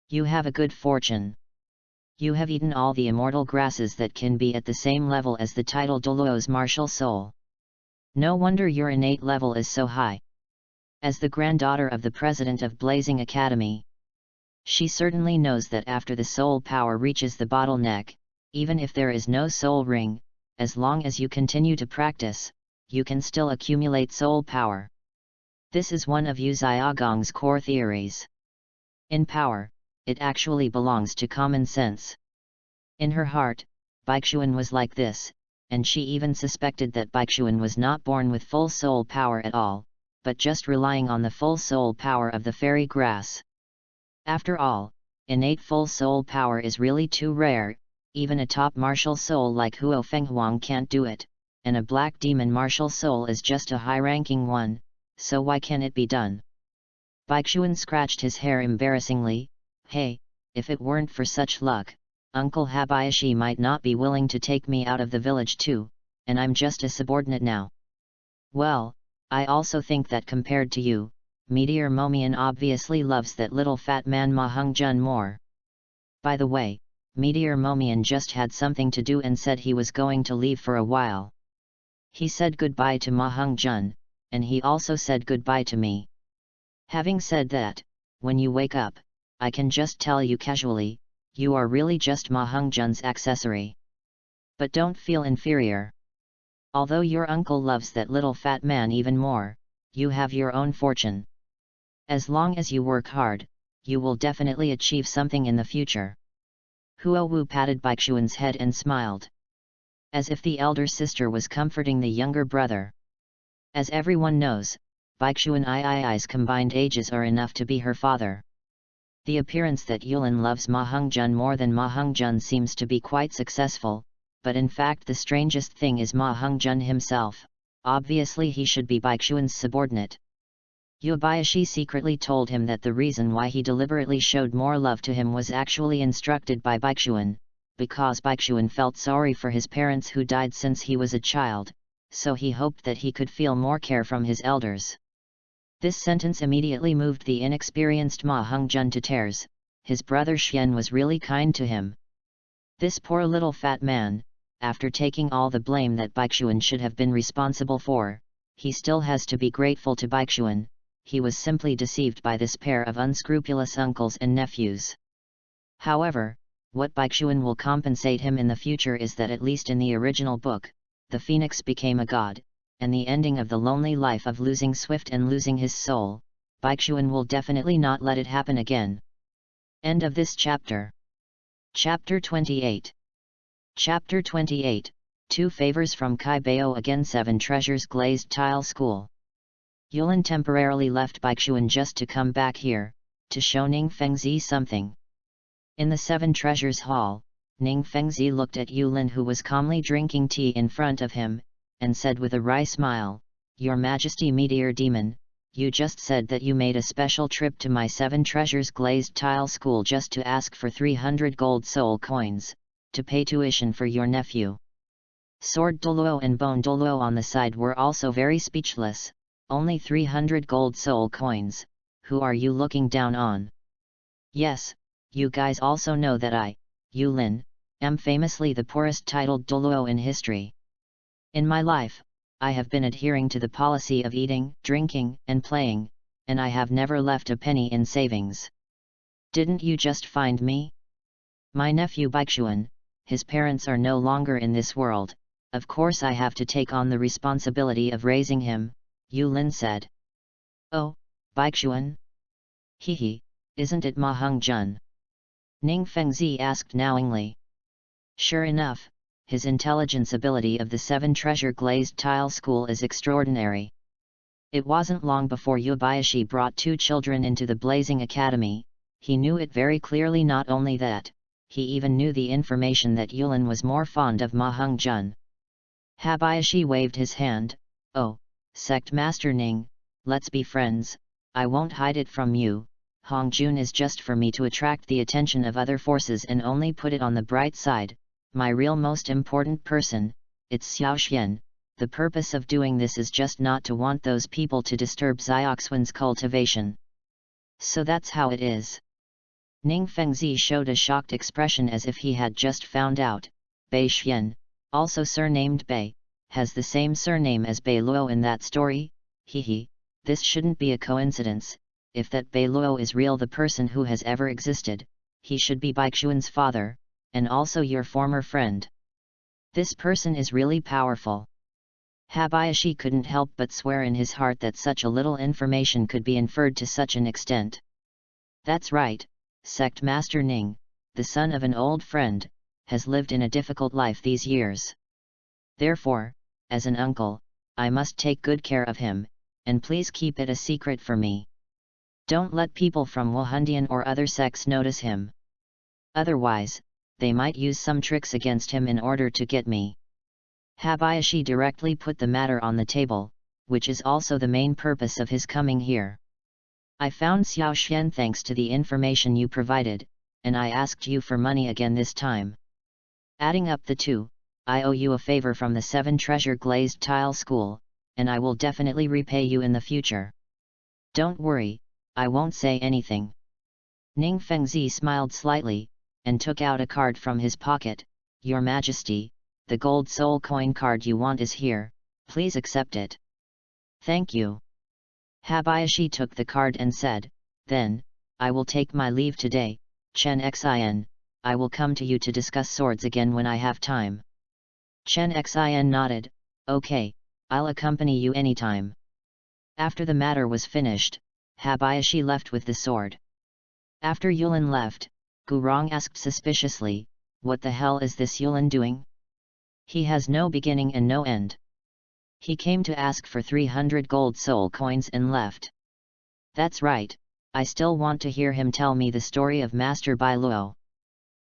You have a good fortune. You have eaten all the immortal grasses that can be at the same level as the title Douluo's martial soul. No wonder your innate level is so high. As the granddaughter of the president of Blazing Academy, she certainly knows that after the soul power reaches the bottleneck, even if there is no soul ring, as long as you continue to practice, you can still accumulate soul power. This is one of Yu Xiaogong's core theories. In power, it actually belongs to common sense. In her heart, Baixuan was like this, and she even suspected that Baixuan was not born with full soul power at all, but just relying on the full soul power of the fairy grass. After all, innate full soul power is really too rare, even a top martial soul like Huo Fenghuang can't do it, and a black demon martial soul is just a high-ranking one, so why can it be done? Baixuan scratched his hair embarrassingly. Hey, if it weren't for such luck, Uncle Habayashi might not be willing to take me out of the village too, and I'm just a subordinate now. Well, I also think that compared to you, Meteor Momian obviously loves that little fat man Ma Hongjun more. By the way, Meteor Momian just had something to do and said he was going to leave for a while. He said goodbye to Ma Hongjun, and he also said goodbye to me. Having said that, when you wake up, I can just tell you casually, you are really just Ma Hongjun's accessory. But don't feel inferior. Although your uncle loves that little fat man even more, you have your own fortune. As long as you work hard, you will definitely achieve something in the future. Huo Wu patted Baixuan's head and smiled. As if the elder sister was comforting the younger brother. As everyone knows, Baixuan Ii's combined ages are enough to be her father. The appearance that Yulin loves Ma Hongjun more than Ma Hongjun seems to be quite successful, but in fact the strangest thing is Ma Hongjun himself. Obviously he should be Baixuan's subordinate. Yubayashi secretly told him that the reason why he deliberately showed more love to him was actually instructed by Baixuan, because Baixuan felt sorry for his parents who died since he was a child, so he hoped that he could feel more care from his elders. This sentence immediately moved the inexperienced Ma Hongjun to tears. His brother Xian was really kind to him. This poor little fat man, after taking all the blame that Baixuan should have been responsible for, he still has to be grateful to Baixuan. He was simply deceived by this pair of unscrupulous uncles and nephews. However, what Baixuan will compensate him in the future is that at least in the original book, the phoenix became a god, and the ending of the lonely life of losing Swift and losing his soul, Baixuan will definitely not let it happen again. End of this chapter. Chapter 28. Chapter 28, 2 Favors from Kai Bao again. 7 Treasures Glazed Tile School. Yulin temporarily left Baixuan just to come back here, to show Ning Fengzi something. In the 7 Treasures Hall, Ning Fengzi looked at Yulin, who was calmly drinking tea in front of him, and said with a wry smile, "Your Majesty, Meteor Demon, you just said that you made a special trip to my 7 Treasures Glazed Tile School just to ask for 300 gold soul coins, to pay tuition for your nephew." Sword Douluo and Bone Douluo on the side were also very speechless. Only 300 gold soul coins, who are you looking down on? Yes, you guys also know that I, Yulin, am famously the poorest titled Douluo in history. In my life, I have been adhering to the policy of eating, drinking, and playing, and I have never left a penny in savings. Didn't you just find me? My nephew Baixuan, his parents are no longer in this world, of course I have to take on the responsibility of raising him, Yulin said. Oh, Baixuan? Hehe, isn't it Ma Hung Jun? Ning Fengzi asked knowingly. Sure enough, his intelligence ability of the 7 Treasure Glazed Tile School is extraordinary. It wasn't long before Yubayashi brought 2 children into the Blazing Academy. He knew it very clearly. Not only that, he even knew the information that Yulin was more fond of Ma Hung Jun. Habayashi waved his hand. Oh, Sect Master Ning, let's be friends, I won't hide it from you. Hong Jun is just for me to attract the attention of other forces and only put it on the bright side. My real most important person, it's Xiao Xian. The purpose of doing this is just not to want those people to disturb Xiaoxuan's cultivation. So that's how it is. Ning Fengzi showed a shocked expression as if he had just found out. Bei Xian, also surnamed Bei, has the same surname as Bei Luo in that story? Hehe, this shouldn't be a coincidence. If that Bei Luo is real, the person who has ever existed, he should be Baixuan's father, and also your former friend. This person is really powerful. Habayashi couldn't help but swear in his heart that such a little information could be inferred to such an extent. That's right, Sect Master Ning, the son of an old friend, has lived in a difficult life these years. Therefore, as an uncle, I must take good care of him, and please keep it a secret for me. Don't let people from Wuhandian or other sects notice him. Otherwise, they might use some tricks against him in order to get me. Habayashi directly put the matter on the table, which is also the main purpose of his coming here. I found Xiao Xian thanks to the information you provided, and I asked you for money again this time. Adding up the 2, I owe you a favor from the 7 Treasure Glazed Tile School, and I will definitely repay you in the future. Don't worry, I won't say anything. Ning Fengzi smiled slightly, and took out a card from his pocket. Your Majesty, the gold soul coin card you want is here, please accept it. Thank you. Habayashi took the card and said, then, I will take my leave today, Chen Xin, I will come to you to discuss swords again when I have time. Chen Xin nodded, okay, I'll accompany you anytime. After the matter was finished, Habayashi left with the sword. After Yulin left, Gurong asked suspiciously, what the hell is this Yulin doing? He has no beginning and no end. He came to ask for 300 gold soul coins and left. That's right, I still want to hear him tell me the story of Master Bai Luo.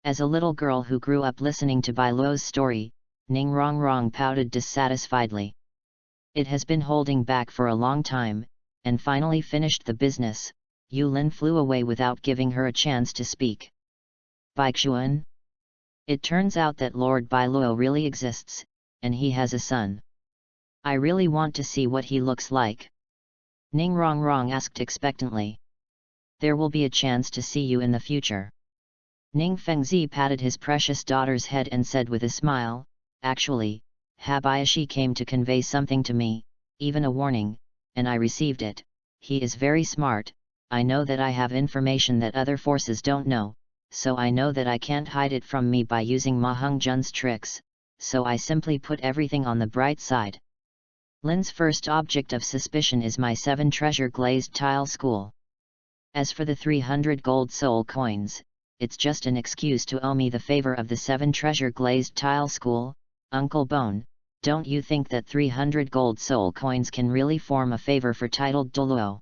As a little girl who grew up listening to Bai Luo's story, Ning Rongrong pouted dissatisfiedly. It has been holding back for a long time, and finally finished the business. Yulin flew away without giving her a chance to speak. Baixuan? It turns out that Lord Bai Luo really exists, and he has a son. I really want to see what he looks like. Ning Rongrong asked expectantly. There will be a chance to see you in the future. Ning Fengzi patted his precious daughter's head and said with a smile, actually, Habayashi came to convey something to me, even a warning, and I received it. He is very smart. I know that I have information that other forces don't know, so I know that I can't hide it from me by using Ma Heng-jun's tricks, so I simply put everything on the bright side. Lin's first object of suspicion is my 7 treasure glazed tile school. As for the 300 gold soul coins, it's just an excuse to owe me the favor of the 7 treasure glazed tile school. Uncle Bone, don't you think that 300 gold soul coins can really form a favor for titled Douluo?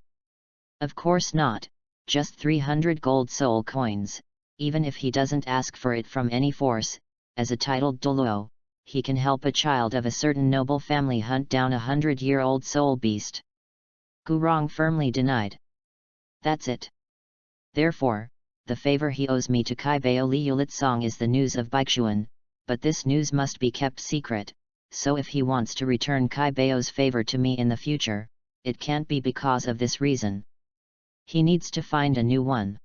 Of course not, just 300 gold soul coins. Even if he doesn't ask for it from any force, as a titled Douluo, he can help a child of a certain noble family hunt down a 100-year-old soul beast. Gurong firmly denied. That's it. Therefore, the favor he owes me to Kai Bao Li Yulit Song is the news of Baixuan, but this news must be kept secret, so if he wants to return Kai Bao's favor to me in the future, it can't be because of this reason. He needs to find a new one.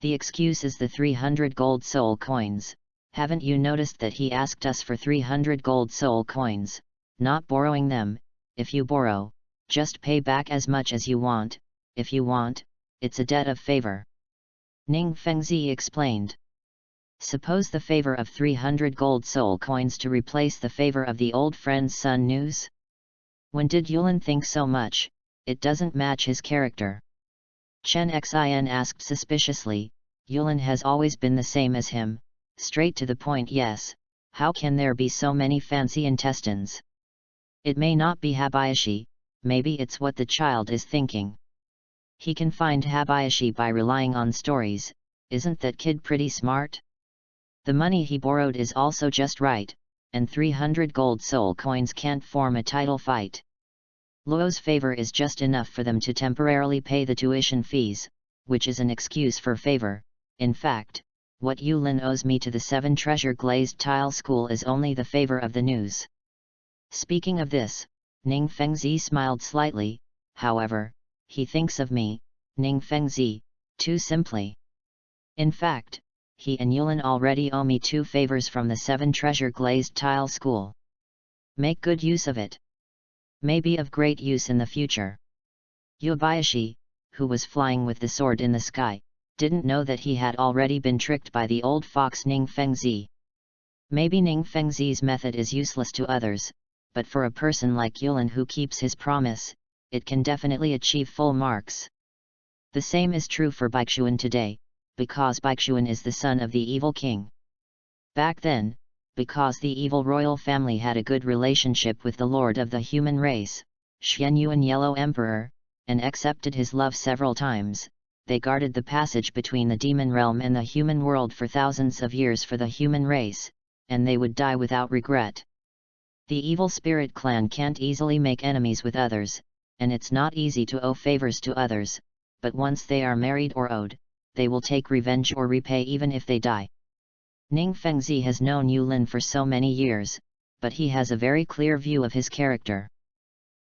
The excuse is the 300 gold soul coins. Haven't you noticed that he asked us for 300 gold soul coins, not borrowing them? If you borrow, just pay back as much as you want. If you want, it's a debt of favor. Ning Fengzi explained. Suppose the favor of 300 gold soul coins to replace the favor of the old friend's son news? When did Yulin think so much? It doesn't match his character. Chen Xin asked suspiciously. Yulin has always been the same as him, straight to the point. Yes, how can there be so many fancy intestines? It may not be Habayashi, maybe it's what the child is thinking. He can find Habayashi by relying on stories. Isn't that kid pretty smart? The money he borrowed is also just right, and 300 gold soul coins can't form a title fight. Luo's favor is just enough for them to temporarily pay the tuition fees, which is an excuse for favor. In fact, what Yulin owes me to the 7 treasure glazed tile school is only the favor of the news. Speaking of this, Ning Fengzi smiled slightly. However, he thinks of me, Ning Fengzi, too simply. In fact, he and Yulin already owe me 2 favors from the 7 treasure glazed tile school. Make good use of it. May be of great use in the future. Yubayashi, who was flying with the sword in the sky, didn't know that he had already been tricked by the old fox Ning Fengzi. Maybe Ning Fengzi's method is useless to others, but for a person like Yulin who keeps his promise, it can definitely achieve full marks. The same is true for Baixuan today, because Baixuan is the son of the evil king. Back then, because the evil royal family had a good relationship with the lord of the human race, Xianyuan Yellow Emperor, and accepted his love several times, they guarded the passage between the demon realm and the human world for thousands of years for the human race, and they would die without regret. The evil spirit clan can't easily make enemies with others, and it's not easy to owe favors to others, but once they are married or owed, they will take revenge or repay even if they die. Ning Fengzi has known Yulin for so many years, but he has a very clear view of his character.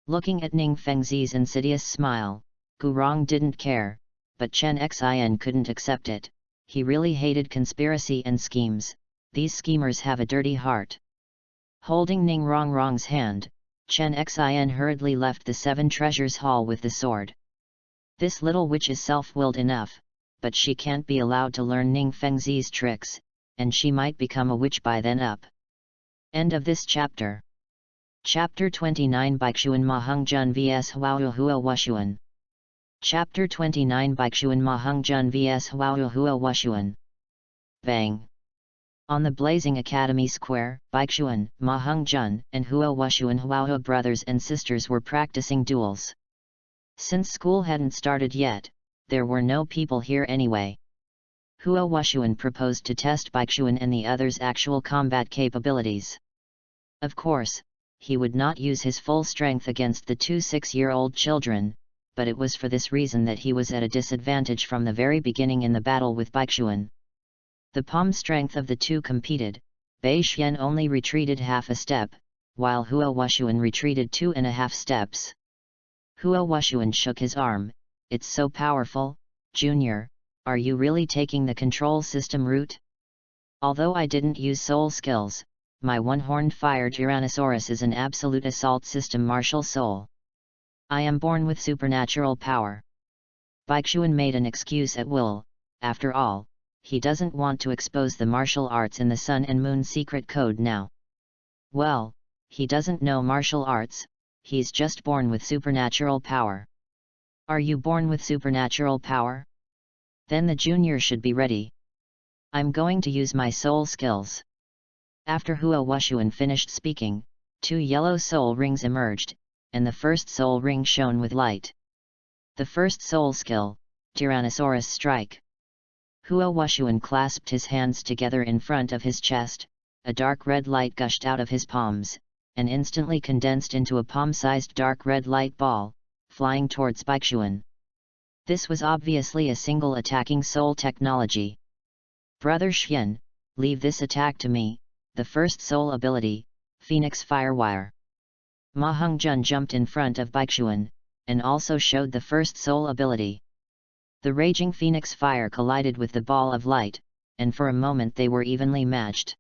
Looking at Ning Fengzi's insidious smile, Gurong didn't care, but Chen Xin couldn't accept it. He really hated conspiracy and schemes. These schemers have a dirty heart. Holding Ning Rongrong's hand, Chen Xin hurriedly left the 7 treasures hall with the sword. This little witch is self-willed enough, but she can't be allowed to learn Ning Fengzi's tricks, and she might become a witch by then up. End of this chapter. Chapter 29 Baixuan Ma Heng-jun vs Huao Hua Washuan. Chapter 29 Baixuan Ma Heng-jun vs Huao Hua Washuan. Bang! On the blazing academy square, Baixuan, Ma Heng-jun, and Hua Washuan Huao brothers and sisters were practicing duels. Since school hadn't started yet, there were no people here anyway. Hua Washuan proposed to test Baixuan and the others' actual combat capabilities. Of course, he would not use his full strength against the 2 6-year-old children, but it was for this reason that he was at a disadvantage from the very beginning in the battle with Baixuan. The palm strength of the two competed. Bei Xian only retreated half a step, while Hua Washuan retreated 2.5 steps. Hua Washuan shook his arm. It's so powerful, Junior. Are you really taking the control system route? Although I didn't use soul skills, my one-horned fire Tyrannosaurus is an absolute assault system martial soul. I am born with supernatural power. Baixuan made an excuse at will. After all, he doesn't want to expose the martial arts in the Sun and Moon secret code now. Well, he doesn't know martial arts, he's just born with supernatural power. Are you born with supernatural power? Then the junior should be ready. I'm going to use my soul skills. After Hua Wuxuan finished speaking, 2 yellow soul rings emerged, and the first soul ring shone with light. The first soul skill, Tyrannosaurus Strike. Hua Wuxuan clasped his hands together in front of his chest, a dark red light gushed out of his palms, and instantly condensed into a palm-sized dark red light ball, flying towards Baixuan. This was obviously a single attacking soul technology. Brother Xian, leave this attack to me, the first soul ability, Phoenix Firewire. Ma Hongjun jumped in front of Baixuan, and also showed the first soul ability. The raging Phoenix Fire collided with the ball of light, and for a moment they were evenly matched.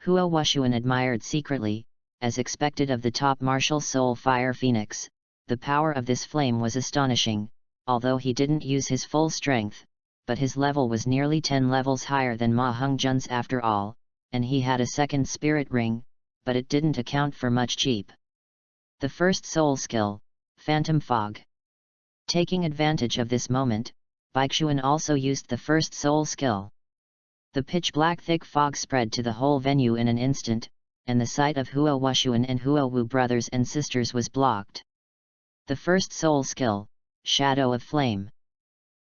Hua Wuxuan admired secretly, as expected of the top martial soul Fire Phoenix, the power of this flame was astonishing, although he didn't use his full strength, but his level was nearly 10 levels higher than Ma Hongjun's after all, and he had a second spirit ring, but it didn't account for much cheap. The first soul skill, Phantom Fog. Taking advantage of this moment, Baixuan also used the first soul skill. The pitch-black thick fog spread to the whole venue in an instant, and the sight of Hua Wuxuan and Hua Wu brothers and sisters was blocked. The first soul skill, Shadow of Flame.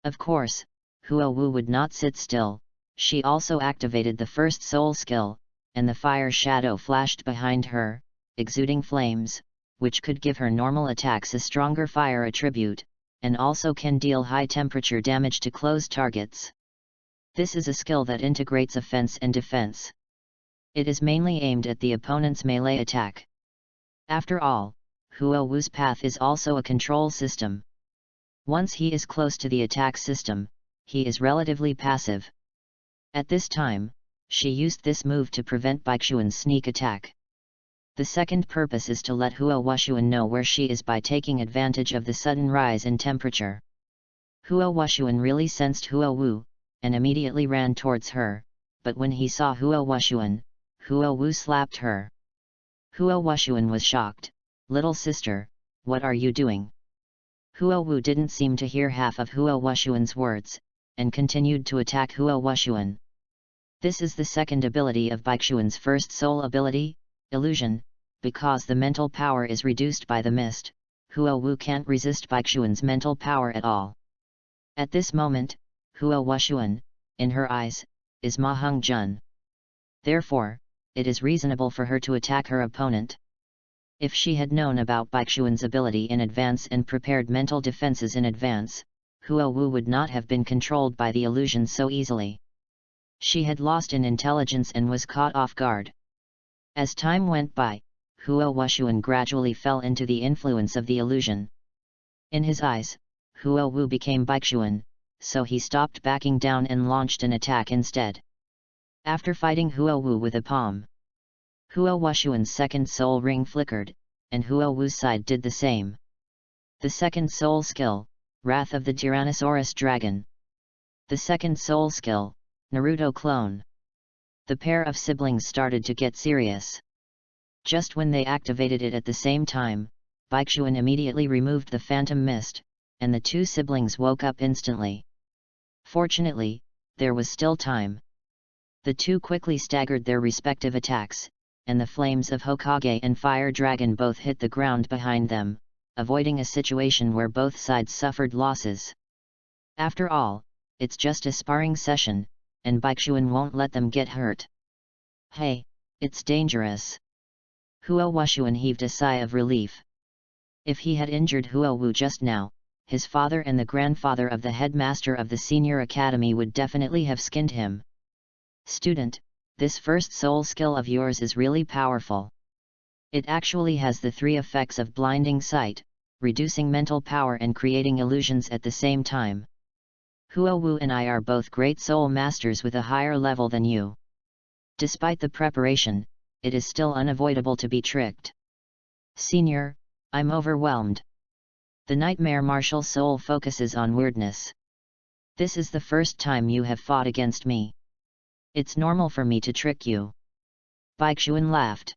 Of course, Hua Wu would not sit still, she also activated the first soul skill, and the fire shadow flashed behind her, exuding flames, which could give her normal attacks a stronger fire attribute, and also can deal high temperature damage to close targets. This is a skill that integrates offense and defense. It is mainly aimed at the opponent's melee attack. After all, Hua Wu's path is also a control system. Once he is close to the attack system, he is relatively passive. At this time, she used this move to prevent Baixuan's sneak attack. The second purpose is to let Hua Wuxuan know where she is by taking advantage of the sudden rise in temperature. Hua Wuxuan really sensed Hua Wu, and immediately ran towards her, but when he saw Hua Wuxuan, Hua Wu slapped her. Hua Wuxuan was shocked. "Little sister, what are you doing?" Hua Wu didn't seem to hear half of Hua Wuxuan's words, and continued to attack Hua Wuxuan. This is the second ability of Baixuan's first soul ability, Illusion. Because the mental power is reduced by the mist, Hua Wu can't resist Baixuan's mental power at all. At this moment, Hua Wuxuan, in her eyes, is Ma Hongjun. Therefore, it is reasonable for her to attack her opponent. If she had known about Baixuan's ability in advance and prepared mental defenses in advance, Hua Wu would not have been controlled by the illusion so easily. She had lost in intelligence and was caught off guard. As time went by, Hua Wuxuan gradually fell into the influence of the illusion. In his eyes, Hua Wu became Baixuan, so he stopped backing down and launched an attack instead. After fighting Hua Wu with a palm, Hua Wuxuan's second soul ring flickered, and Hua Wu's side did the same. The second soul skill, Wrath of the Tyrannosaurus Dragon. The second soul skill, Naruto Clone. The pair of siblings started to get serious. Just when they activated it at the same time, Baixuan immediately removed the phantom mist, and the two siblings woke up instantly. Fortunately, there was still time. The two quickly staggered their respective attacks, and the flames of Hokage and Fire Dragon both hit the ground behind them, avoiding a situation where both sides suffered losses. After all, it's just a sparring session, and Baixuan won't let them get hurt. Hey, it's dangerous. Hua Wuxuan heaved a sigh of relief. If he had injured Hua Wu just now, his father and the grandfather of the headmaster of the senior academy would definitely have skinned him. Student, this first soul skill of yours is really powerful. It actually has the three effects of blinding sight, reducing mental power and creating illusions at the same time. Hua Wu and I are both great soul masters with a higher level than you. Despite the preparation, it is still unavoidable to be tricked. Senior, I'm overwhelmed. The nightmare martial soul focuses on weirdness. This is the first time you have fought against me. It's normal for me to trick you. Baixuan laughed.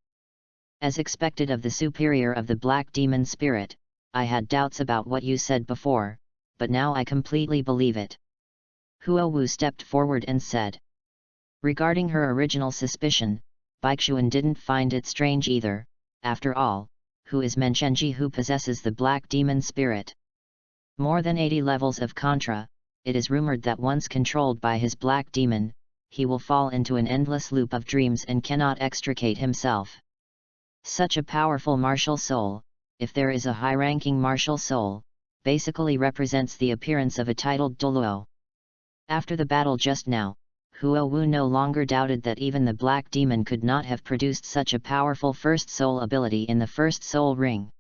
As expected of the superior of the black demon spirit, I had doubts about what you said before, but now I completely believe it. Huo Wu stepped forward and said. Regarding her original suspicion, Baixuan didn't find it strange either. After all, who is Menchenji who possesses the black demon spirit? More than 80 levels of Contra, it is rumored that once controlled by his black demon, he will fall into an endless loop of dreams and cannot extricate himself. Such a powerful martial soul, if there is a high-ranking martial soul, basically represents the appearance of a titled Douluo. After the battle just now, Huo Wu no longer doubted that even the black demon could not have produced such a powerful first soul ability in the first soul ring.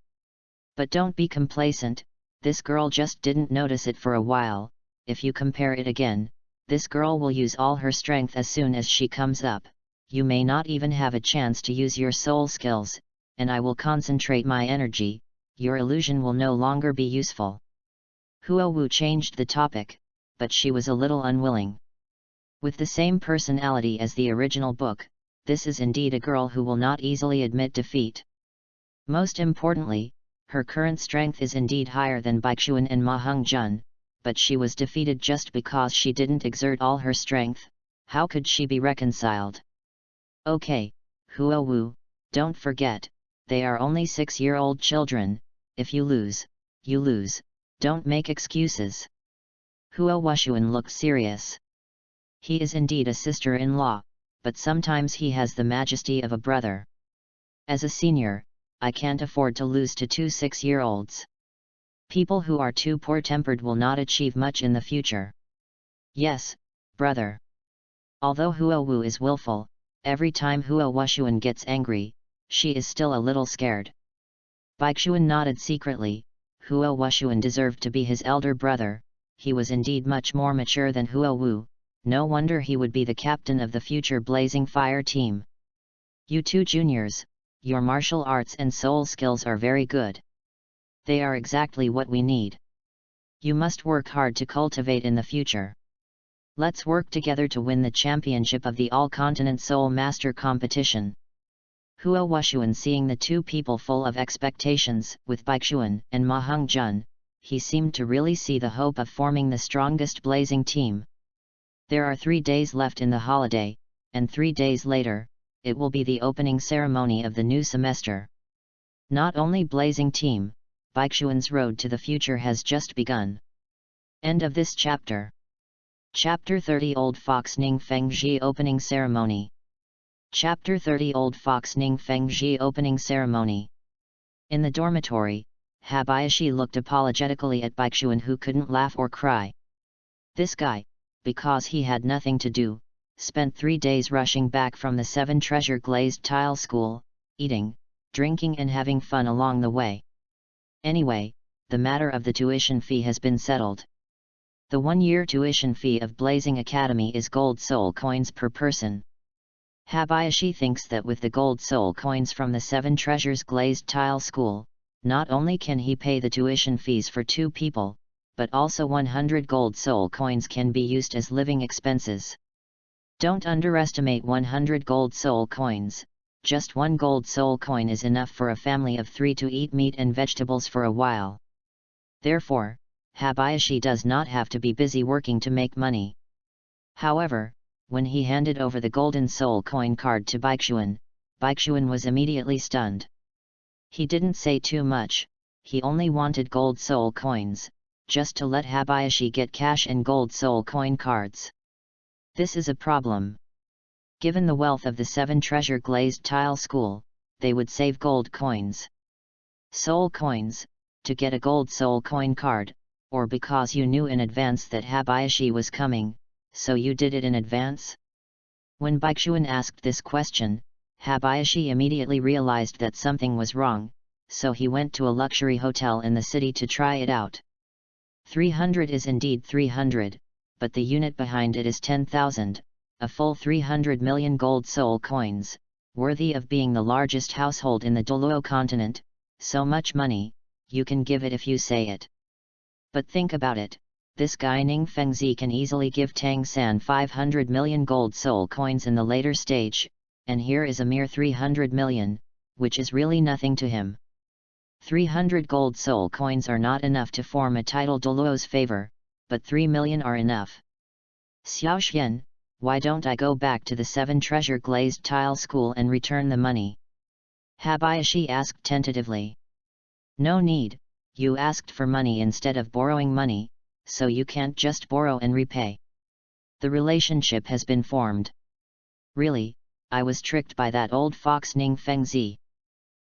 But don't be complacent, this girl just didn't notice it for a while. If you compare it again, this girl will use all her strength as soon as she comes up. You may not even have a chance to use your soul skills, and I will concentrate my energy, your illusion will no longer be useful. Huo Wu changed the topic, but she was a little unwilling. With the same personality as the original book, this is indeed a girl who will not easily admit defeat. Most importantly, her current strength is indeed higher than Baixuan and Ma Hongjun, but she was defeated just because she didn't exert all her strength. How could she be reconciled? Okay, Huo Wu, don't forget, they are only 6-year-old children. If you lose, you lose, don't make excuses. Huo Wushuan looked serious. He is indeed a sister-in-law, but sometimes he has the majesty of a brother. As a senior, I can't afford to lose to 2 6-year-olds. People who are too poor-tempered will not achieve much in the future. Yes, brother. Although Huo Wu is willful, every time Huo Wushuan gets angry, she is still a little scared. Baixuan nodded secretly. Huo Wushuan deserved to be his elder brother. He was indeed much more mature than Huo Wu. No wonder he would be the captain of the future Blazing Fire team. You two juniors, your martial arts and soul skills are very good. They are exactly what we need. You must work hard to cultivate in the future. Let's work together to win the championship of the All-Continent Soul Master Competition. Huo Wushuan, seeing the two people full of expectations, with Baixuan and Ma Hongjun, he seemed to really see the hope of forming the strongest blazing team. There are 3 days left in the holiday, and 3 days later, it will be the opening ceremony of the new semester. Not only blazing team, Baixuan's road to the future has just begun. End of this chapter. Chapter 30 Old Fox Ning Feng Ji Opening Ceremony. Chapter 30 Old Fox Ning Feng Ji Opening Ceremony. In the dormitory, Habayashi looked apologetically at Baixuan, who couldn't laugh or cry. This guy, because he had nothing to do, spent 3 days rushing back from the 7 Treasure Glazed Tile School, eating, drinking and having fun along the way. Anyway, the matter of the tuition fee has been settled. The 1-year tuition fee of Blazing Academy is gold soul coins per person. Habayashi thinks that with the gold soul coins from the 7 Treasures Glazed Tile School, not only can he pay the tuition fees for 2 people, but also 100 gold soul coins can be used as living expenses. Don't underestimate 100 gold soul coins. Just 1 gold soul coin is enough for a family of 3 to eat meat and vegetables for a while. Therefore, Habayashi does not have to be busy working to make money. However, when he handed over the golden soul coin card to Baixuan, Baixuan was immediately stunned. He didn't say too much, he only wanted gold soul coins, just to let Habayashi get cash and gold soul coin cards. This is a problem. Given the wealth of the 7 Treasure Glazed Tile School, they would save gold coins. Soul coins, to get a gold soul coin card, or because you knew in advance that Habayashi was coming, so you did it in advance? When Baixuan asked this question, Habayashi immediately realized that something was wrong, so he went to a luxury hotel in the city to try it out. 300 is indeed 300, but the unit behind it is 10,000. A full 300 million gold soul coins, worthy of being the largest household in the Douluo continent. So much money, you can give it if you say it. But think about it, this guy Ning Fengzi can easily give Tang San 500 million gold soul coins in the later stage, and here is a mere 300 million, which is really nothing to him. 300 gold soul coins are not enough to form a title Douluo's favor, but 3 million are enough. Xiao Xian, why don't I go back to the 7 treasure glazed tile school and return the money? Habayashi asked tentatively. No need, you asked for money instead of borrowing money, so you can't just borrow and repay. The relationship has been formed. Really, I was tricked by that old fox Ning Fengzi.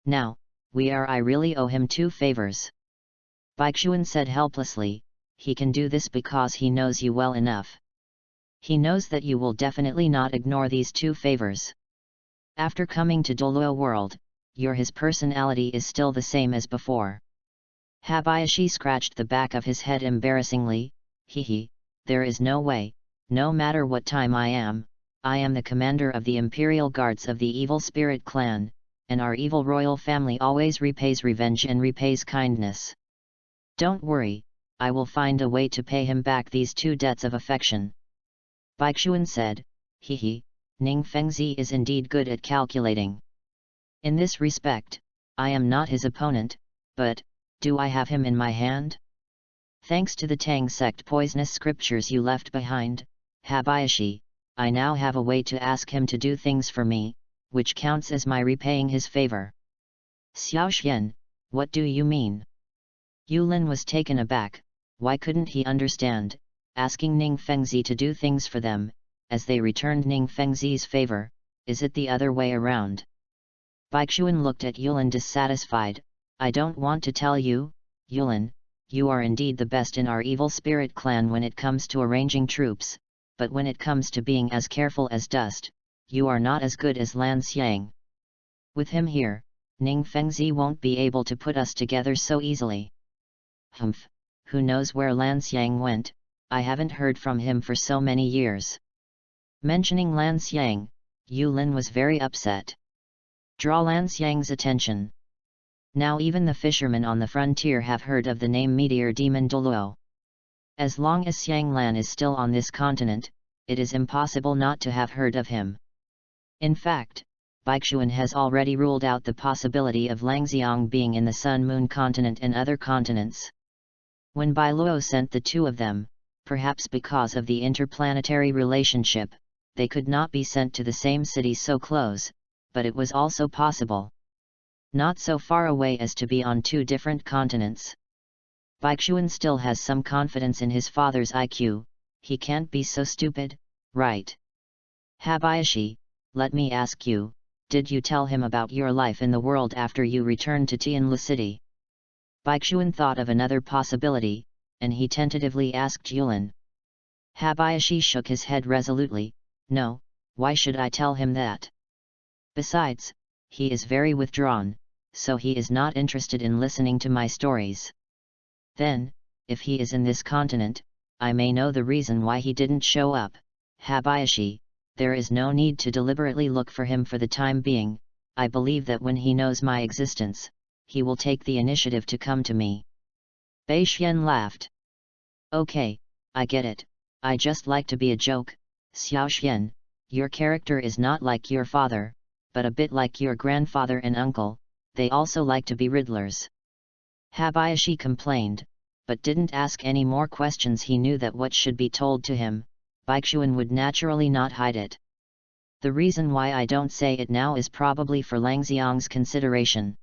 Now, I really owe him 2 favors. Baixuan said helplessly, he can do this because he knows you well enough. He knows that you will definitely not ignore these 2 favors. After coming to Douluo world, his personality is still the same as before. Habayashi scratched the back of his head embarrassingly, there is no way, no matter what time I am the commander of the Imperial Guards of the Evil Spirit Clan, and our evil royal family always repays revenge and repays kindness. Don't worry, I will find a way to pay him back these 2 debts of affection. Baixuan said, Ning Fengzi is indeed good at calculating. In this respect, I am not his opponent, but, do I have him in my hand? Thanks to the Tang sect poisonous scriptures you left behind, Habayashi, I now have a way to ask him to do things for me, which counts as my repaying his favor. Xiao Xian, what do you mean? Yulin was taken aback, why couldn't he understand, asking Ning Fengzi to do things for them, as they returned Ning Fengzi's favor, is it the other way around? Baixuan looked at Yulin dissatisfied, I don't want to tell you, Yulin, you are indeed the best in our evil spirit clan when it comes to arranging troops, but when it comes to being as careful as dust, you are not as good as Lan Xiang. With him here, Ning Fengzi won't be able to put us together so easily. Humph, who knows where Lan Xiang went, I haven't heard from him for so many years. Mentioning Lan Xiang, Yulin was very upset. Draw Lan Xiang's attention. Now even the fishermen on the frontier have heard of the name Meteor Demon Douluo. As long as Xiang Lan is still on this continent, it is impossible not to have heard of him. In fact, Baixuan has already ruled out the possibility of Langxiang being in the Sun-Moon continent and other continents. When Bailuo sent the 2 of them, perhaps because of the interplanetary relationship, they could not be sent to the same city so close, but it was also possible. Not so far away as to be on 2 different continents. Baixuan still has some confidence in his father's IQ, he can't be so stupid, right? Habayashi, let me ask you, did you tell him about your life in the world after you returned to Tianlu City? Baixuan thought of another possibility, and he tentatively asked Yulin. Habayashi shook his head resolutely, no, why should I tell him that? Besides, he is very withdrawn, so he is not interested in listening to my stories. Then, if he is in this continent, I may know the reason why he didn't show up. Habayashi, there is no need to deliberately look for him for the time being, I believe that when he knows my existence, he will take the initiative to come to me. Baixian laughed. Okay, I get it, I just like to be a joke. Xiao Xian, your character is not like your father, but a bit like your grandfather and uncle, they also like to be riddlers. Habayashi complained, but didn't ask any more questions. He knew that what should be told to him, Baixuan would naturally not hide it. The reason why I don't say it now is probably for Langxiang's consideration.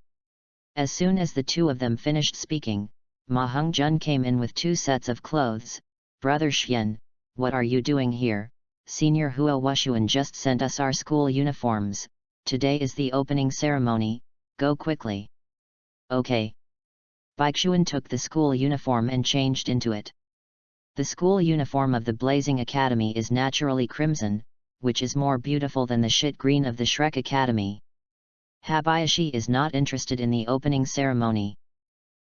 As soon as the 2 of them finished speaking, Ma Hongjun came in with 2 sets of clothes. Brother Xian, what are you doing here? Senior Hua Wushuan just sent us our school uniforms, today is the opening ceremony, go quickly. Okay. Baixuan took the school uniform and changed into it. The school uniform of the Blazing Academy is naturally crimson, which is more beautiful than the shit green of the Shrek Academy. Habayashi is not interested in the opening ceremony.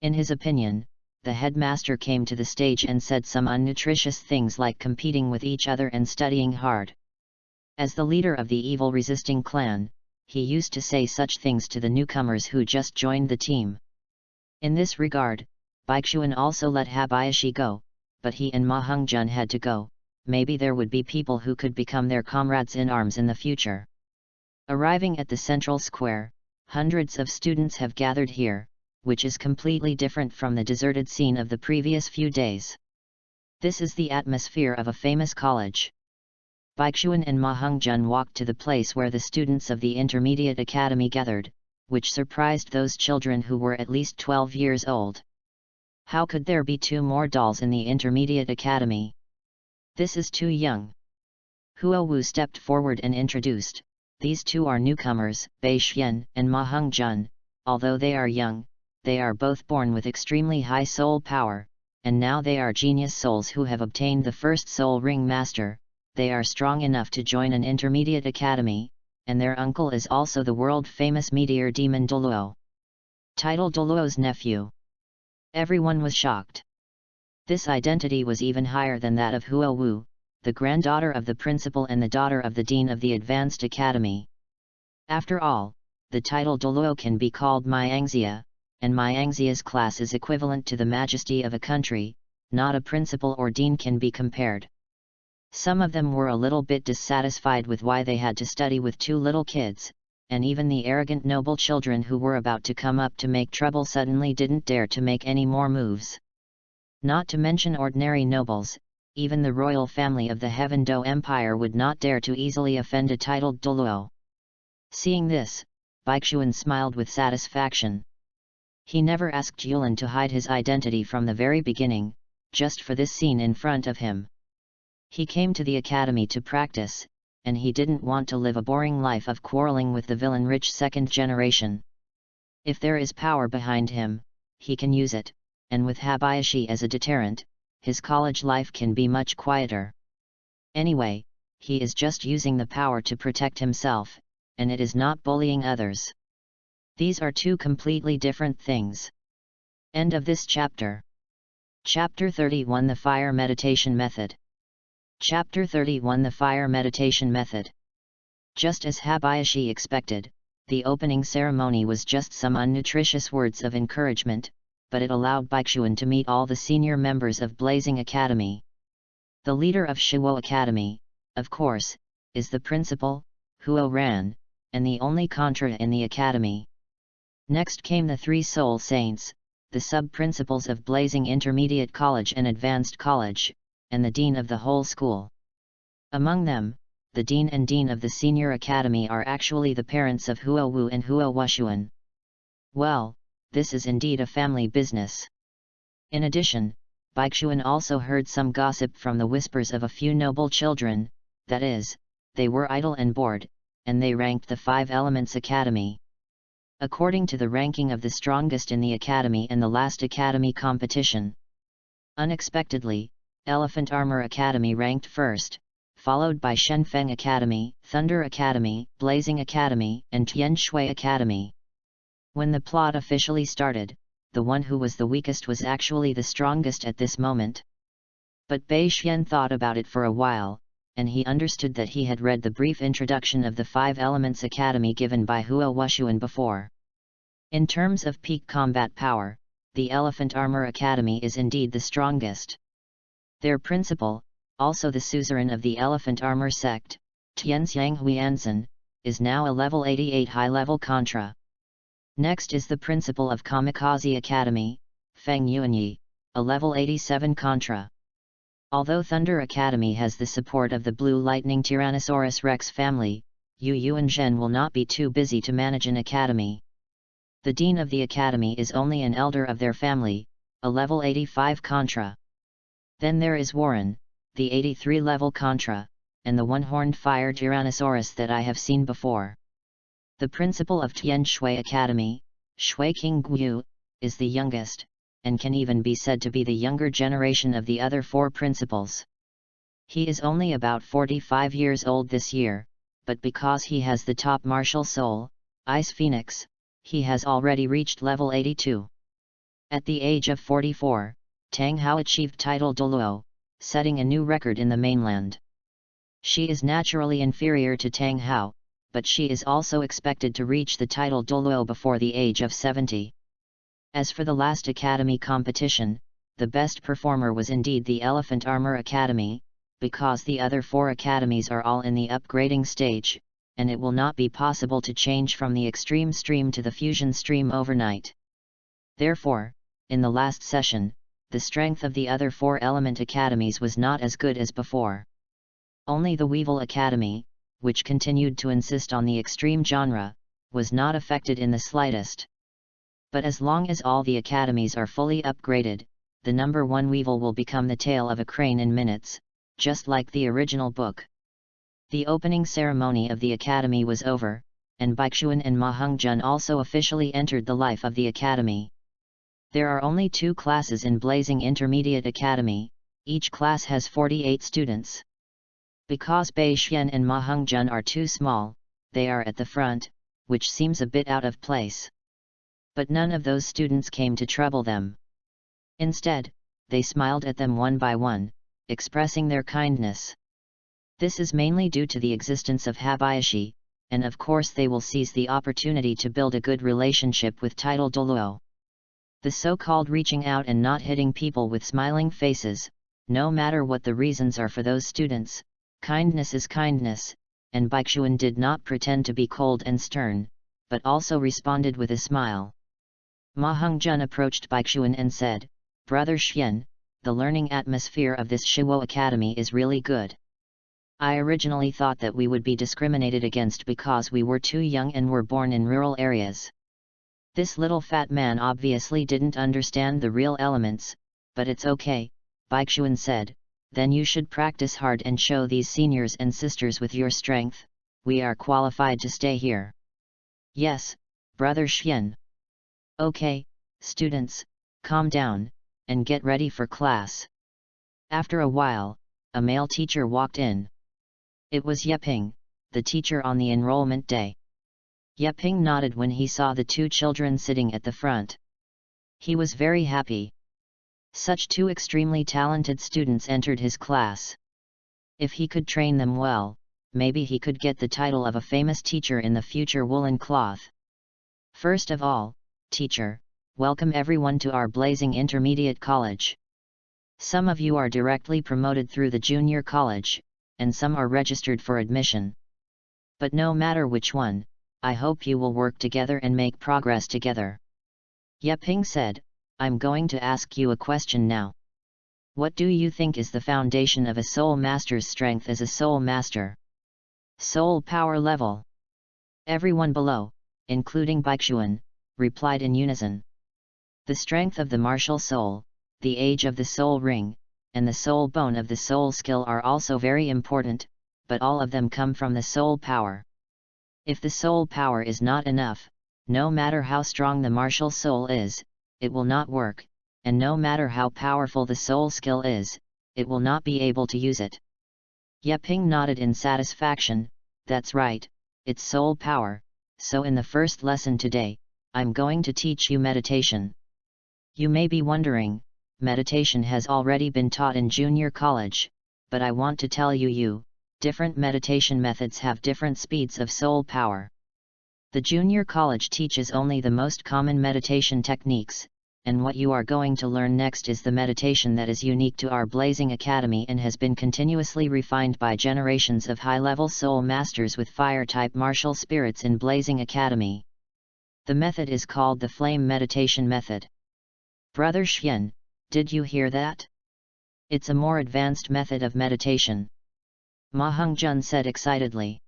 In his opinion, the headmaster came to the stage and said some unnutritious things like competing with each other and studying hard. As the leader of the evil resisting clan, he used to say such things to the newcomers who just joined the team. In this regard, Baixuan also let Habayashi go, but he and Ma Hongjun had to go. Maybe there would be people who could become their comrades in arms in the future. Arriving at the central square, hundreds of students have gathered here, which is completely different from the deserted scene of the previous few days. This is the atmosphere of a famous college. Baixuan and Ma Hongjun walked to the place where the students of the Intermediate Academy gathered, which surprised those children who were at least 12 years old. How could there be 2 more dolls in the Intermediate Academy? This is too young. Huo Wu stepped forward and introduced, these 2 are newcomers, Baixuan and Ma Hongjun. Although they are young, they are both born with extremely high soul power, and now they are genius souls who have obtained the first soul ring master. They are strong enough to join an intermediate academy, and their uncle is also the world-famous meteor demon Douluo. Title: Douluo's nephew. Everyone was shocked. This identity was even higher than that of Huo Wu, the granddaughter of the principal and the daughter of the dean of the Advanced Academy. After all, the title Douluo can be called Myangxia, and Myangxia's class is equivalent to the majesty of a country. Not a principal or dean can be compared. Some of them were a little bit dissatisfied with why they had to study with 2 little kids, and even the arrogant noble children who were about to come up to make trouble suddenly didn't dare to make any more moves. Not to mention ordinary nobles, even the royal family of the Heaven Do Empire would not dare to easily offend a titled Douluo. Seeing this, Baixuan smiled with satisfaction. He never asked Yulin to hide his identity from the very beginning, just for this scene in front of him. He came to the academy to practice, and he didn't want to live a boring life of quarreling with the villain-rich second generation. If there is power behind him, he can use it, and with Habayashi as a deterrent, his college life can be much quieter. Anyway, he is just using the power to protect himself, and it is not bullying others. These are 2 completely different things. End of this chapter. Chapter 31: The Fire Meditation Method. Chapter 31: The Fire Meditation Method. Just as Habayashi expected, the opening ceremony was just some unnutritious words of encouragement, but it allowed Baixuan to meet all the senior members of Blazing Academy. The leader of Shuo Academy, of course, is the principal, Huo Ran, and the only Contra in the academy. Next came the 3 Soul Saints, the sub-principals of Blazing Intermediate College and Advanced College, and the dean of the whole school. Among them, the dean and dean of the senior academy are actually the parents of Huo Wu and Huo Wushuan. Well, this is indeed a family business. In addition, Baixuan also heard some gossip from the whispers of a few noble children, that is, they were idle and bored, and they ranked the 5 Elements Academy. According to the ranking of the strongest in the academy and the last academy competition. Unexpectedly, Elephant Armor Academy ranked first, followed by Shenfeng Academy, Thunder Academy, Blazing Academy, and Tian Shui Academy. When the plot officially started, the one who was the weakest was actually the strongest at this moment. But Baixuan thought about it for a while, and he understood that he had read the brief introduction of the 5 Elements Academy given by Huo Wushuan before. In terms of peak combat power, the Elephant Armor Academy is indeed the strongest. Their principal, also the suzerain of the Elephant Armor sect, Tianxiang Huianzhen, is now a level 88 high-level Contra. Next is the principal of Kamikaze Academy, Feng Yuanyi, a level 87 Contra. Although Thunder Academy has the support of the Blue Lightning Tyrannosaurus Rex family, Yu Yuanzhen will not be too busy to manage an academy. The dean of the academy is only an elder of their family, a level 85 Contra. Then there is Warren, the 83 level Contra, and the one-horned fire Tyrannosaurus that I have seen before. The principal of Tian Shui Academy, Shui King Guyu, is the youngest, and can even be said to be the younger generation of the other 4 principals. He is only about 45 years old this year, but because he has the top martial soul, Ice Phoenix, he has already reached level 82. At the age of 44, Tang Hao achieved title Douluo, setting a new record in the mainland. She is naturally inferior to Tang Hao, but she is also expected to reach the title Douluo before the age of 70. As for the last academy competition, the best performer was indeed the Elephant Armor Academy, because the other 4 academies are all in the upgrading stage, and it will not be possible to change from the extreme stream to the fusion stream overnight. Therefore, in the last session, the strength of the other 4 element academies was not as good as before. Only the Weevil Academy, which continued to insist on the extreme genre, was not affected in the slightest. But as long as all the academies are fully upgraded, the number 1 Weevil will become the tail of a crane in minutes, just like the original book. The opening ceremony of the academy was over, and Baixuan and Ma Hongjun also officially entered the life of the academy. There are only 2 classes in Blazing Intermediate Academy, each class has 48 students. Because Baixuan and Ma Hongjun are too small, they are at the front, which seems a bit out of place. But none of those students came to trouble them. Instead, they smiled at them one by one, expressing their kindness. This is mainly due to the existence of Habayashi, and of course they will seize the opportunity to build a good relationship with title Douluo. The so-called reaching out and not hitting people with smiling faces, no matter what the reasons are for those students, kindness is kindness, and Baixuan did not pretend to be cold and stern, but also responded with a smile. Ma Hongjun approached Baixuan and said, "Brother Xian, the learning atmosphere of this Shiwo Academy is really good. I originally thought that we would be discriminated against because we were too young and were born in rural areas." This little fat man obviously didn't understand the real elements, but it's okay, Baixuan said, "Then you should practice hard and show these seniors and sisters with your strength. We are qualified to stay here." "Yes, Brother Xian." "Okay, students, calm down, and get ready for class." After a while, a male teacher walked in. It was Yeping, the teacher on the enrollment day. Yeping nodded when he saw the 2 children sitting at the front. He was very happy. Such 2 extremely talented students entered his class. If he could train them well, maybe he could get the title of a famous teacher in the future woolen cloth. "First of all, teacher, welcome everyone to our Blazing Intermediate College. Some of you are directly promoted through the junior college, and some are registered for admission. But no matter which one, I hope you will work together and make progress together." Yeping said, "I'm going to ask you a question now. What do you think is the foundation of a soul master's strength as a soul master?" "Soul power level." Everyone below, including Baixuan, replied in unison. The strength of the martial soul, the age of the soul ring, and the soul bone of the soul skill are also very important, but all of them come from the soul power. If the soul power is not enough, no matter how strong the martial soul is, it will not work, and no matter how powerful the soul skill is, it will not be able to use it. Yeping nodded in satisfaction. "That's right, it's soul power, so in the first lesson today, I'm going to teach you meditation." You may be wondering, meditation has already been taught in junior college, but I want to tell you, different meditation methods have different speeds of soul power. The junior college teaches only the most common meditation techniques, and what you are going to learn next is the meditation that is unique to our Blazing Academy and has been continuously refined by generations of high-level soul masters with fire-type martial spirits in Blazing Academy. The method is called the Flame Meditation Method. Brother Xian, did you hear that? It's a more advanced method of meditation. Ma Hongjun said excitedly.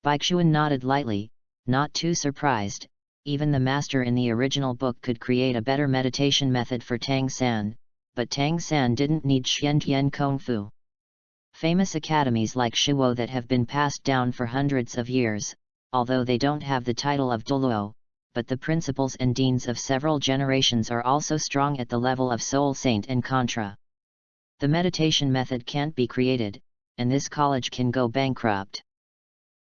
Baixuan nodded lightly, not too surprised. Even the master in the original book could create a better meditation method for Tang San, but Tang San didn't need Xiantian Kung Fu. Famous academies like Shiwo that have been passed down for hundreds of years, although they don't have the title of Douluo, but the principals and deans of several generations are also strong at the level of Soul Saint and Contra. The meditation method can't be created, and this college can go bankrupt.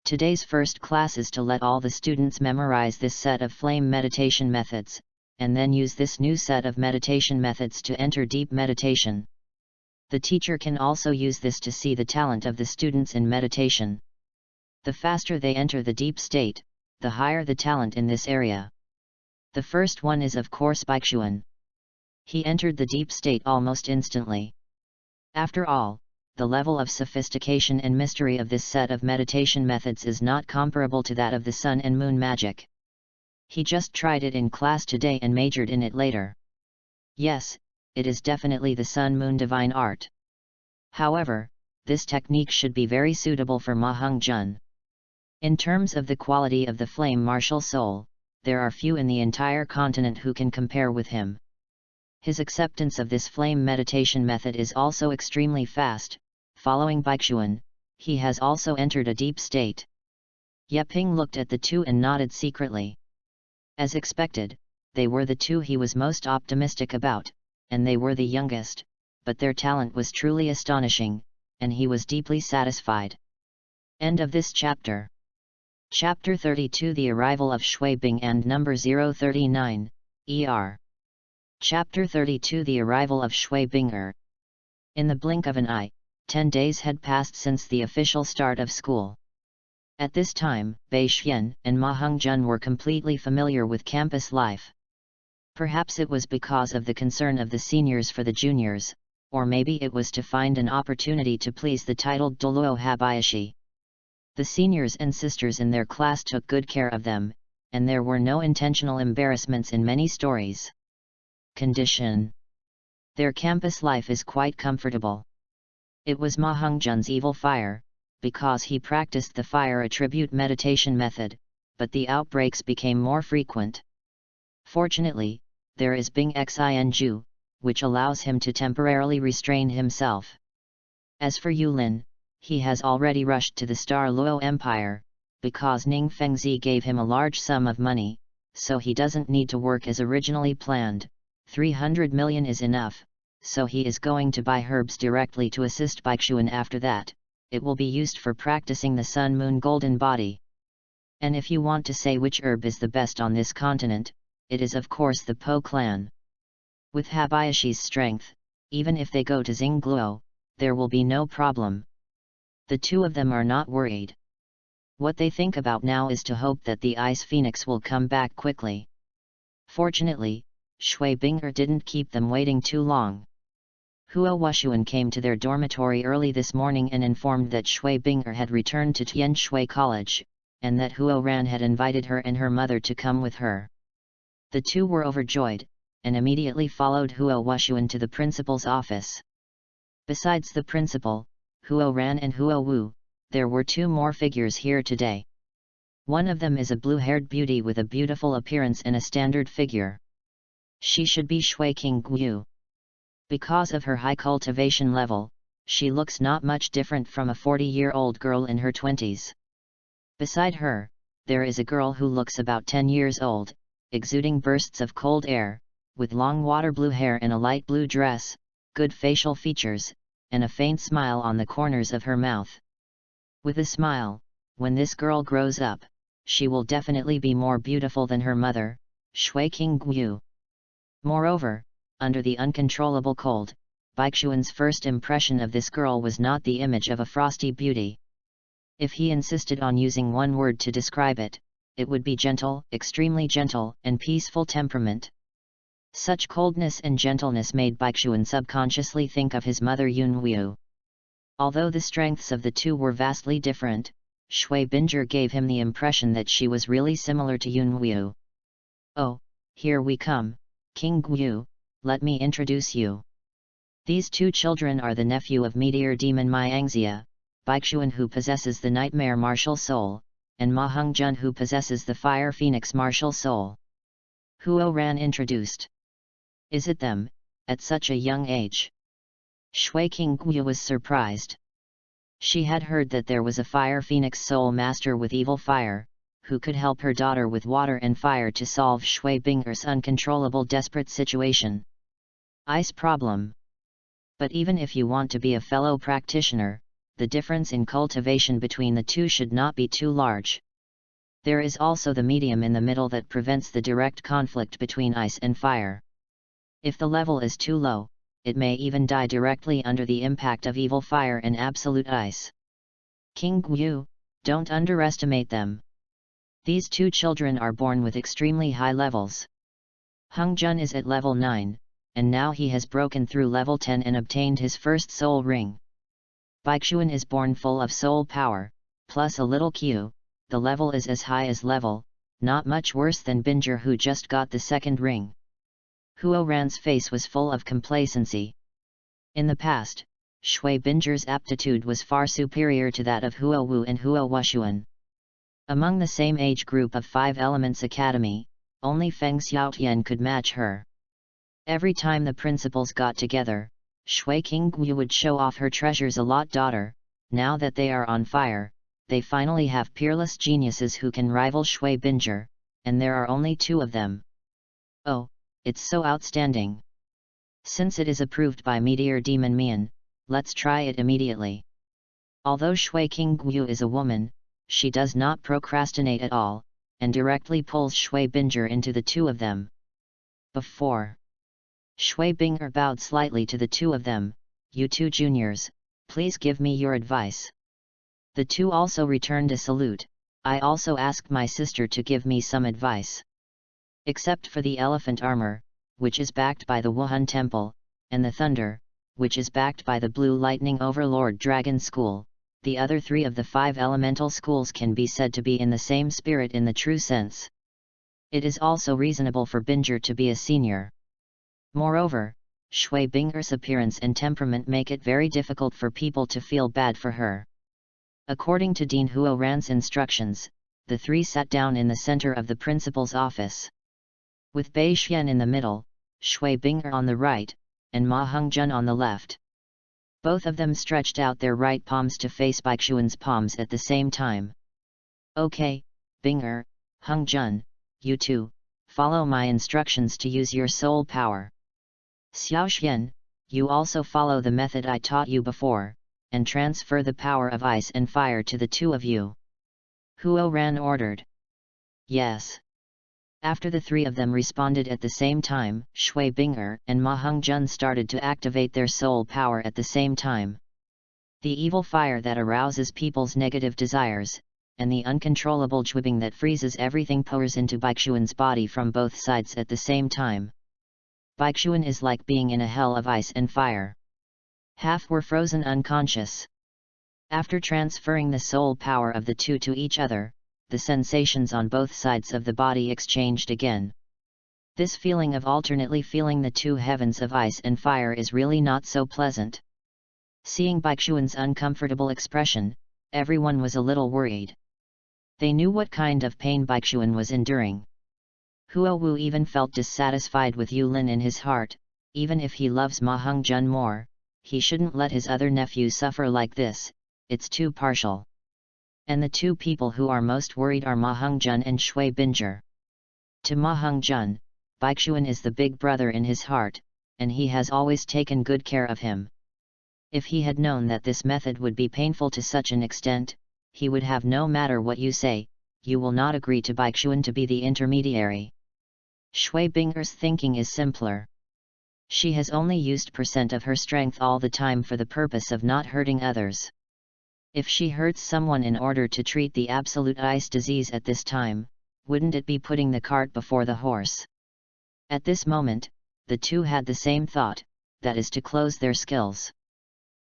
Today's first class is to let all the students memorize this set of flame meditation methods, and then use this new set of meditation methods to enter deep meditation. The teacher can also use this to see the talent of the students in meditation. The faster they enter the deep state, the higher the talent in this area. The first one is of course Baixuan. He entered the deep state almost instantly. After all, the level of sophistication and mystery of this set of meditation methods is not comparable to that of the sun and moon magic. He just tried it in class today and majored in it later. Yes, it is definitely the sun-moon divine art. However, this technique should be very suitable for Ma Hong-jun. In terms of the quality of the flame martial soul, there are few in the entire continent who can compare with him. His acceptance of this flame meditation method is also extremely fast. Following Baixuan, he has also entered a deep state. Yeping looked at the two and nodded secretly. As expected, they were the two he was most optimistic about, and they were the youngest, but their talent was truly astonishing, and he was deeply satisfied. End of this chapter. Chapter 32 The Arrival of Shui Bing and Number 039, ER. Chapter 32 The Arrival of Shui Bing. In the blink of an eye, 10 days had passed since the official start of school. At this time, Bai Xian and Ma Hong-jun were completely familiar with campus life. Perhaps it was because of the concern of the seniors for the juniors, or maybe it was to find an opportunity to please the titled Douluo Habayashi. The seniors and sisters in their class took good care of them, and there were no intentional embarrassments in many stories. Condition. Their campus life is quite comfortable. It was Ma Hong-jun's evil fire, because he practiced the fire attribute meditation method, but the outbreaks became more frequent. Fortunately, there is Bing Xinju, which allows him to temporarily restrain himself. As for Yulin, he has already rushed to the Star Luo Empire, because Ning Fengzi gave him a large sum of money, so he doesn't need to work as originally planned. 300 million is enough, so he is going to buy herbs directly to assist Baixuan. After that, it will be used for practicing the sun-moon golden body. And if you want to say which herb is the best on this continent, it is of course the Po clan. With Habayashi's strength, even if they go to Xingluo, there will be no problem. The two of them are not worried. What they think about now is to hope that the Ice Phoenix will come back quickly. Fortunately, Shui Binger didn't keep them waiting too long. Huo Wushuan came to their dormitory early this morning and informed that Shui Binger had returned to Tian Shui College, and that Huo Ran had invited her and her mother to come with her. The two were overjoyed, and immediately followed Huo Wushuan to the principal's office. Besides the principal, Huo Ran and Huo Wu, there were two more figures here today. One of them is a blue-haired beauty with a beautiful appearance and a standard figure. She should be Shui King Guyu. Because of her high cultivation level, she looks not much different from a 40-year-old girl in her 20s. Beside her, there is a girl who looks about 10 years old, exuding bursts of cold air, with long water blue hair and a light blue dress, good facial features, and a faint smile on the corners of her mouth. With a smile, when this girl grows up, she will definitely be more beautiful than her mother, Shui King Guyu. Moreover, under the uncontrollable cold, Baixuan's first impression of this girl was not the image of a frosty beauty. If he insisted on using one word to describe it, it would be gentle, extremely gentle, and peaceful temperament. Such coldness and gentleness made Baixuan subconsciously think of his mother Yunwu. Although the strengths of the two were vastly different, Shui Binger gave him the impression that she was really similar to Yunwu. Oh, here we come, King Guyu, let me introduce you. These two children are the nephew of Meteor Demon Myangxia, Baixuan who possesses the Nightmare Martial Soul, and Ma Hong-jun who possesses the Fire Phoenix Martial Soul. Huo Ran introduced. Is it them, at such a young age? Shui King Guyu was surprised. She had heard that there was a Fire Phoenix Soul Master with evil fire, who could help her daughter with water and fire to solve Shui Binger's uncontrollable desperate situation. Ice problem. But even if you want to be a fellow practitioner, the difference in cultivation between the two should not be too large. There is also the medium in the middle that prevents the direct conflict between ice and fire. If the level is too low, it may even die directly under the impact of evil fire and absolute ice. King Guyu, don't underestimate them. These two children are born with extremely high levels. Hong-jun is at level 9, and now he has broken through level 10 and obtained his first soul ring. Baixuan is born full of soul power, plus a little Q, the level is as high as level, not much worse than Binger who just got the second ring. Huo Ran's face was full of complacency. In the past, Shui Binger's aptitude was far superior to that of Huo Wu and Huo Wushuan. Among the same age group of 5 Elements Academy, only Feng Xiaotian could match her. Every time the principals got together, Shui Qingyu would show off her treasures a lot. Now that they are on fire, they finally have peerless geniuses who can rival Shui Binger, and there are only 2 of them. Oh, it's so outstanding. Since it is approved by Meteor Demon Mian, let's try it immediately. Although Shui Qingyu is a woman, she does not procrastinate at all, and directly pulls Shui Binger into the 2 of them. Before Shui Binger bowed slightly to the 2 of them, "You 2 juniors, please give me your advice." The 2 also returned a salute. "I also asked my sister to give me some advice. Except for the elephant armor, which is backed by the Wuhan Temple, and the thunder, which is backed by the Blue Lightning Overlord Dragon School, the other 3 of the 5 elemental schools can be said to be in the same spirit in the true sense. It is also reasonable for Binger to be a senior. Moreover, Shui Binger's appearance and temperament make it very difficult for people to feel bad for her." According to Dean Huo Ran's instructions, the 3 sat down in the center of the principal's office. With Bei Xian in the middle, Shui Binger on the right, and Ma Hongjun on the left. Both of them stretched out their right palms to face Baixuan's palms at the same time. "Okay, Binger, Hongjun, you 2, follow my instructions to use your soul power. Xiaoxian, you also follow the method I taught you before, and transfer the power of ice and fire to the 2 of you." Huo Ran ordered. "Yes." After the 3 of them responded at the same time, Shui Binger and Ma Hongjun started to activate their soul power at the same time. The evil fire that arouses people's negative desires, and the uncontrollable juibing that freezes everything pours into Baixuan's body from both sides at the same time. Baixuan is like being in a hell of ice and fire. Half were frozen unconscious. After transferring the soul power of the 2 to each other, the sensations on both sides of the body exchanged again. This feeling of alternately feeling the 2 heavens of ice and fire is really not so pleasant. Seeing Baixuan's uncomfortable expression, everyone was a little worried. They knew what kind of pain Baixuan was enduring. Huo Wu even felt dissatisfied with Yu Lin in his heart. Even if he loves Ma Hongjun more, he shouldn't let his other nephew suffer like this, it's too partial. And the 2 people who are most worried are Ma Hongjun and Shui Binger. To Ma Hongjun, Baixuan is the big brother in his heart, and he has always taken good care of him. If he had known that this method would be painful to such an extent, he would have "No matter what you say, you will not agree to Baixuan to be the intermediary." Shui Binger's thinking is simpler. She has only used % of her strength all the time for the purpose of not hurting others. If she hurts someone in order to treat the absolute ice disease at this time, wouldn't it be putting the cart before the horse? At this moment, the 2 had the same thought, that is to close their skills.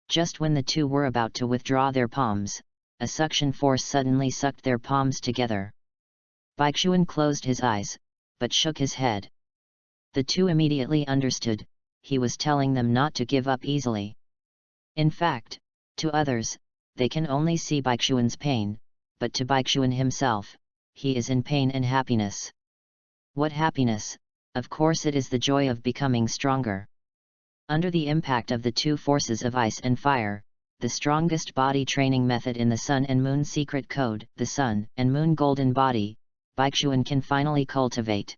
Just when the 2 were about to withdraw their palms, a suction force suddenly sucked their palms together. Baixuan closed his eyes, but shook his head. The 2 immediately understood, he was telling them not to give up easily. In fact, to others, they can only see Baixuan's pain, but to Baixuan himself, he is in pain and happiness. What happiness? Of course it is the joy of becoming stronger. Under the impact of the 2 forces of ice and fire, the strongest body training method in the Sun and Moon secret code, the Sun and Moon Golden Body, Baixuan can finally cultivate.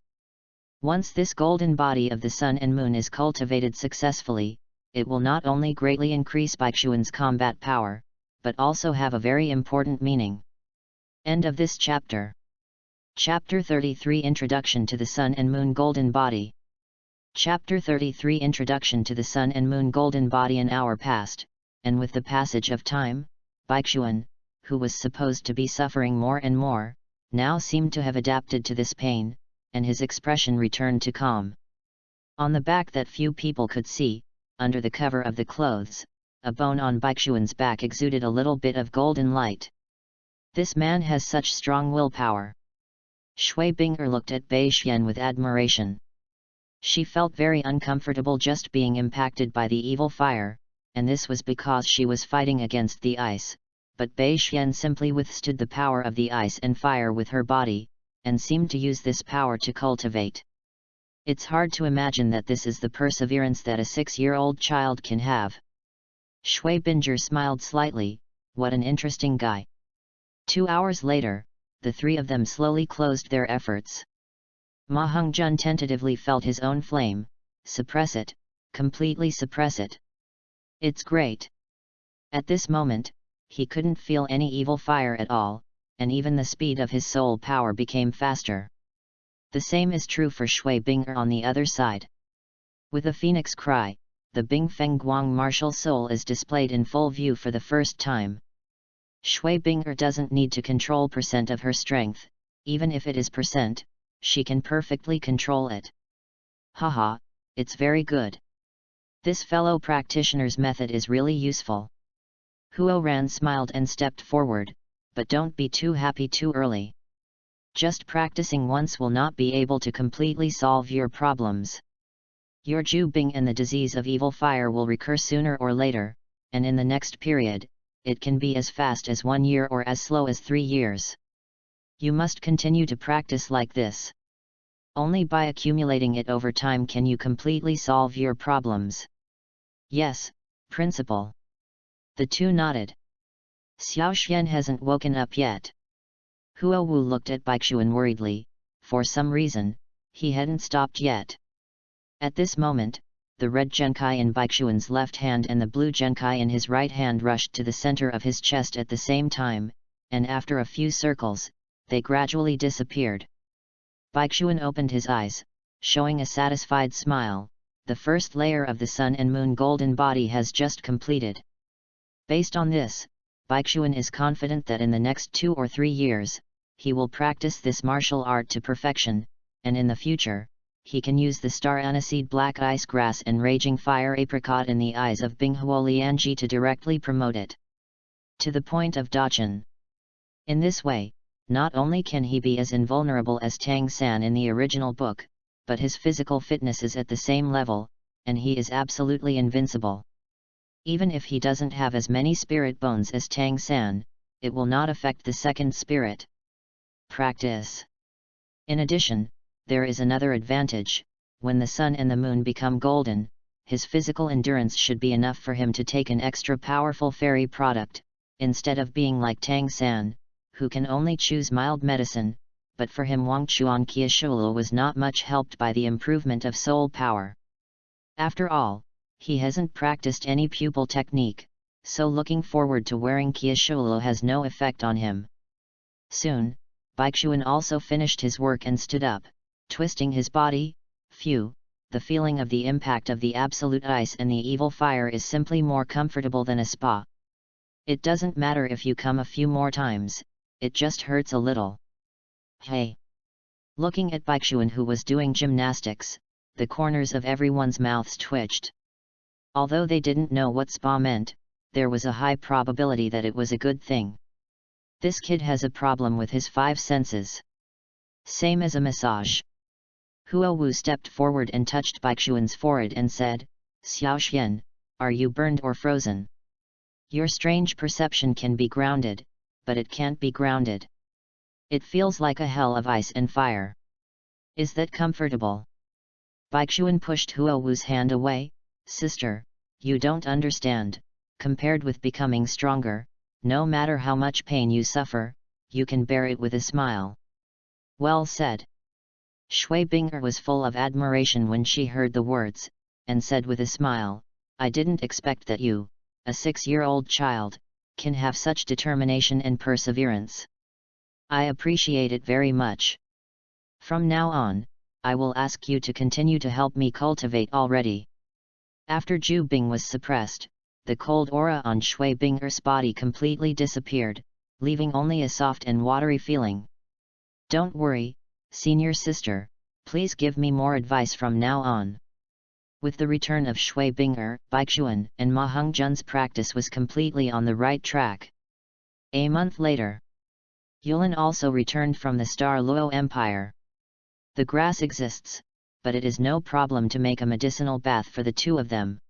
Once this golden body of the Sun and Moon is cultivated successfully, it will not only greatly increase Baixuan's combat power, but also have a very important meaning. End of this chapter. Chapter 33 Introduction to the Sun and Moon Golden Body. Chapter 33 Introduction to the Sun and Moon Golden Body. An hour passed, and with the passage of time, Baixuan, who was supposed to be suffering more and more, now seemed to have adapted to this pain, and his expression returned to calm. On the back that few people could see, under the cover of the clothes, a bone on Baixuan's back exuded a little bit of golden light. This man has such strong willpower. Shui Bing'er looked at Bai Xian with admiration. She felt very uncomfortable just being impacted by the evil fire, and this was because she was fighting against the ice, but Bai Xian simply withstood the power of the ice and fire with her body, and seemed to use this power to cultivate. It's hard to imagine that this is the perseverance that a 6-year-old child can have. Shui Bing'er smiled slightly. What an interesting guy. 2 hours later, the three of them slowly closed their efforts. Ma Hongjun tentatively felt his own flame. Suppress it, completely suppress it. It's great. At this moment, he couldn't feel any evil fire at all, and even the speed of his soul power became faster. The same is true for Shui Bing'er on the other side. With a phoenix cry, the Bing Feng Guang martial soul is displayed in full view for the first time. Shui Bing'er doesn't need to control % of her strength, even if it is %, she can perfectly control it. Haha, it's very good. This fellow practitioner's method is really useful. Huo Ran smiled and stepped forward, but don't be too happy too early. Just practicing once will not be able to completely solve your problems. Your Ju Bing and the disease of evil fire will recur sooner or later, and in the next period, it can be as fast as 1 year or as slow as 3 years. You must continue to practice like this. Only by accumulating it over time can you completely solve your problems. Yes, Principal. The two nodded. Xiao Xian hasn't woken up yet. Huo Wu looked at Baixuan worriedly. For some reason, he hadn't stopped yet. At this moment, the red Genkai in Baixuan's left hand and the blue Genkai in his right hand rushed to the center of his chest at the same time, and after a few circles, they gradually disappeared. Baixuan opened his eyes, showing a satisfied smile. The first layer of the sun and moon golden body has just completed. Based on this, Baixuan is confident that in the next 2 or 3 years, he will practice this martial art to perfection, and in the future, he can use the star aniseed black ice grass and raging fire apricot in the eyes of Binghuo Lianji to directly promote it to the point of Dacheng. In this way, not only can he be as invulnerable as Tang San in the original book, but his physical fitness is at the same level, and he is absolutely invincible. Even if he doesn't have as many spirit bones as Tang San, it will not affect the second spirit. Practice. In addition, there is another advantage: when the sun and the moon become golden, his physical endurance should be enough for him to take an extra powerful fairy product, instead of being like Tang San, who can only choose mild medicine, but for him Wangchuan Qiashulu was not much helped by the improvement of soul power. After all, he hasn't practiced any pupil technique, so looking forward to wearing Qiashulu has no effect on him. Soon, Baixuan also finished his work and stood up, twisting his body. Phew, the feeling of the impact of the absolute ice and the evil fire is simply more comfortable than a spa. It doesn't matter if you come a few more times, it just hurts a little. Hey! Looking at Baixuan, who was doing gymnastics, the corners of everyone's mouths twitched. Although they didn't know what spa meant, there was a high probability that it was a good thing. This kid has a problem with his 5 senses. Same as a massage. Huo Wu stepped forward and touched Baixuan's forehead and said, "Xiao Xian, are you burned or frozen? Your strange perception can be grounded, but it can't be grounded. It feels like a hell of ice and fire. Is that comfortable?" Baixuan pushed Huo Wu's hand away. "Sister, you don't understand. Compared with becoming stronger, no matter how much pain you suffer, you can bear it with a smile." Well said. Shui Bing'er was full of admiration when she heard the words, and said with a smile, "I didn't expect that you, a 6-year-old child, can have such determination and perseverance. I appreciate it very much. From now on, I will ask you to continue to help me cultivate already." After Ju Bing was suppressed, the cold aura on Shui Bing'er's body completely disappeared, leaving only a soft and watery feeling. "Don't worry, senior sister, please give me more advice from now on. With the return of Shui Bing'er, Baixuan, and Ma Hongjun's practice was completely on the right track. A month later, Yulin also returned from the Star Luo Empire. The grass exists, but it is no problem to make a medicinal bath for the two of them.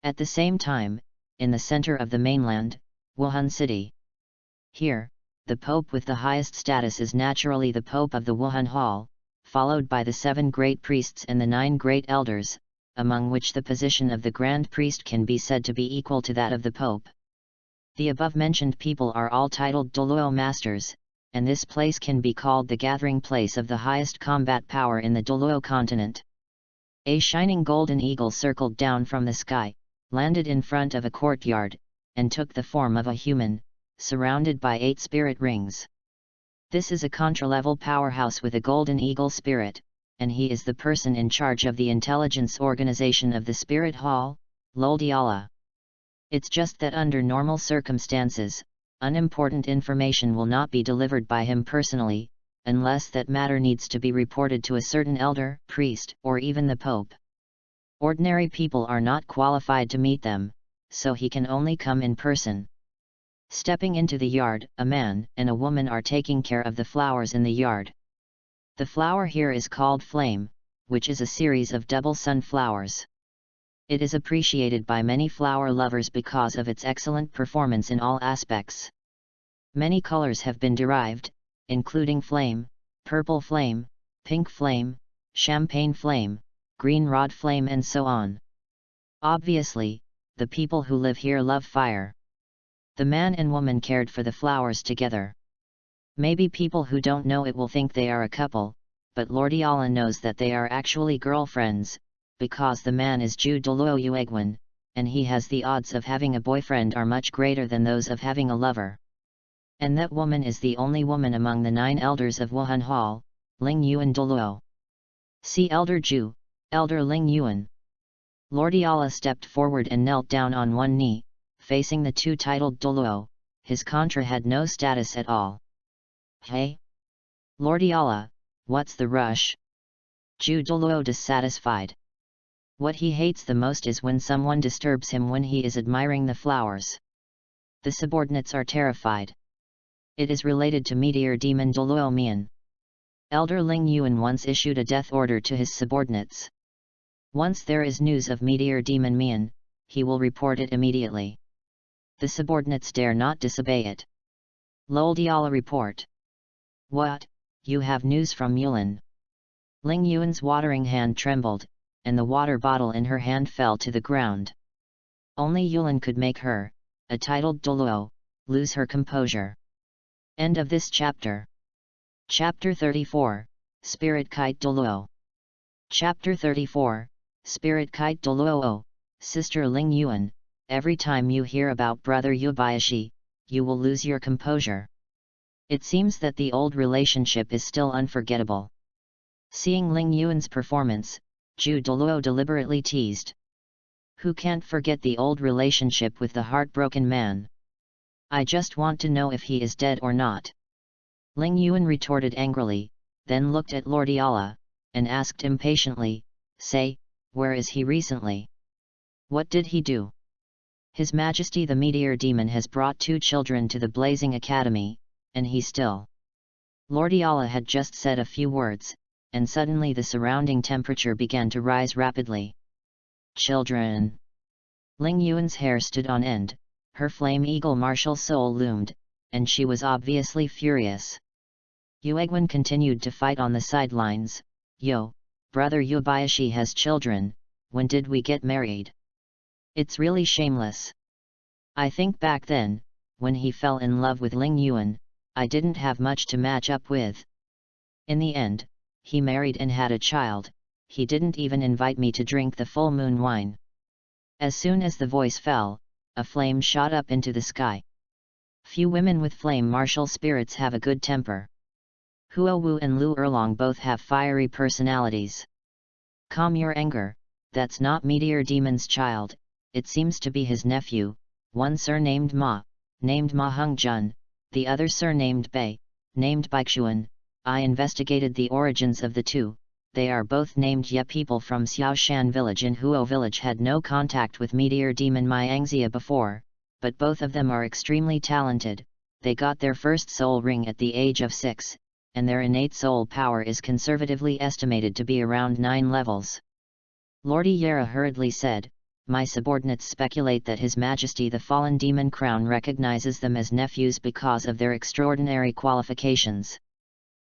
At the same time, in the center of the mainland, Wuhan City. Here, the Pope with the highest status is naturally the Pope of the Wuhan Hall, followed by the 7 great priests and the 9 great elders, among which the position of the Grand Priest can be said to be equal to that of the Pope. The above-mentioned people are all titled Douluo Masters, and this place can be called the gathering place of the highest combat power in the Douluo continent. A shining golden eagle circled down from the sky, landed in front of a courtyard, and took the form of a human, surrounded by 8 spirit rings. This is a contra-level powerhouse with a golden eagle spirit, and he is the person in charge of the intelligence organization of the Spirit Hall, Loldiala. It's just that under normal circumstances, unimportant information will not be delivered by him personally, unless that matter needs to be reported to a certain elder, priest, or even the Pope. Ordinary people are not qualified to meet them, so he can only come in person. Stepping into the yard, a man and a woman are taking care of the flowers in the yard. The flower here is called Flame, which is a series of double sunflowers. It is appreciated by many flower lovers because of its excellent performance in all aspects. Many colors have been derived, including flame, purple flame, pink flame, champagne flame, green rod flame, and so on. Obviously, the people who live here love fire. The man and woman cared for the flowers together. Maybe people who don't know it will think they are a couple, but Lordiala knows that they are actually girlfriends, because the man is Ju Douluo Yuegwan, and he has the odds of having a boyfriend are much greater than those of having a lover. And that woman is the only woman among the 9 elders of Wuhan Hall, Ling Yuan Douluo. See Elder Ju, Elder Ling Yuan. Lordiala stepped forward and knelt down on one knee, facing the 2 titled Douluo. His contra had no status at all. Hey? Lordiala, what's the rush? Ju Douluo dissatisfied. What he hates the most is when someone disturbs him when he is admiring the flowers. The subordinates are terrified. It is related to Meteor Demon Douluo Mian. Elder Ling Yuan once issued a death order to his subordinates. Once there is news of Meteor Demon Mian, he will report it immediately. The subordinates dare not disobey it. Loldiala report. What, you have news from Yulin? Ling Yuan's watering hand trembled, and the water bottle in her hand fell to the ground. Only Yulin could make her, a titled Douluo, lose her composure. End of this chapter. Chapter 34, Spirit Kite Douluo. Chapter 34, Spirit Kite Douluo. Sister Ling Yuan, every time you hear about Brother Yubayashi, you will lose your composure. It seems that the old relationship is still unforgettable. Seeing Ling Yuan's performance, Ju Douluo deliberately teased. Who can't forget the old relationship with the heartbroken man? I just want to know if he is dead or not. Ling Yuan retorted angrily, then looked at Lordiala, and asked impatiently, say, where is he recently? What did he do? His Majesty the Meteor Demon has brought 2 children to the Blazing Academy, and he still. Lordiala had just said a few words, and suddenly the surrounding temperature began to rise rapidly. Children! Ling Yuan's hair stood on end, her flame eagle martial soul loomed, and she was obviously furious. Yuegwan continued to fight on the sidelines. Yo, Brother Yubayashi has children, when did we get married? It's really shameless. I think back then, when he fell in love with Ling Yuan, I didn't have much to match up with. In the end, he married and had a child. He didn't even invite me to drink the full moon wine. As soon as the voice fell, a flame shot up into the sky. Few women with flame martial spirits have a good temper. Huo Wu and Lu Erlong both have fiery personalities. Calm your anger, that's not Meteor Demon's child, it seems to be his nephew, one surnamed Ma, named Ma Hongjun, the other surnamed Bei, named Baixuan. I investigated the origins of the 2, they are both named Ye people from Xiaoshan village and Huo village had no contact with meteor demon Myangxia before, but both of them are extremely talented. They got their first soul ring at the age of 6, and their innate soul power is conservatively estimated to be around 9 levels. Lord Yera hurriedly said, "My subordinates speculate that His Majesty the Fallen Demon Crown recognizes them as nephews because of their extraordinary qualifications.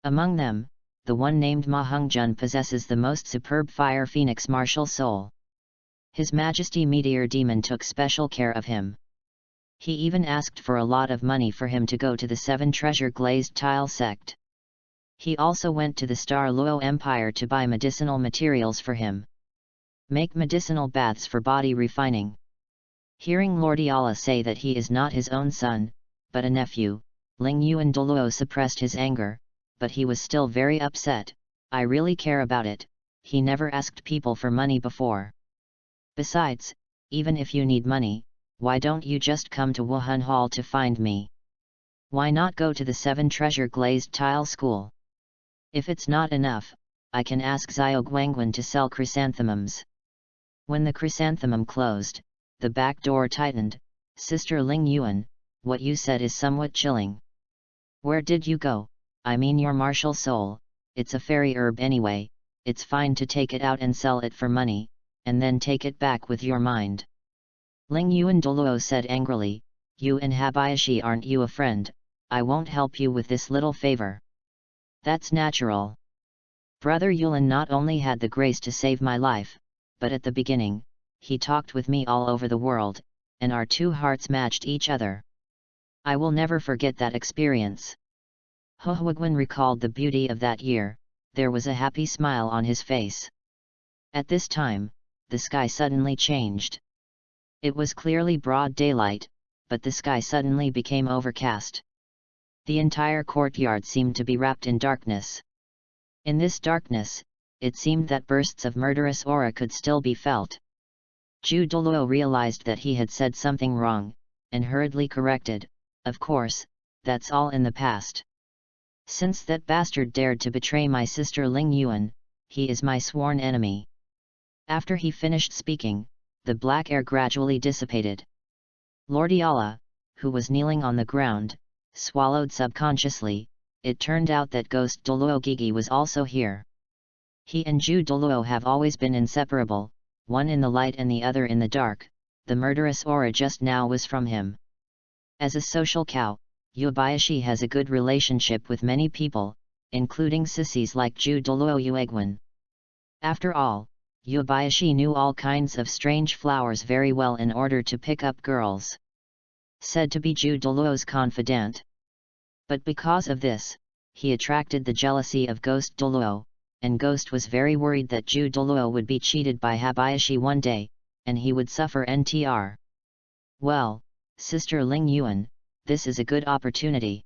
Among them, the one named Ma Hongjun possesses the most superb Fire Phoenix martial soul. His Majesty Meteor Demon took special care of him. He even asked for a lot of money for him to go to the 7 Treasure Glazed Tile sect. He also went to the Star Luo Empire to buy medicinal materials for him. Make medicinal baths for body refining." Hearing Lord Yala say that he is not his own son, but a nephew, Ling Yuan Douluo suppressed his anger, but he was still very upset. "I really care about it, he never asked people for money before. Besides, even if you need money, why don't you just come to Wuhan Hall to find me? Why not go to the 7 Treasure Glazed Tile School? If it's not enough, I can ask Xiao Guangguan to sell chrysanthemums." When the chrysanthemum closed, the back door tightened. "Sister Ling Yuan, what you said is somewhat chilling. Where did you go? I mean your martial soul, it's a fairy herb anyway, it's fine to take it out and sell it for money, and then take it back with your mind." Ling Yuan Douluo said angrily, "You and Habayashi aren't you a friend? I won't help you with this little favor." "That's natural. Brother Yulin not only had the grace to save my life, but at the beginning, he talked with me all over the world, and our 2 hearts matched each other. I will never forget that experience." Huohuaguan recalled the beauty of that year. There was a happy smile on his face. At this time, the sky suddenly changed. It was clearly broad daylight, but the sky suddenly became overcast. The entire courtyard seemed to be wrapped in darkness. In this darkness, it seemed that bursts of murderous aura could still be felt. Zhu Douluo realized that he had said something wrong, and hurriedly corrected, "Of course, that's all in the past. Since that bastard dared to betray my sister Ling Yuan, he is my sworn enemy." After he finished speaking, the black air gradually dissipated. Lord Yala, who was kneeling on the ground, swallowed subconsciously. It turned out that Ghost Douluo Gigi was also here. He and Zhu Douluo have always been inseparable, one in the light and the other in the dark. The murderous aura just now was from him. As a social cow, Yubayashi has a good relationship with many people, including sissies like Zhu Douluo Yueguan. After all, Yubayashi knew all kinds of strange flowers very well in order to pick up girls. Said to be Zhu Douluo's confidant. But because of this, he attracted the jealousy of Ghost Douluo, and Ghost was very worried that Zhu Douluo would be cheated by Habayashi one day, and he would suffer NTR. "Well, Sister Ling Yuan, this is a good opportunity.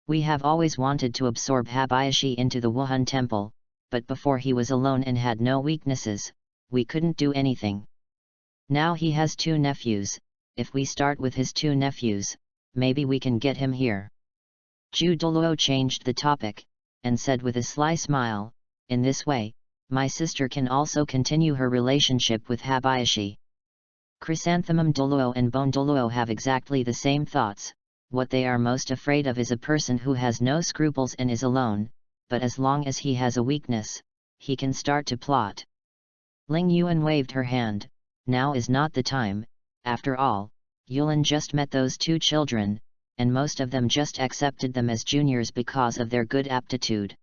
We have always wanted to absorb Habayashi into the Wuhan temple, but before he was alone and had no weaknesses, we couldn't do anything. Now he has 2 nephews, if we start with his 2 nephews, maybe we can get him here." Zhu Douluo changed the topic, and said with a sly smile, "In this way, my sister can also continue her relationship with Habayashi." Chrysanthemum Douluo and Bone Douluo have exactly the same thoughts. What they are most afraid of is a person who has no scruples and is alone, but as long as he has a weakness, he can start to plot. Ling Yuan waved her hand. "Now is not the time. After all, Yulin just met those 2 children, and most of them just accepted them as juniors because of their good aptitude.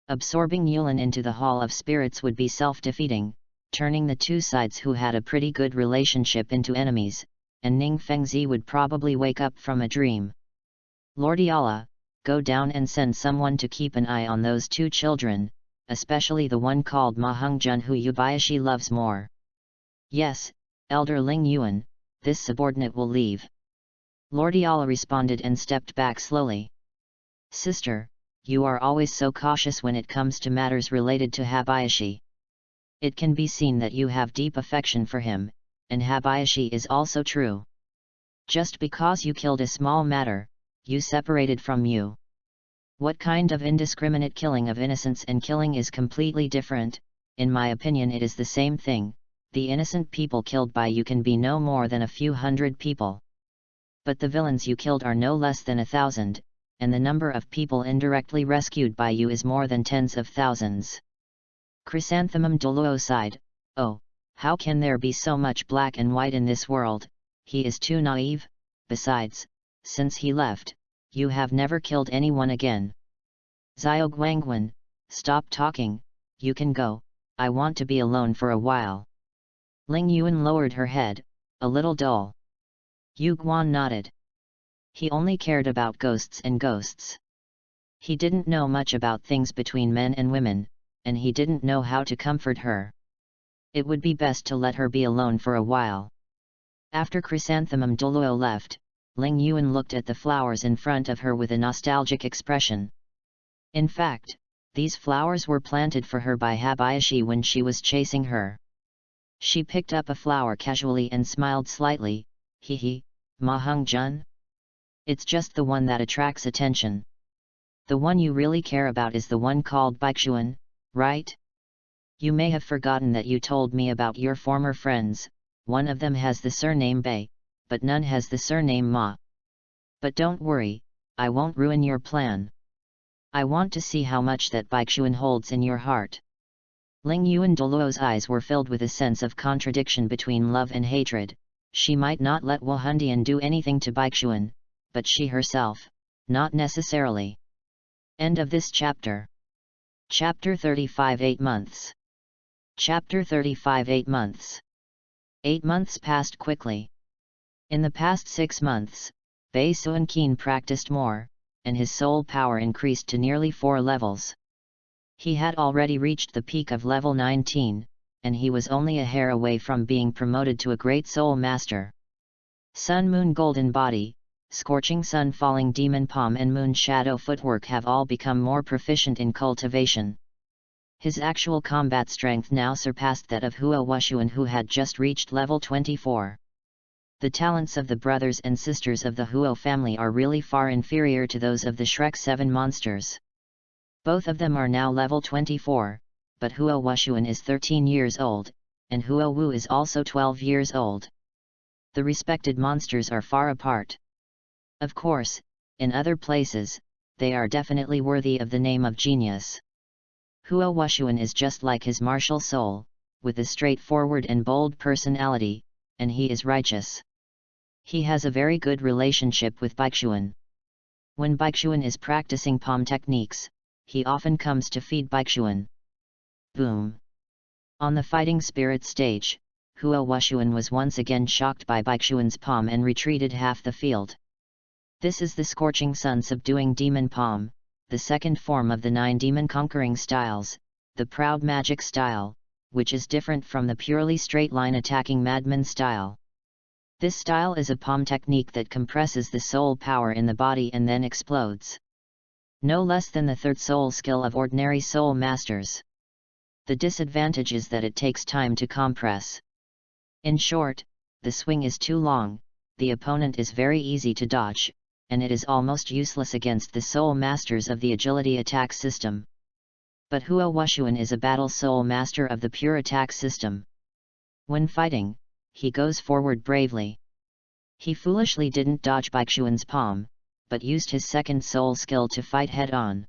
Absorbing Yulin into the Hall of Spirits would be self-defeating, turning the 2 sides who had a pretty good relationship into enemies, and Ning Fengzi would probably wake up from a dream. Lord Yala, go down and send someone to keep an eye on those 2 children, especially the one called Ma Hongjun who Yubayashi loves more." "Yes, Elder Ling Yuan, this subordinate will leave." Lord Yala responded and stepped back slowly. "Sister, you are always so cautious when it comes to matters related to Habayashi. It can be seen that you have deep affection for him, and Habayashi is also true. Just because you killed a small matter, you separated from you. What kind of indiscriminate killing of innocents and killing is completely different? In my opinion it is the same thing. The innocent people killed by you can be no more than a few hundred people. But the villains you killed are no less than 1,000, and the number of people indirectly rescued by you is more than tens of thousands. Chrysanthemum Douluo sighed, "Oh, how can there be so much black and white in this world? He is too naive. Besides, since he left, you have never killed anyone again." Xiao Guangwen, stop talking, you can go, I want to be alone for a while. Ling Yuan lowered her head, a little dull. Yu Guan nodded. He only cared about ghosts and ghosts. He didn't know much about things between men and women, and he didn't know how to comfort her. It would be best to let her be alone for a while. After Chrysanthemum Douluo left, Ling Yuan looked at the flowers in front of her with a nostalgic expression. In fact, these flowers were planted for her by Habayashi when she was chasing her. She picked up a flower casually and smiled slightly. Hee, Ma Hung Jun? It's just the one that attracts attention. The one you really care about is the one called Baixuan, right? You may have forgotten that you told me about your former friends. One of them has the surname Bei, but none has the surname Ma. But don't worry, I won't ruin your plan. I want to see how much that Baixuan holds in your heart. Ling Yuan Douluo's eyes were filled with a sense of contradiction between love and hatred. She might not let Wu Hundian do anything to Baixuan, but she herself, not necessarily. End of this chapter. Chapter 35 8 months. Chapter 35 8 months. 8 months passed quickly. In the past 6 months, Bei Suanqin practiced more, and his soul power increased to nearly 4 levels. He had already reached the peak of level 19, and he was only a hair away from being promoted to a great soul master. Sun Moon Golden Body, Scorching Sun Falling Demon Palm and Moon Shadow Footwork have all become more proficient in cultivation. His actual combat strength now surpassed that of Huo Wushuan, who had just reached level 24. The talents of the brothers and sisters of the Huo family are really far inferior to those of the Shrek 7 monsters. Both of them are now level 24, but Huo Wushuan is 13 years old, and Huo Wu is also 12 years old. The respected monsters are far apart. Of course, in other places, they are definitely worthy of the name of genius. Huo Wushuan is just like his martial soul, with a straightforward and bold personality, and he is righteous. He has a very good relationship with Baixuan. When Baixuan is practicing palm techniques, he often comes to feed Baixuan. Boom! On the fighting spirit stage, Huo Wushuan was once again shocked by Baixuan's palm and retreated half the field. This is the Scorching Sun Subduing Demon Palm, the second form of the 9 demon conquering styles, the Proud Magic style, which is different from the purely straight line attacking Madman style. This style is a palm technique that compresses the soul power in the body and then explodes. No less than the third soul skill of ordinary soul masters. The disadvantage is that it takes time to compress. In short, the swing is too long, the opponent is very easy to dodge, and it is almost useless against the soul masters of the agility attack system. But Huo Wushuan is a battle soul master of the pure attack system. When fighting, he goes forward bravely. He foolishly didn't dodge Baixuan's palm, but used his second soul skill to fight head-on.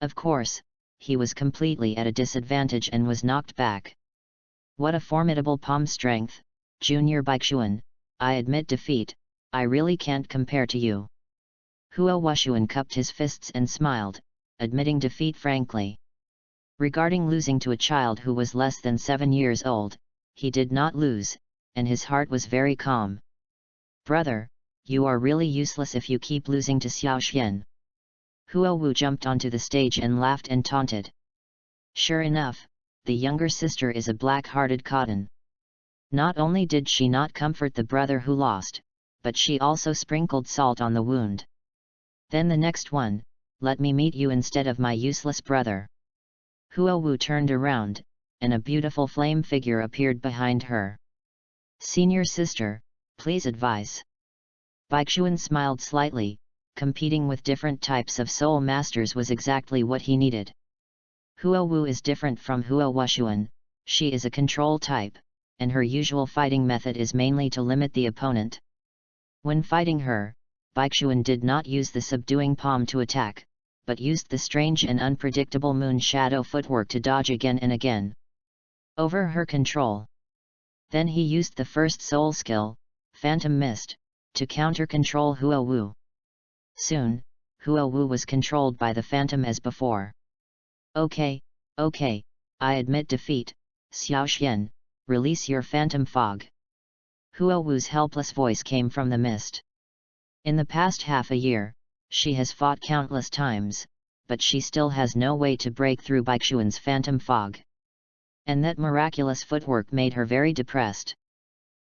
Of course, he was completely at a disadvantage and was knocked back. What a formidable palm strength, Junior Baixuan, I admit defeat, I really can't compare to you. Huo Wushuan cupped his fists and smiled, admitting defeat frankly. Regarding losing to a child who was less than 7 years old, he did not lose, and his heart was very calm. Brother, you are really useless if you keep losing to Xiao Xian. Huo Wu jumped onto the stage and laughed and taunted. Sure enough, the younger sister is a black-hearted cotton. Not only did she not comfort the brother who lost, but she also sprinkled salt on the wound. Then the next one, let me meet you instead of my useless brother. Huo Wu turned around, and a beautiful flame figure appeared behind her. Senior sister, please advise. Baixuan smiled slightly, competing with different types of soul masters was exactly what he needed. Huo Wu is different from Huo Wushuan. She is a control type, and her usual fighting method is mainly to limit the opponent. When fighting her, Baixuan did not use the subduing palm to attack, but used the strange and unpredictable moon shadow footwork to dodge again and again over her control. Then he used the first soul skill, Phantom Mist, to counter-control Huo Wu. Soon, Huo Wu was controlled by the phantom as before. Okay, I admit defeat, Xiao Xian, release your phantom fog. Huo Wu's helpless voice came from the mist. In the past half a year, she has fought countless times, but she still has no way to break through Baixuan's phantom fog. And that miraculous footwork made her very depressed.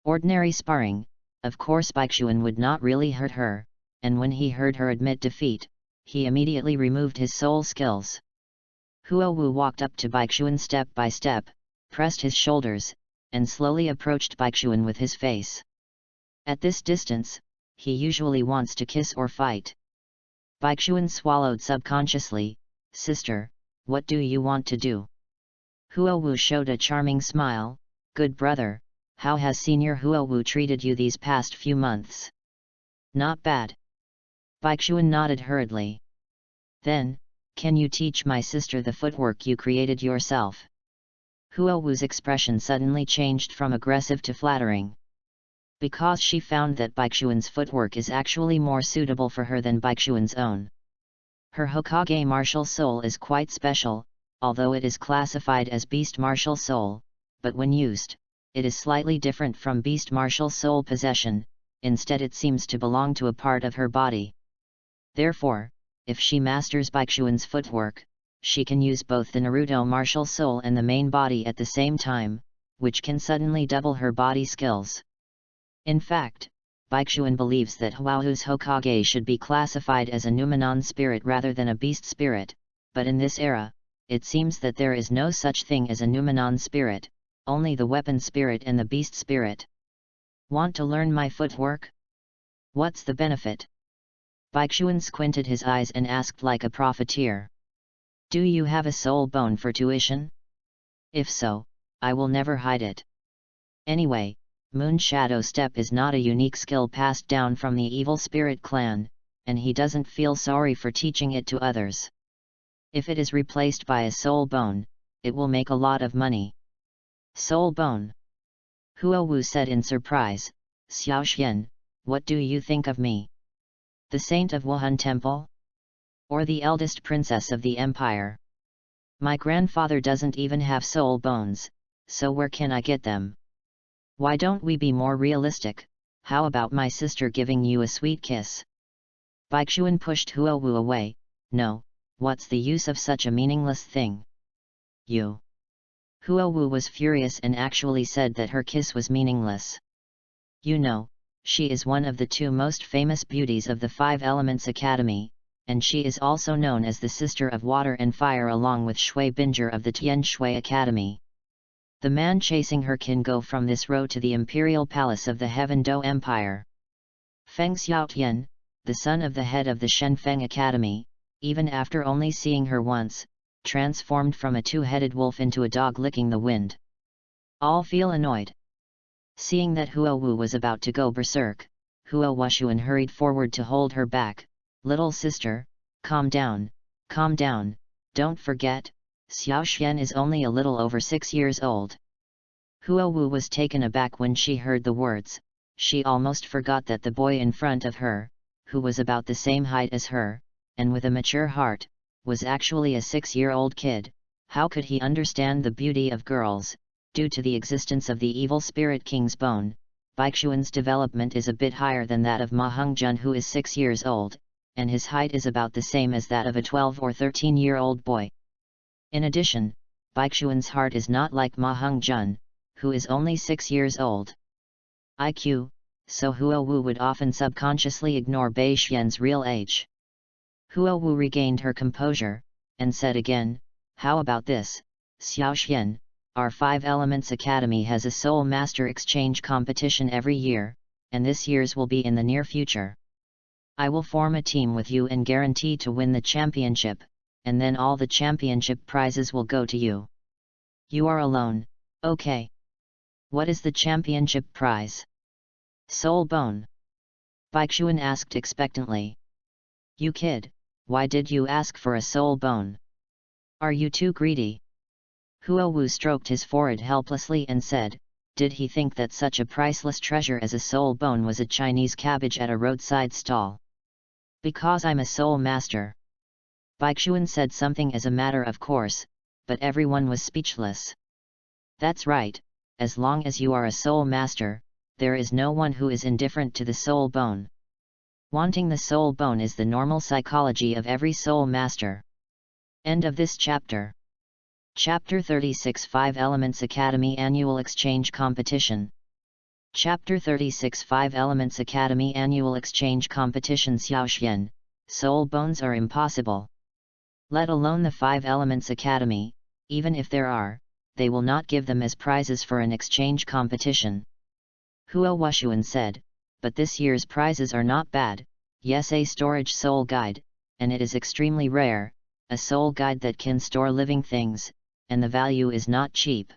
Ordinary sparring, of course Baixuan would not really hurt her, and when he heard her admit defeat, he immediately removed his soul skills. Huo Wu walked up to Baixuan step by step, pressed his shoulders, and slowly approached Baixuan with his face. At this distance, he usually wants to kiss or fight. Baixuan swallowed subconsciously. Sister, what do you want to do? Huo Wu showed a charming smile. Good brother, how has Senior Huo Wu treated you these past few months? Not bad. Baixuan nodded hurriedly. Then, can you teach my sister the footwork you created yourself? Huo Wu's expression suddenly changed from aggressive to flattering. Because she found that Baixuan's footwork is actually more suitable for her than Baixuan's own. Her Hokage martial soul is quite special, although it is classified as beast martial soul, but when used, it is slightly different from beast martial soul possession. Instead it seems to belong to a part of her body. Therefore, if she masters Baixuan's footwork, she can use both the Naruto martial soul and the main body at the same time, which can suddenly double her body skills. In fact, Baixuan believes that Huohu's Hokage should be classified as a Numenon spirit rather than a beast spirit, but in this era, it seems that there is no such thing as a Numenon spirit, only the weapon spirit and the beast spirit. Want to learn my footwork? What's the benefit? Baixuan squinted his eyes and asked like a profiteer. Do you have a soul bone for tuition? If so, I will never hide it. Anyway, Moon Shadow Step is not a unique skill passed down from the Evil Spirit clan, and he doesn't feel sorry for teaching it to others. If it is replaced by a soul bone, it will make a lot of money. Soul bone? Huo Wu said in surprise. Xiao Xian, what do you think of me? The saint of Wuhan Temple? Or the eldest princess of the empire? My grandfather doesn't even have soul bones, so where can I get them? Why don't we be more realistic? How about my sister giving you a sweet kiss? Baixuan pushed Huo Wu away. No, what's the use of such a meaningless thing? You. Huo Wu was furious and actually said that her kiss was meaningless. You know, she is one of the two most famous beauties of the Five Elements Academy, and she is also known as the Sister of Water and Fire along with Shui Binger of the Tian Shui Academy. The man chasing her can go from this row to the Imperial Palace of the Heaven Do Empire. Feng Xiaotian, the son of the head of the Shenfeng Academy, even after only seeing her once, transformed from a two-headed wolf into a dog licking the wind. All feel annoyed. Seeing that Huo Wu was about to go berserk, Huo Wushuan hurried forward to hold her back. Little sister, calm down, don't forget, Xiao Xian is only a little over 6 years old. Huo Wu was taken aback when she heard the words. She almost forgot that the boy in front of her, who was about the same height as her, and with a mature heart, was actually a 6-year-old kid. How could he understand the beauty of girls? Due to the existence of the evil spirit king's bone, Baixuan's development is a bit higher than that of Ma Hongjun, who is 6 years old, and his height is about the same as that of a 12 or 13-year-old boy. In addition, Baixuan's heart is not like Ma Hongjun, who is only 6 years old. IQ, so Huo Wu would often subconsciously ignore Baixian's real age. Huo Wu regained her composure, and said again, how about this, Xiao Xian, our Five Elements Academy has a Soul Master Exchange competition every year, and this year's will be in the near future. I will form a team with you and guarantee to win the championship, and then all the championship prizes will go to you. You are alone, okay? What is the championship prize? Soul bone. Baixuan asked expectantly. You kid, why did you ask for a soul bone? Are you too greedy? Huowu stroked his forehead helplessly and said, did he think that such a priceless treasure as a soul bone was a Chinese cabbage at a roadside stall? Because I'm a soul master. Baixuan said something as a matter of course, but everyone was speechless. That's right, as long as you are a soul master, there is no one who is indifferent to the soul bone. Wanting the soul bone is the normal psychology of every soul master. End of this chapter. Chapter 36 5 Elements Academy Annual Exchange Competition. Chapter 36 5 Elements Academy Annual Exchange Competition. Xiaoxian, soul bones are impossible. Let alone the 5 Elements Academy, even if there are, they will not give them as prizes for an exchange competition. Huo Wushuan said, but this year's prizes are not bad. Yes, a storage soul guide, and it is extremely rare, a soul guide that can store living things, and the value is not cheap.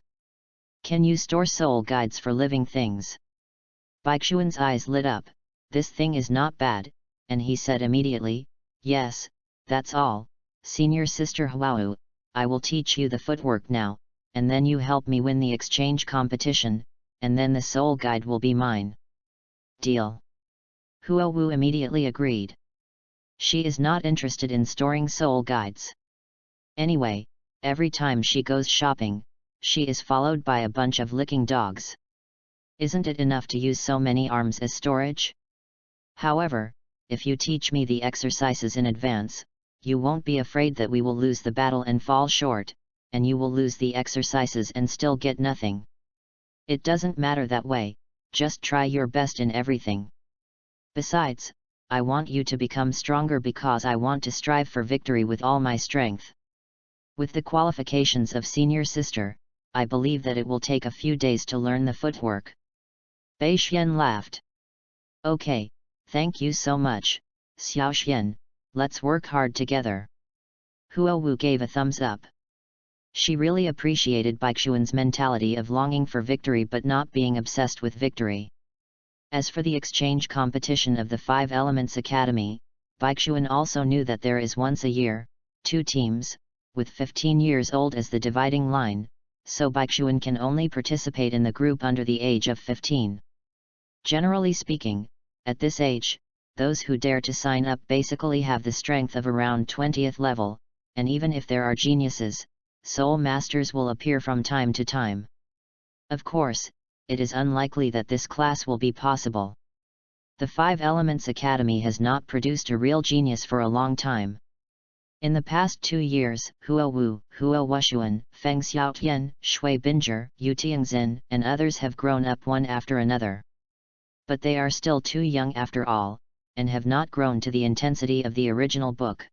Can you store soul guides for living things? Baixuan's eyes lit up, this thing is not bad, and he said immediately, yes, that's all, senior sister Huowu, I will teach you the footwork now, and then you help me win the exchange competition, and then the soul guide will be mine. Deal. Huowu immediately agreed. She is not interested in storing soul guides. Anyway, every time she goes shopping, she is followed by a bunch of licking dogs. Isn't it enough to use so many arms as storage? However, if you teach me the exercises in advance, you won't be afraid that we will lose the battle and fall short, and you will lose the exercises and still get nothing. It doesn't matter that way, just try your best in everything. Besides, I want you to become stronger because I want to strive for victory with all my strength. With the qualifications of senior sister, I believe that it will take a few days to learn the footwork. Baixuan laughed. Okay, thank you so much, Xiaoxian, let's work hard together. Huowu gave a thumbs up. She really appreciated Baixuan's mentality of longing for victory but not being obsessed with victory. As for the exchange competition of the 5 Elements Academy, Baixuan also knew that there is once a year, 2 teams, with 15 years old as the dividing line, so Baixuan can only participate in the group under the age of 15. Generally speaking, at this age, those who dare to sign up basically have the strength of around 20th level, and even if there are geniuses, soul masters will appear from time to time. Of course, it is unlikely that this class will be possible. The 5 Elements Academy has not produced a real genius for a long time. In the past 2 years, Huowu, Huo Wushuan, Feng Xiaotian, Shui Binger, Yu Tiangzin, and others have grown up one after another. But they are still too young after all, and have not grown to the intensity of the original book.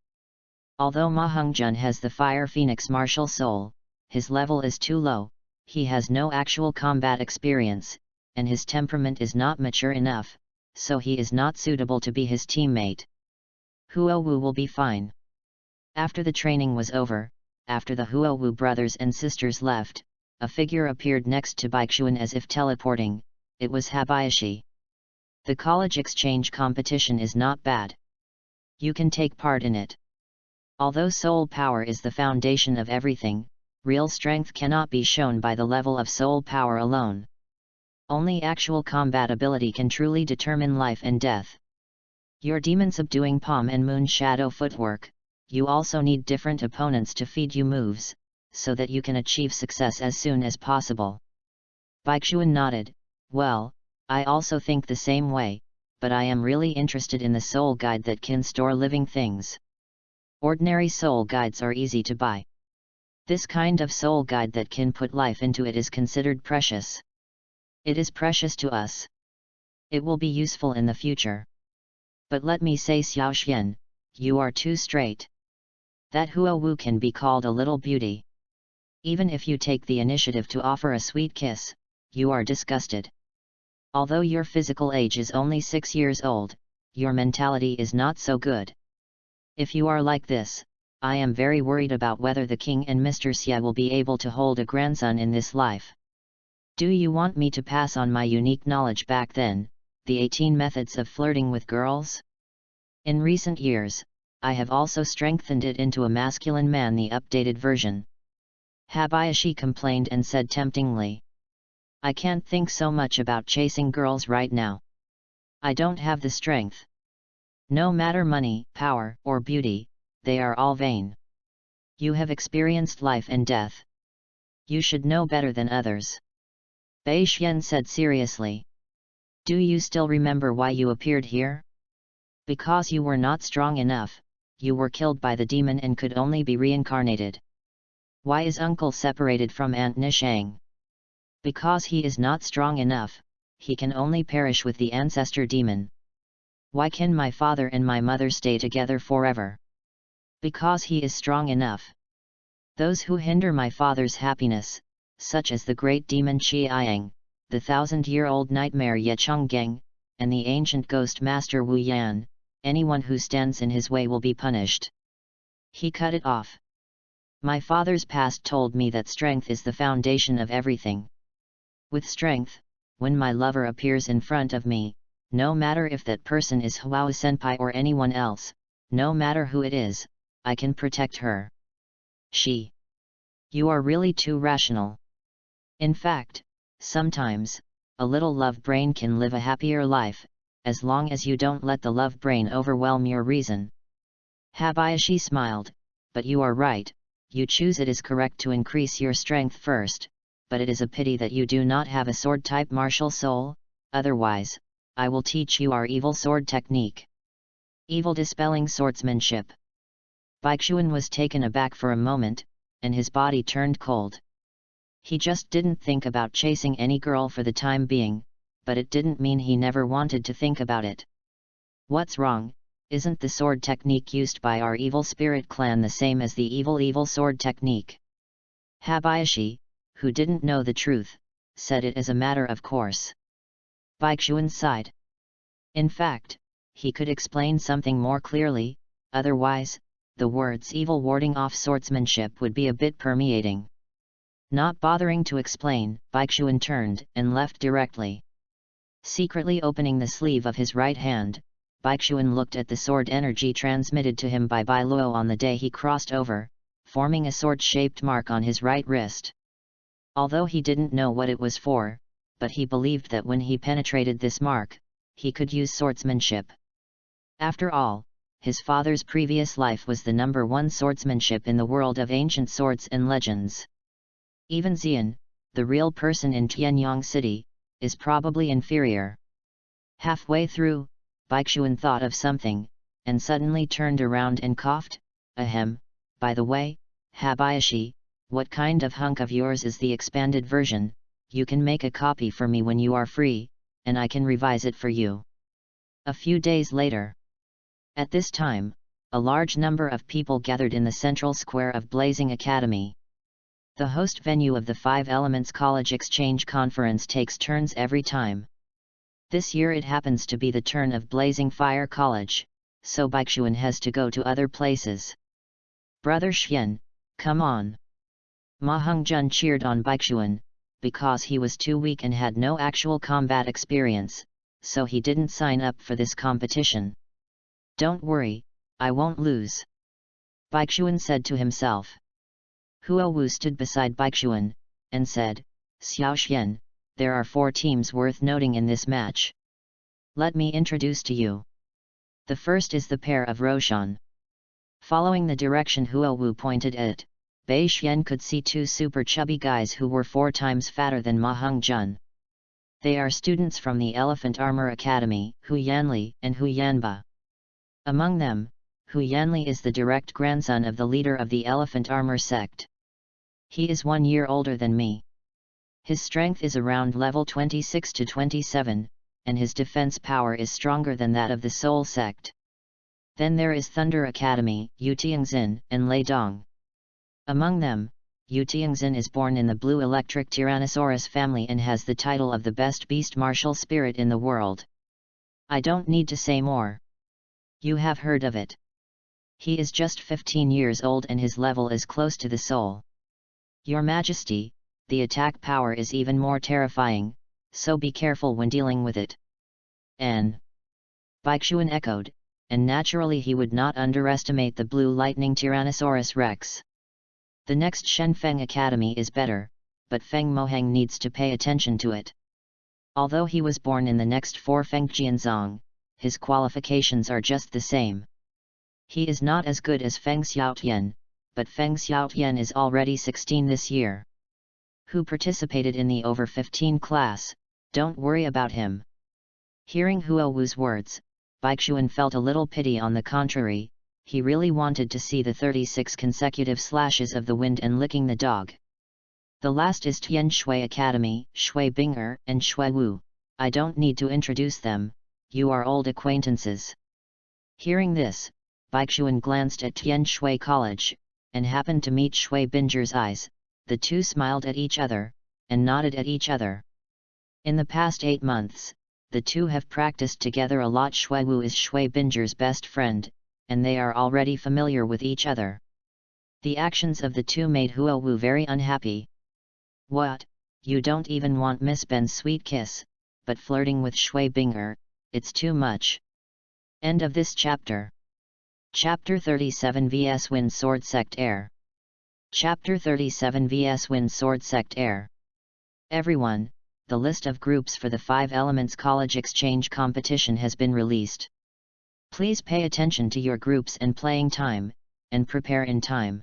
Although Ma Hongjun has the Fire Phoenix martial soul, his level is too low, he has no actual combat experience, and his temperament is not mature enough, so he is not suitable to be his teammate. Huowu will be fine. After the training was over, after the Huowu brothers and sisters left, a figure appeared next to Baixuan as if teleporting. It was Habayashi. The college exchange competition is not bad. You can take part in it. Although soul power is the foundation of everything, real strength cannot be shown by the level of soul power alone. Only actual combat ability can truly determine life and death. Your demon subduing palm and moon shadow footwork, you also need different opponents to feed you moves, so that you can achieve success as soon as possible. Baixuan nodded, well, I also think the same way, but I am really interested in the soul guide that can store living things. Ordinary soul guides are easy to buy. This kind of soul guide that can put life into it is considered precious. It is precious to us. It will be useful in the future. But let me say, Xiaoxian, you are too straight. That Huowu can be called a little beauty. Even if you take the initiative to offer a sweet kiss, you are disgusted. Although your physical age is only 6 years old, your mentality is not so good. If you are like this, I am very worried about whether the king and Mr. Xie will be able to hold a grandson in this life. Do you want me to pass on my unique knowledge back then, the 18 methods of flirting with girls? In recent years, I have also strengthened it into a masculine man, the updated version. Habayashi complained and said temptingly. I can't think so much about chasing girls right now. I don't have the strength. No matter money, power, or beauty, they are all vain. You have experienced life and death. You should know better than others. Bai Xian said seriously. Do you still remember why you appeared here? Because you were not strong enough, you were killed by the demon and could only be reincarnated. Why is uncle separated from Aunt Nishang? Because he is not strong enough, he can only perish with the ancestor demon. Why can my father and my mother stay together forever? Because he is strong enough. Those who hinder my father's happiness, such as the great demon Qiang, the 1,000-year-old nightmare Ye Chonggang, and the ancient ghost master Wu Yan, anyone who stands in his way will be punished. He cut it off. My father's past told me that strength is the foundation of everything. With strength, when my lover appears in front of me, no matter if that person is Huao Senpai or anyone else, no matter who it is, I can protect her. You are really too rational. In fact, sometimes, a little love brain can live a happier life, as long as you don't let the love brain overwhelm your reason. Habayashi smiled, but you are right, you choose it is correct to increase your strength first, but it is a pity that you do not have a sword-type martial soul, otherwise, I will teach you our evil sword technique. Evil dispelling swordsmanship. Baixuan was taken aback for a moment, and his body turned cold. He just didn't think about chasing any girl for the time being, but it didn't mean he never wanted to think about it. What's wrong? Isn't the sword technique used by our evil spirit clan the same as the evil sword technique? Habayashi, who didn't know the truth, said it as a matter of course. Baixuan sighed. In fact, he could explain something more clearly, otherwise, the words evil warding off swordsmanship would be a bit permeating. Not bothering to explain, Baixuan turned and left directly. Secretly opening the sleeve of his right hand, Baixuan looked at the sword energy transmitted to him by Douluo on the day he crossed over, forming a sword-shaped mark on his right wrist. Although he didn't know what it was for, but he believed that when he penetrated this mark, he could use swordsmanship. After all, his father's previous life was the #1 swordsmanship in the world of ancient swords and legends. Even Xian, the real person in Tianyang City, is probably inferior. Halfway through, Baixuan thought of something, and suddenly turned around and coughed. Ahem, by the way, Habayashi, what kind of hunk of yours is the expanded version? You can make a copy for me when you are free, and I can revise it for you. A few days later. At this time, a large number of people gathered in the central square of Blazing Academy. The host venue of the 5 Elements College Exchange Conference takes turns every time. This year it happens to be the turn of Blazing Fire College, so Baixuan has to go to other places. Brother Xian, come on! Ma Hongjun cheered on Baixuan, because he was too weak and had no actual combat experience, so he didn't sign up for this competition. Don't worry, I won't lose. Baixuan said to himself. Huo Wu stood beside Baixuan, and said, Xiao Xian, there are 4 teams worth noting in this match. Let me introduce to you. The first is the pair of Roshan. Following the direction Huo Wu pointed at, Bai Xian could see 2 super chubby guys who were 4 times fatter than Ma Hongjun. They are students from the Elephant Armor Academy, Hu Yanli and Hu Yanba. Among them, Hu Yanli is the direct grandson of the leader of the Elephant Armor sect. He is 1 year older than me. His strength is around level 26 to 27, and his defense power is stronger than that of the Soul sect. Then there is Thunder Academy, Yu Tiangxin, and Lei Dong. Among them, Yu Tiangxin is born in the Blue Electric Tyrannosaurus family and has the title of the best beast martial spirit in the world. I don't need to say more, You have heard of it. He is just 15 years old and his level is close to the soul. Your Majesty, the attack power is even more terrifying, so be careful when dealing with it. N. Baixuan echoed, and naturally he would not underestimate the blue lightning Tyrannosaurus Rex. The next Shenfeng Academy is better, but Feng Moheng needs to pay attention to it. Although he was born in the next 4 Fengjianzong, his qualifications are just the same. He is not as good as Feng Xiaotian, but Feng Xiaotian is already 16 this year. Who participated in the over 15 class, don't worry about him. Hearing Huo Wu's words, Baixuan felt a little pity. On the contrary, he really wanted to see the 36 consecutive slashes of the wind and licking the dog. The last is Tian Shui Academy, Shui Bing'er and Shui Wu. I don't need to introduce them, you are old acquaintances. Hearing this, Baixuan glanced at Tian Shui College, and happened to meet Shui Binger's eyes. The two smiled at each other, and nodded at each other. In the past 8 months, the two have practiced together a lot. Shui Wu is Shui Binger's best friend, and they are already familiar with each other. The actions of the two made Huo Wu very unhappy. What, you don't even want Miss Ben's sweet kiss, but flirting with Shui Binger, it's too much. End of this chapter. Chapter 37 vs Wind Sword Sect Air. Chapter 37 vs Wind Sword Sect Air. Everyone, the list of groups for the 5 Elements College Exchange Competition has been released. Please pay attention to your groups and playing time, and prepare in time.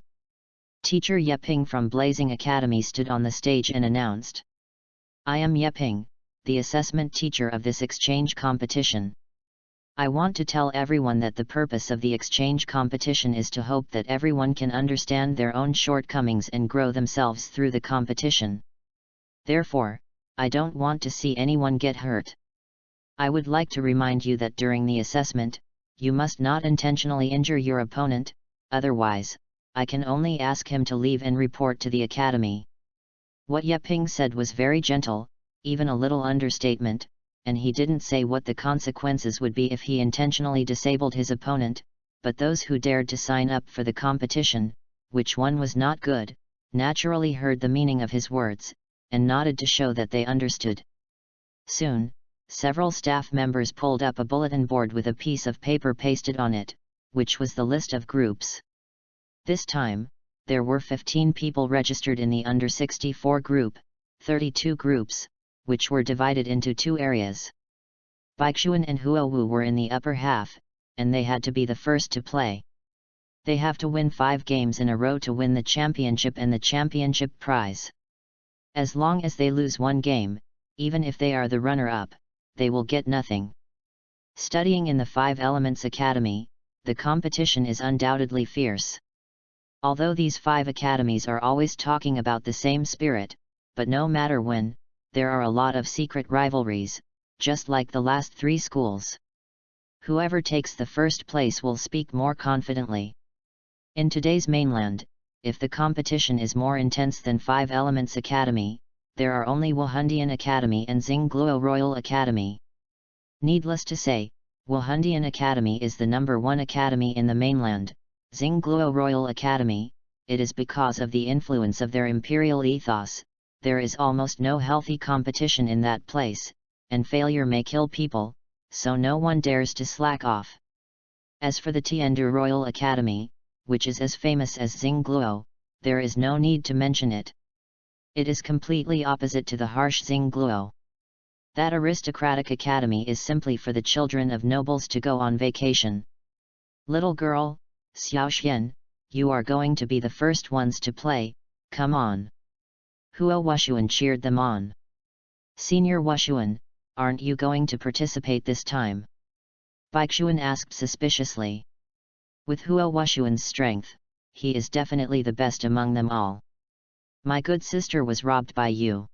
Teacher Yeping from Blazing Academy stood on the stage and announced, I am Yeping, the assessment teacher of this exchange competition. I want to tell everyone that the purpose of the exchange competition is to hope that everyone can understand their own shortcomings and grow themselves through the competition. Therefore, I don't want to see anyone get hurt. I would like to remind you that during the assessment, you must not intentionally injure your opponent, otherwise, I can only ask him to leave and report to the academy. What Yeping said was very gentle, even a little understatement, and he didn't say what the consequences would be if he intentionally disabled his opponent, but those who dared to sign up for the competition, which one was not good, naturally heard the meaning of his words, and nodded to show that they understood. Soon, several staff members pulled up a bulletin board with a piece of paper pasted on it, which was the list of groups. This time, there were 15 people registered in the under 64 group, 32 groups, which were divided into 2 areas. Baixuan and Huo Wu were in the upper half, and they had to be the first to play. They have to win 5 games in a row to win the championship and the championship prize. As long as they lose 1 game, even if they are the runner-up, they will get nothing. Studying in the 5 Elements Academy, the competition is undoubtedly fierce. Although these 5 academies are always talking about the same spirit, but no matter when, there are a lot of secret rivalries, just like the last 3 schools. Whoever takes the first place will speak more confidently. In today's mainland, if the competition is more intense than 5 Elements Academy, there are only Wahundian Academy and Xingluo Royal Academy. Needless to say, Wahundian Academy is the number 1 academy in the mainland. Xingluo Royal Academy, it is because of the influence of their imperial ethos. There is almost no healthy competition in that place, and failure may kill people, so no one dares to slack off. As for the Tiandu Royal Academy, which is as famous as Xingluo, there is no need to mention it. It is completely opposite to the harsh Xingluo. That aristocratic academy is simply for the children of nobles to go on vacation. Little girl, Xiaoxian, you are going to be the first ones to play, come on. Huo Wushuan cheered them on. Senior Wushuan, aren't you going to participate this time? Baixuan asked suspiciously. With Huo Wushuan's strength, he is definitely the best among them all. My good sister was robbed by you.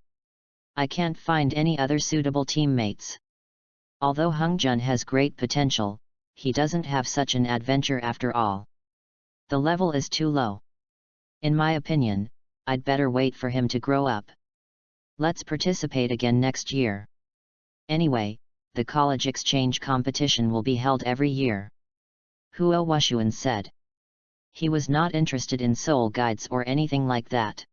I can't find any other suitable teammates. Although Hungjun has great potential, he doesn't have such an adventure after all. The level is too low. In my opinion, I'd better wait for him to grow up. Let's participate again next year. Anyway, the college exchange competition will be held every year. Huo Wushuan said. He was not interested in soul guides or anything like that.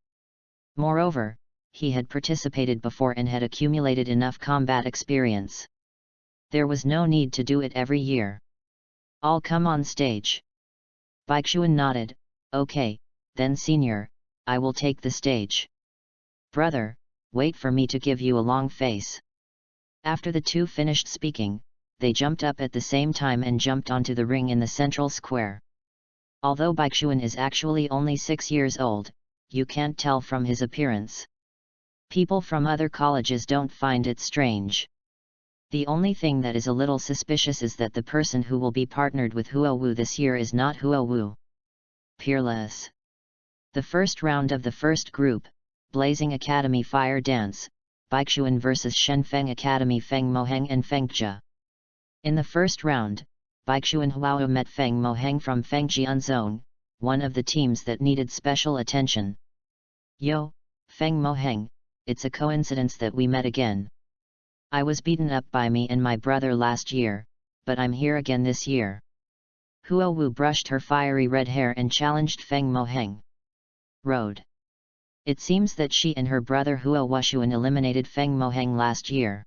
Moreover, he had participated before and had accumulated enough combat experience. There was no need to do it every year. I'll come on stage. Baixuan nodded. Okay, then senior, I will take the stage. Brother, wait for me to give you a long face. After the two finished speaking, they jumped up at the same time and jumped onto the ring in the central square. Although Baixuan is actually only 6 years old, you can't tell from his appearance. People from other colleges don't find it strange. The only thing that is a little suspicious is that the person who will be partnered with Huo Wu this year is not Huo Wu. Peerless. The first round of the first group, Blazing Academy Fire Dance, Baixuan vs Shenfeng Academy Feng Moheng and Feng Jia. In the first round, Baixuan Huao met Feng Moheng from Fengjian Zone, one of the teams that needed special attention. Yo, Feng Moheng, it's a coincidence that we met again. I was beaten up by me and my brother last year, but I'm here again this year. Huo Wu brushed her fiery red hair and challenged Feng Moheng. Road. It seems that she and her brother Huo Wushuan eliminated Feng Moheng last year.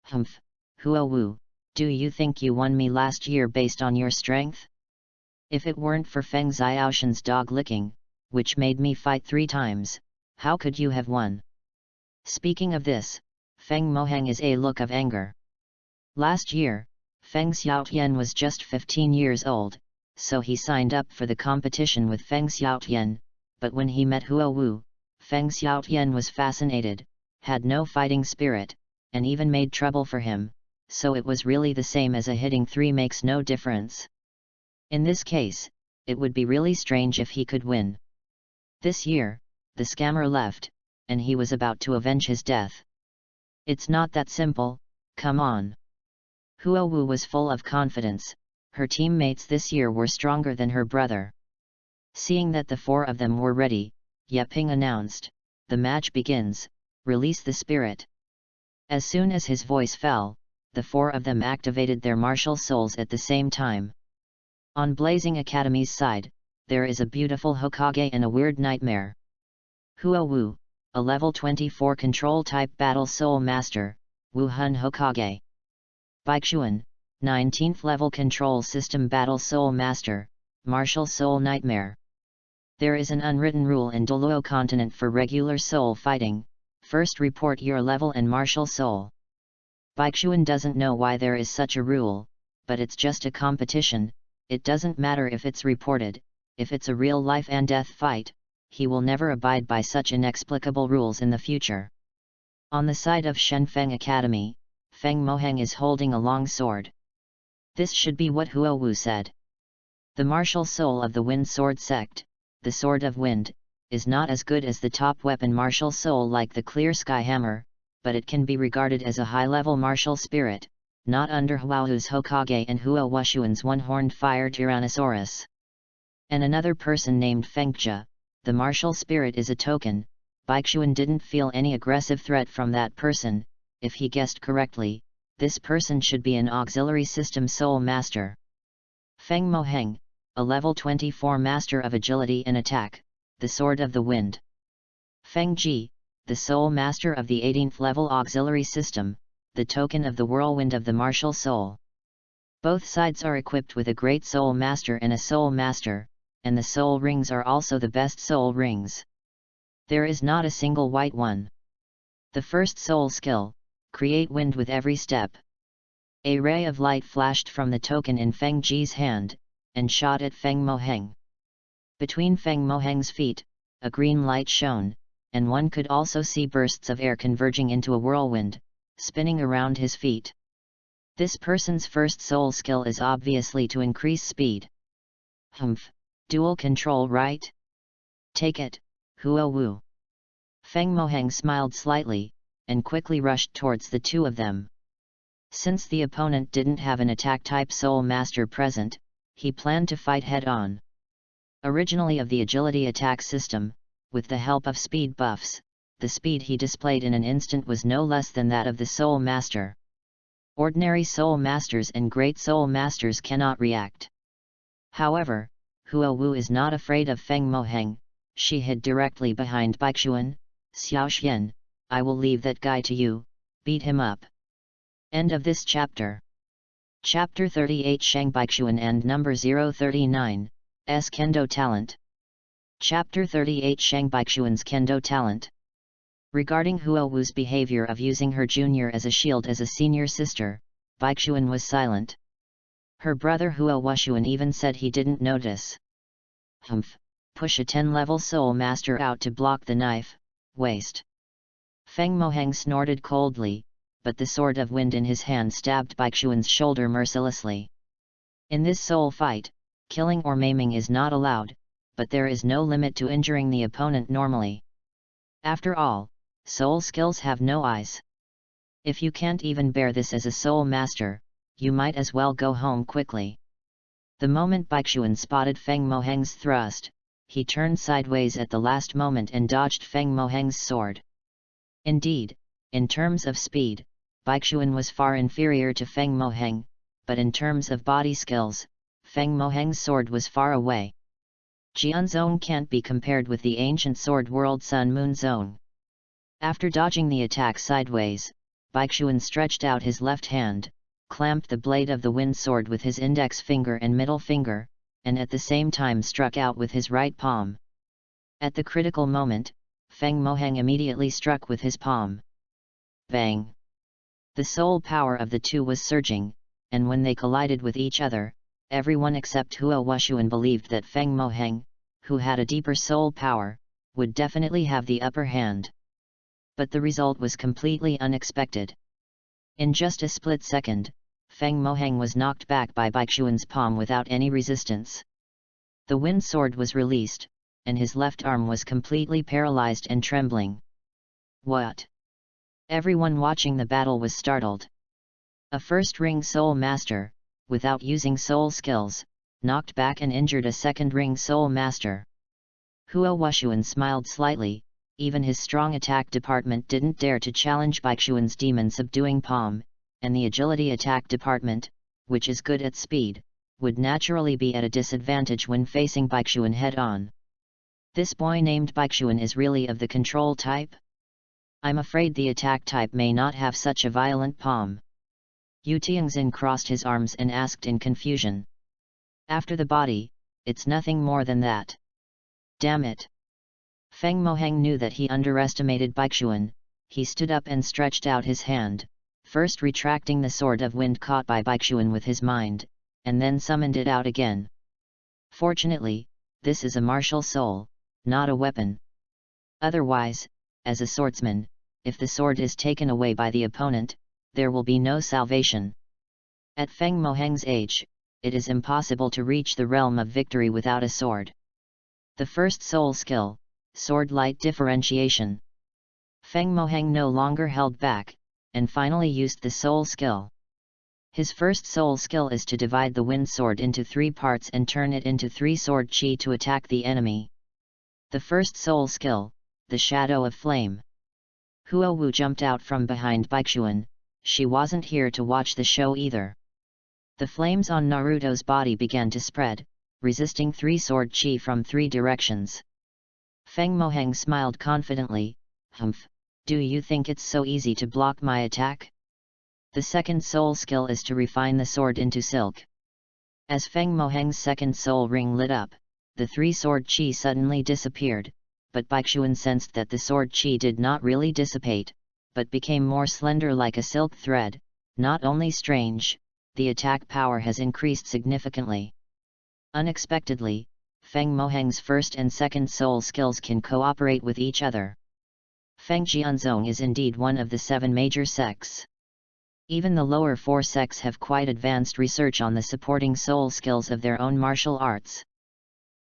Humph, Huo Wu, do you think you won me last year based on your strength? If it weren't for Feng Xiaoshan's dog licking, which made me fight 3 times, how could you have won? Speaking of this, Feng Moheng is a look of anger. Last year, Feng Xiaotian was just 15 years old, so he signed up for the competition with Feng Xiaotian, but when he met Huo Wu, Feng Xiaotian was fascinated, had no fighting spirit, and even made trouble for him, so it was really the same as a hitting 3 makes no difference. In this case, it would be really strange if he could win. This year, the scammer left, and he was about to avenge his death. It's not that simple, come on. Huo Wu was full of confidence, her teammates this year were stronger than her brother. Seeing that the 4 of them were ready, Ye Ping announced, the match begins, release the spirit. As soon as his voice fell, the 4 of them activated their martial souls at the same time. On Blazing Academy's side, there is a beautiful Hokage and a weird nightmare. Huo Wu, a level 24 control-type battle soul master, Wu Hun Hokage. Baixuan, 19th level control system battle soul master, martial soul nightmare. There is an unwritten rule in Douluo continent for regular soul fighting, first report your level and martial soul. Baixuan doesn't know why there is such a rule, but it's just a competition, it doesn't matter if it's reported, if it's a real life and death fight, he will never abide by such inexplicable rules in the future. On the side of Shenfeng Academy, Feng Moheng is holding a long sword. This should be what Huo Wu said. The martial soul of the Wind Sword sect, the Sword of Wind, is not as good as the top weapon martial soul like the Clear Sky Hammer, but it can be regarded as a high-level martial spirit, not under Huo Wu's Hokage and Huo Wushuan's one-horned fire Tyrannosaurus. And another person named Feng Jia, the martial spirit is a token. Baixuan didn't feel any aggressive threat from that person. If he guessed correctly, this person should be an auxiliary system soul master. Feng Moheng, a level 24 master of agility and attack, the Sword of the Wind. Feng Ji, the soul master of the 18th level auxiliary system, the token of the whirlwind of the martial soul. Both sides are equipped with a great soul master and a soul master, and the soul rings are also the best soul rings. There is not a single white one. The first soul skill, create wind with every step. A ray of light flashed from the token in Feng Ji's hand, and shot at Feng Moheng. Between Feng Moheng's feet, a green light shone, and one could also see bursts of air converging into a whirlwind, spinning around his feet. This person's first soul skill is obviously to increase speed. Humph, dual control right? Take it, Huo Wu. Feng Moheng smiled slightly, and quickly rushed towards the 2 of them. Since the opponent didn't have an attack-type soul master present, he planned to fight head-on. Originally of the agility attack system, with the help of speed buffs, the speed he displayed in an instant was no less than that of the soul master. Ordinary soul masters and great soul masters cannot react. However, Huo Wu is not afraid of Feng Moheng. She hid directly behind Baixuan. Xiaoxian, I will leave that guy to you, beat him up. End of this chapter. Chapter 38 Shang Baixuan and number 039, S Kendo Talent. Chapter 38 Shang Baixuan's Kendo Talent. Regarding Huo Wu's behavior of using her junior as a shield as a senior sister, Baixuan was silent. Her brother Huo Wushuan even said he didn't notice. Humph, push a 10-level soul master out to block the knife, waste. Feng Moheng snorted coldly, but the sword of wind in his hand stabbed Baixuan's shoulder mercilessly. In this soul fight, killing or maiming is not allowed, but there is no limit to injuring the opponent normally. After all, soul skills have no eyes. If you can't even bear this as a soul master, you might as well go home quickly. The moment Baixuan spotted Feng Moheng's thrust, he turned sideways at the last moment and dodged Feng Moheng's sword. Indeed, in terms of speed, Baixuan was far inferior to Feng Moheng, but in terms of body skills, Feng Moheng's sword was far away. Jianzong can't be compared with the ancient sword world Sun Moon Zone. After dodging the attack sideways, Baixuan stretched out his left hand, clamped the blade of the wind sword with his index finger and middle finger, and at the same time struck out with his right palm. At the critical moment, Feng Moheng immediately struck with his palm. Bang! The soul power of the two was surging, and when they collided with each other, everyone except Huo Wushuan believed that Feng Moheng, who had a deeper soul power, would definitely have the upper hand. But the result was completely unexpected. In just a split second, Feng Moheng was knocked back by Baixuan's palm without any resistance. The wind sword was released, and his left arm was completely paralyzed and trembling. What? Everyone watching the battle was startled. A first-ring soul master, without using soul skills, knocked back and injured a second-ring soul master. Huo Wushuan smiled slightly. Even his strong attack department didn't dare to challenge Baixuan's demon-subduing palm, and the agility attack department, which is good at speed, would naturally be at a disadvantage when facing Baixuan head-on. This boy named Baixuan is really of the control type? I'm afraid the attack type may not have such a violent palm. Yu Tianxin crossed his arms and asked in confusion. After the body, it's nothing more than that. Damn it! Feng Moheng knew that he underestimated Baixuan. He stood up and stretched out his hand, first retracting the sword of wind caught by Baixuan with his mind, and then summoned it out again. Fortunately, this is a martial soul, not a weapon. Otherwise, as a swordsman, if the sword is taken away by the opponent, there will be no salvation. At Feng Moheng's age, it is impossible to reach the realm of victory without a sword. The first soul skill, Sword Light Differentiation. Feng Moheng no longer held back, and finally used the soul skill. His first soul skill is to divide the wind sword into 3 parts and turn it into 3 sword chi to attack the enemy. The first soul skill, the Shadow of Flame. Huo Wu jumped out from behind Baixuan. She wasn't here to watch the show either. The flames on Naruto's body began to spread, resisting 3 sword chi from 3 directions. Feng Moheng smiled confidently. Humph, do you think it's so easy to block my attack? The second soul skill is to refine the sword into silk. As Feng Moheng's second soul ring lit up, the 3 sword chi suddenly disappeared, but Baixuan sensed that the sword chi did not really dissipate, but became more slender like a silk thread. Not only strange, the attack power has increased significantly. Unexpectedly, Feng Moheng's first and second soul skills can cooperate with each other. Feng Jianzong is indeed one of the 7 major sects. Even the lower 4 sects have quite advanced research on the supporting soul skills of their own martial arts.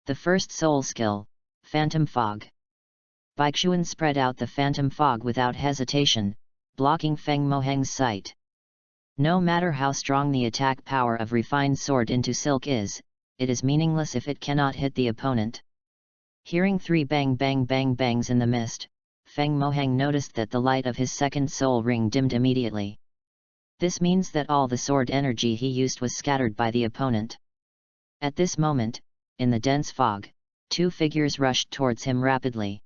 The first soul skill, Phantom Fog. Baixuan spread out the Phantom Fog without hesitation, blocking Feng Moheng's sight. No matter how strong the attack power of refined sword into silk is, it is meaningless if it cannot hit the opponent. Hearing 3 bang bang bang bangs in the mist, Feng Moheng noticed that the light of his second soul ring dimmed immediately. This means that all the sword energy he used was scattered by the opponent. At this moment, in the dense fog, two figures rushed towards him rapidly.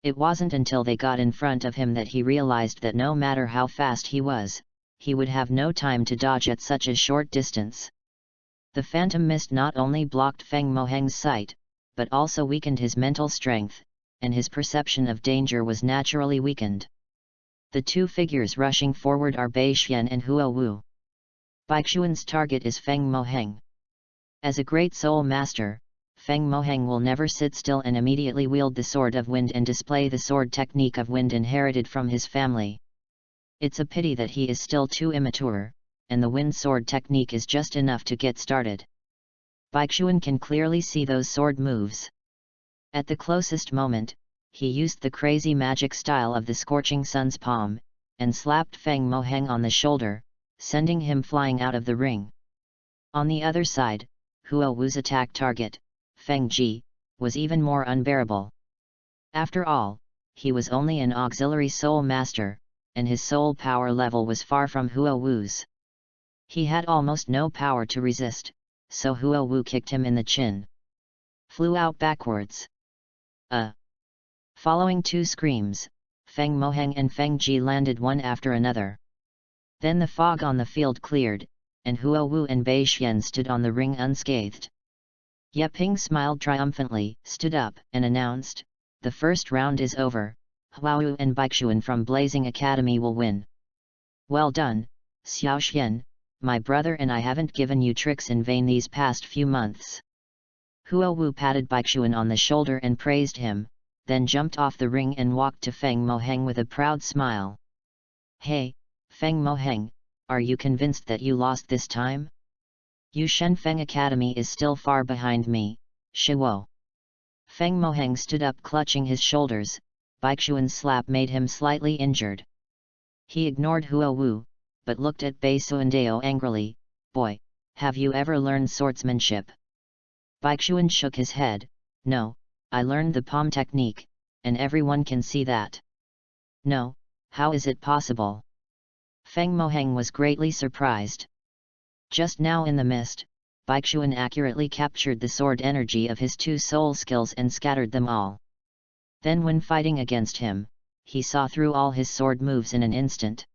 It wasn't until they got in front of him that he realized that no matter how fast he was, he would have no time to dodge at such a short distance. The phantom mist not only blocked Feng Moheng's sight, but also weakened his mental strength, and his perception of danger was naturally weakened. The two figures rushing forward are Bai Xian and Huo Wu. Baixuan's target is Feng Moheng. As a great soul master, Feng Moheng will never sit still and immediately wield the sword of wind and display the sword technique of wind inherited from his family. It's a pity that he is still too immature, and the wind sword technique is just enough to get started. Baixuan can clearly see those sword moves. At the closest moment, he used the crazy magic style of the scorching sun's palm, and slapped Feng Moheng on the shoulder, sending him flying out of the ring. On the other side, Huo Wu's attack target, Feng Ji, was even more unbearable. After all, he was only an auxiliary soul master, and his soul power level was far from Huo Wu's. He had almost no power to resist, so Huo Wu kicked him in the chin. Flew out backwards. Following two screams, Feng Moheng and Feng Ji landed one after another. Then the fog on the field cleared, and Huo Wu and Bai Xian stood on the ring unscathed. Ye Ping smiled triumphantly, stood up, and announced, "The first round is over, Huo and Baixuan from Blazing Academy will win." "Well done, Xiao Xian, my brother and I haven't given you tricks in vain these past few months." Huo Wu patted Baixuan on the shoulder and praised him, then jumped off the ring and walked to Feng Moheng with a proud smile. "Hey, Feng Moheng, are you convinced that you lost this time? Yu Shenfeng Academy is still far behind me, Shiwo." Feng Moheng stood up clutching his shoulders. Baixuan's slap made him slightly injured. He ignored Huo Wu, but looked at Bai Suandao angrily. "Boy, have you ever learned swordsmanship?" Baixuan shook his head. "No, I learned the palm technique, and everyone can see that." "No, how is it possible?" Feng Moheng was greatly surprised. Just now in the mist, Baixuan accurately captured the sword energy of his two soul skills and scattered them all. Then when fighting against him, he saw through all his sword moves in an instant.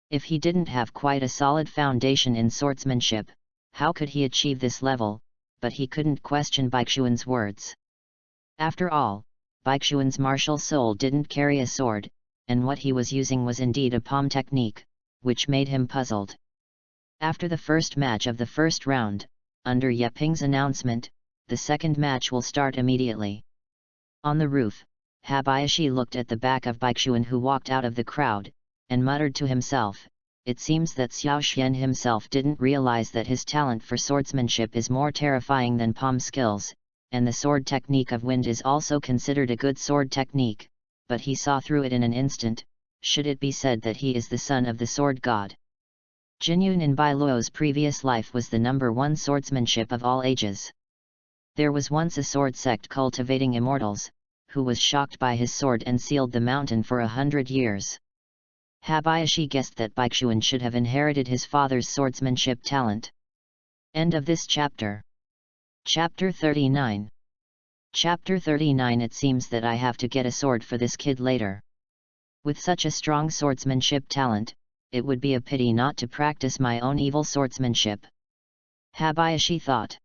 If he didn't have quite a solid foundation in swordsmanship, how could he achieve this level? But he couldn't question Baixuan's words. After all, Baixuan's martial soul didn't carry a sword, and what he was using was indeed a palm technique, which made him puzzled. After the first match of the first round, under Ye Ping's announcement, the second match will start immediately. On the roof, Habayashi looked at the back of Baixuan who walked out of the crowd, and muttered to himself, "It seems that Xiao Xian himself didn't realize that his talent for swordsmanship is more terrifying than palm skills, and the sword technique of wind is also considered a good sword technique, but he saw through it in an instant. Should it be said that he is the son of the sword god?" Jinyun in Bai Luo's previous life was the #1 swordsmanship of all ages. There was once a sword sect cultivating immortals, who was shocked by his sword and sealed the mountain for 100 years. Habayashi guessed that Baixuan should have inherited his father's swordsmanship talent. End of this chapter. Chapter 39. Chapter 39. It seems that I have to get a sword for this kid later. With such a strong swordsmanship talent, it would be a pity not to practice my own evil swordsmanship. Habayashi thought.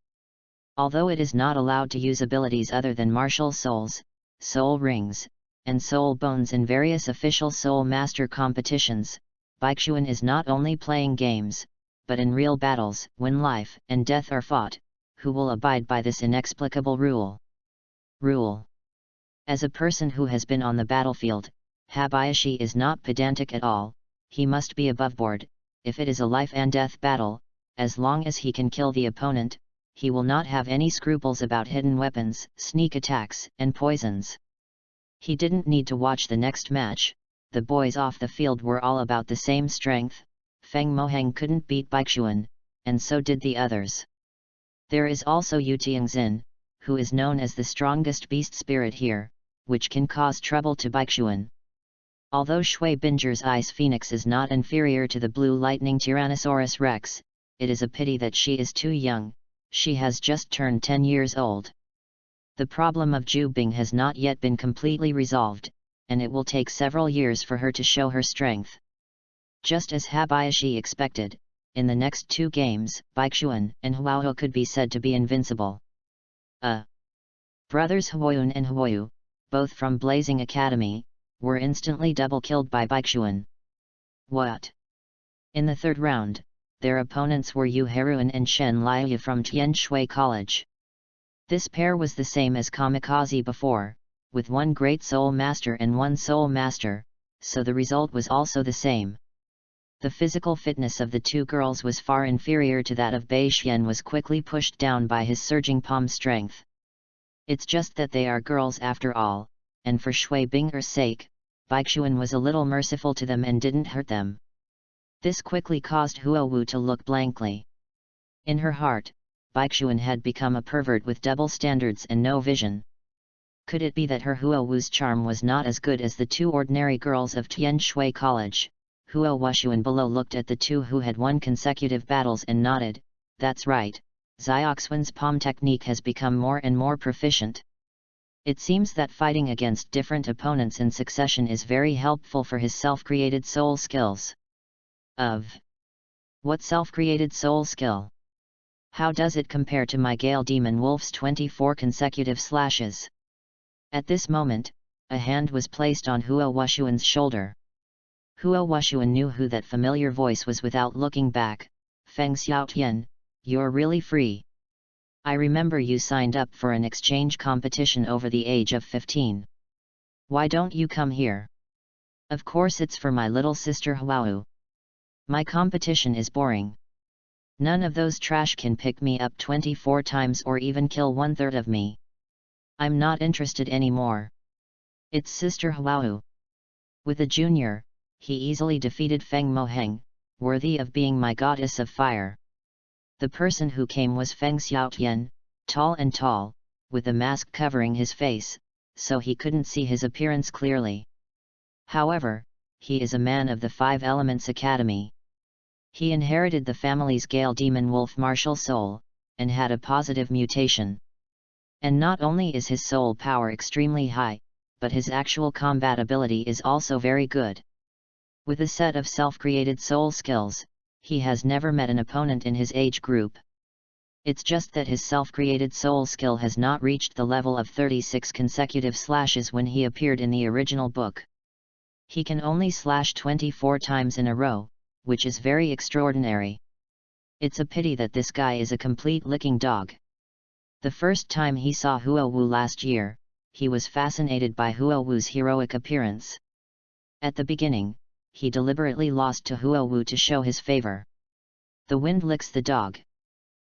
Although it is not allowed to use abilities other than martial souls, soul rings, and soul bones in various official soul master competitions, Baixuan is not only playing games, but in real battles, when life and death are fought, who will abide by this inexplicable rule? As a person who has been on the battlefield, Habayashi is not pedantic at all. He must be aboveboard. If it is a life and death battle, as long as he can kill the opponent, he will not have any scruples about hidden weapons, sneak attacks, and poisons. He didn't need to watch the next match. The boys off the field were all about the same strength. Feng Moheng couldn't beat Baixuan, and so did the others. There is also Yu Tianxin, who is known as the strongest beast spirit here, which can cause trouble to Baixuan. Although Shui Binger's Ice Phoenix is not inferior to the Blue Lightning Tyrannosaurus Rex, it is a pity that she is too young, She has just turned 10 years old. The problem of Ju-Bing has not yet been completely resolved, and it will take several years for her to show her strength. Just as Habayashi expected, in the next 2 games, Baixuan and Huaohu could be said to be invincible. Brothers Huoyun and Huoyu, both from Blazing Academy, were instantly double-killed by Baixuan. What? In the 3rd round, their opponents were Yu Haruan and Shen Liu from Tian Shui College. This pair was the same as Kamikaze before, with 1 Great Soul Master and 1 Soul Master, so the result was also the same. The physical fitness of the 2 girls was far inferior to that of Bai Xian, was quickly pushed down by his surging palm strength. It's just that they are girls after all, and for Shui Bing'er's sake, Baixuan was a little merciful to them and didn't hurt them. This quickly caused Huowu to look blankly. In her heart, Baixuan had become a pervert with double standards and no vision. Could it be that her Huowu's charm was not as good as the 2 ordinary girls of Tian Shui College? Huo Wushuan below looked at the 2 who had won consecutive battles and nodded. That's right, Zioxuan's palm technique has become more and more proficient. It seems that fighting against different opponents in succession is very helpful for his self-created soul skills. What self-created soul skill? How does it compare to my Gale Demon Wolf's 24 consecutive slashes? At this moment, a hand was placed on Huo Wushuan's shoulder. Huo Wushuan knew who that familiar voice was without looking back. Feng Xiaotian, you're really free. I remember you signed up for an exchange competition over the age of 15. Why don't you come here? Of course it's for my little sister Huaohu. My competition is boring. None of those trash can pick me up 24 times or even kill 1/3 of me. I'm not interested anymore. It's Sister Huaohu. With a junior, he easily defeated Feng Moheng, worthy of being my goddess of fire. The person who came was Feng Xiaotian, tall and tall, with a mask covering his face, so he couldn't see his appearance clearly. However, he is a man of the 5 Elements Academy. He inherited the family's Gale Demon Wolf martial soul, and had a positive mutation. And not only is his soul power extremely high, but his actual combat ability is also very good. With a set of self-created soul skills, he has never met an opponent in his age group. It's just that his self-created soul skill has not reached the level of 36 consecutive slashes when he appeared in the original book. He can only slash 24 times in a row, which is very extraordinary. It's a pity that this guy is a complete licking dog. The first time he saw Huowu last year, he was fascinated by Huowu's heroic appearance. At the beginning, he deliberately lost to Huowu to show his favor. The wind licks the dog.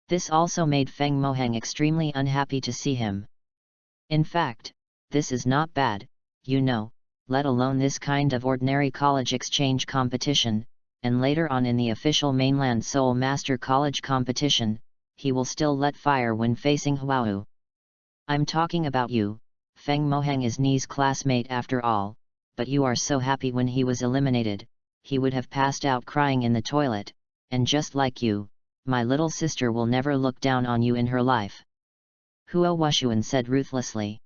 This also made Feng Moheng extremely unhappy to see him. In fact, this is not bad, you know, let alone this kind of ordinary college exchange competition, and later on in the official mainland Soul Master College competition, he will still let fire when facing Huowu. I'm talking about you, Feng Moheng is Ni's classmate after all, but you are so happy when he was eliminated, he would have passed out crying in the toilet, and just like you, my little sister will never look down on you in her life. Huo Wushuan said ruthlessly.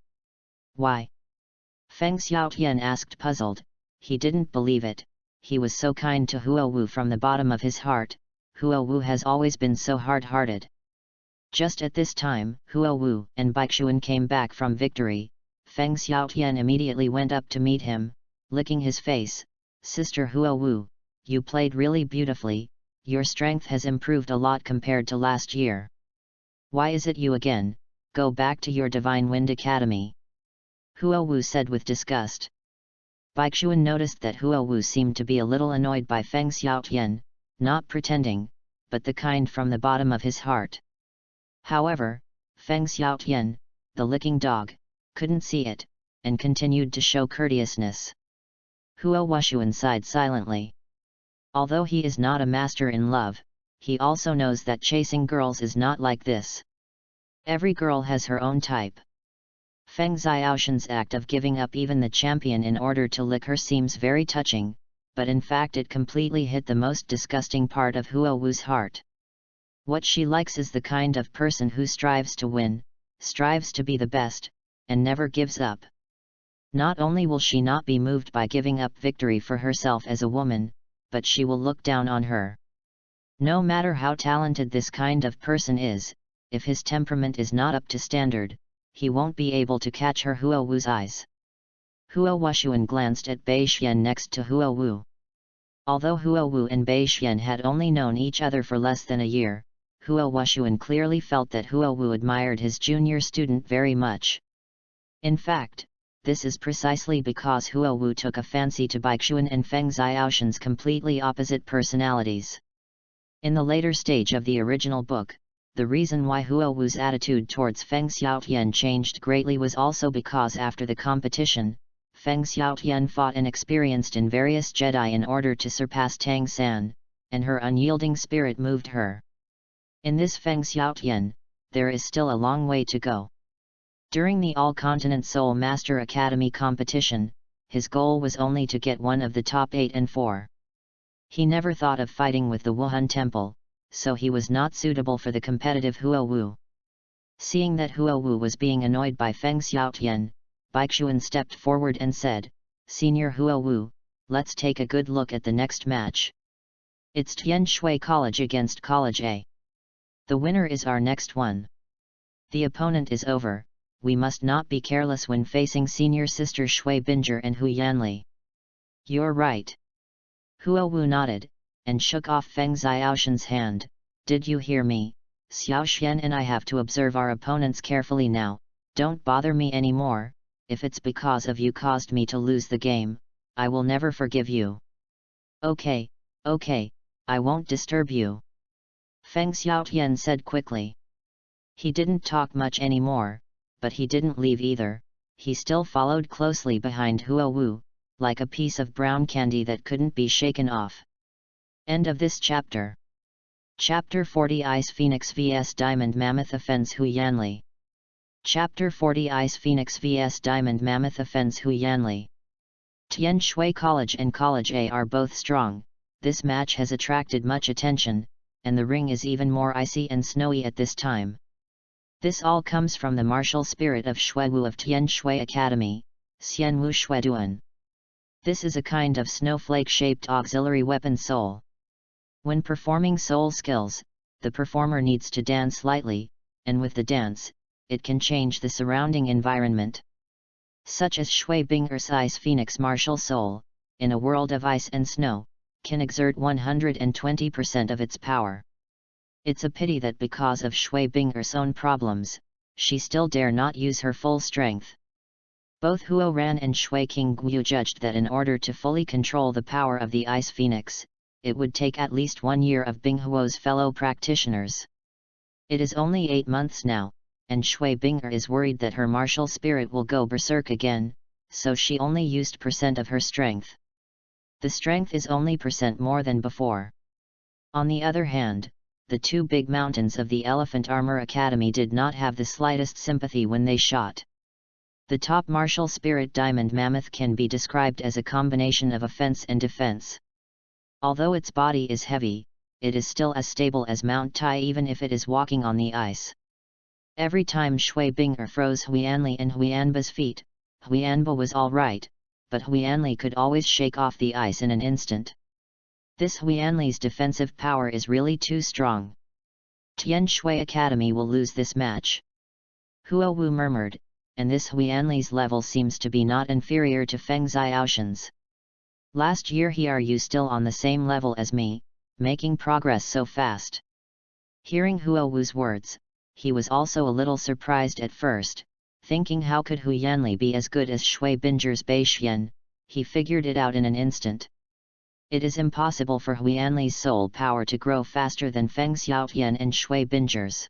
Why? Feng Xiaotian asked puzzled. He didn't believe it. He was so kind to Huowu from the bottom of his heart. Huowu has always been so hard-hearted. Just at this time, Huowu and Baixuan came back from victory. Feng Xiaotian immediately went up to meet him, licking his face. Sister Huowu, you played really beautifully, your strength has improved a lot compared to last year. Why is it you again? Go back to your Divine Wind Academy. Huowu said with disgust. Baixuan noticed that Huowu seemed to be a little annoyed by Feng Xiaotian, not pretending, but the kind from the bottom of his heart. However, Feng Xiaotian, the licking dog, couldn't see it, and continued to show courteousness. Huo Wushuan sighed silently. Although he is not a master in love, he also knows that chasing girls is not like this. Every girl has her own type. Feng Xiaoshan's act of giving up even the champion in order to lick her seems very touching, but in fact it completely hit the most disgusting part of Huowu's heart. What she likes is the kind of person who strives to win, strives to be the best, and never gives up. Not only will she not be moved by giving up victory for herself as a woman, but she will look down on her. No matter how talented this kind of person is, if his temperament is not up to standard, he won't be able to catch her Huo Wu's eyes. Huo Wuxian glanced at Bai Xian next to Huo Wu. Although Huo Wu and Bai Xian had only known each other for less than a year, Huo Wuxian clearly felt that Huo Wu admired his junior student very much. In fact, this is precisely because Huo Wu took a fancy to Baixuan and Feng Xiaoshan's completely opposite personalities. In the later stage of the original book, the reason why Huo Wu's attitude towards Feng Xiaotian changed greatly was also because after the competition, Feng Xiaotian fought and experienced in various Jedi in order to surpass Tang San, and her unyielding spirit moved her. In this Feng Xiaotian, there is still a long way to go. During the All-Continent Soul Master Academy competition, his goal was only to get one of the top 8 and 4. He never thought of fighting with the Wuhan Temple, so he was not suitable for the competitive Huo Wu. Seeing that Huo Wu was being annoyed by Feng Xiaotian, Baixuan stepped forward and said, "Senior Huo Wu, let's take a good look at the next match. It's Tian Shui College against College A. The winner is our next one. The opponent is over, we must not be careless when facing senior sister Shui Binger and Hu Yanli." "You're right." Huo Wu nodded, and shook off Feng Xiaoshan's hand. "Did you hear me? Xiaoxian and I have to observe our opponents carefully now. Don't bother me anymore. If it's because of you caused me to lose the game, I will never forgive you." Okay, I won't disturb you," Feng Xiaotian said quickly. He didn't talk much anymore, but he didn't leave either. He still followed closely behind Huo Wu, like a piece of brown candy that couldn't be shaken off. End of this chapter. Chapter 40 Ice Phoenix vs Diamond Mammoth Offends Hu Yanli. Chapter 40 Ice Phoenix vs Diamond Mammoth Offends Hu Yanli. Tian Shui College and College A are both strong. This match has attracted much attention, and the ring is even more icy and snowy at this time. This all comes from the martial spirit of Shui Wu of Tian Shui Academy, Xian Wu Shui Duan. This is a kind of snowflake-shaped auxiliary weapon soul. When performing soul skills, the performer needs to dance lightly, and with the dance, it can change the surrounding environment. Such as Shui Binger's Ice Phoenix martial soul, in a world of ice and snow, can exert 120% of its power. It's a pity that because of Shui Binger's own problems, she still dare not use her full strength. Both Huo Ran and Shui King Guyu judged that in order to fully control the power of the Ice Phoenix, it would take at least 1 year of Bing Huo's fellow practitioners. It is only 8 months now, and Shui Binger is worried that her martial spirit will go berserk again, so she only used % of her strength. The strength is only % more than before. On the other hand, the 2 big mountains of the Elephant Armor Academy did not have the slightest sympathy when they shot. The top martial spirit Diamond Mammoth can be described as a combination of offense and defense. Although its body is heavy, it is still as stable as Mount Tai even if it is walking on the ice. Every time Shui Binger froze Huianli and Huianba's feet, Huianba was alright, but Huianli could always shake off the ice in an instant. This Huianli's defensive power is really too strong. Tian Shui Academy will lose this match. Huo Wu murmured, and this Huianli's level seems to be not inferior to Feng Xiaoshan's. Last year are you still on the same level as me, making progress so fast? Hearing Huo Wu's words, he was also a little surprised at first, thinking how could Hu Yanli be as good as Shui Binger's Bai Xian. He figured it out in an instant. It is impossible for Hu Yanli's soul power to grow faster than Feng Xiaotian and Shui Binger's.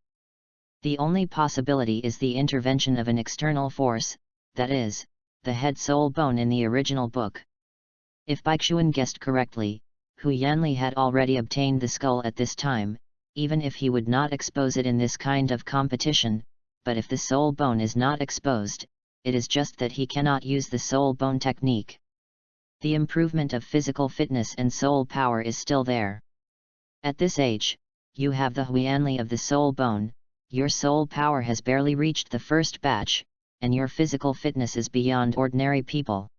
The only possibility is the intervention of an external force, that is, the head soul bone in the original book. If Baixuan guessed correctly, Hu Yanli had already obtained the skull at this time, even if he would not expose it in this kind of competition, but if the soul bone is not exposed, it is just that he cannot use the soul bone technique. The improvement of physical fitness and soul power is still there. At this age, you have the Huianli of the soul bone, your soul power has barely reached the first batch, and your physical fitness is beyond ordinary people.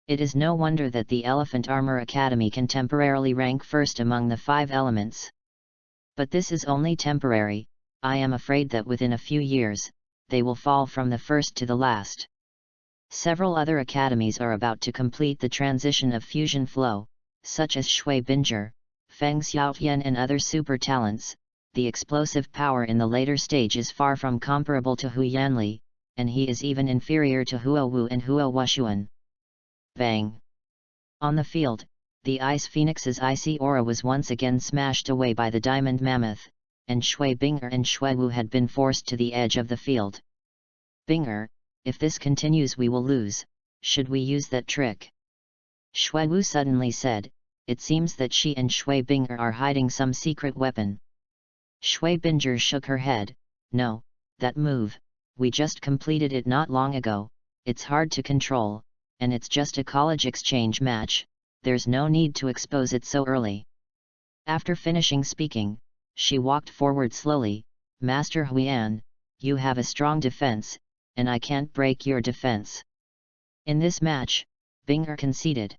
It is no wonder that the Elephant Armor Academy can temporarily rank first among the 5 elements. But this is only temporary. I am afraid that within a few years, they will fall from the first to the last. Several other academies are about to complete the transition of fusion flow, such as Shui Binger, Feng Xiaotian and other super talents. The explosive power in the later stage is far from comparable to Hu Yanli, and he is even inferior to Huo Wu and Huo Wushuan. Bang! On the field, the Ice Phoenix's icy aura was once again smashed away by the Diamond Mammoth, and Shui Binger and Shui Wu had been forced to the edge of the field. Binger, if this continues we will lose. Should we use that trick? Shui Wu suddenly said. It seems that she and Shui Binger are hiding some secret weapon. Shui Binger shook her head. No, that move, we just completed it not long ago, it's hard to control, and it's just a college exchange match, there's no need to expose it so early. After finishing speaking, she walked forward slowly. Master Huian, you have a strong defense, and I can't break your defense. In this match, Binger conceded.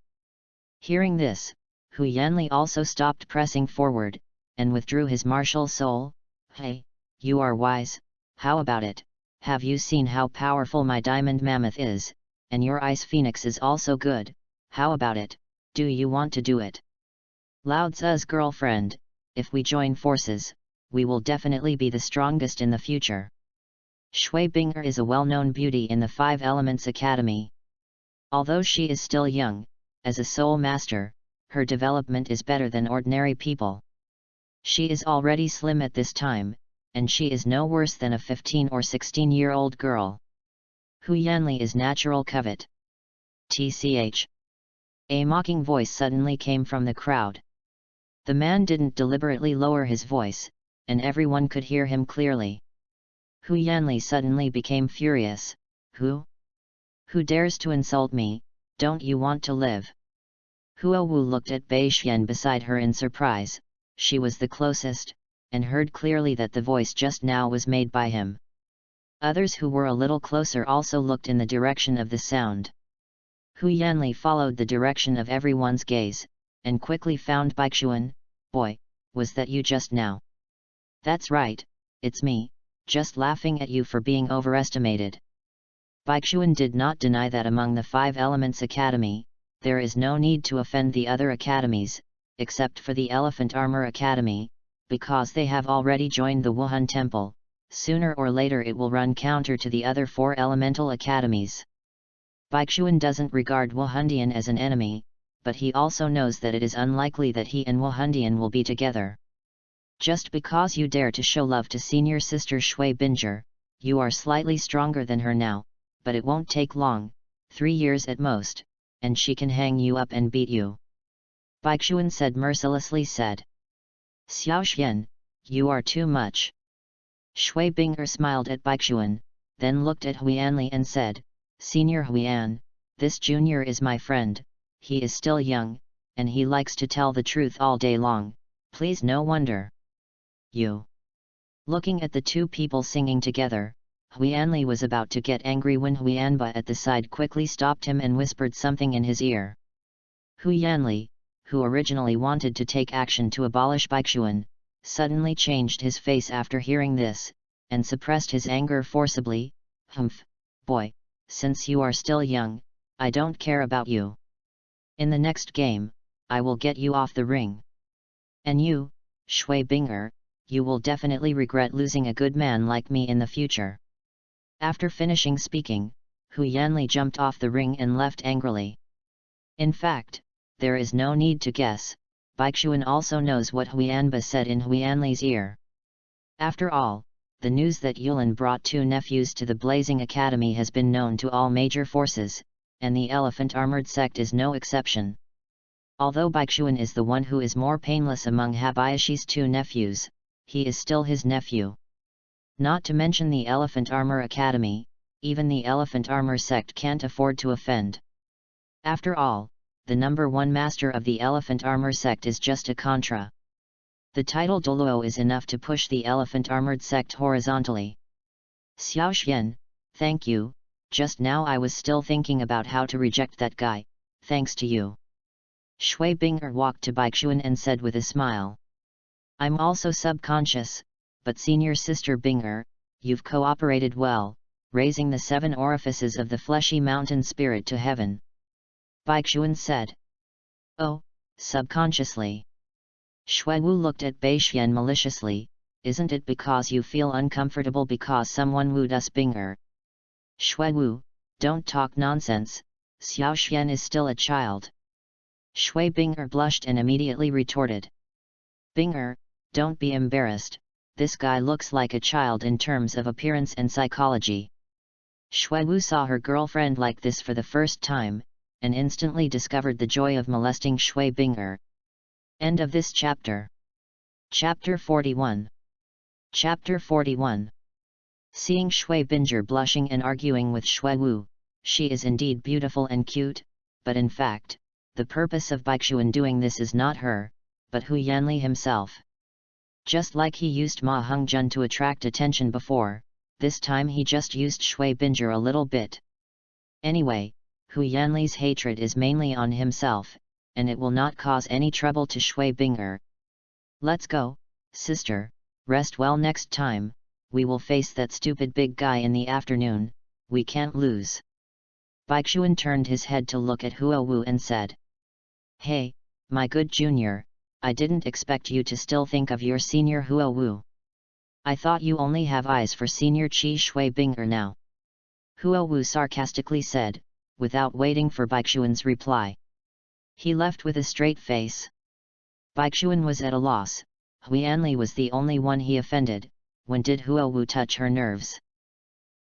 Hearing this, Hu Yanli also stopped pressing forward, and withdrew his martial soul. Hey, you are wise, how about it? Have you seen how powerful my Diamond Mammoth is, and your Ice Phoenix is also good, how about it, do you want to do it? Lao Tzu's girlfriend, if we join forces, we will definitely be the strongest in the future. Shui Binger is a well-known beauty in the 5 Elements Academy. Although she is still young, as a soul master, her development is better than ordinary people. She is already slim at this time, and she is no worse than a 15 or 16-year-old girl. Hu Yanli is natural covet. Tch. A mocking voice suddenly came from the crowd. The man didn't deliberately lower his voice, and everyone could hear him clearly. Hu Yanli suddenly became furious. Who? Who dares to insult me? Don't you want to live? Huo Wu looked at Bai Xian beside her in surprise. She was the closest, and heard clearly that the voice just now was made by him. Others who were a little closer also looked in the direction of the sound. Hu Yanli followed the direction of everyone's gaze, and quickly found Baixuan. Boy, was that you just now? That's right, it's me, just laughing at you for being overestimated. Baixuan did not deny that among the 5 Elements Academy, there is no need to offend the other academies, except for the Elephant Armor Academy, because they have already joined the Wuhan Temple. Sooner or later it will run counter to the other 4 elemental academies. Baixuan doesn't regard Wuhandian as an enemy, but he also knows that it is unlikely that he and Wuhandian will be together. Just because you dare to show love to senior sister Shui Binger, you are slightly stronger than her now, but it won't take long, 3 years at most, and she can hang you up and beat you. Baixuan said mercilessly said. Xiaoxian, you are too much. Shui Binger smiled at Baixuan, then looked at Huianli and said, Senior Huian, this junior is my friend, he is still young, and he likes to tell the truth all day long, please no wonder. You. Looking at the 2 people singing together, Huianli was about to get angry when Huianba at the side quickly stopped him and whispered something in his ear. Huianli, who originally wanted to take action to abolish Baixuan, suddenly changed his face after hearing this, and suppressed his anger forcibly. Humph, boy, since you are still young, I don't care about you. In the next game, I will get you off the ring. And you, Shui Binger, you will definitely regret losing a good man like me in the future. After finishing speaking, Hu Yanli jumped off the ring and left angrily. In fact, there is no need to guess, Baixuan also knows what Huianba said in Huianli's ear. After all, the news that Yulin brought 2 nephews to the Blazing Academy has been known to all major forces, and the Elephant Armored Sect is no exception. Although Baixuan is the one who is more painless among Habayashi's 2 nephews, he is still his nephew. Not to mention the Elephant Armor Academy, even the Elephant Armor Sect can't afford to offend. After all, the number 1 master of the Elephant Armor Sect is just a contra. The title Douluo is enough to push the elephant-armored sect horizontally. Xiao Xian, thank you, just now I was still thinking about how to reject that guy, thanks to you. Shui Bing'er walked to Baixuan and said with a smile. I'm also subconscious, but senior sister Bing'er, you've cooperated well, raising the 7 orifices of the fleshy mountain spirit to heaven. Baixuan said. Oh, subconsciously. Shui Wu looked at Baixian maliciously, isn't it because you feel uncomfortable because someone wooed us Bing'er? Shui Wu, don't talk nonsense, Xiao Xian is still a child. Shui Bing'er blushed and immediately retorted. Bing'er, don't be embarrassed, this guy looks like a child in terms of appearance and psychology. Shui Wu saw her girlfriend like this for the first time, and instantly discovered the joy of molesting Shui Bing'er. End of this chapter. Chapter 41. Chapter 41. Seeing Shui Bing'er blushing and arguing with Shui Wu, she is indeed beautiful and cute, but in fact, the purpose of Baixuan doing this is not her, but Hu Yanli himself. Just like he used Ma Hongjun to attract attention before, this time he just used Shui Bing'er a little bit. Anyway, Hu Yanli's hatred is mainly on himself, and it will not cause any trouble to Shui Bing'er. Let's go, sister, rest well next time, we will face that stupid big guy in the afternoon, we can't lose. Baixuan turned his head to look at Huo Wu and said. Hey, my good junior, I didn't expect you to still think of your senior Huo Wu. I thought you only have eyes for senior Qi Shui Bing'er now. Huo Wu sarcastically said, without waiting for Baixuan's reply. He left with a straight face. Baixuan was at a loss. Hu Yanli was the only one he offended. When did Huo Wu touch her nerves?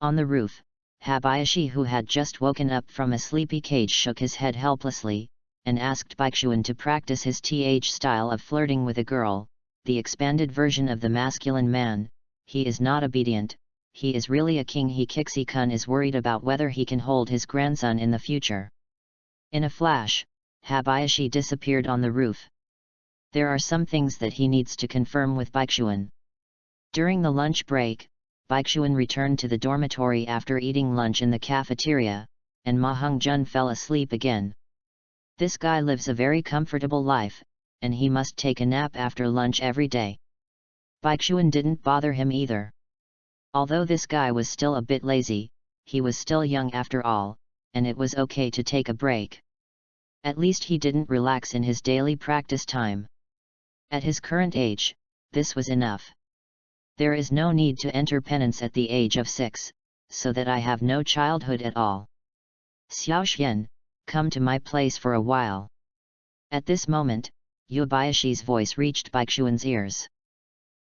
On the roof, Habayashi, who had just woken up from a sleepy cage, shook his head helplessly, and asked Baixuan to practice his style of flirting with a girl, the expanded version of the masculine man. He is not obedient, he is really a king. Kixi-kun is worried about whether he can hold his grandson in the future. In a flash, Habayashi disappeared on the roof. There are some things that he needs to confirm with Baixuan. During the lunch break, Baixuan returned to the dormitory after eating lunch in the cafeteria, and Ma Hongjun fell asleep again. This guy lives a very comfortable life, and he must take a nap after lunch every day. Baixuan didn't bother him either. Although this guy was still a bit lazy, he was still young after all, and it was okay to take a break. At least he didn't relax in his daily practice time. At his current age, this was enough. There is no need to enter penance at the age of 6, so that I have no childhood at all. Xiao Xian, come to my place for a while. At this moment, Yubayashi's voice reached Baixuan's ears.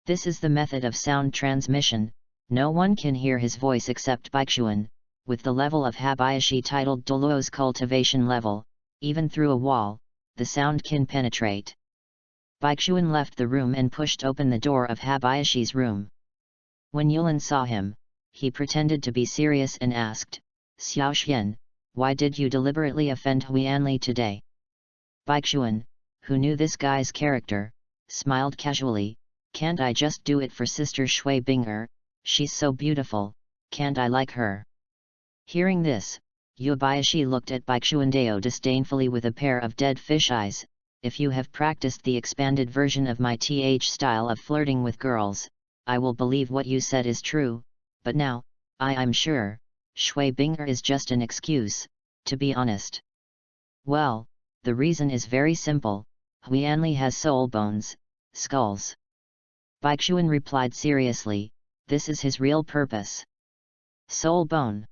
This is the method of sound transmission, no one can hear his voice except Baixuan, with the level of Habayashi titled Douluo's cultivation level, even through a wall, the sound can penetrate. Baixuan left the room and pushed open the door of Habayashi's room. When Yulan saw him, he pretended to be serious and asked, Xiao Xian, why did you deliberately offend Hu Yanli today? Baixuan, who knew this guy's character, smiled casually, can't I just do it for sister Shui Bing'er, she's so beautiful, can't I like her? Hearing this, Yubayashi looked at Baixuandeo disdainfully with a pair of dead fish eyes. If you have practiced the expanded version of my style of flirting with girls, I will believe what you said is true, but now, I'm sure, Shui Bing'er is just an excuse, to be honest. Well, the reason is very simple, Hu Yanli has soul bones, skulls. Baixuan replied seriously, this is his real purpose. Soul bone.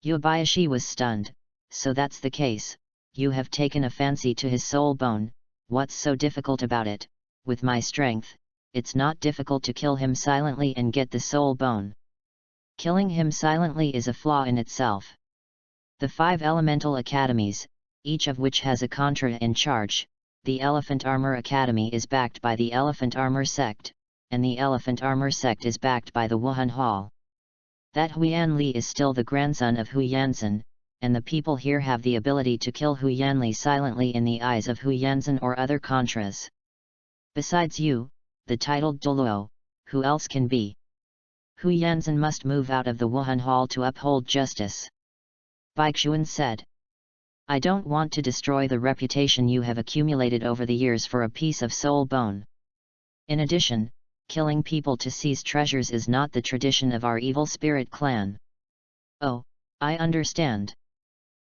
Yubayashi was stunned, so that's the case. You have taken a fancy to his soul bone, what's so difficult about it? With my strength, it's not difficult to kill him silently and get the soul bone. Killing him silently is a flaw in itself. The 5 elemental academies, each of which has a contra in charge, the Elephant Armor Academy is backed by the Elephant Armor Sect, and the Elephant Armor Sect is backed by the Wuhan Hall. That Hu Yanli is still the grandson of Hu Yanzhen, and the people here have the ability to kill Hu Yanli silently in the eyes of Hu Yanzhen or other Contras. Besides you, the titled Douluo, who else can be? Hu Yanzhen must move out of the Wuhan Hall to uphold justice. Baixuan said. I don't want to destroy the reputation you have accumulated over the years for a piece of soul bone. In addition, killing people to seize treasures is not the tradition of our evil spirit clan. Oh, I understand.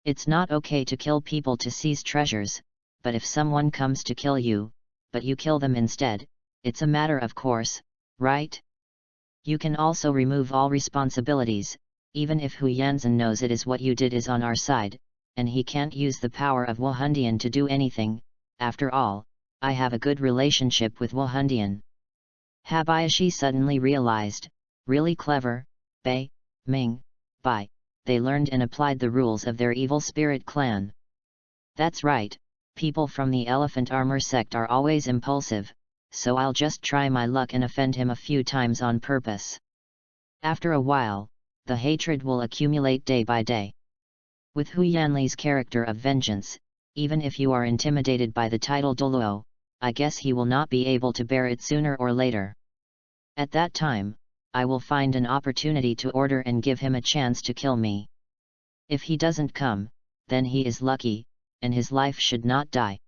It's not okay to kill people to seize treasures, but if someone comes to kill you, but you kill them instead, it's a matter of course, right? You can also remove all responsibilities, even if Hu Yanzhen knows it is what you did is on our side, and he can't use the power of Wuhandian to do anything. After all, I have a good relationship with Wuhandian. Habayashi suddenly realized, really clever, Bei, Ming, Bai, they learned and applied the rules of their evil spirit clan. That's right, people from the elephant armor sect are always impulsive, so I'll just try my luck and offend him a few times on purpose. After a while, the hatred will accumulate day by day. With Hu Yanli's character of vengeance, even if you are intimidated by the title Douluo, I guess he will not be able to bear it sooner or later. At that time, I will find an opportunity to order and give him a chance to kill me. If he doesn't come, then he is lucky, and his life should not die.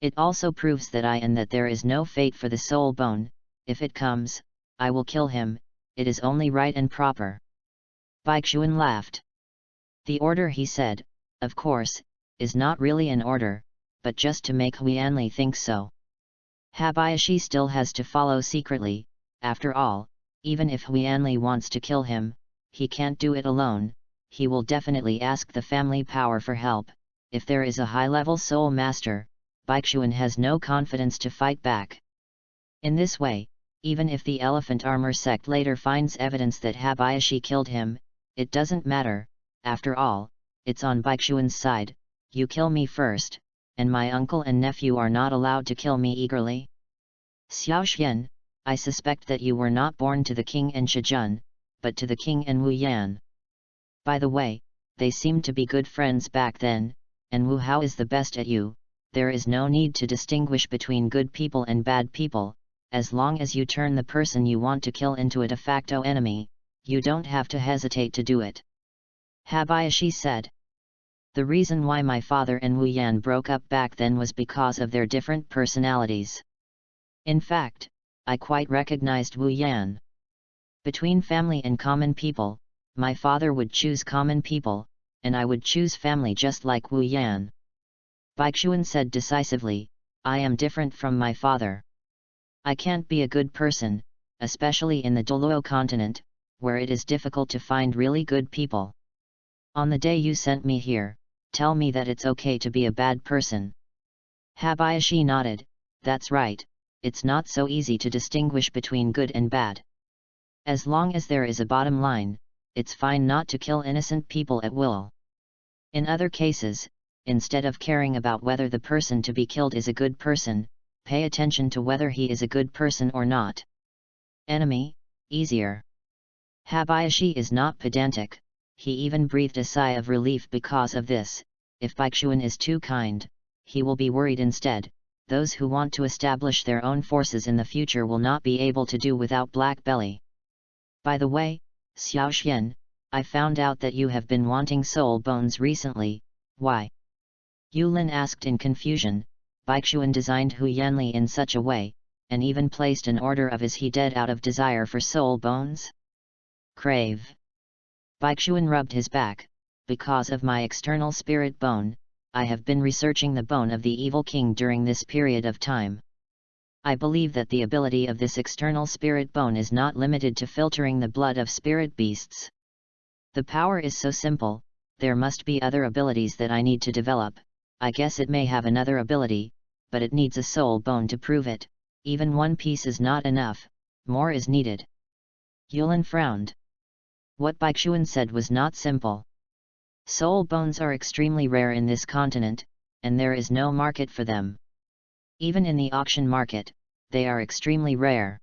It also proves that that there is no fate for the soul bone. If it comes, I will kill him, it is only right and proper. Baixuan laughed. The order, he said, of course, is not really an order, but just to make Hu Yanli think so. Habayashi still has to follow secretly. After all, even if Hu Yanli wants to kill him, he can't do it alone. He will definitely ask the family power for help. If there is a high-level soul master, Baixuan has no confidence to fight back. In this way, even if the elephant armor sect later finds evidence that Habayashi killed him, it doesn't matter. After all, it's on Baixuan's side. You kill me first, and my uncle and nephew are not allowed to kill me eagerly. Xiaoxian, I suspect that you were not born to the king and Shijun, but to the king and Wu Yan. By the way, they seemed to be good friends back then, and Wu Hao is the best at you. There is no need to distinguish between good people and bad people. As long as you turn the person you want to kill into a de facto enemy, you don't have to hesitate to do it. Habayashi said. The reason why my father and Wu Yan broke up back then was because of their different personalities. In fact, I quite recognized Wu Yan. Between family and common people, my father would choose common people, and I would choose family just like Wu Yan. Baixuan said decisively, I am different from my father. I can't be a good person, especially in the Douluo continent, where it is difficult to find really good people. On the day you sent me here, tell me that it's okay to be a bad person. Habayashi nodded, that's right, it's not so easy to distinguish between good and bad. As long as there is a bottom line, it's fine not to kill innocent people at will. In other cases, instead of caring about whether the person to be killed is a good person, pay attention to whether he is a good person or not. Enemy, easier. Habayashi is not pedantic. He even breathed a sigh of relief because of this. If Baixuan is too kind, he will be worried instead. Those who want to establish their own forces in the future will not be able to do without Black Belly. By the way, Xiaoxian, I found out that you have been wanting soul bones recently. Why? Yulin asked in confusion. Baixuan designed Hu Yanli in such a way, and even placed an order of is he dead out of desire for soul bones? Crave. Baixuan rubbed his back. Because of my external spirit bone, I have been researching the bone of the evil king during this period of time. I believe that the ability of this external spirit bone is not limited to filtering the blood of spirit beasts. The power is so simple, there must be other abilities that I need to develop. I guess it may have another ability, but it needs a soul bone to prove it. Even one piece is not enough, more is needed. Yulin frowned. What Baixuan said was not simple. Soul bones are extremely rare in this continent, and there is no market for them. Even in the auction market, they are extremely rare.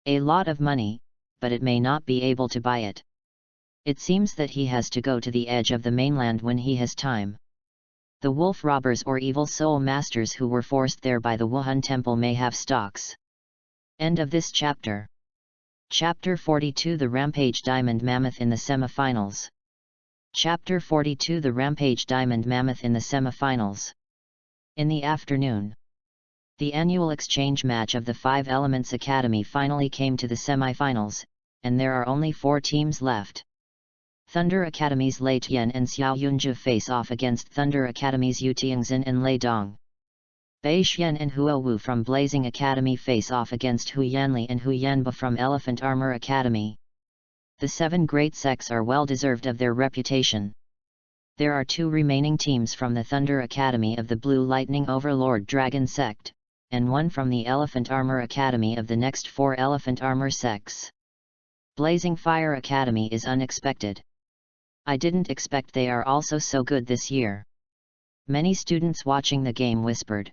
A lot of money, but it may not be able to buy it. It seems that he has to go to the edge of the mainland when he has time. The wolf robbers or evil soul masters who were forced there by the Wuhan temple may have stocks. End of this chapter. Chapter 42 The Rampage Diamond Mammoth in the Semifinals. Chapter 42 The Rampage Diamond Mammoth in the Semifinals. In the afternoon, the annual exchange match of the Five Elements Academy finally came to the semifinals, and there are only 4 teams left. Thunder Academy's Lei Tian and Xiao Yunji face off against Thunder Academy's Yu Tiangxin and Lei Dong. Bei Xian and Huo Wu from Blazing Academy face off against Hu Yanli and Hu Yanba from Elephant Armor Academy. The 7 great sects are well deserved of their reputation. There are 2 remaining teams from the Thunder Academy of the Blue Lightning Overlord Dragon Sect, and 1 from the Elephant Armor Academy of the next 4 Elephant Armor sects. Blazing Fire Academy is unexpected. I didn't expect they are also so good this year. Many students watching the game whispered.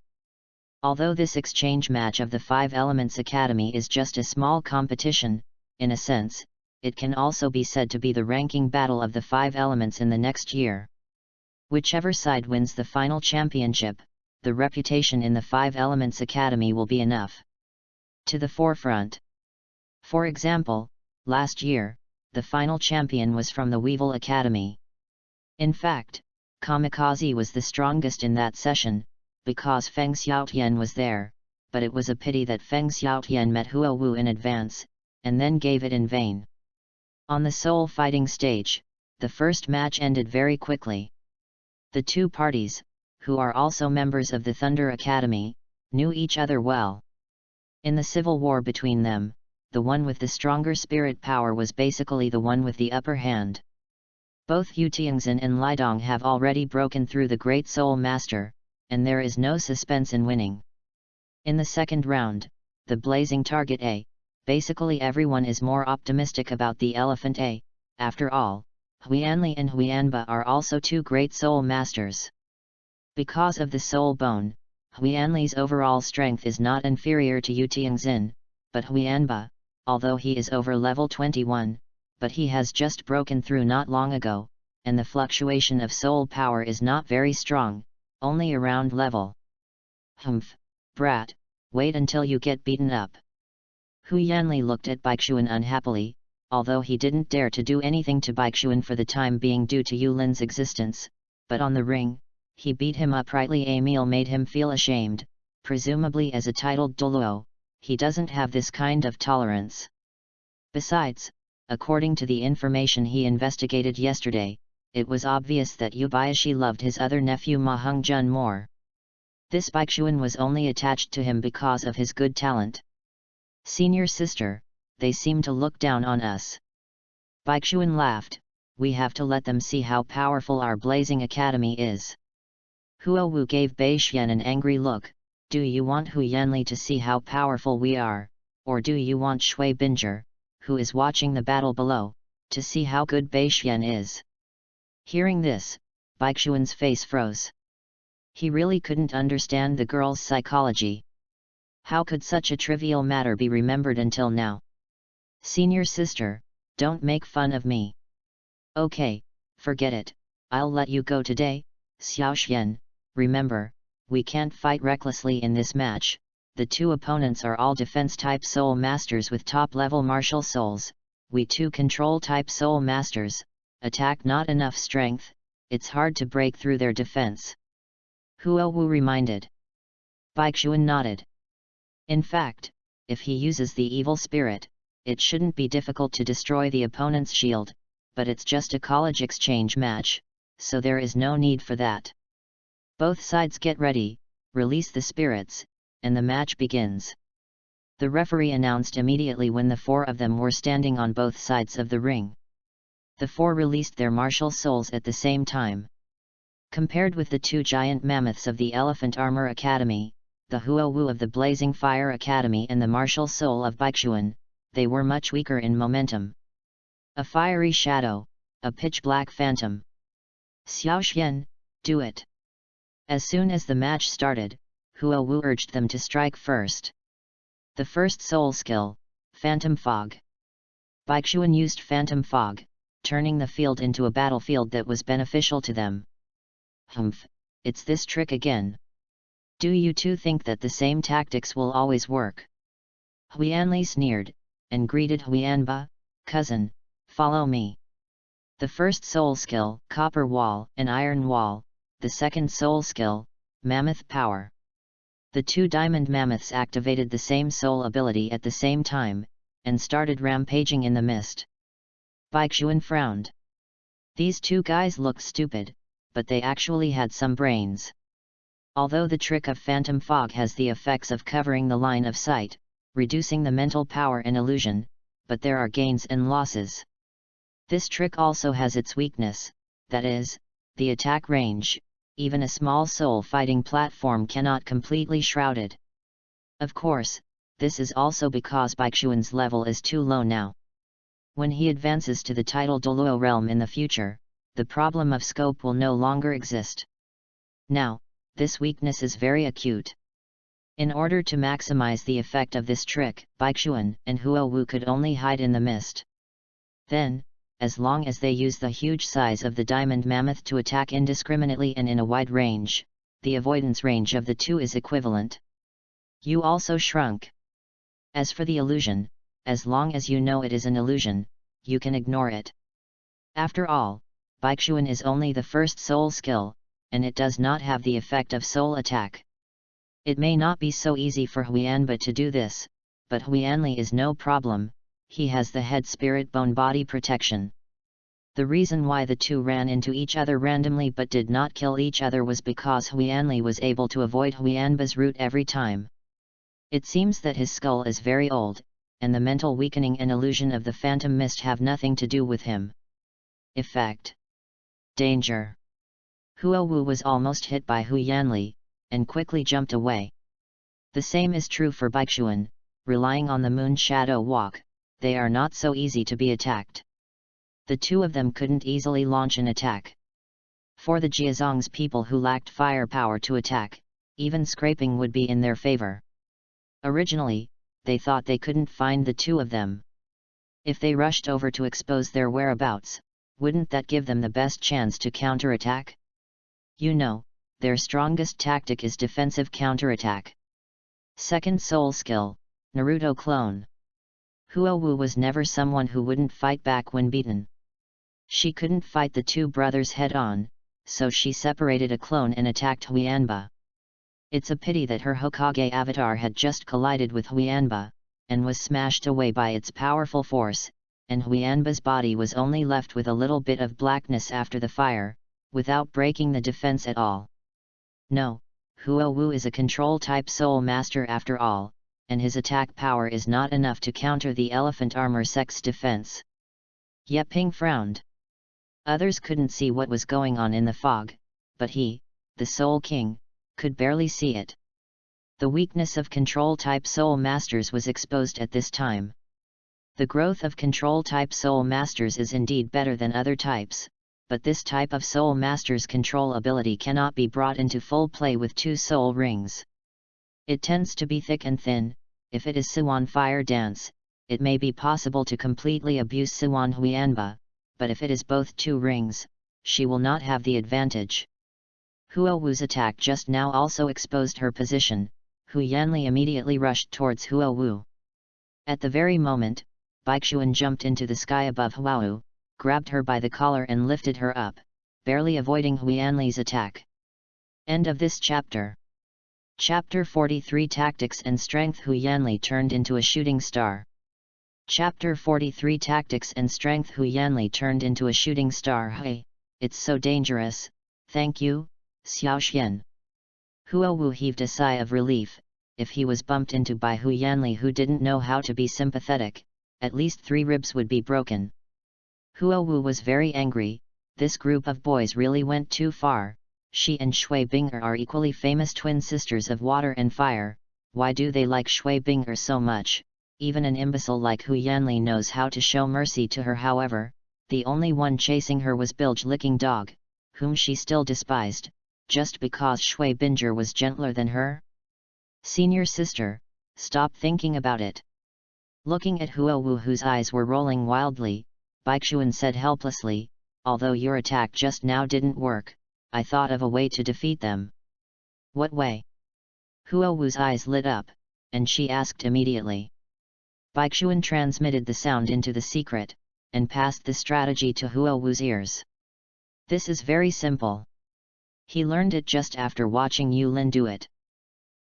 Although this exchange match of the Five Elements Academy is just a small competition, in a sense, it can also be said to be the ranking battle of the 5 elements in the next year. Whichever side wins the final championship, the reputation in the 5 Elements Academy will be enough to the forefront. For example, last year, the final champion was from the Weevil Academy. In fact, Kamikaze was the strongest in that session, because Feng Xiaotian was there, but it was a pity that Feng Xiaotian met Huo Wu in advance, and then gave it in vain. On the soul fighting stage, the first match ended very quickly. The 2 parties, who are also members of the Thunder Academy, knew each other well. In the civil war between them, the one with the stronger spirit power was basically the one with the upper hand. Both Yu Tiangxin and Lei Dong have already broken through the Great Soul Master, and there is no suspense in winning. In the second round, the blazing target A, basically everyone is more optimistic about the Elephant A. After all, Huianli and Huianba are also 2 Great Soul Masters. Because of the soul bone, Huianli's overall strength is not inferior to Yu Tiangxin, but Huianba, although he is over level 21, but he has just broken through not long ago, and the fluctuation of soul power is not very strong, only around level. Humph, brat, wait until you get beaten up. Hu Yanli looked at Baixuan unhappily, although he didn't dare to do anything to Baixuan for the time being due to Yulin's existence, but on the ring, he beat him up rightly. Emil made him feel ashamed, presumably as a titled Douluo, he doesn't have this kind of tolerance. Besides, according to the information he investigated yesterday, it was obvious that Yubayashi loved his other nephew Ma Hongjun more. This Baixuan was only attached to him because of his good talent. Senior sister, they seem to look down on us. Baixuan laughed, we have to let them see how powerful our Blazing Academy is. Huo Wu gave Bei Xian an angry look, do you want Hu Yanli to see how powerful we are, or do you want Shui Binger, who is watching the battle below, to see how good Bei Xian is? Hearing this, Baixuan's face froze. He really couldn't understand the girl's psychology. How could such a trivial matter be remembered until now? Senior sister, don't make fun of me. Okay, forget it, I'll let you go today, Xiaoxian. Remember, we can't fight recklessly in this match. The 2 opponents are all defense-type soul masters with top-level martial souls, we 2 control-type soul masters, attack not enough strength, it's hard to break through their defense. Huo Wu reminded. Baixuan nodded. In fact, if he uses the evil spirit, it shouldn't be difficult to destroy the opponent's shield, but it's just a college exchange match, so there is no need for that. Both sides get ready, release the spirits, and the match begins. The referee announced immediately when the 4 of them were standing on both sides of the ring. The 4 released their martial souls at the same time. Compared with the 2 giant mammoths of the Elephant Armor Academy, the Huo Wu of the Blazing Fire Academy and the martial soul of Baixuan, they were much weaker in momentum. A fiery shadow, a pitch-black phantom. Xiaoxian, do it. As soon as the match started, Huo Wu urged them to strike first. The first soul skill, Phantom Fog. Baixuan used Phantom Fog, turning the field into a battlefield that was beneficial to them. Humph, it's this trick again. Do you 2 think that the same tactics will always work? Huianli sneered, and greeted Huianba, cousin, follow me. The first soul skill, Copper Wall and Iron Wall, the second soul skill, Mammoth Power. The two diamond mammoths activated the same soul ability at the same time, and started rampaging in the mist. Baixuan frowned. These two guys looked stupid, but they actually had some brains. Although the trick of phantom fog has the effects of covering the line of sight, reducing the mental power and illusion, but there are gains and losses. This trick also has its weakness, that is, the attack range. Even a small soul fighting platform cannot completely shroud it. Of course, this is also because Baixuan's level is too low now. When he advances to the title Douluo realm in the future, the problem of scope will no longer exist. Now, this weakness is very acute. In order to maximize the effect of this trick, Baixuan and Huo Wu could only hide in the mist. Then, as long as they use the huge size of the diamond mammoth to attack indiscriminately and in a wide range, the avoidance range of the two is equivalent. You also shrunk. As for the illusion, as long as you know it is an illusion, you can ignore it. After all, Baixuan is only the first soul skill, and it does not have the effect of soul attack. It may not be so easy for Huianba to do this, but Huianli is no problem. He has the head spirit bone body protection. The reason why the two ran into each other randomly but did not kill each other was because Huianli was able to avoid Huianba's route every time. It seems that his skull is very old, and the mental weakening and illusion of the phantom mist have nothing to do with him. Effect. Danger. Huo Wu was almost hit by Huianli, and quickly jumped away. The same is true for Baixuan, relying on the moon shadow walk. They are not so easy to be attacked. The two of them couldn't easily launch an attack. For the Jiazong's people who lacked firepower to attack, even scraping would be in their favor. Originally, they thought they couldn't find the two of them. If they rushed over to expose their whereabouts, wouldn't that give them the best chance to counterattack? You know, their strongest tactic is defensive counterattack. Second soul skill, Naruto clone. Huo Wu was never someone who wouldn't fight back when beaten. She couldn't fight the two brothers head-on, so she separated a clone and attacked Huianba. It's a pity that her Hokage avatar had just collided with Huianba, and was smashed away by its powerful force, and Huianba's body was only left with a little bit of blackness after the fire, without breaking the defense at all. No, Huo Wu is a control-type soul master after all, and his attack power is not enough to counter the elephant armor sect's defense. Yeping frowned. Others couldn't see what was going on in the fog, but he, the Soul King, could barely see it. The weakness of control-type soul masters was exposed at this time. The growth of control-type soul masters is indeed better than other types, but this type of soul master's control ability cannot be brought into full play with two soul rings. It tends to be thick and thin. If it is Siwan Fire Dance, it may be possible to completely abuse Siwan Huianba, but if it is both two rings, she will not have the advantage. Huo Wu's attack just now also exposed her position. Huianli immediately rushed towards Huo Wu. At the very moment, Baixuan jumped into the sky above Huo Wu, grabbed her by the collar and lifted her up, barely avoiding Huianli's attack. End of this chapter. Chapter 43 Tactics and Strength. Huianli turned into a shooting star. Chapter 43 Tactics and Strength. Huianli turned into a shooting star. Hey, it's so dangerous, thank you, Xiaoxian. Huo Wu heaved a sigh of relief. If he was bumped into by Huianli who didn't know how to be sympathetic, at least 3 ribs would be broken. Huo Wu was very angry. This group of boys really went too far. She and Shui Bing'er are equally famous twin sisters of water and fire. Why do they like Shui Bing'er so much? Even an imbecile like Huianli knows how to show mercy to her. However, the only one chasing her was Bilge-licking Dog, whom she still despised, just because Shui Bing'er was gentler than her. Senior sister, stop thinking about it. Looking at Huo Wu whose eyes were rolling wildly, Baixuan said helplessly, although your attack just now didn't work, I thought of a way to defeat them. What way? Huo Wu's eyes lit up, and she asked immediately. Baixuan transmitted the sound into the secret, and passed the strategy to Huo Wu's ears. This is very simple. He learned it just after watching Yu Lin do it.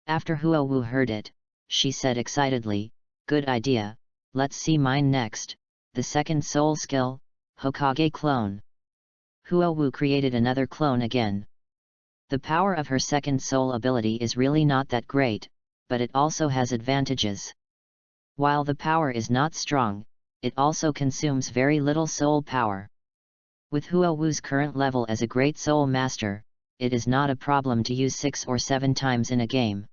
After Huo Wu heard it, she said excitedly, "Good idea, let's see mine next, the second soul skill, Hokage clone." Huo Wu created another clone again. The power of her second soul ability is really not that great, but it also has advantages. While the power is not strong, it also consumes very little soul power. With Huo Wu's current level as a great soul master, it is not a problem to use 6 or 7 times in a game.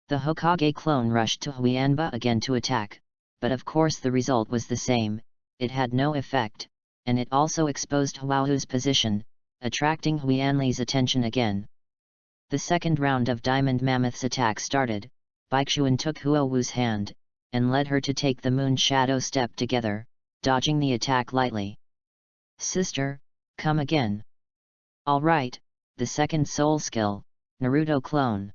The Hokage clone rushed to Huianba again to attack, but of course the result was the same, it had no effect, and it also exposed Huo Wu's position, attracting Huianli's attention again. The second round of Diamond Mammoth's attack started. Baixuan took Huo Wu's hand, and led her to take the Moon Shadow step together, dodging the attack lightly. "Sister, come again." "All right, the second soul skill, Naruto clone."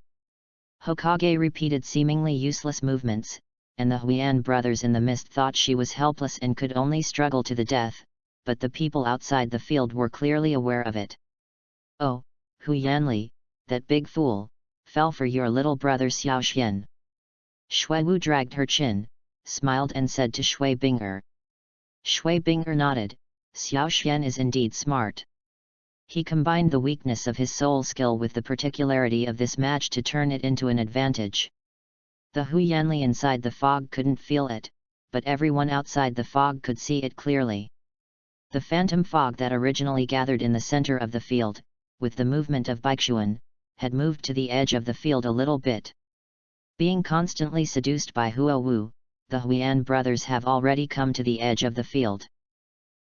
Hokage repeated seemingly useless movements, and the Huian brothers in the mist thought she was helpless and could only struggle to the death, but the people outside the field were clearly aware of it. "Oh, Huianli, that big fool, fell for your little brother Xiao Xian." Shui Wu dragged her chin, smiled and said to Shui Bing'er. Shui Bing'er nodded. Xiao Xian is indeed smart. He combined the weakness of his soul skill with the particularity of this match to turn it into an advantage. The Huianli inside the fog couldn't feel it, but everyone outside the fog could see it clearly. The phantom fog that originally gathered in the center of the field, with the movement of Baixuan, had moved to the edge of the field a little bit. Being constantly seduced by Huo Wu, the Huian brothers have already come to the edge of the field.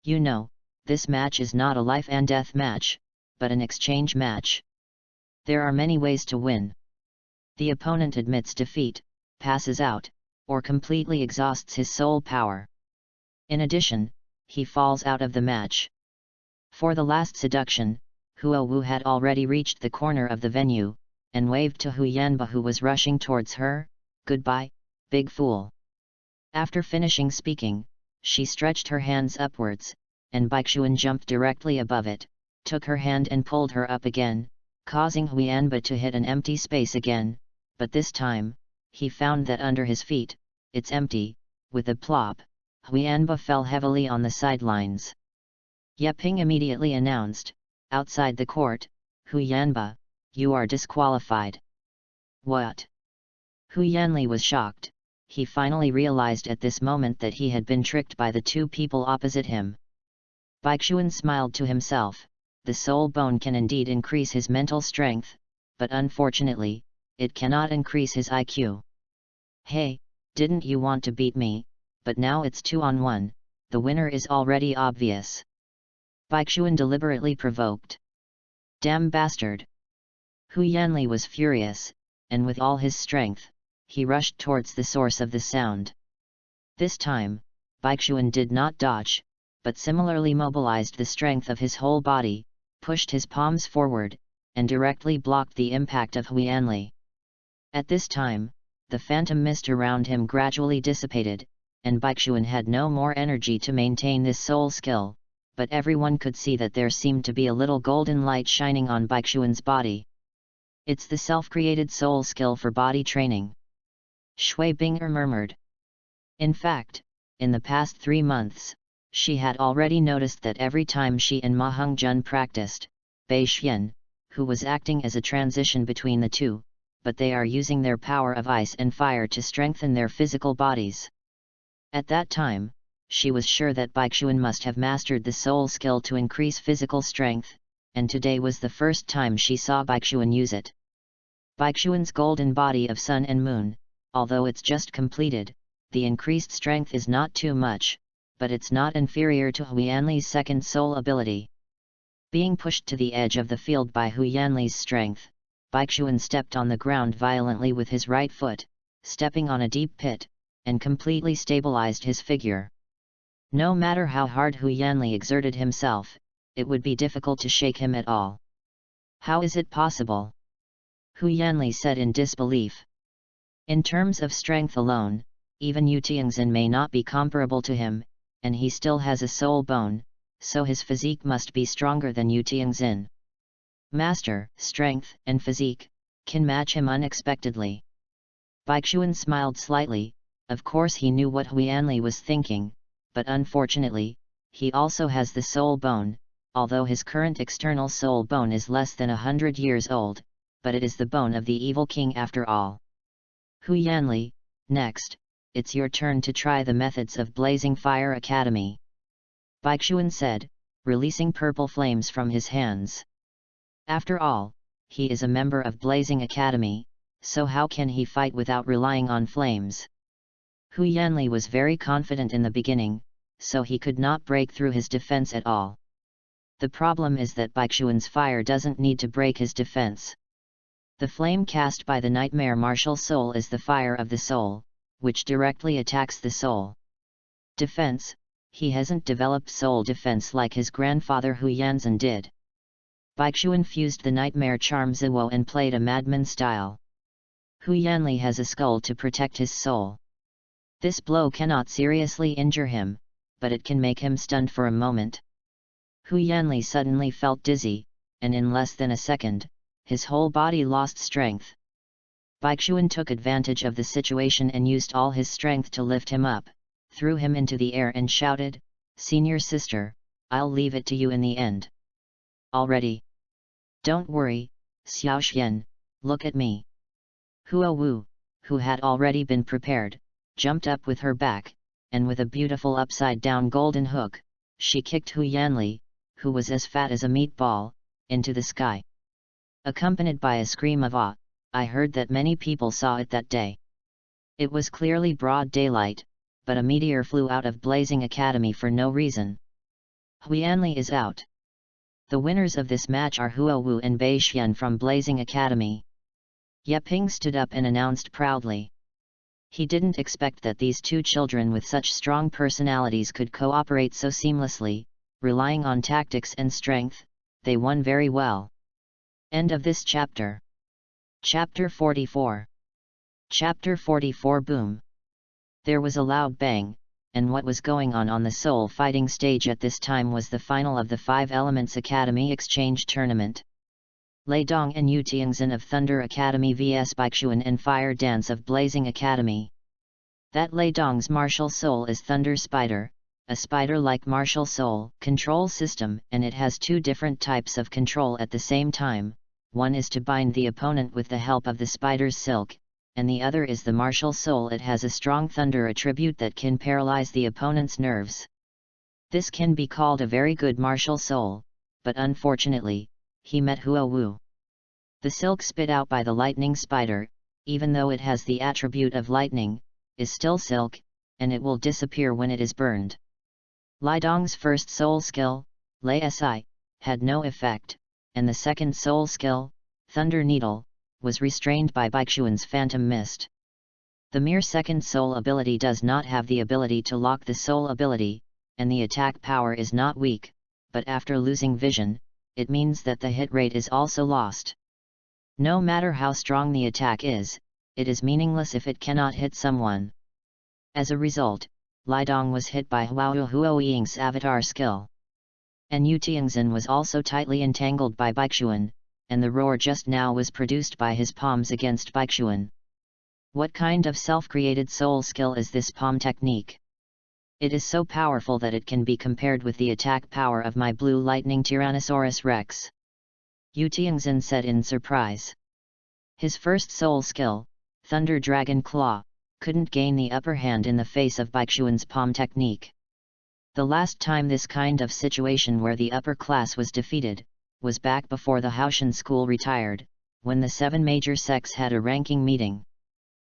You know, this match is not a life and death match, but an exchange match. There are many ways to win. The opponent admits defeat, passes out, or completely exhausts his soul power. In addition, he falls out of the match. For the last seduction, Huo Wu had already reached the corner of the venue, and waved to Huianba who was rushing towards her, "Goodbye, big fool." After finishing speaking, she stretched her hands upwards, and Baixuan jumped directly above it, took her hand and pulled her up again, causing Huianba to hit an empty space again, but this time, he found that under his feet, it's empty. With a plop, Huianba fell heavily on the sidelines. Yeping immediately announced, outside the court, "Huianba, you are disqualified." "What?" Huianli was shocked. He finally realized at this moment that he had been tricked by the two people opposite him. Baixuan smiled to himself. The soul bone can indeed increase his mental strength, but unfortunately, it cannot increase his IQ. "Hey, didn't you want to beat me? But now it's 2-on-1, the winner is already obvious." Baixuan deliberately provoked. "Damn bastard!" Huianli was furious, and with all his strength, he rushed towards the source of the sound. This time, Baixuan did not dodge, but similarly mobilized the strength of his whole body, pushed his palms forward, and directly blocked the impact of Huianli. At this time, the phantom mist around him gradually dissipated, and Baixuan had no more energy to maintain this soul skill, but everyone could see that there seemed to be a little golden light shining on Baixuan's body. "It's the self-created soul skill for body training," Shui Bing'er murmured. In fact, in the past 3 months, she had already noticed that every time she and Ma Hongjun practiced, Bei Xian, who was acting as a transition between the two, but they are using their power of ice and fire to strengthen their physical bodies. At that time, she was sure that Baixuan must have mastered the soul skill to increase physical strength, and today was the first time she saw Baixuan use it. Baixuan's golden body of sun and moon, although it's just completed, the increased strength is not too much, but it's not inferior to Huianli's second soul ability. Being pushed to the edge of the field by Huianli's strength, Baixuan stepped on the ground violently with his right foot, stepping on a deep pit, and completely stabilized his figure. No matter how hard Huianli exerted himself, it would be difficult to shake him at all. "How is it possible?" Huianli said in disbelief. "In terms of strength alone, even Yu Tianxin may not be comparable to him, and he still has a soul bone, so his physique must be stronger than Yu Tianxin. Master, strength, and physique, can match him unexpectedly. Baixuan smiled slightly. Of course he knew what Huiyanli was thinking, but unfortunately, he also has the soul bone, although his current external soul bone is less than 100 years old, but it is the bone of the evil king after all. Huiyanli, next, it's your turn to try the methods of Blazing Fire Academy. Baixuan said, releasing purple flames from his hands. After all, he is a member of Blazing Academy, so how can he fight without relying on flames? Huiyanli was very confident in the beginning, so he could not break through his defense at all. The problem is that Baixuan's fire doesn't need to break his defense. The flame cast by the nightmare martial soul is the fire of the soul, which directly attacks the soul. Defense: he hasn't developed soul defense like his grandfather Huiyanzhen did. Baixuan fused the nightmare charm Ziwo and played a madman style. Huiyanli has a skull to protect his soul. This blow cannot seriously injure him, but it can make him stunned for a moment. Huiyanli suddenly felt dizzy, and in less than a second, his whole body lost strength. Baixuan took advantage of the situation and used all his strength to lift him up, threw him into the air and shouted, "Senior sister, I'll leave it to you in the end." "Already? Don't worry, Xiaoxian, look at me." Huo Wu, who had already been prepared, jumped up with her back, and with a beautiful upside-down golden hook, she kicked Huiyanli, who was as fat as a meatball, into the sky. Accompanied by a scream of awe, I heard that many people saw it that day. It was clearly broad daylight, but a meteor flew out of Blazing Academy for no reason. Huiyanli is out. The winners of this match are Huo Wu and Bai Xian from Blazing Academy. Yeping stood up and announced proudly. He didn't expect that these two children with such strong personalities could cooperate so seamlessly, relying on tactics and strength. They won very well. End of this chapter. Chapter 44. Chapter 44. Boom. There was a loud bang, and what was going on the soul fighting stage at this time was the final of the 5 Elements Academy Exchange Tournament. Lei Dong and Yu Tianxin of Thunder Academy vs Baixuan and Fire Dance of Blazing Academy. That Lei Dong's martial soul is Thunder Spider, a spider-like martial soul control system, and it has 2 different types of control at the same time. One is to bind the opponent with the help of the spider's silk, and the other is the martial soul. It has a strong thunder attribute that can paralyze the opponent's nerves. This can be called a very good martial soul, but unfortunately, he met Huo Wu. The silk spit out by the lightning spider, even though it has the attribute of lightning, is still silk, and it will disappear when it is burned. Lai Dong's first soul skill, Lei Si, had no effect, and the second soul skill, Thunder Needle, was restrained by Baixuan's Phantom Mist. The mere second soul ability does not have the ability to lock the soul ability, and the attack power is not weak, but after losing vision, it means that the hit rate is also lost. No matter how strong the attack is, it is meaningless if it cannot hit someone. As a result, Lai Dong was hit by Huo Ying's avatar skill. And Yu Tianxin was also tightly entangled by Baixuan, and the roar just now was produced by his palms against Baixuan. What kind of self-created soul skill is this palm technique? It is so powerful that it can be compared with the attack power of my blue lightning Tyrannosaurus Rex. Yu Tianxin said in surprise. His first soul skill, Thunder Dragon Claw, couldn't gain the upper hand in the face of Baixuan's palm technique. The last time this kind of situation where the upper class was defeated, was back before the Haoshan school retired, when the 7 major sects had a ranking meeting.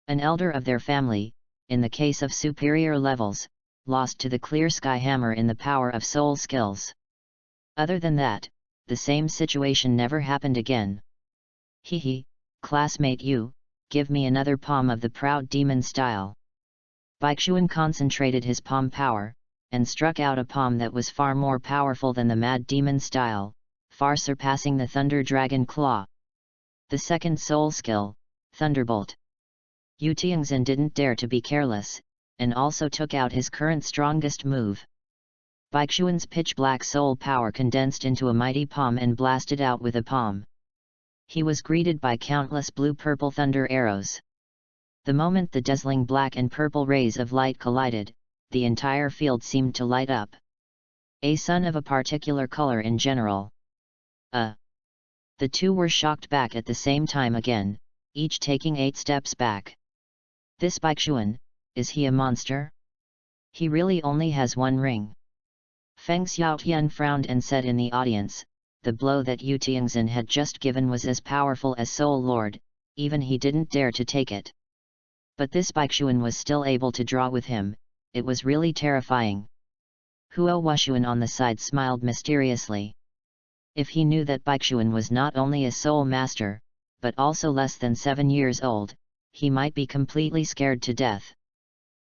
An elder of their family, in the case of superior levels, lost to the Clear Sky Hammer in the power of soul skills. Other than that, the same situation never happened again. Hehe, classmate Yu, give me another palm of the Proud Demon style. Baixuan concentrated his palm power, and struck out a palm that was far more powerful than the Mad Demon style, far surpassing the Thunder Dragon Claw. The second soul skill, Thunderbolt. Yu Tianxin didn't dare to be careless, and also took out his current strongest move. Baixuan's pitch-black soul power condensed into a mighty palm and blasted out with a palm. He was greeted by countless blue-purple thunder arrows. The moment the dazzling black and purple rays of light collided, the entire field seemed to light up. A sun of a particular color in general. The two were shocked back at the same time again, each taking 8 steps back. This Baixuan, is he a monster? He really only has 1 ring. Feng Xiaotian frowned and said in the audience, the blow that Yu Tianxin had just given was as powerful as Soul Lord, even he didn't dare to take it. But this Baixuan was still able to draw with him, it was really terrifying. Huo Wushuan on the side smiled mysteriously. If he knew that Baixuan was not only a soul master, but also less than 7 years old, he might be completely scared to death.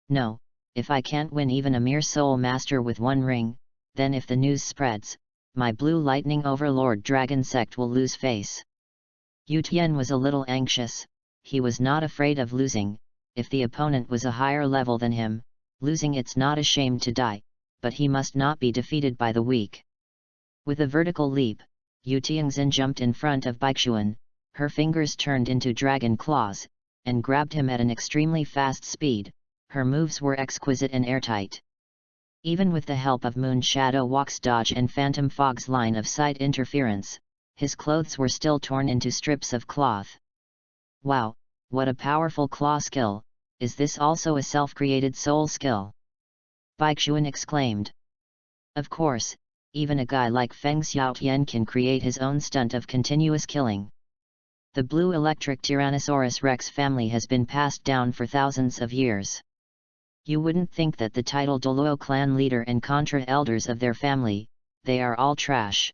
No, if I can't win even a mere soul master with 1 ring, then if the news spreads, my blue lightning overlord dragon sect will lose face. Yu Tian was a little anxious, he was not afraid of losing, if the opponent was a higher level than him, losing it's not a shame to die, but he must not be defeated by the weak. With a vertical leap, Yu Tianxin jumped in front of Baixuan, her fingers turned into dragon claws, and grabbed him at an extremely fast speed. Her moves were exquisite and airtight. Even with the help of Moon Shadow Walk's dodge and Phantom Fog's line of sight interference, his clothes were still torn into strips of cloth. Wow, what a powerful claw skill, is this also a self-created soul skill? Baixuan exclaimed. Of course, even a guy like Feng Xiaotian can create his own stunt of continuous killing. The blue electric Tyrannosaurus Rex family has been passed down for thousands of years. You wouldn't think that the title Douluo clan leader and contra elders of their family, they are all trash.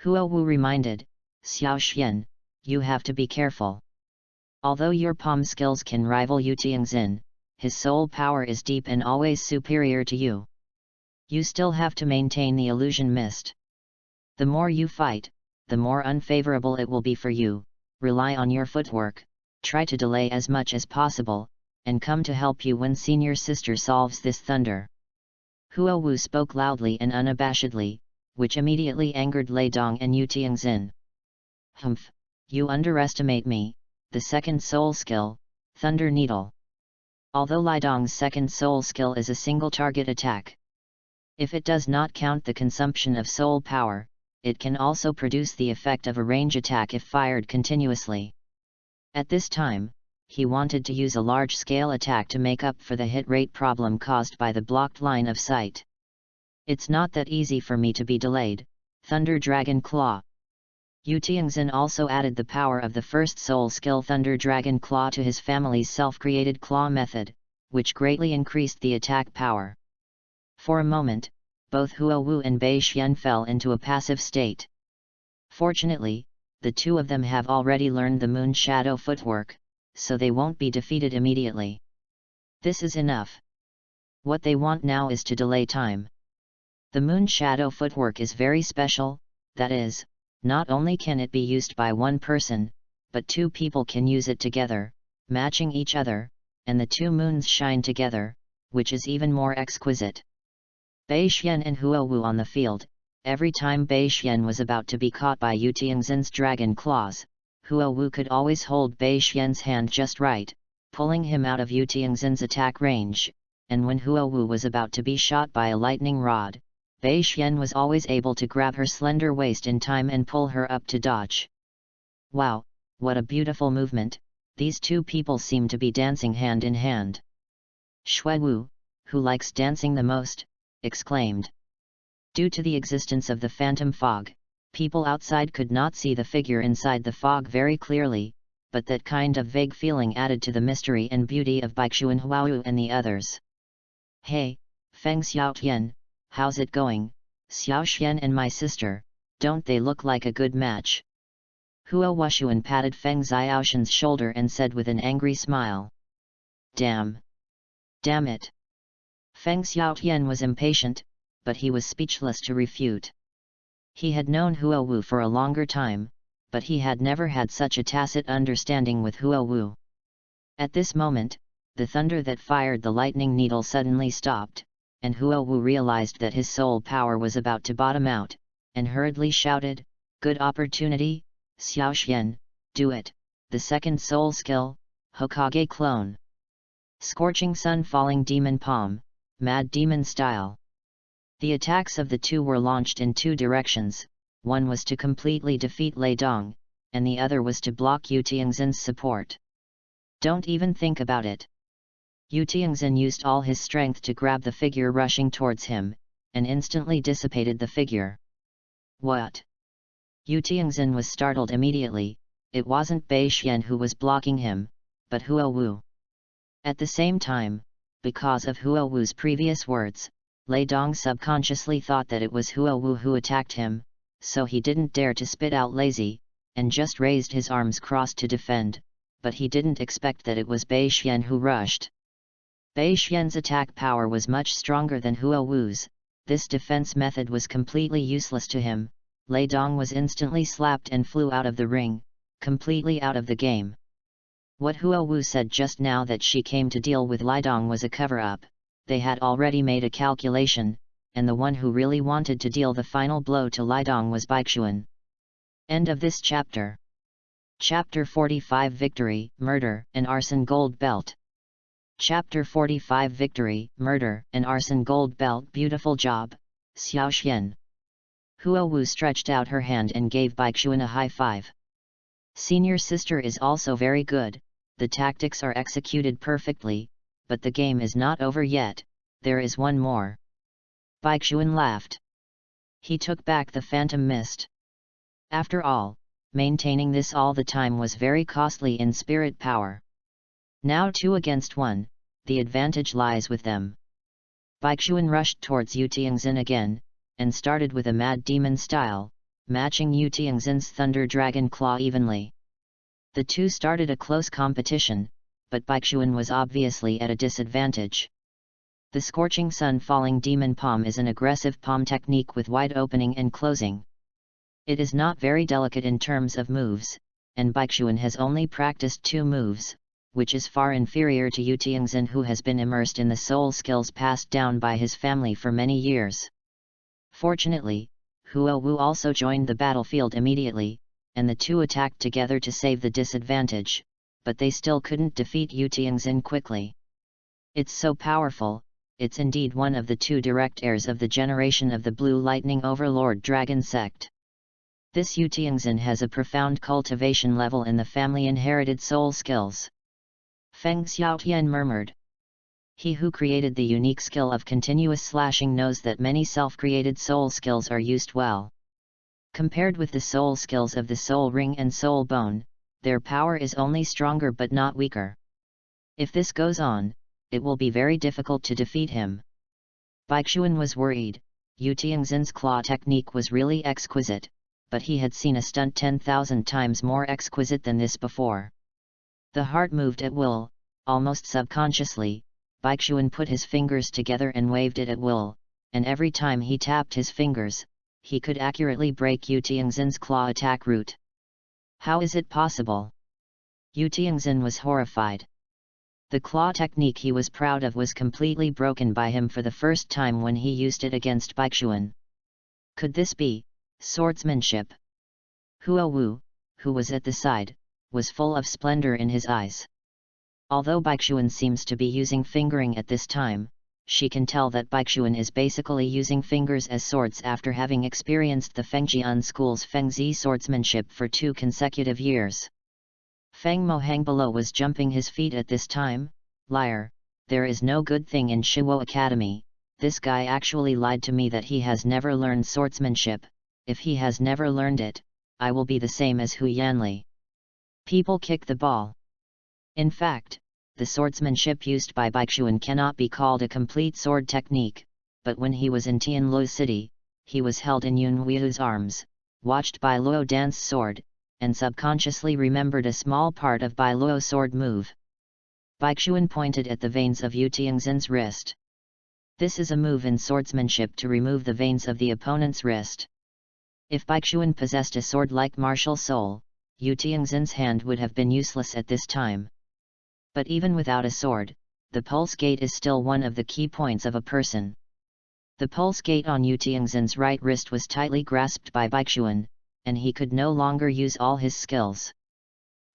Huo Wu reminded, Xiao Xian, you have to be careful. Although your palm skills can rival Yu Tianxin, his soul power is deep and always superior to you. You still have to maintain the illusion mist. The more you fight, the more unfavorable it will be for you. Rely on your footwork, try to delay as much as possible, and come to help you when senior sister solves this thunder. Huo Wu spoke loudly and unabashedly, which immediately angered Lei Dong and Yu Tianxin. Humph, you underestimate me, the second soul skill, Thunder Needle. Although Lei Dong's second soul skill is a single target attack. If it does not count the consumption of soul power, it can also produce the effect of a range attack if fired continuously. At this time, he wanted to use a large-scale attack to make up for the hit rate problem caused by the blocked line of sight. It's not that easy for me to be delayed, Thunder Dragon Claw. Yu Tianxin also added the power of the first soul skill Thunder Dragon Claw to his family's self-created claw method, which greatly increased the attack power. For a moment, both Huo Wu and Bei Xian fell into a passive state. Fortunately, the two of them have already learned the Moon Shadow footwork, so they won't be defeated immediately. This is enough. What they want now is to delay time. The Moon Shadow footwork is very special, that is, not only can it be used by one person, but 2 people can use it together, matching each other, and the 2 moons shine together, which is even more exquisite. Bei Xian and Huo Wu on the field, every time Bei Xian was about to be caught by Yu Tianxin's dragon claws, Huo Wu could always hold Bei Xian's hand just right, pulling him out of Yu Tianxin's attack range, and when Huo Wu was about to be shot by a lightning rod, Bei Xian was always able to grab her slender waist in time and pull her up to dodge. Wow, what a beautiful movement, these 2 people seem to be dancing hand in hand. Shui Wu, who likes dancing the most, exclaimed. Due to the existence of the phantom fog, people outside could not see the figure inside the fog very clearly, but that kind of vague feeling added to the mystery and beauty of Baixuan Huawu and the others. Hey, Feng Xiaotian, how's it going, Xiao Xian and my sister, don't they look like a good match? Huo Wushuan patted Feng Xiaoxian's shoulder and said with an angry smile. Damn! Damn it! Feng Xiaotian was impatient, but he was speechless to refute. He had known Huo Wu for a longer time, but he had never had such a tacit understanding with Huo Wu. At this moment, the thunder that fired the lightning needle suddenly stopped, and Huo Wu realized that his soul power was about to bottom out, and hurriedly shouted, "Good opportunity, Xiao Xian, do it!" The second soul skill, Hokage Clone. Scorching Sun Falling Demon Palm, Mad Demon Style. The attacks of the two were launched in two directions, one was to completely defeat Lei Dong, and the other was to block Yu Tianxin's support. Don't even think about it. Yu Tianxin used all his strength to grab the figure rushing towards him, and instantly dissipated the figure. What? Yu Tianxin was startled immediately. It wasn't Bai Xian who was blocking him, but Huo Wu. At the same time, because of Huo Wu's previous words, Lei Dong subconsciously thought that it was Huo Wu who attacked him, so he didn't dare to spit out lazy, and just raised his arms crossed to defend, but he didn't expect that it was Bai Xian who rushed. Bai Xian's attack power was much stronger than Huo Wu's. This defense method was completely useless to him. Lei Dong was instantly slapped and flew out of the ring, completely out of the game. What Huo Wu said just now that she came to deal with Lei Dong was a cover-up. They had already made a calculation, and the one who really wanted to deal the final blow to Lei Dong was Baixuan. End of this chapter. Chapter 45 Victory, Murder, and Arson Gold Belt. Chapter 45 Victory, Murder, and Arson Gold Belt. Beautiful job, Xiao Xian. Huo Wu stretched out her hand and gave Baixuan a high five. Senior sister is also very good, the tactics are executed perfectly, but the game is not over yet, there is one more. Baixuan laughed. He took back the phantom mist. After all, maintaining this all the time was very costly in spirit power. Now 2 against 1, the advantage lies with them. Baixuan rushed towards Yu Tianxin again, and started with a mad demon style, matching Yu Tianxin's Thunder Dragon Claw evenly. The two started a close competition, but Baixuan was obviously at a disadvantage. The Scorching Sun Falling Demon Palm is an aggressive palm technique with wide opening and closing. It is not very delicate in terms of moves, and Baixuan has only practiced 2 moves, which is far inferior to Yu Tianxin, who has been immersed in the soul skills passed down by his family for many years. Fortunately, Huo Wu also joined the battlefield immediately, and the two attacked together to save the disadvantage, but they still couldn't defeat Yu Tianxin quickly. It's so powerful, it's indeed one of the 2 direct heirs of the generation of the Blue Lightning Overlord Dragon Sect. This Yu Tianxin has a profound cultivation level in the family-inherited soul skills. Feng Xiaotian murmured. He who created the unique skill of continuous slashing knows that many self-created soul skills are used well. Compared with the soul skills of the Soul Ring and Soul Bone, their power is only stronger but not weaker. If this goes on, it will be very difficult to defeat him. Baixuan was worried. Yu Tianxin's claw technique was really exquisite, but he had seen a stunt 10,000 times more exquisite than this before. The heart moved at will, almost subconsciously. Baixuan put his fingers together and waved it at will, and every time he tapped his fingers, he could accurately break Yu Tianxin's claw attack route. How is it possible? Yu Tianxin was horrified. The claw technique he was proud of was completely broken by him for the first time when he used it against Baixuan. Could this be swordsmanship? Huo Wu, who was at the side, was full of splendor in his eyes. Although Baixuan seems to be using fingering at this time, she can tell that Baixuan is basically using fingers as swords after having experienced the Fengjian school's Fengzi swordsmanship for 2 consecutive years. Feng Mohangbulo was jumping his feet at this time. Liar, there is no good thing in Shiwo Academy, this guy actually lied to me that he has never learned swordsmanship. If he has never learned it, I will be the same as Hu Yanli. People kick the ball. In fact, the swordsmanship used by Baixuan cannot be called a complete sword technique, but when he was in Tianlu City, he was held in Yun Hui's arms, watched Bai Luo dance sword, and subconsciously remembered a small part of Bai Luo's sword move. Baixuan pointed at the veins of Yu Tianxin's wrist. This is a move in swordsmanship to remove the veins of the opponent's wrist. If Baixuan possessed a sword-like martial soul, Yu Tianxin's hand would have been useless at this time. But even without a sword, the pulse gate is still one of the key points of a person. The pulse gate on Yu Tianxin's right wrist was tightly grasped by Baixuan, and he could no longer use all his skills.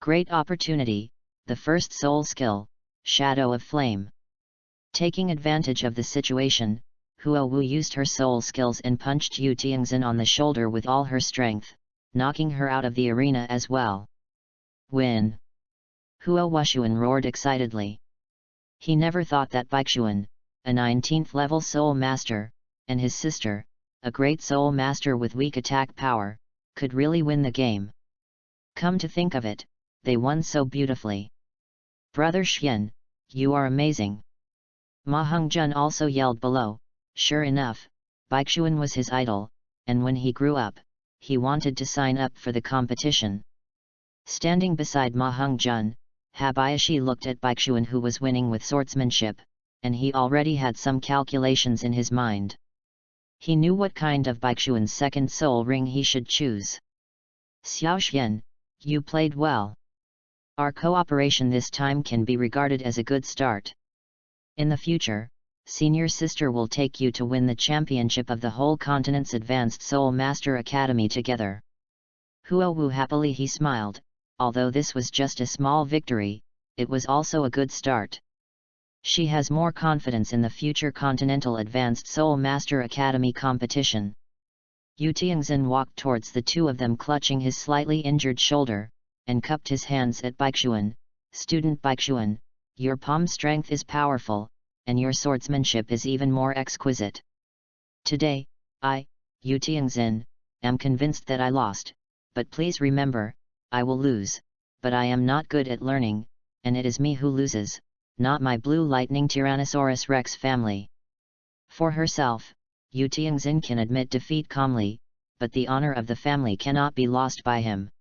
Great opportunity, the first soul skill, Shadow of Flame. Taking advantage of the situation, Huo Wu used her soul skills and punched Yu Tianxin on the shoulder with all her strength, knocking her out of the arena as well. Win! Huo Wushuan roared excitedly. He never thought that Baixuan, a 19th level soul master, and his sister, a great soul master with weak attack power, could really win the game. Come to think of it, they won so beautifully. Brother Xian, you are amazing. Ma Hongjun also yelled below. Sure enough, Baixuan was his idol, and when he grew up, he wanted to sign up for the competition. Standing beside Ma Hongjun, Habayashi looked at Baixuan, who was winning with swordsmanship, and he already had some calculations in his mind. He knew what kind of Baixuan's second soul ring he should choose. Xiao Xian, you played well. Our cooperation this time can be regarded as a good start. In the future, Senior Sister will take you to win the championship of the whole continent's Advanced Soul Master Academy together. Huo Wu happily he smiled, although this was just a small victory, it was also a good start. She has more confidence in the future Continental Advanced Soul Master Academy competition. Yu Tianxin walked towards the two of them, clutching his slightly injured shoulder, and cupped his hands at Baixuan. Student Baixuan, your palm strength is powerful, and your swordsmanship is even more exquisite. Today, I, Yu Tianxin, am convinced that I lost, but please remember, I will lose, but I am not good at learning, and it is me who loses, not my Blue Lightning Tyrannosaurus Rex family. For herself, Yu Tianxin can admit defeat calmly, but the honor of the family cannot be lost by him.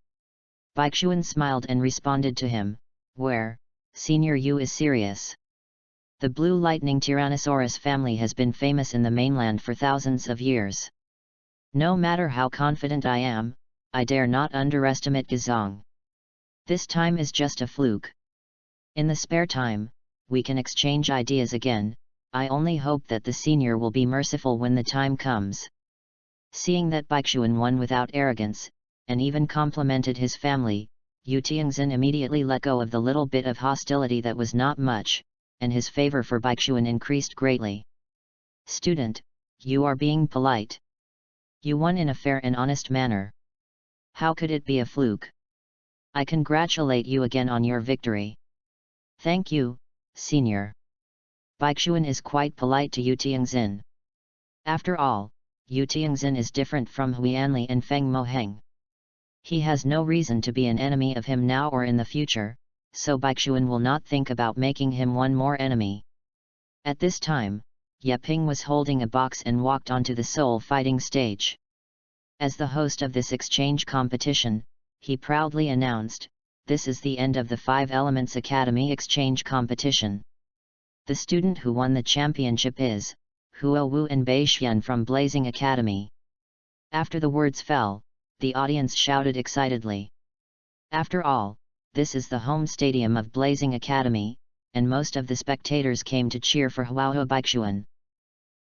Baixuan smiled and responded to him, where, Senior Yu is serious. The Blue Lightning Tyrannosaurus family has been famous in the mainland for thousands of years. No matter how confident I am, I dare not underestimate Gazong. This time is just a fluke. In the spare time, we can exchange ideas again. I only hope that the senior will be merciful when the time comes. Seeing that Baixuan won without arrogance, and even complimented his family, Yu Tianxin immediately let go of the little bit of hostility that was not much, and his favor for Baixuan increased greatly. Student, you are being polite. You won in a fair and honest manner. How could it be a fluke? I congratulate you again on your victory. Thank you, Senior. Baixuan is quite polite to Yu Tianxin. After all, Yu Tianxin is different from Huianli and Feng Moheng. He has no reason to be an enemy of him now or in the future, so Baixuan will not think about making him one more enemy. At this time, Yeping was holding a box and walked onto the soul fighting stage. As the host of this exchange competition, he proudly announced, "This is the end of the 5 Elements Academy exchange competition. The student who won the championship is Huo Wu and Bei Xian from Blazing Academy." After the words fell, the audience shouted excitedly. After all, this is the home stadium of Blazing Academy, and most of the spectators came to cheer for Huo Baixuan.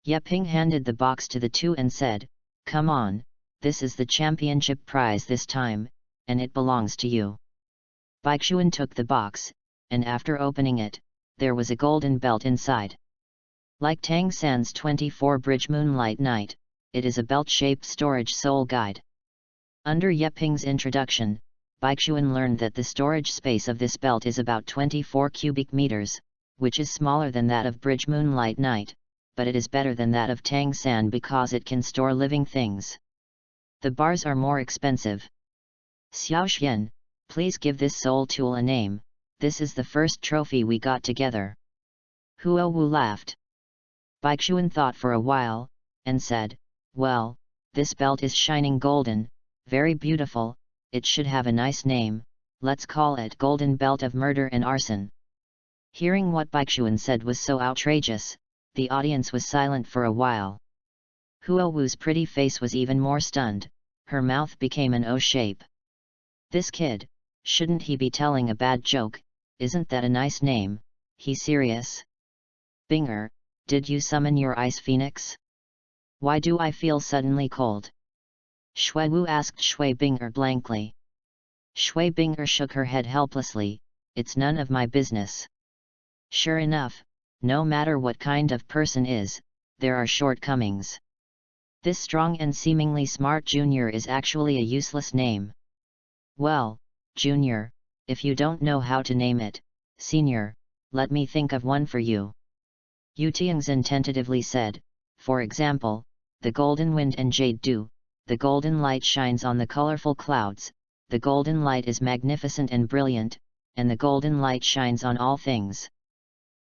Yeping handed the box to the two and said, "Come on, this is the championship prize this time, and it belongs to you." Baixuan took the box, and after opening it, there was a golden belt inside. Like Tang San's 24 Bridge Moonlight Night, it is a belt-shaped storage soul guide. Under Yeping's introduction, Baixuan learned that the storage space of this belt is about 24 cubic meters, which is smaller than that of Bridge Moonlight Night, but it is better than that of Tang San because it can store living things. The bars are more expensive. Xiao Xian, please give this soul tool a name. This is the first trophy we got together. Huo Wu laughed. Baixuan thought for a while, and said, "Well, this belt is shining golden, very beautiful, it should have a nice name, let's call it Golden Belt of Murder and Arson." Hearing what Baixuan said was so outrageous, the audience was silent for a while. Huo Wu's pretty face was even more stunned, her mouth became an O shape. This kid, shouldn't he be telling a bad joke? Isn't that a nice name? He's serious. Binger, did you summon your ice phoenix? Why do I feel suddenly cold? Shui Wu asked Shui Binger blankly. Shui Binger shook her head helplessly, it's none of my business. Sure enough, no matter what kind of person is, there are shortcomings. This strong and seemingly smart junior is actually a useless name. Well, junior, if you don't know how to name it, senior, let me think of one for you. Yu Tianxin tentatively said, for example, the golden wind and jade dew, the golden light shines on the colorful clouds, the golden light is magnificent and brilliant, and the golden light shines on all things.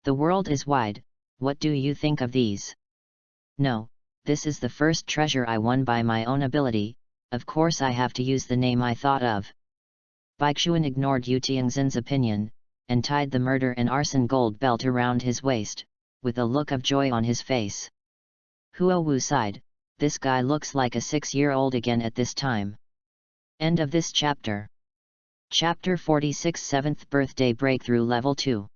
The world is wide, what do you think of these? No, this is the first treasure I won by my own ability, of course I have to use the name I thought of. Baixuan ignored Yu Tianxin's opinion, and tied the murder and arson gold belt around his waist, with a look of joy on his face. Huo Wu sighed, this guy looks like a 6-year-old again at this time. End of this chapter. Chapter 46 7th Birthday Breakthrough Level 2.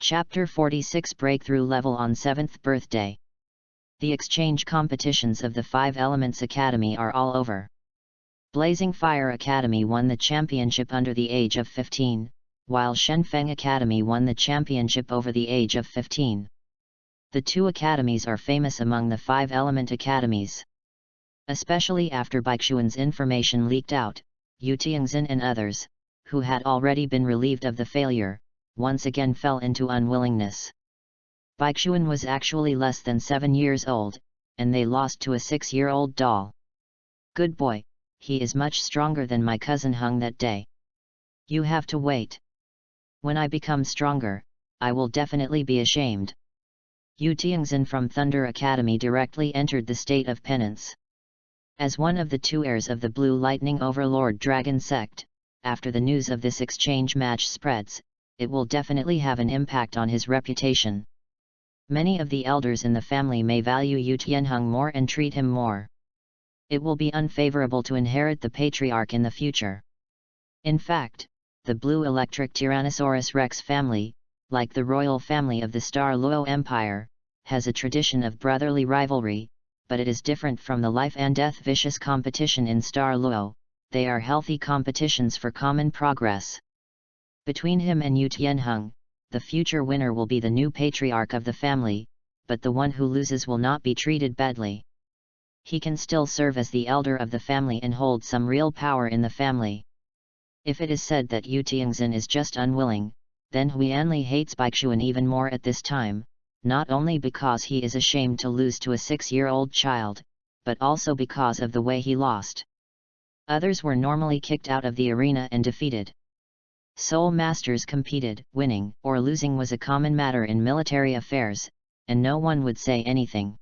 Chapter 46 Breakthrough Level on 7th Birthday. The exchange competitions of the 5 Elements Academy are all over. Blazing Fire Academy won the championship under the age of 15, while Shenfeng Academy won the championship over the age of 15. The 2 academies are famous among the 5 Element Academies. Especially after Baixuan's information leaked out, Yu Tianxin and others, who had already been relieved of the failure, once again fell into unwillingness. Baixuan was actually less than 7 years old, and they lost to a 6-year-old doll. Good boy, he is much stronger than my cousin Hung that day. You have to wait. When I become stronger, I will definitely be ashamed. Yu Tianxin from Thunder Academy directly entered the state of penance. As one of the 2 heirs of the Blue Lightning Overlord Dragon Sect, after the news of this exchange match spreads, it will definitely have an impact on his reputation. Many of the elders in the family may value Yu Tianheng more and treat him more. It will be unfavorable to inherit the patriarch in the future. In fact, the Blue Electric Tyrannosaurus Rex family, like the royal family of the Star Luo Empire, has a tradition of brotherly rivalry, but it is different from the life and death vicious competition in Star Luo. They are healthy competitions for common progress. Between him and Yu Tianheng, the future winner will be the new patriarch of the family, but the one who loses will not be treated badly. He can still serve as the elder of the family and hold some real power in the family. If it is said that Yu Tianxin is just unwilling, then Huianli hates Baixuan even more at this time, not only because he is ashamed to lose to a 6-year-old child, but also because of the way he lost. Others were normally kicked out of the arena and defeated. Soul Masters competed, winning or losing was a common matter in military affairs, and no one would say anything.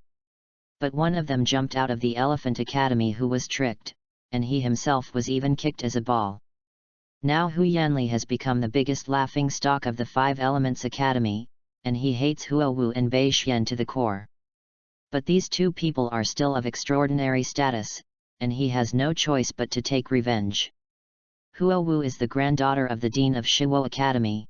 But one of them jumped out of the Elephant Academy who was tricked, and he himself was even kicked as a ball. Now Huianli has become the biggest laughing stock of the 5 Elements Academy, and he hates Huo Wu and Bei Xian to the core. But these 2 people are still of extraordinary status, and he has no choice but to take revenge. Huo Wu is the granddaughter of the Dean of Shiwo Academy.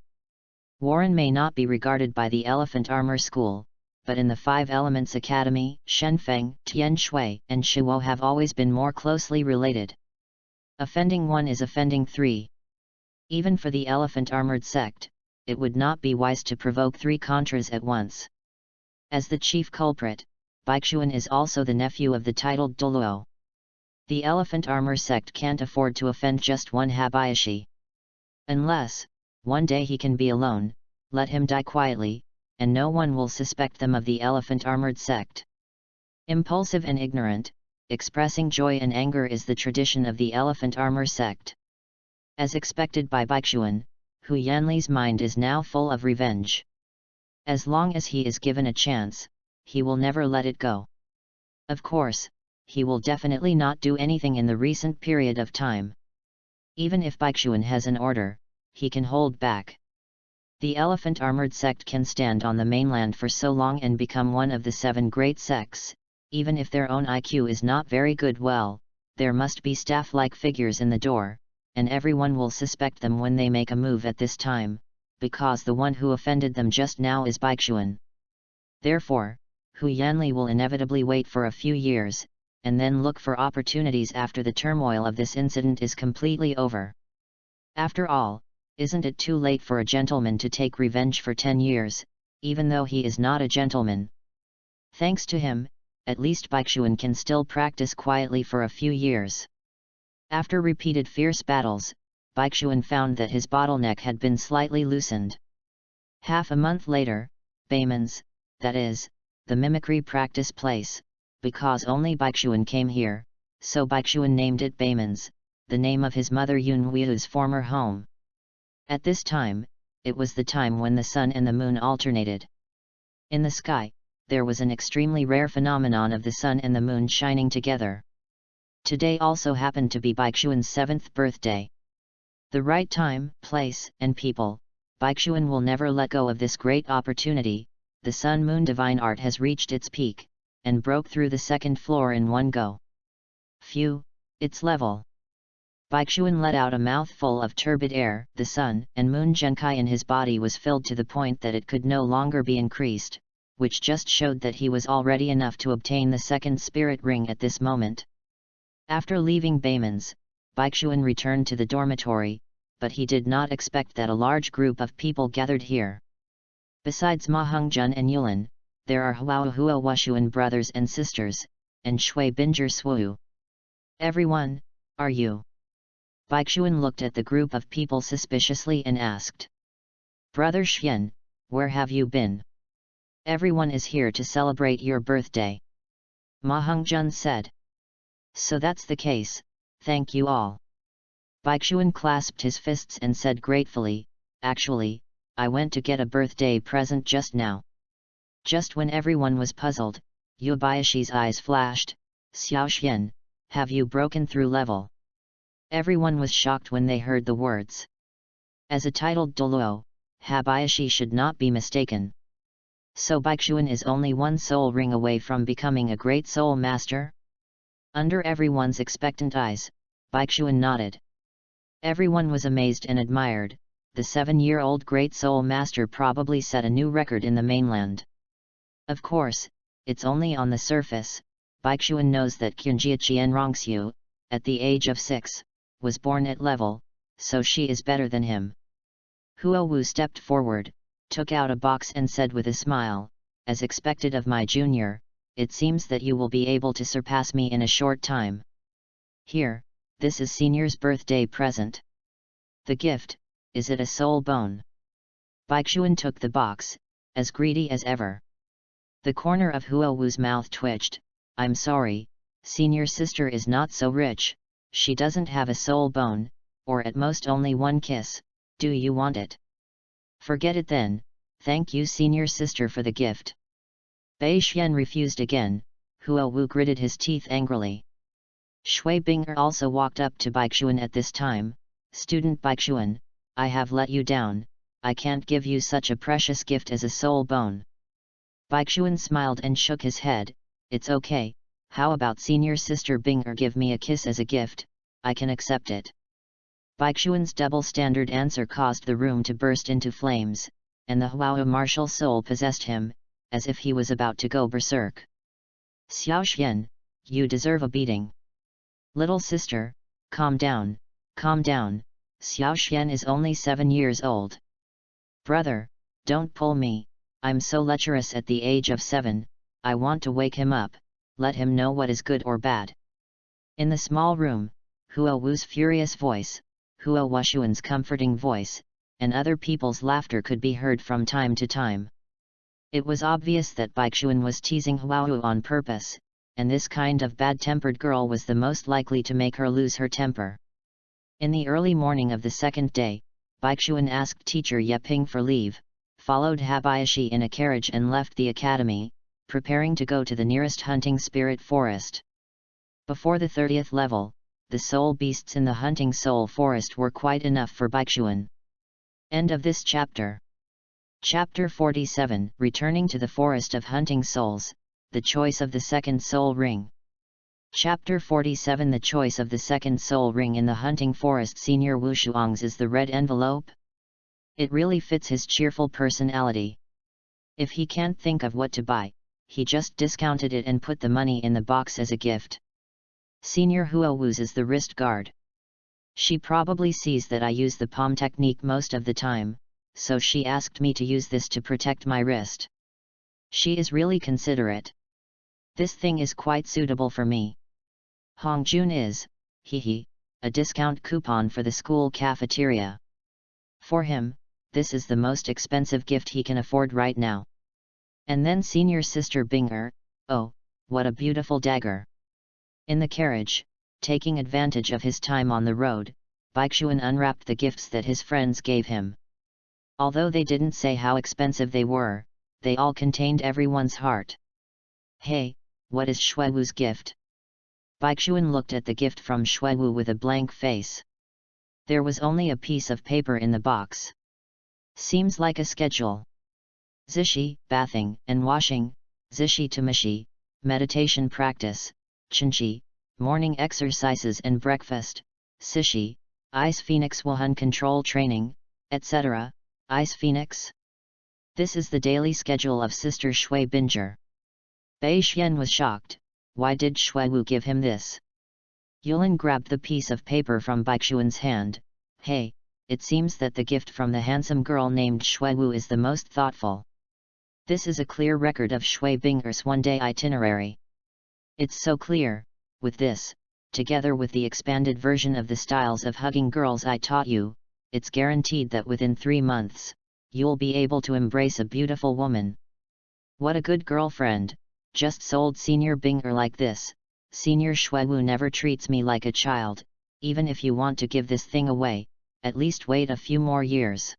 Warren may not be regarded by the Elephant Armor School, but in the 5 Elements Academy, Shenfeng, Tianshui, and Shiwo have always been more closely related. Offending 1 is offending 3. Even for the Elephant Armored Sect, it would not be wise to provoke 3 Contras at once. As the chief culprit, Baixuan is also the nephew of the titled Douluo. The Elephant Armor Sect can't afford to offend just 1 Habayashi. Unless, one day he can be alone, let him die quietly, and no one will suspect them of the Elephant Armored Sect. Impulsive and ignorant, expressing joy and anger is the tradition of the Elephant Armor Sect. As expected by Baixuan, Huianli's mind is now full of revenge. As long as he is given a chance, he will never let it go. Of course, he will definitely not do anything in the recent period of time. Even if Baixuan has an order, he can hold back. The Elephant Armored Sect can stand on the mainland for so long and become one of the 7 great sects, even if their own IQ is not very good. Well, there must be staff-like figures in the door, and everyone will suspect them when they make a move at this time, because the one who offended them just now is Baixuan. Therefore, Hu Yanli will inevitably wait for a few years, and then look for opportunities after the turmoil of this incident is completely over. After all, isn't it too late for a gentleman to take revenge for 10 years, even though he is not a gentleman? Thanks to him, at least Baixuan can still practice quietly for a few years. After repeated fierce battles, Baixuan found that his bottleneck had been slightly loosened. Half a month later, Bayman's, that is, the mimicry practice place, because only Baixuan came here, so Baixuan named it Bayman's, the name of his mother Yunhui's former home. At this time, it was the time when the sun and the moon alternated. In the sky, there was an extremely rare phenomenon of the sun and the moon shining together. Today also happened to be Baixuan's 7th birthday. The right time, place, and people, Baixuan will never let go of this great opportunity. The sun-moon divine art has reached its peak, and broke through the 2nd floor in one go. Phew, its level. Baixuan let out a mouthful of turbid air. The sun and moon genkai in his body was filled to the point that it could no longer be increased, which just showed that he was already enough to obtain the 2nd spirit ring at this moment. After leaving Bayman's, Baixuan returned to the dormitory, but he did not expect that a large group of people gathered here. Besides Ma Hongjun and Yulin, there are Huao Washuan brothers and sisters, and Shui Binger Swu. Everyone, are you? Baixuan looked at the group of people suspiciously and asked. Brother Xian, where have you been? Everyone is here to celebrate your birthday. Ma Hongjun said. So that's the case, thank you all. Baixuan clasped his fists and said gratefully, actually, I went to get a birthday present just now. Just when everyone was puzzled, Yubayashi's eyes flashed. Xiao Xian, have you broken through level? Everyone was shocked when they heard the words. As a titled Douluo, Habayashi should not be mistaken. So Baixuan is only one soul ring away from becoming a great soul master? Under everyone's expectant eyes, Baixuan nodded. Everyone was amazed and admired. The 7-year-old great soul master probably set a new record in the mainland. Of course, it's only on the surface. Baixuan knows that Qinjia Qianrongxiu, at the age of 6, was born at level, so she is better than him. Huo Wu stepped forward, took out a box and said with a smile, as expected of my junior, it seems that you will be able to surpass me in a short time. Here, this is senior's birthday present. The gift, is it a soul bone? Baixuan took the box, as greedy as ever. The corner of Huo Wu's mouth twitched. I'm sorry, senior sister is not so rich, she doesn't have a soul bone, or at most only one kiss. Do you want it? Forget it then, thank you senior sister for the gift. Bai Xian refused again. Huo Wu gritted his teeth angrily. Shui Binger also walked up to Baixuan at this time. Student Baixuan, I have let you down, I can't give you such a precious gift as a soul bone. Baixuan smiled and shook his head. It's okay, how about senior sister Binger give me a kiss as a gift, I can accept it. Baixuan's double-standard answer caused the room to burst into flames, and the Huao martial soul possessed him, as if he was about to go berserk. Xiao Xian, you deserve a beating. Little sister, calm down, calm down, Xiao Xian is only 7 years old. Brother, don't pull me, I'm so lecherous at the age of 7, I want to wake him up, let him know what is good or bad. In the small room, Huo Wu's furious voice, Huo Washuan's comforting voice, and other people's laughter could be heard from time to time. It was obvious that Baixuan was teasing Huo Wu on purpose, and this kind of bad-tempered girl was the most likely to make her lose her temper. In the early morning of the 2nd day, Baixuan asked teacher Yeping for leave, followed Habayashi in a carriage and left the academy, preparing to go to the nearest hunting spirit forest. Before the 30th level, the soul beasts in the hunting soul forest were quite enough for Baixuan. End of this chapter. Chapter 47, Returning to the Forest of Hunting Souls, the choice of the 2nd soul ring. Chapter 47, The choice of the 2nd soul ring in the hunting forest. Senior Wu Shuang's is the red envelope. It really fits his cheerful personality. If he can't think of what to buy, he just discounted it and put the money in the box as a gift. Senior Huo uses the wrist guard. She probably sees that I use the palm technique most of the time, so she asked me to use this to protect my wrist. She is really considerate. This thing is quite suitable for me. Hongjun is, a discount coupon for the school cafeteria. For him, this is the most expensive gift he can afford right now. And then senior sister Binger, oh, what a beautiful dagger. In the carriage, taking advantage of his time on the road, Baixuan unwrapped the gifts that his friends gave him. Although they didn't say how expensive they were, they all contained everyone's heart. Hey, what is Shuiwu's gift? Baixuan looked at the gift from Shuiwu with a blank face. There was only a piece of paper in the box. Seems like a schedule. Zishi, bathing and washing, Zishi Tumishi, meditation practice, Chinchi, morning exercises and breakfast, Sishi, Ice Phoenix Wuhan control training, etc., Ice Phoenix? This is the daily schedule of Sister Shui Binger. Bai Xian was shocked. Why did Shuiwu give him this? Yulin grabbed the piece of paper from Baixuan's hand. Hey, it seems that the gift from the handsome girl named Shuiwu is the most thoughtful. This is a clear record of Shui Binger's one-day itinerary. It's so clear, with this, together with the expanded version of the styles of hugging girls I taught you, it's guaranteed that within 3 months, you'll be able to embrace a beautiful woman. What a good girlfriend, just sold Senior Binger like this. Senior Shuiwu never treats me like a child. Even if you want to give this thing away, at least wait a few more years.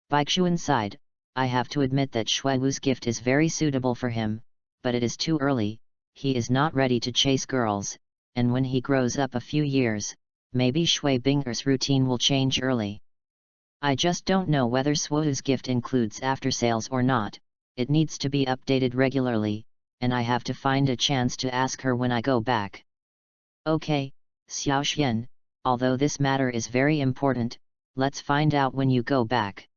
Baixuan sighed. I have to admit that Shuiwu's gift is very suitable for him, but it is too early. He is not ready to chase girls, and when he grows up a few years, maybe Shui Binger's routine will change early. I just don't know whether Shuiwu's gift includes after-sales or not. It needs to be updated regularly, and I have to find a chance to ask her when I go back. Okay, Xiao Xian, although this matter is very important, let's find out when you go back.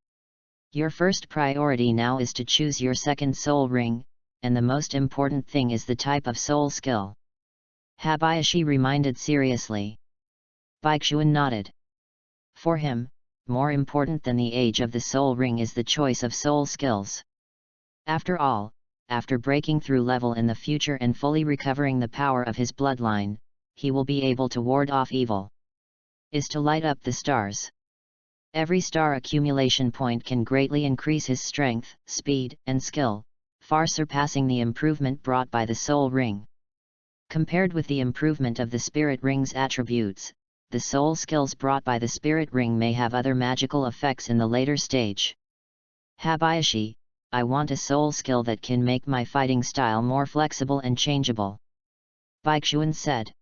Your first priority now is to choose your second soul ring, and the most important thing is the type of soul skill. Habayashi reminded seriously. Baixuan nodded. For him, more important than the age of the soul ring is the choice of soul skills. After all, after breaking through level in the future and fully recovering the power of his bloodline, he will be able to ward off evil. Is to light up the stars. Every star accumulation point can greatly increase his strength, speed, and skill, far surpassing the improvement brought by the soul ring. Compared with the improvement of the spirit ring's attributes, the soul skills brought by the spirit ring may have other magical effects in the later stage. Habayashi, I want a soul skill that can make my fighting style more flexible and changeable. Baixuan said.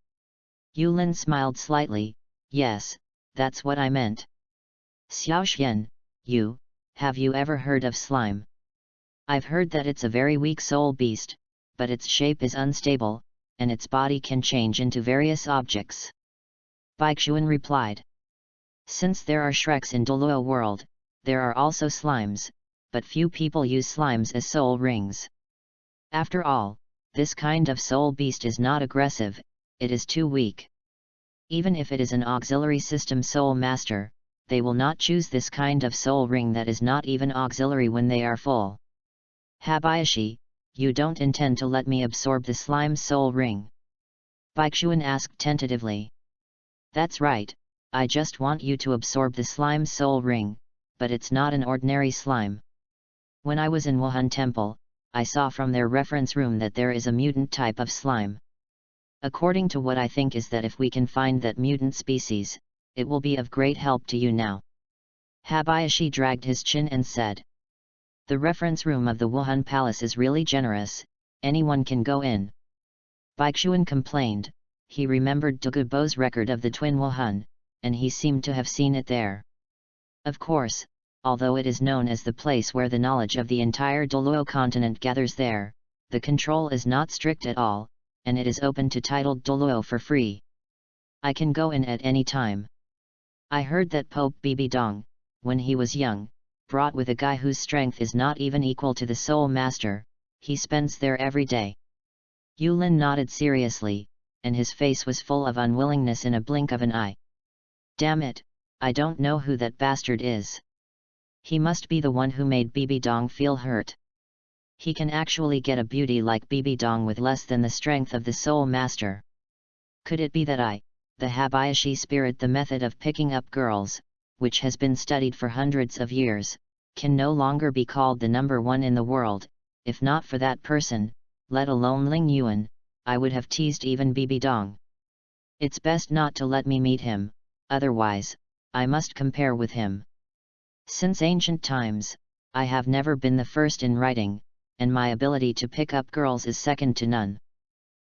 Yulin smiled slightly. Yes, that's what I meant. Xiao Xian, have you ever heard of slime? I've heard that it's a very weak soul beast, but its shape is unstable, and its body can change into various objects. Baixuan replied. Since there are Shreks in Douluo world, there are also slimes, but few people use slimes as soul rings. After all, this kind of soul beast is not aggressive, it is too weak. Even if it is an auxiliary system soul master, they will not choose this kind of soul ring that is not even auxiliary when they are full. Habayashi, you don't intend to let me absorb the slime soul ring? Baixuan asked tentatively. That's right, I just want you to absorb the slime soul ring, but it's not an ordinary slime. When I was in Wuhan Temple, I saw from their reference room that there is a mutant type of slime. According to what I think is that if we can find that mutant species, it will be of great help to you now. Habayashi dragged his chin and said. The reference room of the Wuhan Palace is really generous, anyone can go in. Baixuan complained, he remembered Dagubo's record of the twin Wuhan, and he seemed to have seen it there. Of course, although it is known as the place where the knowledge of the entire Douluo continent gathers there, the control is not strict at all, and it is open to titled Douluo for free. I can go in at any time. I heard that Pope Bibidong, when he was young, brought with a guy whose strength is not even equal to the Soul Master, he spends there every day. Yulin nodded seriously, and his face was full of unwillingness in a blink of an eye. Damn it, I don't know who that bastard is. He must be the one who made Bibi Dong feel hurt. He can actually get a beauty like Bibi Dong with less than the strength of the Soul Master. Could it be that the Habayashi spirit, the method of picking up girls, which has been studied for hundreds of years, can no longer be called the number one in the world? If not for that person, let alone Ling Yuan, I would have teased even Bibi Dong. It's best not to let me meet him, otherwise, I must compare with him. Since ancient times, I have never been the first in writing, and my ability to pick up girls is second to none.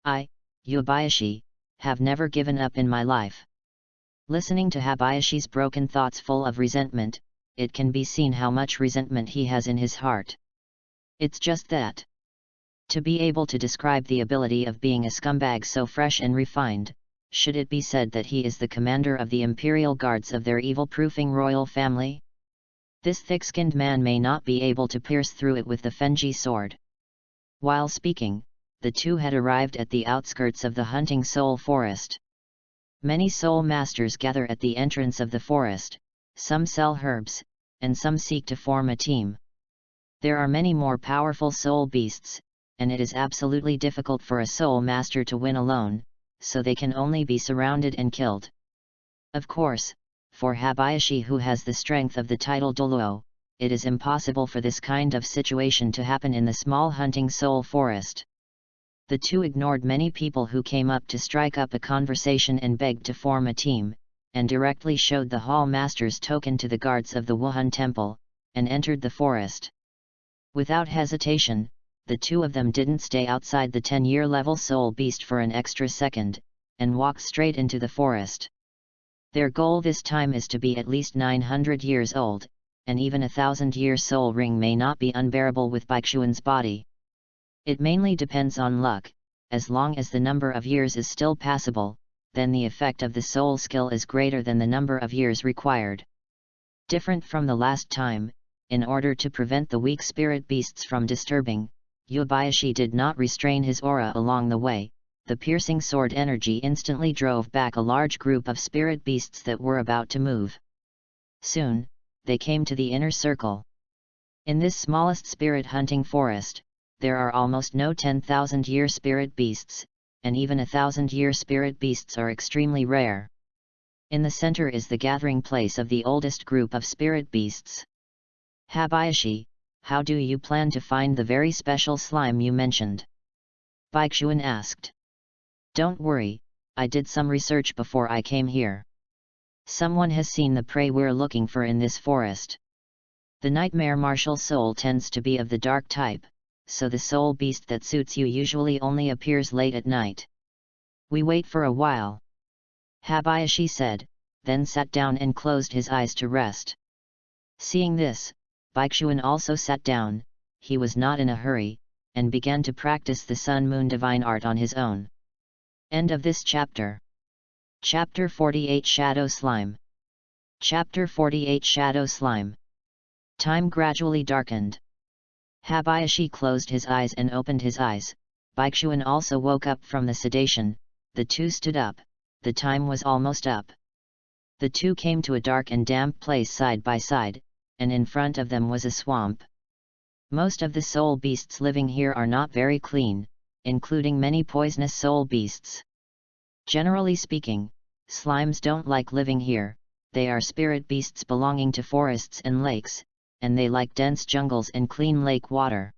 I, Habayashi, have never given up in my life. Listening to Habayashi's broken thoughts full of resentment, it can be seen how much resentment he has in his heart. It's just that. To be able to describe the ability of being a scumbag so fresh and refined, should it be said that he is the commander of the Imperial Guards of their evil-proofing royal family? This thick-skinned man may not be able to pierce through it with the Fenji sword. While speaking, the two had arrived at the outskirts of the hunting soul forest. Many soul masters gather at the entrance of the forest, some sell herbs, and some seek to form a team. There are many more powerful soul beasts, and it is absolutely difficult for a soul master to win alone, so they can only be surrounded and killed. Of course, for Habayashi, who has the strength of the title Douluo, it is impossible for this kind of situation to happen in the small hunting soul forest. The two ignored many people who came up to strike up a conversation and begged to form a team, and directly showed the hall master's token to the guards of the Wuhan temple, and entered the forest. Without hesitation, the two of them didn't stay outside the 10-year level soul beast for an extra second, and walked straight into the forest. Their goal this time is to be at least 900 years old, and even a 1000-year soul ring may not be unbearable with Baixuan's body. It mainly depends on luck. As long as the number of years is still passable, then the effect of the soul skill is greater than the number of years required. Different from the last time, in order to prevent the weak spirit beasts from disturbing, Habayashi did not restrain his aura along the way. The piercing sword energy instantly drove back a large group of spirit beasts that were about to move. Soon, they came to the inner circle. In this smallest spirit hunting forest, there are almost no 10,000-year spirit beasts, and even 1,000-year spirit beasts are extremely rare. In the center is the gathering place of the oldest group of spirit beasts. Habayashi, how do you plan to find the very special slime you mentioned? Baixuan asked. Don't worry, I did some research before I came here. Someone has seen the prey we're looking for in this forest. The nightmare martial soul tends to be of the dark type, so the soul beast that suits you usually only appears late at night. We wait for a while. Habayashi said, then sat down and closed his eyes to rest. Seeing this, Baixuan also sat down, he was not in a hurry, and began to practice the Sun-Moon Divine Art on his own. End of this chapter. Chapter 48 Shadow Slime. Chapter 48 Shadow Slime. Time gradually darkened. Habayashi closed his eyes and opened his eyes. Baixuan also woke up from the sedation. The two stood up. The time was almost up. The two came to a dark and damp place side by side, and in front of them was a swamp. Most of the soul beasts living here are not very clean, including many poisonous soul beasts. Generally speaking, slimes don't like living here. They are spirit beasts belonging to forests and lakes, and they like dense jungles and clean lake water.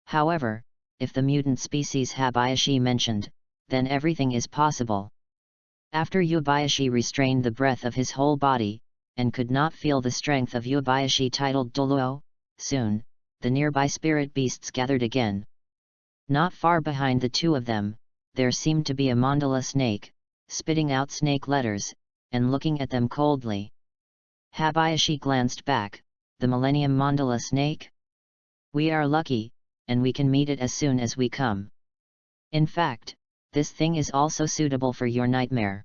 However, if the mutant species Habayashi mentioned, then everything is possible. After Habayashi restrained the breath of his whole body, and could not feel the strength of Habayashi titled Douluo, soon, the nearby spirit beasts gathered again. Not far behind the two of them, there seemed to be a mandala snake, spitting out snake letters, and looking at them coldly. Habayashi glanced back. The Millennium Mandala snake? We are lucky, and we can meet it as soon as we come. In fact, this thing is also suitable for your nightmare.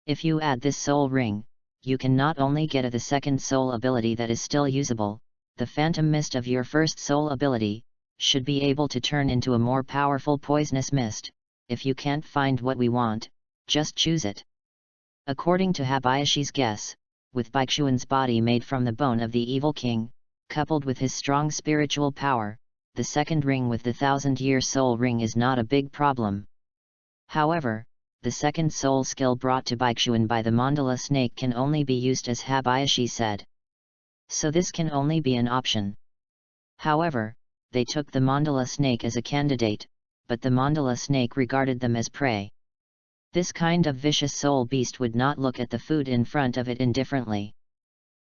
If you add this soul ring, you can not only get the second soul ability that is still usable, the phantom mist of your first soul ability should be able to turn into a more powerful poisonous mist. If you can't find what we want, just choose it. According to Habayashi's guess, with Baishuan's body made from the bone of the evil king, coupled with his strong spiritual power, the second ring with the 1000-year soul ring is not a big problem. However, the second soul skill brought to Baishuan by the mandala snake can only be used as Habayashi said. So this can only be an option. However, they took the mandala snake as a candidate, but the mandala snake regarded them as prey. This kind of vicious soul beast would not look at the food in front of it indifferently.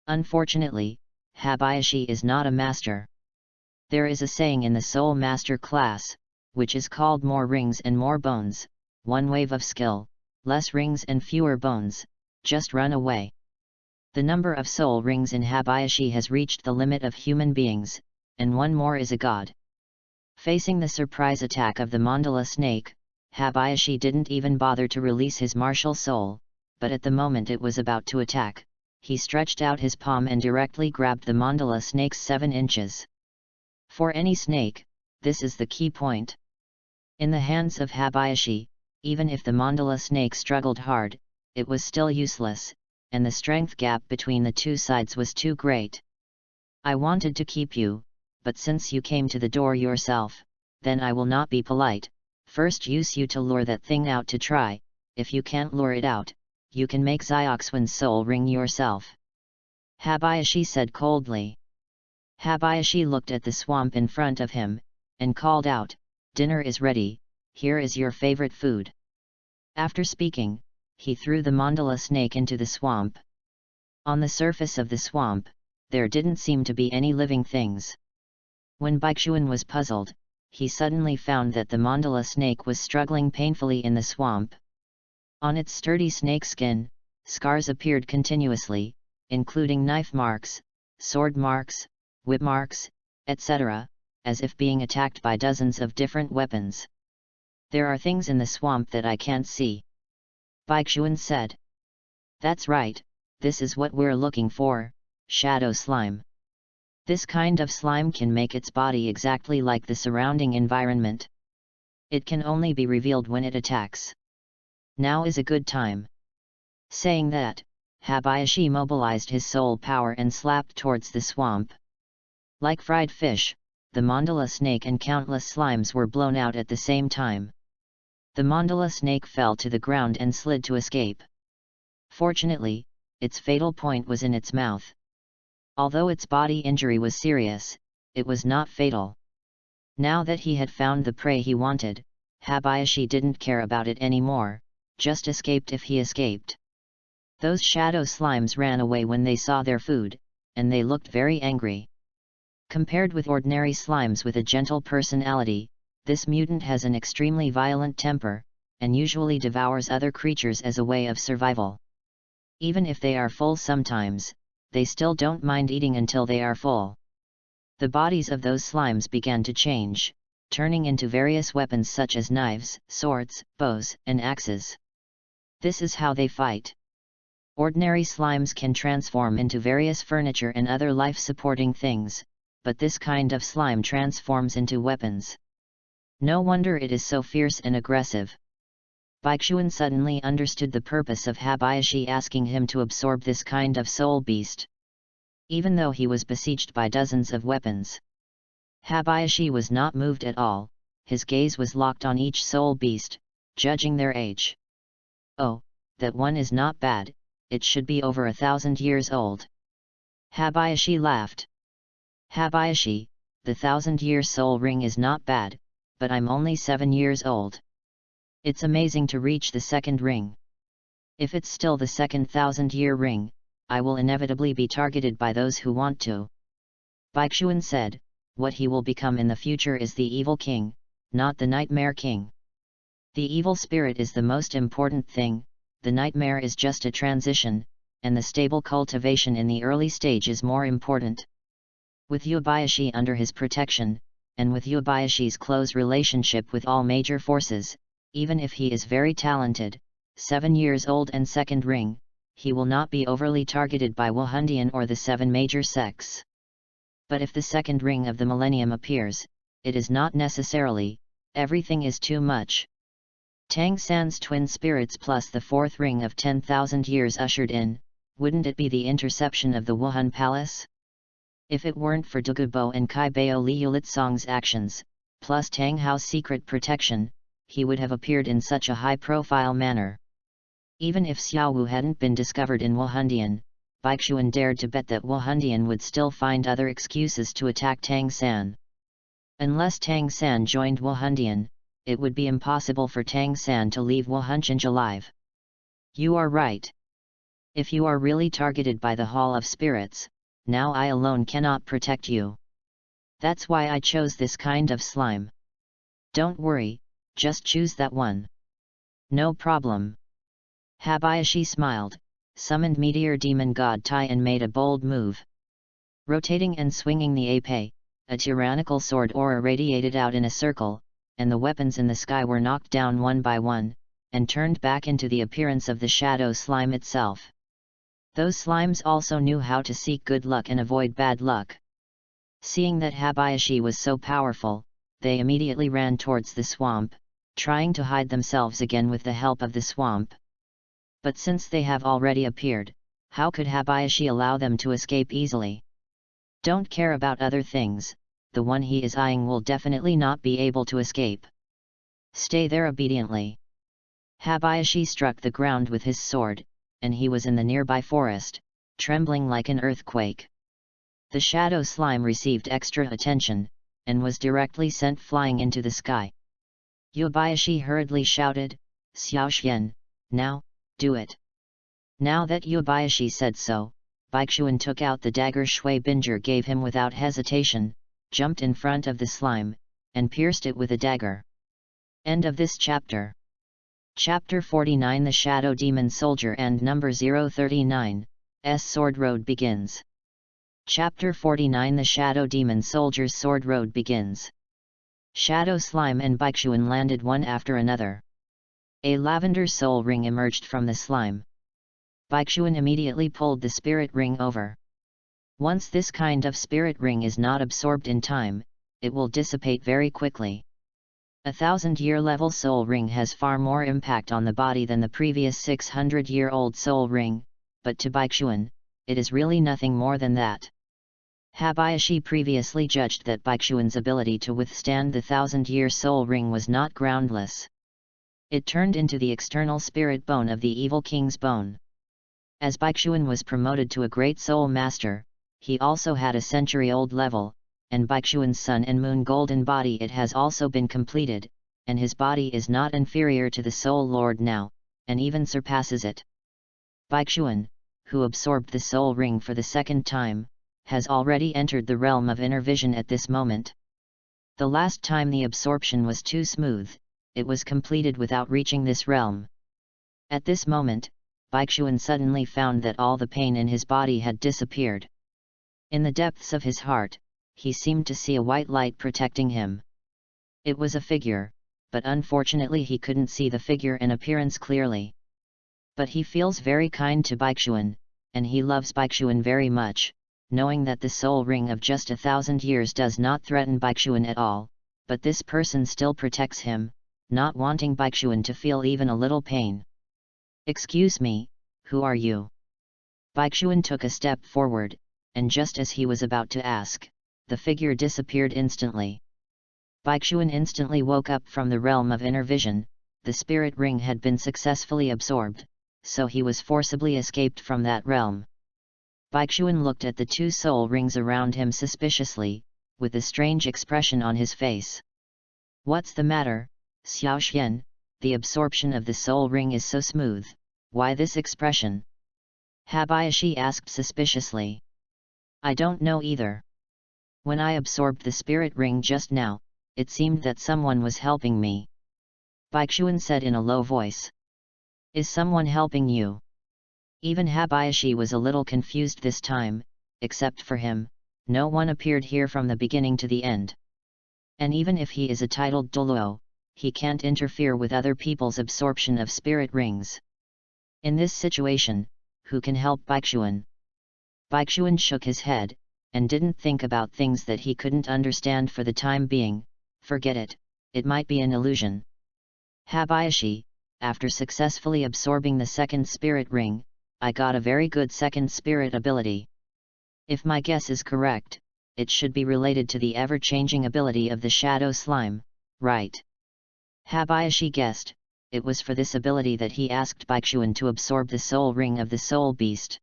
Unfortunately, Habayashi is not a master. There is a saying in the Soul Master class, which is called more rings and more bones, one wave of skill, less rings and fewer bones, just run away. The number of soul rings in Habayashi has reached the limit of human beings, and one more is a god. Facing the surprise attack of the mandala snake, Habayashi didn't even bother to release his martial soul, but at the moment it was about to attack, he stretched out his palm and directly grabbed the mandala snake's 7 inches. For any snake, this is the key point. In the hands of Habayashi, even if the mandala snake struggled hard, it was still useless, and the strength gap between the two sides was too great. I wanted to keep you, but since you came to the door yourself, then I will not be polite. First use you to lure that thing out to try. If you can't lure it out, you can make Xioxwan's soul ring yourself. Habayashi said coldly. Habayashi looked at the swamp in front of him, and called out, "Dinner is ready, here is your favorite food." After speaking, he threw the mandala snake into the swamp. On the surface of the swamp, there didn't seem to be any living things. When Baishuan was puzzled, he suddenly found that the mandala snake was struggling painfully in the swamp. On its sturdy snake skin, scars appeared continuously, including knife marks, sword marks, whip marks, etc., as if being attacked by dozens of different weapons. "There are things in the swamp that I can't see," Baishuan said. "That's right, this is what we're looking for, shadow slime. This kind of slime can make its body exactly like the surrounding environment. It can only be revealed when it attacks. Now is a good time." Saying that, Habayashi mobilized his soul power and slapped towards the swamp. Like fried fish, the mandala snake and countless slimes were blown out at the same time. The mandala snake fell to the ground and slid to escape. Fortunately, its fatal point was in its mouth. Although its body injury was serious, it was not fatal. Now that he had found the prey he wanted, Habayashi didn't care about it anymore, just escaped if he escaped. Those shadow slimes ran away when they saw their food, and they looked very angry. Compared with ordinary slimes with a gentle personality, this mutant has an extremely violent temper, and usually devours other creatures as a way of survival. Even if they are full sometimes, they still don't mind eating until they are full. The bodies of those slimes began to change, turning into various weapons such as knives, swords, bows, and axes. This is how they fight. Ordinary slimes can transform into various furniture and other life-supporting things, but this kind of slime transforms into weapons. No wonder it is so fierce and aggressive. Baishuan suddenly understood the purpose of Habayashi asking him to absorb this kind of soul beast. Even though he was besieged by dozens of weapons, Habayashi was not moved at all, his gaze was locked on each soul beast, judging their age. "Oh, that one is not bad, it should be over 1,000 years old." Habayashi laughed. "Habayashi, the 1000-year soul ring is not bad, but I'm only 7 years old. It's amazing to reach the second ring. If it's still the second 1000-year ring, I will inevitably be targeted by those who want to." Baishuan said, "What he will become in the future is the evil king, not the nightmare king. The evil spirit is the most important thing, the nightmare is just a transition, and the stable cultivation in the early stage is more important." With Habayashi under his protection, and with Habayashi's close relationship with all major forces, even if he is very talented, 7 years old and second ring, he will not be overly targeted by Wahundian or the 7 major sects. But if the second ring of the millennium appears, it is not necessarily, everything is too much. Tang San's twin spirits plus the 4th ring of 10,000 years ushered in, wouldn't it be the interception of the Wuhan Palace? If it weren't for Douluo and Kai Bao Liulitsong's actions, plus Tang Hao's secret protection, he would have appeared in such a high-profile manner. Even if Xiao Wu hadn't been discovered in Wahundian, Baixuan dared to bet that Wahundian would still find other excuses to attack Tang San. Unless Tang San joined Wahundian, it would be impossible for Tang San to leave Wahunqian alive. You are right. If you are really targeted by the Hall of Spirits, now I alone cannot protect you. That's why I chose this kind of slime. Don't worry, just choose that one. No problem. Habayashi smiled, summoned Meteor Demon God Tai and made a bold move. Rotating and swinging the ape, a tyrannical sword aura radiated out in a circle, and the weapons in the sky were knocked down one by one, and turned back into the appearance of the shadow slime itself. Those slimes also knew how to seek good luck and avoid bad luck. Seeing that Habayashi was so powerful, they immediately ran towards the swamp, trying to hide themselves again with the help of the swamp. But since they have already appeared, how could Habayashi allow them to escape easily? Don't care about other things, the one he is eyeing will definitely not be able to escape. Stay there obediently. Habayashi struck the ground with his sword, and he was in the nearby forest, trembling like an earthquake. The shadow slime received extra attention, and was directly sent flying into the sky. Yubayashi hurriedly shouted, "Xiaoxian, now, do it!" Now that Yubayashi said so, Baixuan took out the dagger Shui Binger gave him without hesitation, jumped in front of the slime, and pierced it with a dagger. End of this chapter. Chapter 49 The Shadow Demon Soldier and Number 039, S Sword Road begins. Chapter 49 The Shadow Demon Soldier's Sword Road begins. Shadow Slime and Baixuan landed one after another. A lavender soul ring emerged from the slime. Baixuan immediately pulled the spirit ring over. Once this kind of spirit ring is not absorbed in time, it will dissipate very quickly. A 1000-year level soul ring has far more impact on the body than the previous 600-year-old soul ring, but to Baixuan, it is really nothing more than that. Habayashi previously judged that Baixuan's ability to withstand the 1000-year soul ring was not groundless. It turned into the external spirit bone of the evil king's bone. As Baixuan was promoted to a great soul master, he also had a century-old level, and Baixuan's sun and moon golden body it has also been completed, and his body is not inferior to the soul lord now, and even surpasses it. Baixuan, who absorbed the soul ring for the second time, has already entered the realm of inner vision at this moment. The last time the absorption was too smooth, it was completed without reaching this realm. At this moment, Baixuan suddenly found that all the pain in his body had disappeared. In the depths of his heart, he seemed to see a white light protecting him. It was a figure, but unfortunately he couldn't see the figure in appearance clearly. But he feels very kind to Baixuan, and he loves Baixuan very much, knowing that the soul ring of just 1000 years does not threaten Baixuan at all, but this person still protects him, not wanting Baixuan to feel even a little pain. "Excuse me, who are you?" Baixuan took a step forward, and just as he was about to ask, the figure disappeared instantly. Baixuan instantly woke up from the realm of inner vision. The spirit ring had been successfully absorbed, so he was forcibly escaped from that realm. Baixuan looked at the two soul rings around him suspiciously, with a strange expression on his face. "What's the matter, Xiaoxian? The absorption of the soul ring is so smooth, why this expression?" Habayashi asked suspiciously. "I don't know either. When I absorbed the spirit ring just now, it seemed that someone was helping me," Baixuan said in a low voice. "Is someone helping you?" Even Habayashi was a little confused this time. Except for him, no one appeared here from the beginning to the end. And even if he is a titled Douluo, he can't interfere with other people's absorption of spirit rings. In this situation, who can help Baixuan? Baixuan shook his head, and didn't think about things that he couldn't understand for the time being. Forget it, it might be an illusion. Habayashi, after successfully absorbing the second spirit ring, I got a very good second spirit ability. If my guess is correct, it should be related to the ever-changing ability of the shadow slime, right? Habayashi guessed, it was for this ability that he asked Baixuan to absorb the soul ring of the soul beast.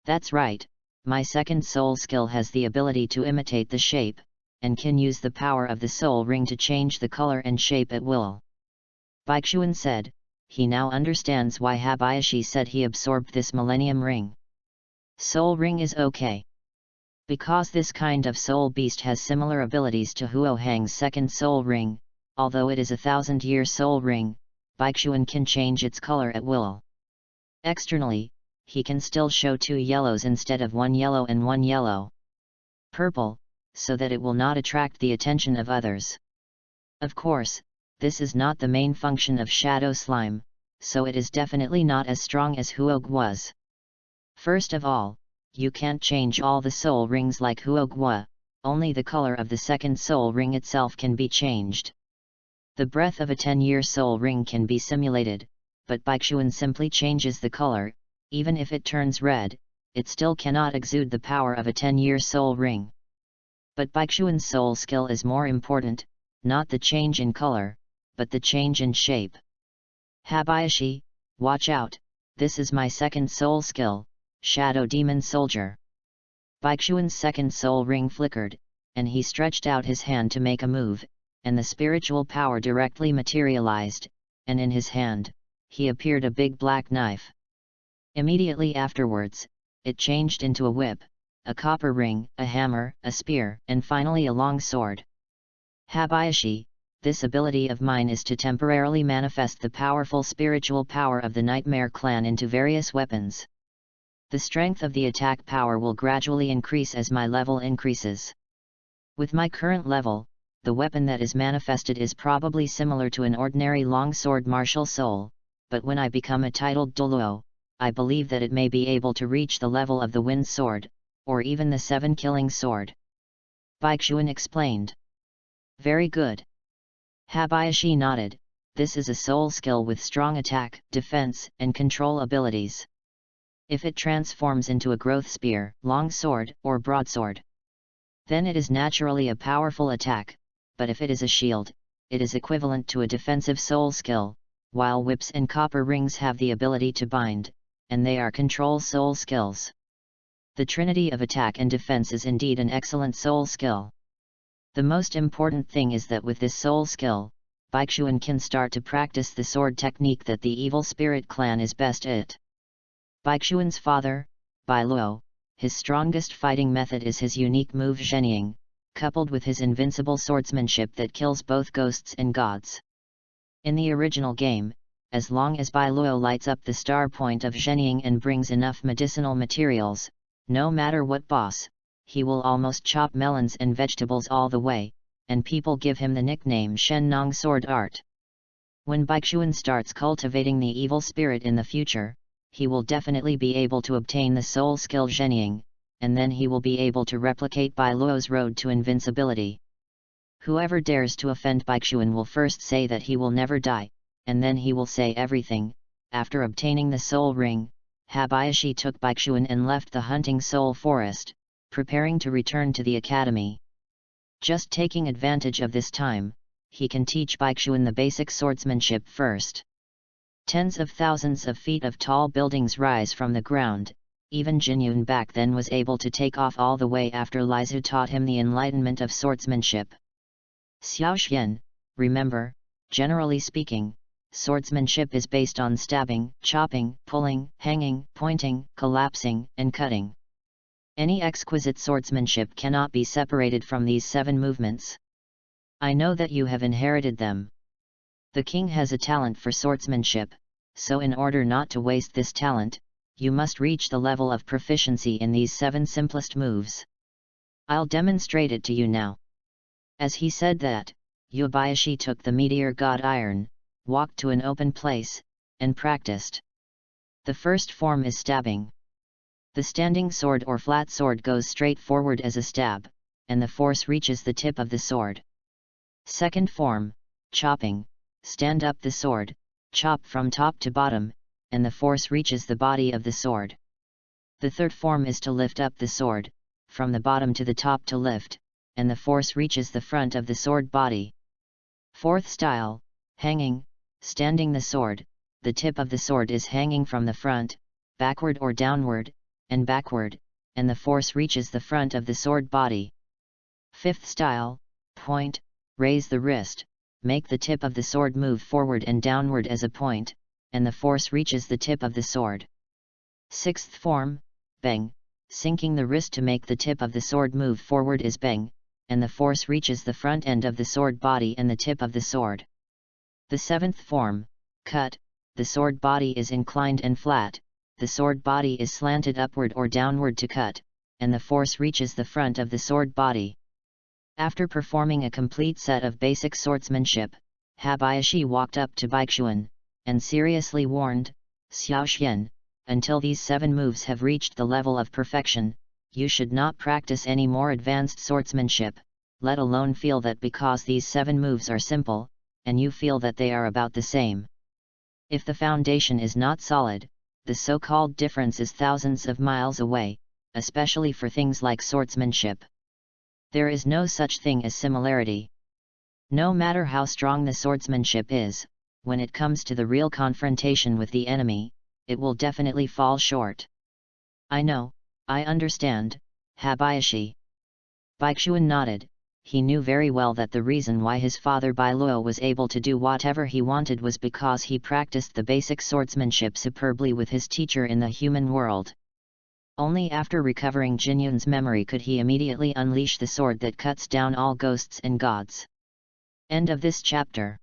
That's right, my second soul skill has the ability to imitate the shape, and can use the power of the soul ring to change the color and shape at will. Baixuan said, he now understands why Habayashi said he absorbed this Millennium Ring. Soul Ring is okay. Because this kind of soul beast has similar abilities to Huo Hang's second soul ring, although it is a 1000-year soul ring, Baixuan can change its color at will. Externally, he can still show 2 yellows instead of 1 yellow and 1 yellow. Purple, so that it will not attract the attention of others. Of course, this is not the main function of Shadow Slime, so it is definitely not as strong as Huog was. First of all, you can't change all the soul rings like Huogwa, only the color of the second soul ring itself can be changed. The breath of a 10-year soul ring can be simulated, but Baixuan simply changes the color. Even if it turns red, it still cannot exude the power of a 10-year soul ring. But Baixuan's soul skill is more important, not the change in color, but the change in shape. Habayashi, watch out, this is my second soul skill, Shadow Demon Soldier. Baixuan's second soul ring flickered, and he stretched out his hand to make a move, and the spiritual power directly materialized, and in his hand, he appeared a big black knife. Immediately afterwards, it changed into a whip, a copper ring, a hammer, a spear, and finally a long sword. Habayashi, this ability of mine is to temporarily manifest the powerful spiritual power of the Nightmare Clan into various weapons. The strength of the attack power will gradually increase as my level increases. With my current level, the weapon that is manifested is probably similar to an ordinary longsword martial soul, but when I become a titled Douluo, I believe that it may be able to reach the level of the Wind Sword, or even the 7-killing sword. Baixuan explained. Very good. Habayashi nodded, this is a soul skill with strong attack, defense, and control abilities. If it transforms into a growth spear, long sword, or broadsword, then it is naturally a powerful attack, but if it is a shield, it is equivalent to a defensive soul skill, while whips and copper rings have the ability to bind, and they are control soul skills. The trinity of attack and defense is indeed an excellent soul skill. The most important thing is that with this soul skill, Baixuan can start to practice the sword technique that the evil spirit clan is best at. Baixuan's father, Douluo, his strongest fighting method is his unique move Zhenying, coupled with his invincible swordsmanship that kills both ghosts and gods. In the original game, as long as Douluo lights up the star point of Zhenying and brings enough medicinal materials, no matter what boss, he will almost chop melons and vegetables all the way, and people give him the nickname Shen Nong Sword Art. When Baixuan starts cultivating the evil spirit in the future, he will definitely be able to obtain the soul skill Zhenying, and then he will be able to replicate Douluo's road to invincibility. Whoever dares to offend Baixuan will first say that he will never die, and then he will say everything. After obtaining the soul ring, Habayashi took Baixuan and left the hunting soul forest, preparing to return to the academy. Just taking advantage of this time, he can teach Baixuan the basic swordsmanship first. Tens of thousands of feet of tall buildings rise from the ground. Even Jinyun back then was able to take off all the way after Lizu taught him the enlightenment of swordsmanship. Xiaoxian, remember, generally speaking, swordsmanship is based on stabbing, chopping, pulling, hanging, pointing, collapsing, and cutting. Any exquisite swordsmanship cannot be separated from these 7 movements. I know that you have inherited them. The king has a talent for swordsmanship, so in order not to waste this talent, you must reach the level of proficiency in these 7 simplest moves. I'll demonstrate it to you now. As he said that, Habayashi took the meteor god iron, walked to an open place, and practiced. The first form is stabbing. The standing sword or flat sword goes straight forward as a stab, and the force reaches the tip of the sword. Second form, chopping. Stand up the sword, chop from top to bottom, and the force reaches the body of the sword. The third form is to lift up the sword, from the bottom to the top to lift, and the force reaches the front of the sword body. Fourth style, hanging. Standing the sword, the tip of the sword is hanging from the front, backward or downward, and backward, and the force reaches the front of the sword body. Fifth style, point. Raise the wrist, make the tip of the sword move forward and downward as a point, and the force reaches the tip of the sword. Sixth form, bang. Sinking the wrist to make the tip of the sword move forward is bang, and the force reaches the front end of the sword body and the tip of the sword. The seventh form, cut. The sword body is inclined and flat, the sword body is slanted upward or downward to cut, and the force reaches the front of the sword body. After performing a complete set of basic swordsmanship, Habayashi walked up to Baikuan, and seriously warned, Xiaoxian, until these 7 moves have reached the level of perfection, you should not practice any more advanced swordsmanship, let alone feel that because these 7 moves are simple, and you feel that they are about the same. If the foundation is not solid, the so-called difference is thousands of miles away, especially for things like swordsmanship. There is no such thing as similarity. No matter how strong the swordsmanship is, when it comes to the real confrontation with the enemy, it will definitely fall short. I know, I understand, Habayashi. Baikuan nodded. He knew very well that the reason why his father Douluo was able to do whatever he wanted was because he practiced the basic swordsmanship superbly with his teacher in the human world. Only after recovering Jinyun's memory could he immediately unleash the sword that cuts down all ghosts and gods. End of this chapter.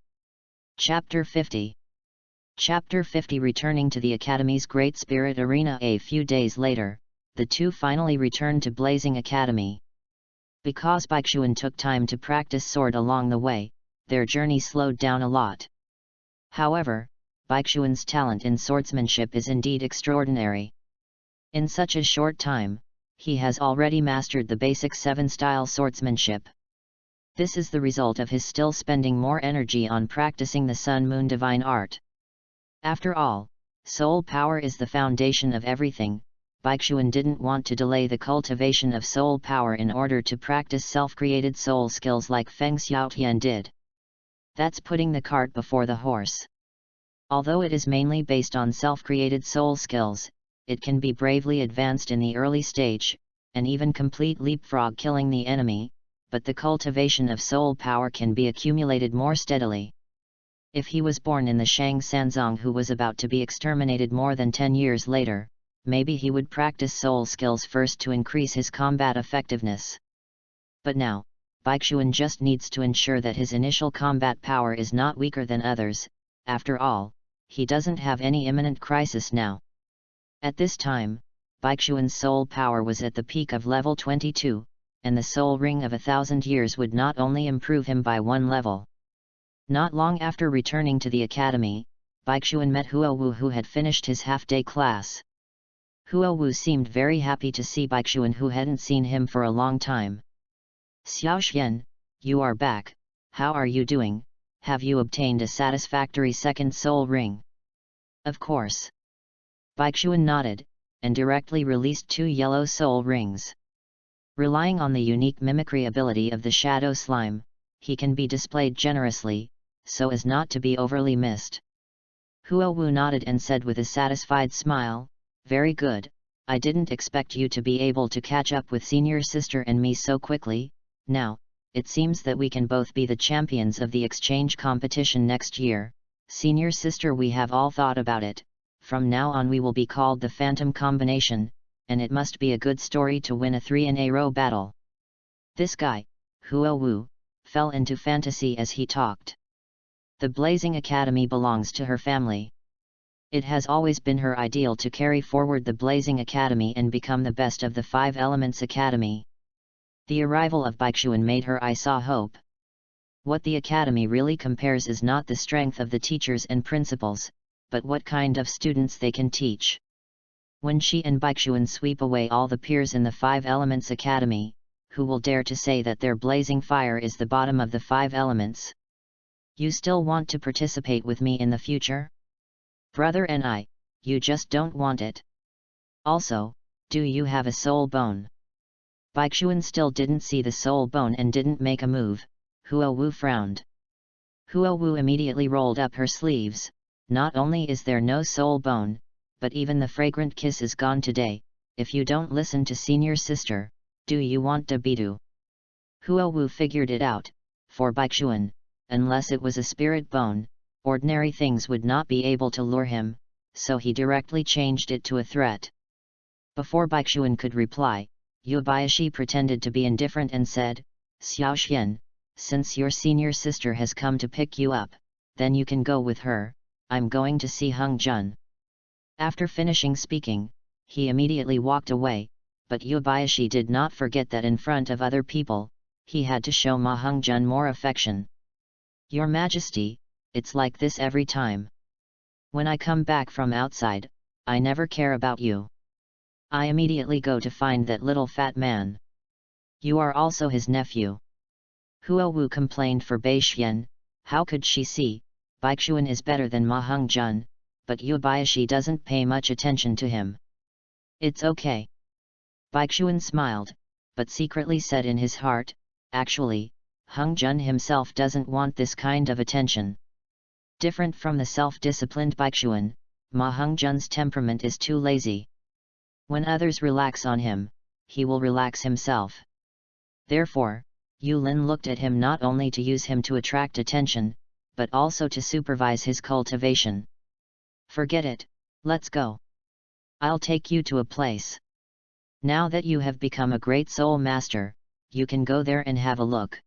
Chapter 50. Chapter 50. Returning to the Academy's Great Spirit Arena. A few days later, the two finally returned to Blazing Academy. Because Baikuan took time to practice sword along the way, their journey slowed down a lot. However, Baikuan's talent in swordsmanship is indeed extraordinary. In such a short time, he has already mastered the basic 7-style swordsmanship. This is the result of his still spending more energy on practicing the Sun-Moon Divine Art. After all, soul power is the foundation of everything. Baikuan didn't want to delay the cultivation of soul power in order to practice self-created soul skills like Feng Xiaotian did. That's putting the cart before the horse. Although it is mainly based on self-created soul skills, it can be bravely advanced in the early stage, and even complete leapfrog killing the enemy, but the cultivation of soul power can be accumulated more steadily. If he was born in the Shang Sanzong who was about to be exterminated more than 10 years later, maybe he would practice soul skills first to increase his combat effectiveness. But now, Baikuan just needs to ensure that his initial combat power is not weaker than others. After all, he doesn't have any imminent crisis now. At this time, Baikuan's soul power was at the peak of level 22, and the soul ring of 1,000 years would not only improve him by 1 level. Not long after returning to the academy, Baikuan met Huowu, who had finished his half-day class. Huowu seemed very happy to see Baikuan, who hadn't seen him for a long time. Xiaoxian, you are back. How are you doing? Have you obtained a satisfactory second soul ring? Of course. Baikuan nodded, and directly released 2 yellow soul rings. Relying on the unique mimicry ability of the shadow slime, he can be displayed generously, so as not to be overly missed. Huowu nodded and said with a satisfied smile, "Very good, I didn't expect you to be able to catch up with senior sister and me so quickly. Now, it seems that we can both be the champions of the exchange competition next year. Senior sister, we have all thought about it. From now on we will be called the Phantom Combination, and it must be a good story to win a 3-in-a-row battle." This guy, Huowu, fell into fantasy as he talked. The Blazing Academy belongs to her family. It has always been her ideal to carry forward the Blazing Academy and become the best of the 5 Elements Academy. The arrival of Baikuan made her eye saw hope. What the Academy really compares is not the strength of the teachers and principals, but what kind of students they can teach. When she and Baixuan sweep away all the peers in the Five Elements Academy, who will dare to say that their blazing fire is the bottom of the five elements? You still want to participate with me in the future? Brother and I, you just don't want it. Also, do you have a soul bone? Baixuan still didn't see the soul bone and didn't make a move. Huo Wu frowned. Huo Wu immediately rolled up her sleeves. Not only is there no soul bone, but even the fragrant kiss is gone today. If you don't listen to senior sister, do you want to bedu? Huo Wu figured it out. For Baixuan, unless it was a spirit bone, ordinary things would not be able to lure him, so he directly changed it to a threat. Before Baixuan could reply, Yubayashi pretended to be indifferent and said, Xiaoxian, since your senior sister has come to pick you up, then you can go with her. I'm going to see Hung Jun. After finishing speaking, he immediately walked away, but Yubayashi did not forget that in front of other people, he had to show Ma Hung Jun more affection. Your Majesty, it's like this every time. When I come back from outside, I never care about you. I immediately go to find that little fat man. You are also his nephew. Huo Wu complained for Baixuan. How could she see? Baixuan is better than Ma Hung Jun, but Yubayashi doesn't pay much attention to him. It's okay. Baixuan smiled, but secretly said in his heart, actually, Hung Jun himself doesn't want this kind of attention. Different from the self-disciplined Baixuan, Ma Hung Jun's temperament is too lazy. When others relax on him, he will relax himself. Therefore, Yulin looked at him not only to use him to attract attention, but also to supervise his cultivation. Forget it, let's go. I'll take you to a place. Now that you have become a great soul master, you can go there and have a look.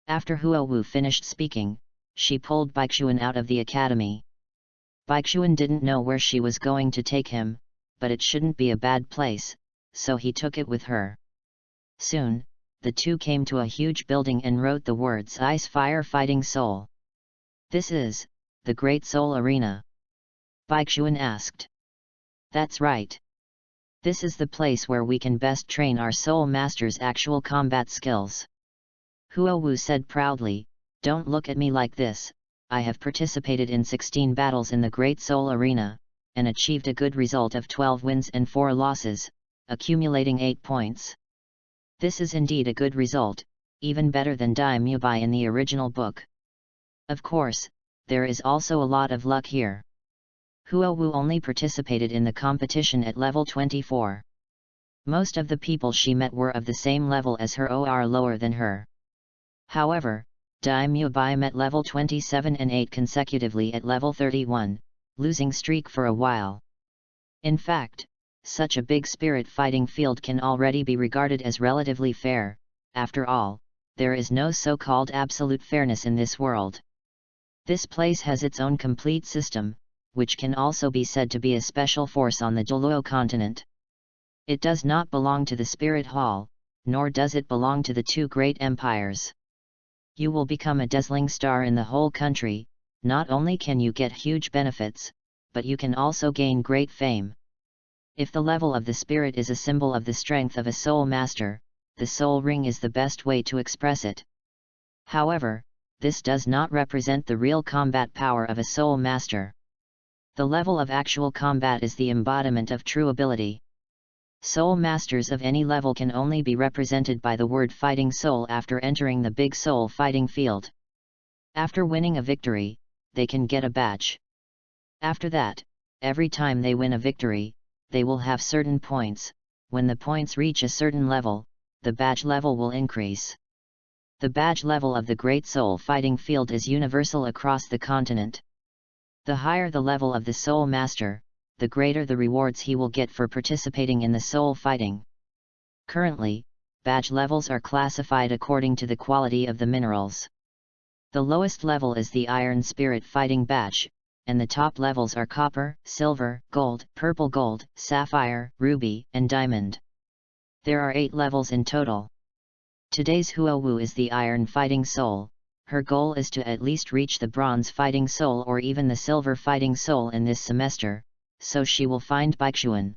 After Huo Wu finished speaking, she pulled Baixuan out of the academy. Baixuan didn't know where she was going to take him, but it shouldn't be a bad place, so he took it with her. Soon, the two came to a huge building and wrote the words Ice Fire Fighting Soul. This is the Great Soul Arena. Baixuan asked. That's right. This is the place where we can best train our soul master's actual combat skills. Huo Wu said proudly, don't look at me like this, I have participated in 16 battles in the Great Soul Arena, and achieved a good result of 12 wins and 4 losses, accumulating 8 points. This is indeed a good result, even better than Daimyobai in the original book. Of course, there is also a lot of luck here. Huo Wu only participated in the competition at level 24. Most of the people she met were of the same level as her or lower than her. However, Daimyobai met level 27 and 8 consecutively at level 31, losing streak for a while. In fact, such a big spirit fighting field can already be regarded as relatively fair. After all, there is no so-called absolute fairness in this world. This place has its own complete system, which can also be said to be a special force on the Douluo continent. It does not belong to the Spirit Hall, nor does it belong to the two great empires. You will become a dazzling star in the whole country. Not only can you get huge benefits, but you can also gain great fame. If the level of the spirit is a symbol of the strength of a soul master, the soul ring is the best way to express it. However, this does not represent the real combat power of a soul master. The level of actual combat is the embodiment of true ability. Soul masters of any level can only be represented by the word fighting soul after entering the big soul fighting field. After winning a victory, they can get a badge. After that, every time they win a victory, they will have certain points. When the points reach a certain level, the badge level will increase. The badge level of the Great Soul Fighting Field is universal across the continent. The higher the level of the Soul Master, the greater the rewards he will get for participating in the soul fighting. Currently, badge levels are classified according to the quality of the minerals. The lowest level is the Iron Spirit Fighting Badge, and the top levels are Copper, Silver, Gold, Purple Gold, Sapphire, Ruby, and Diamond. There are 8 levels in total. Today's Huo Wu is the Iron Fighting Soul, her goal is to at least reach the bronze fighting soul or even the silver fighting soul in this semester, so she will find Baixuan.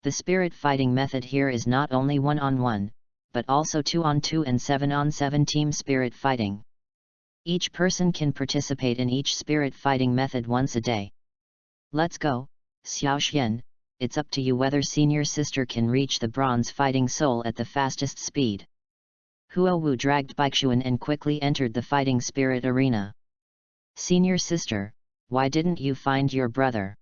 The spirit fighting method here is not only 1-on-1, but also 2-on-2 and 7-on-7 team spirit fighting. Each person can participate in each spirit fighting method once a day. Let's go, Xiaoxian, it's up to you whether senior sister can reach the bronze fighting soul at the fastest speed. Huo Wu dragged Baixuan and quickly entered the fighting spirit arena. Senior sister, why didn't you find your brother?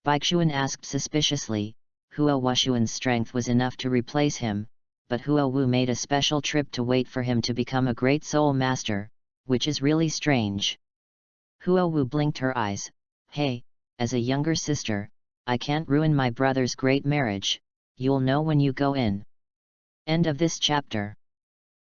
Baixuan asked suspiciously. Huo Wuxuan's strength was enough to replace him, but Huo Wu made a special trip to wait for him to become a great soul master, which is really strange. Huo Wu blinked her eyes. Hey, as a younger sister, I can't ruin my brother's great marriage, you'll know when you go in. End of this chapter.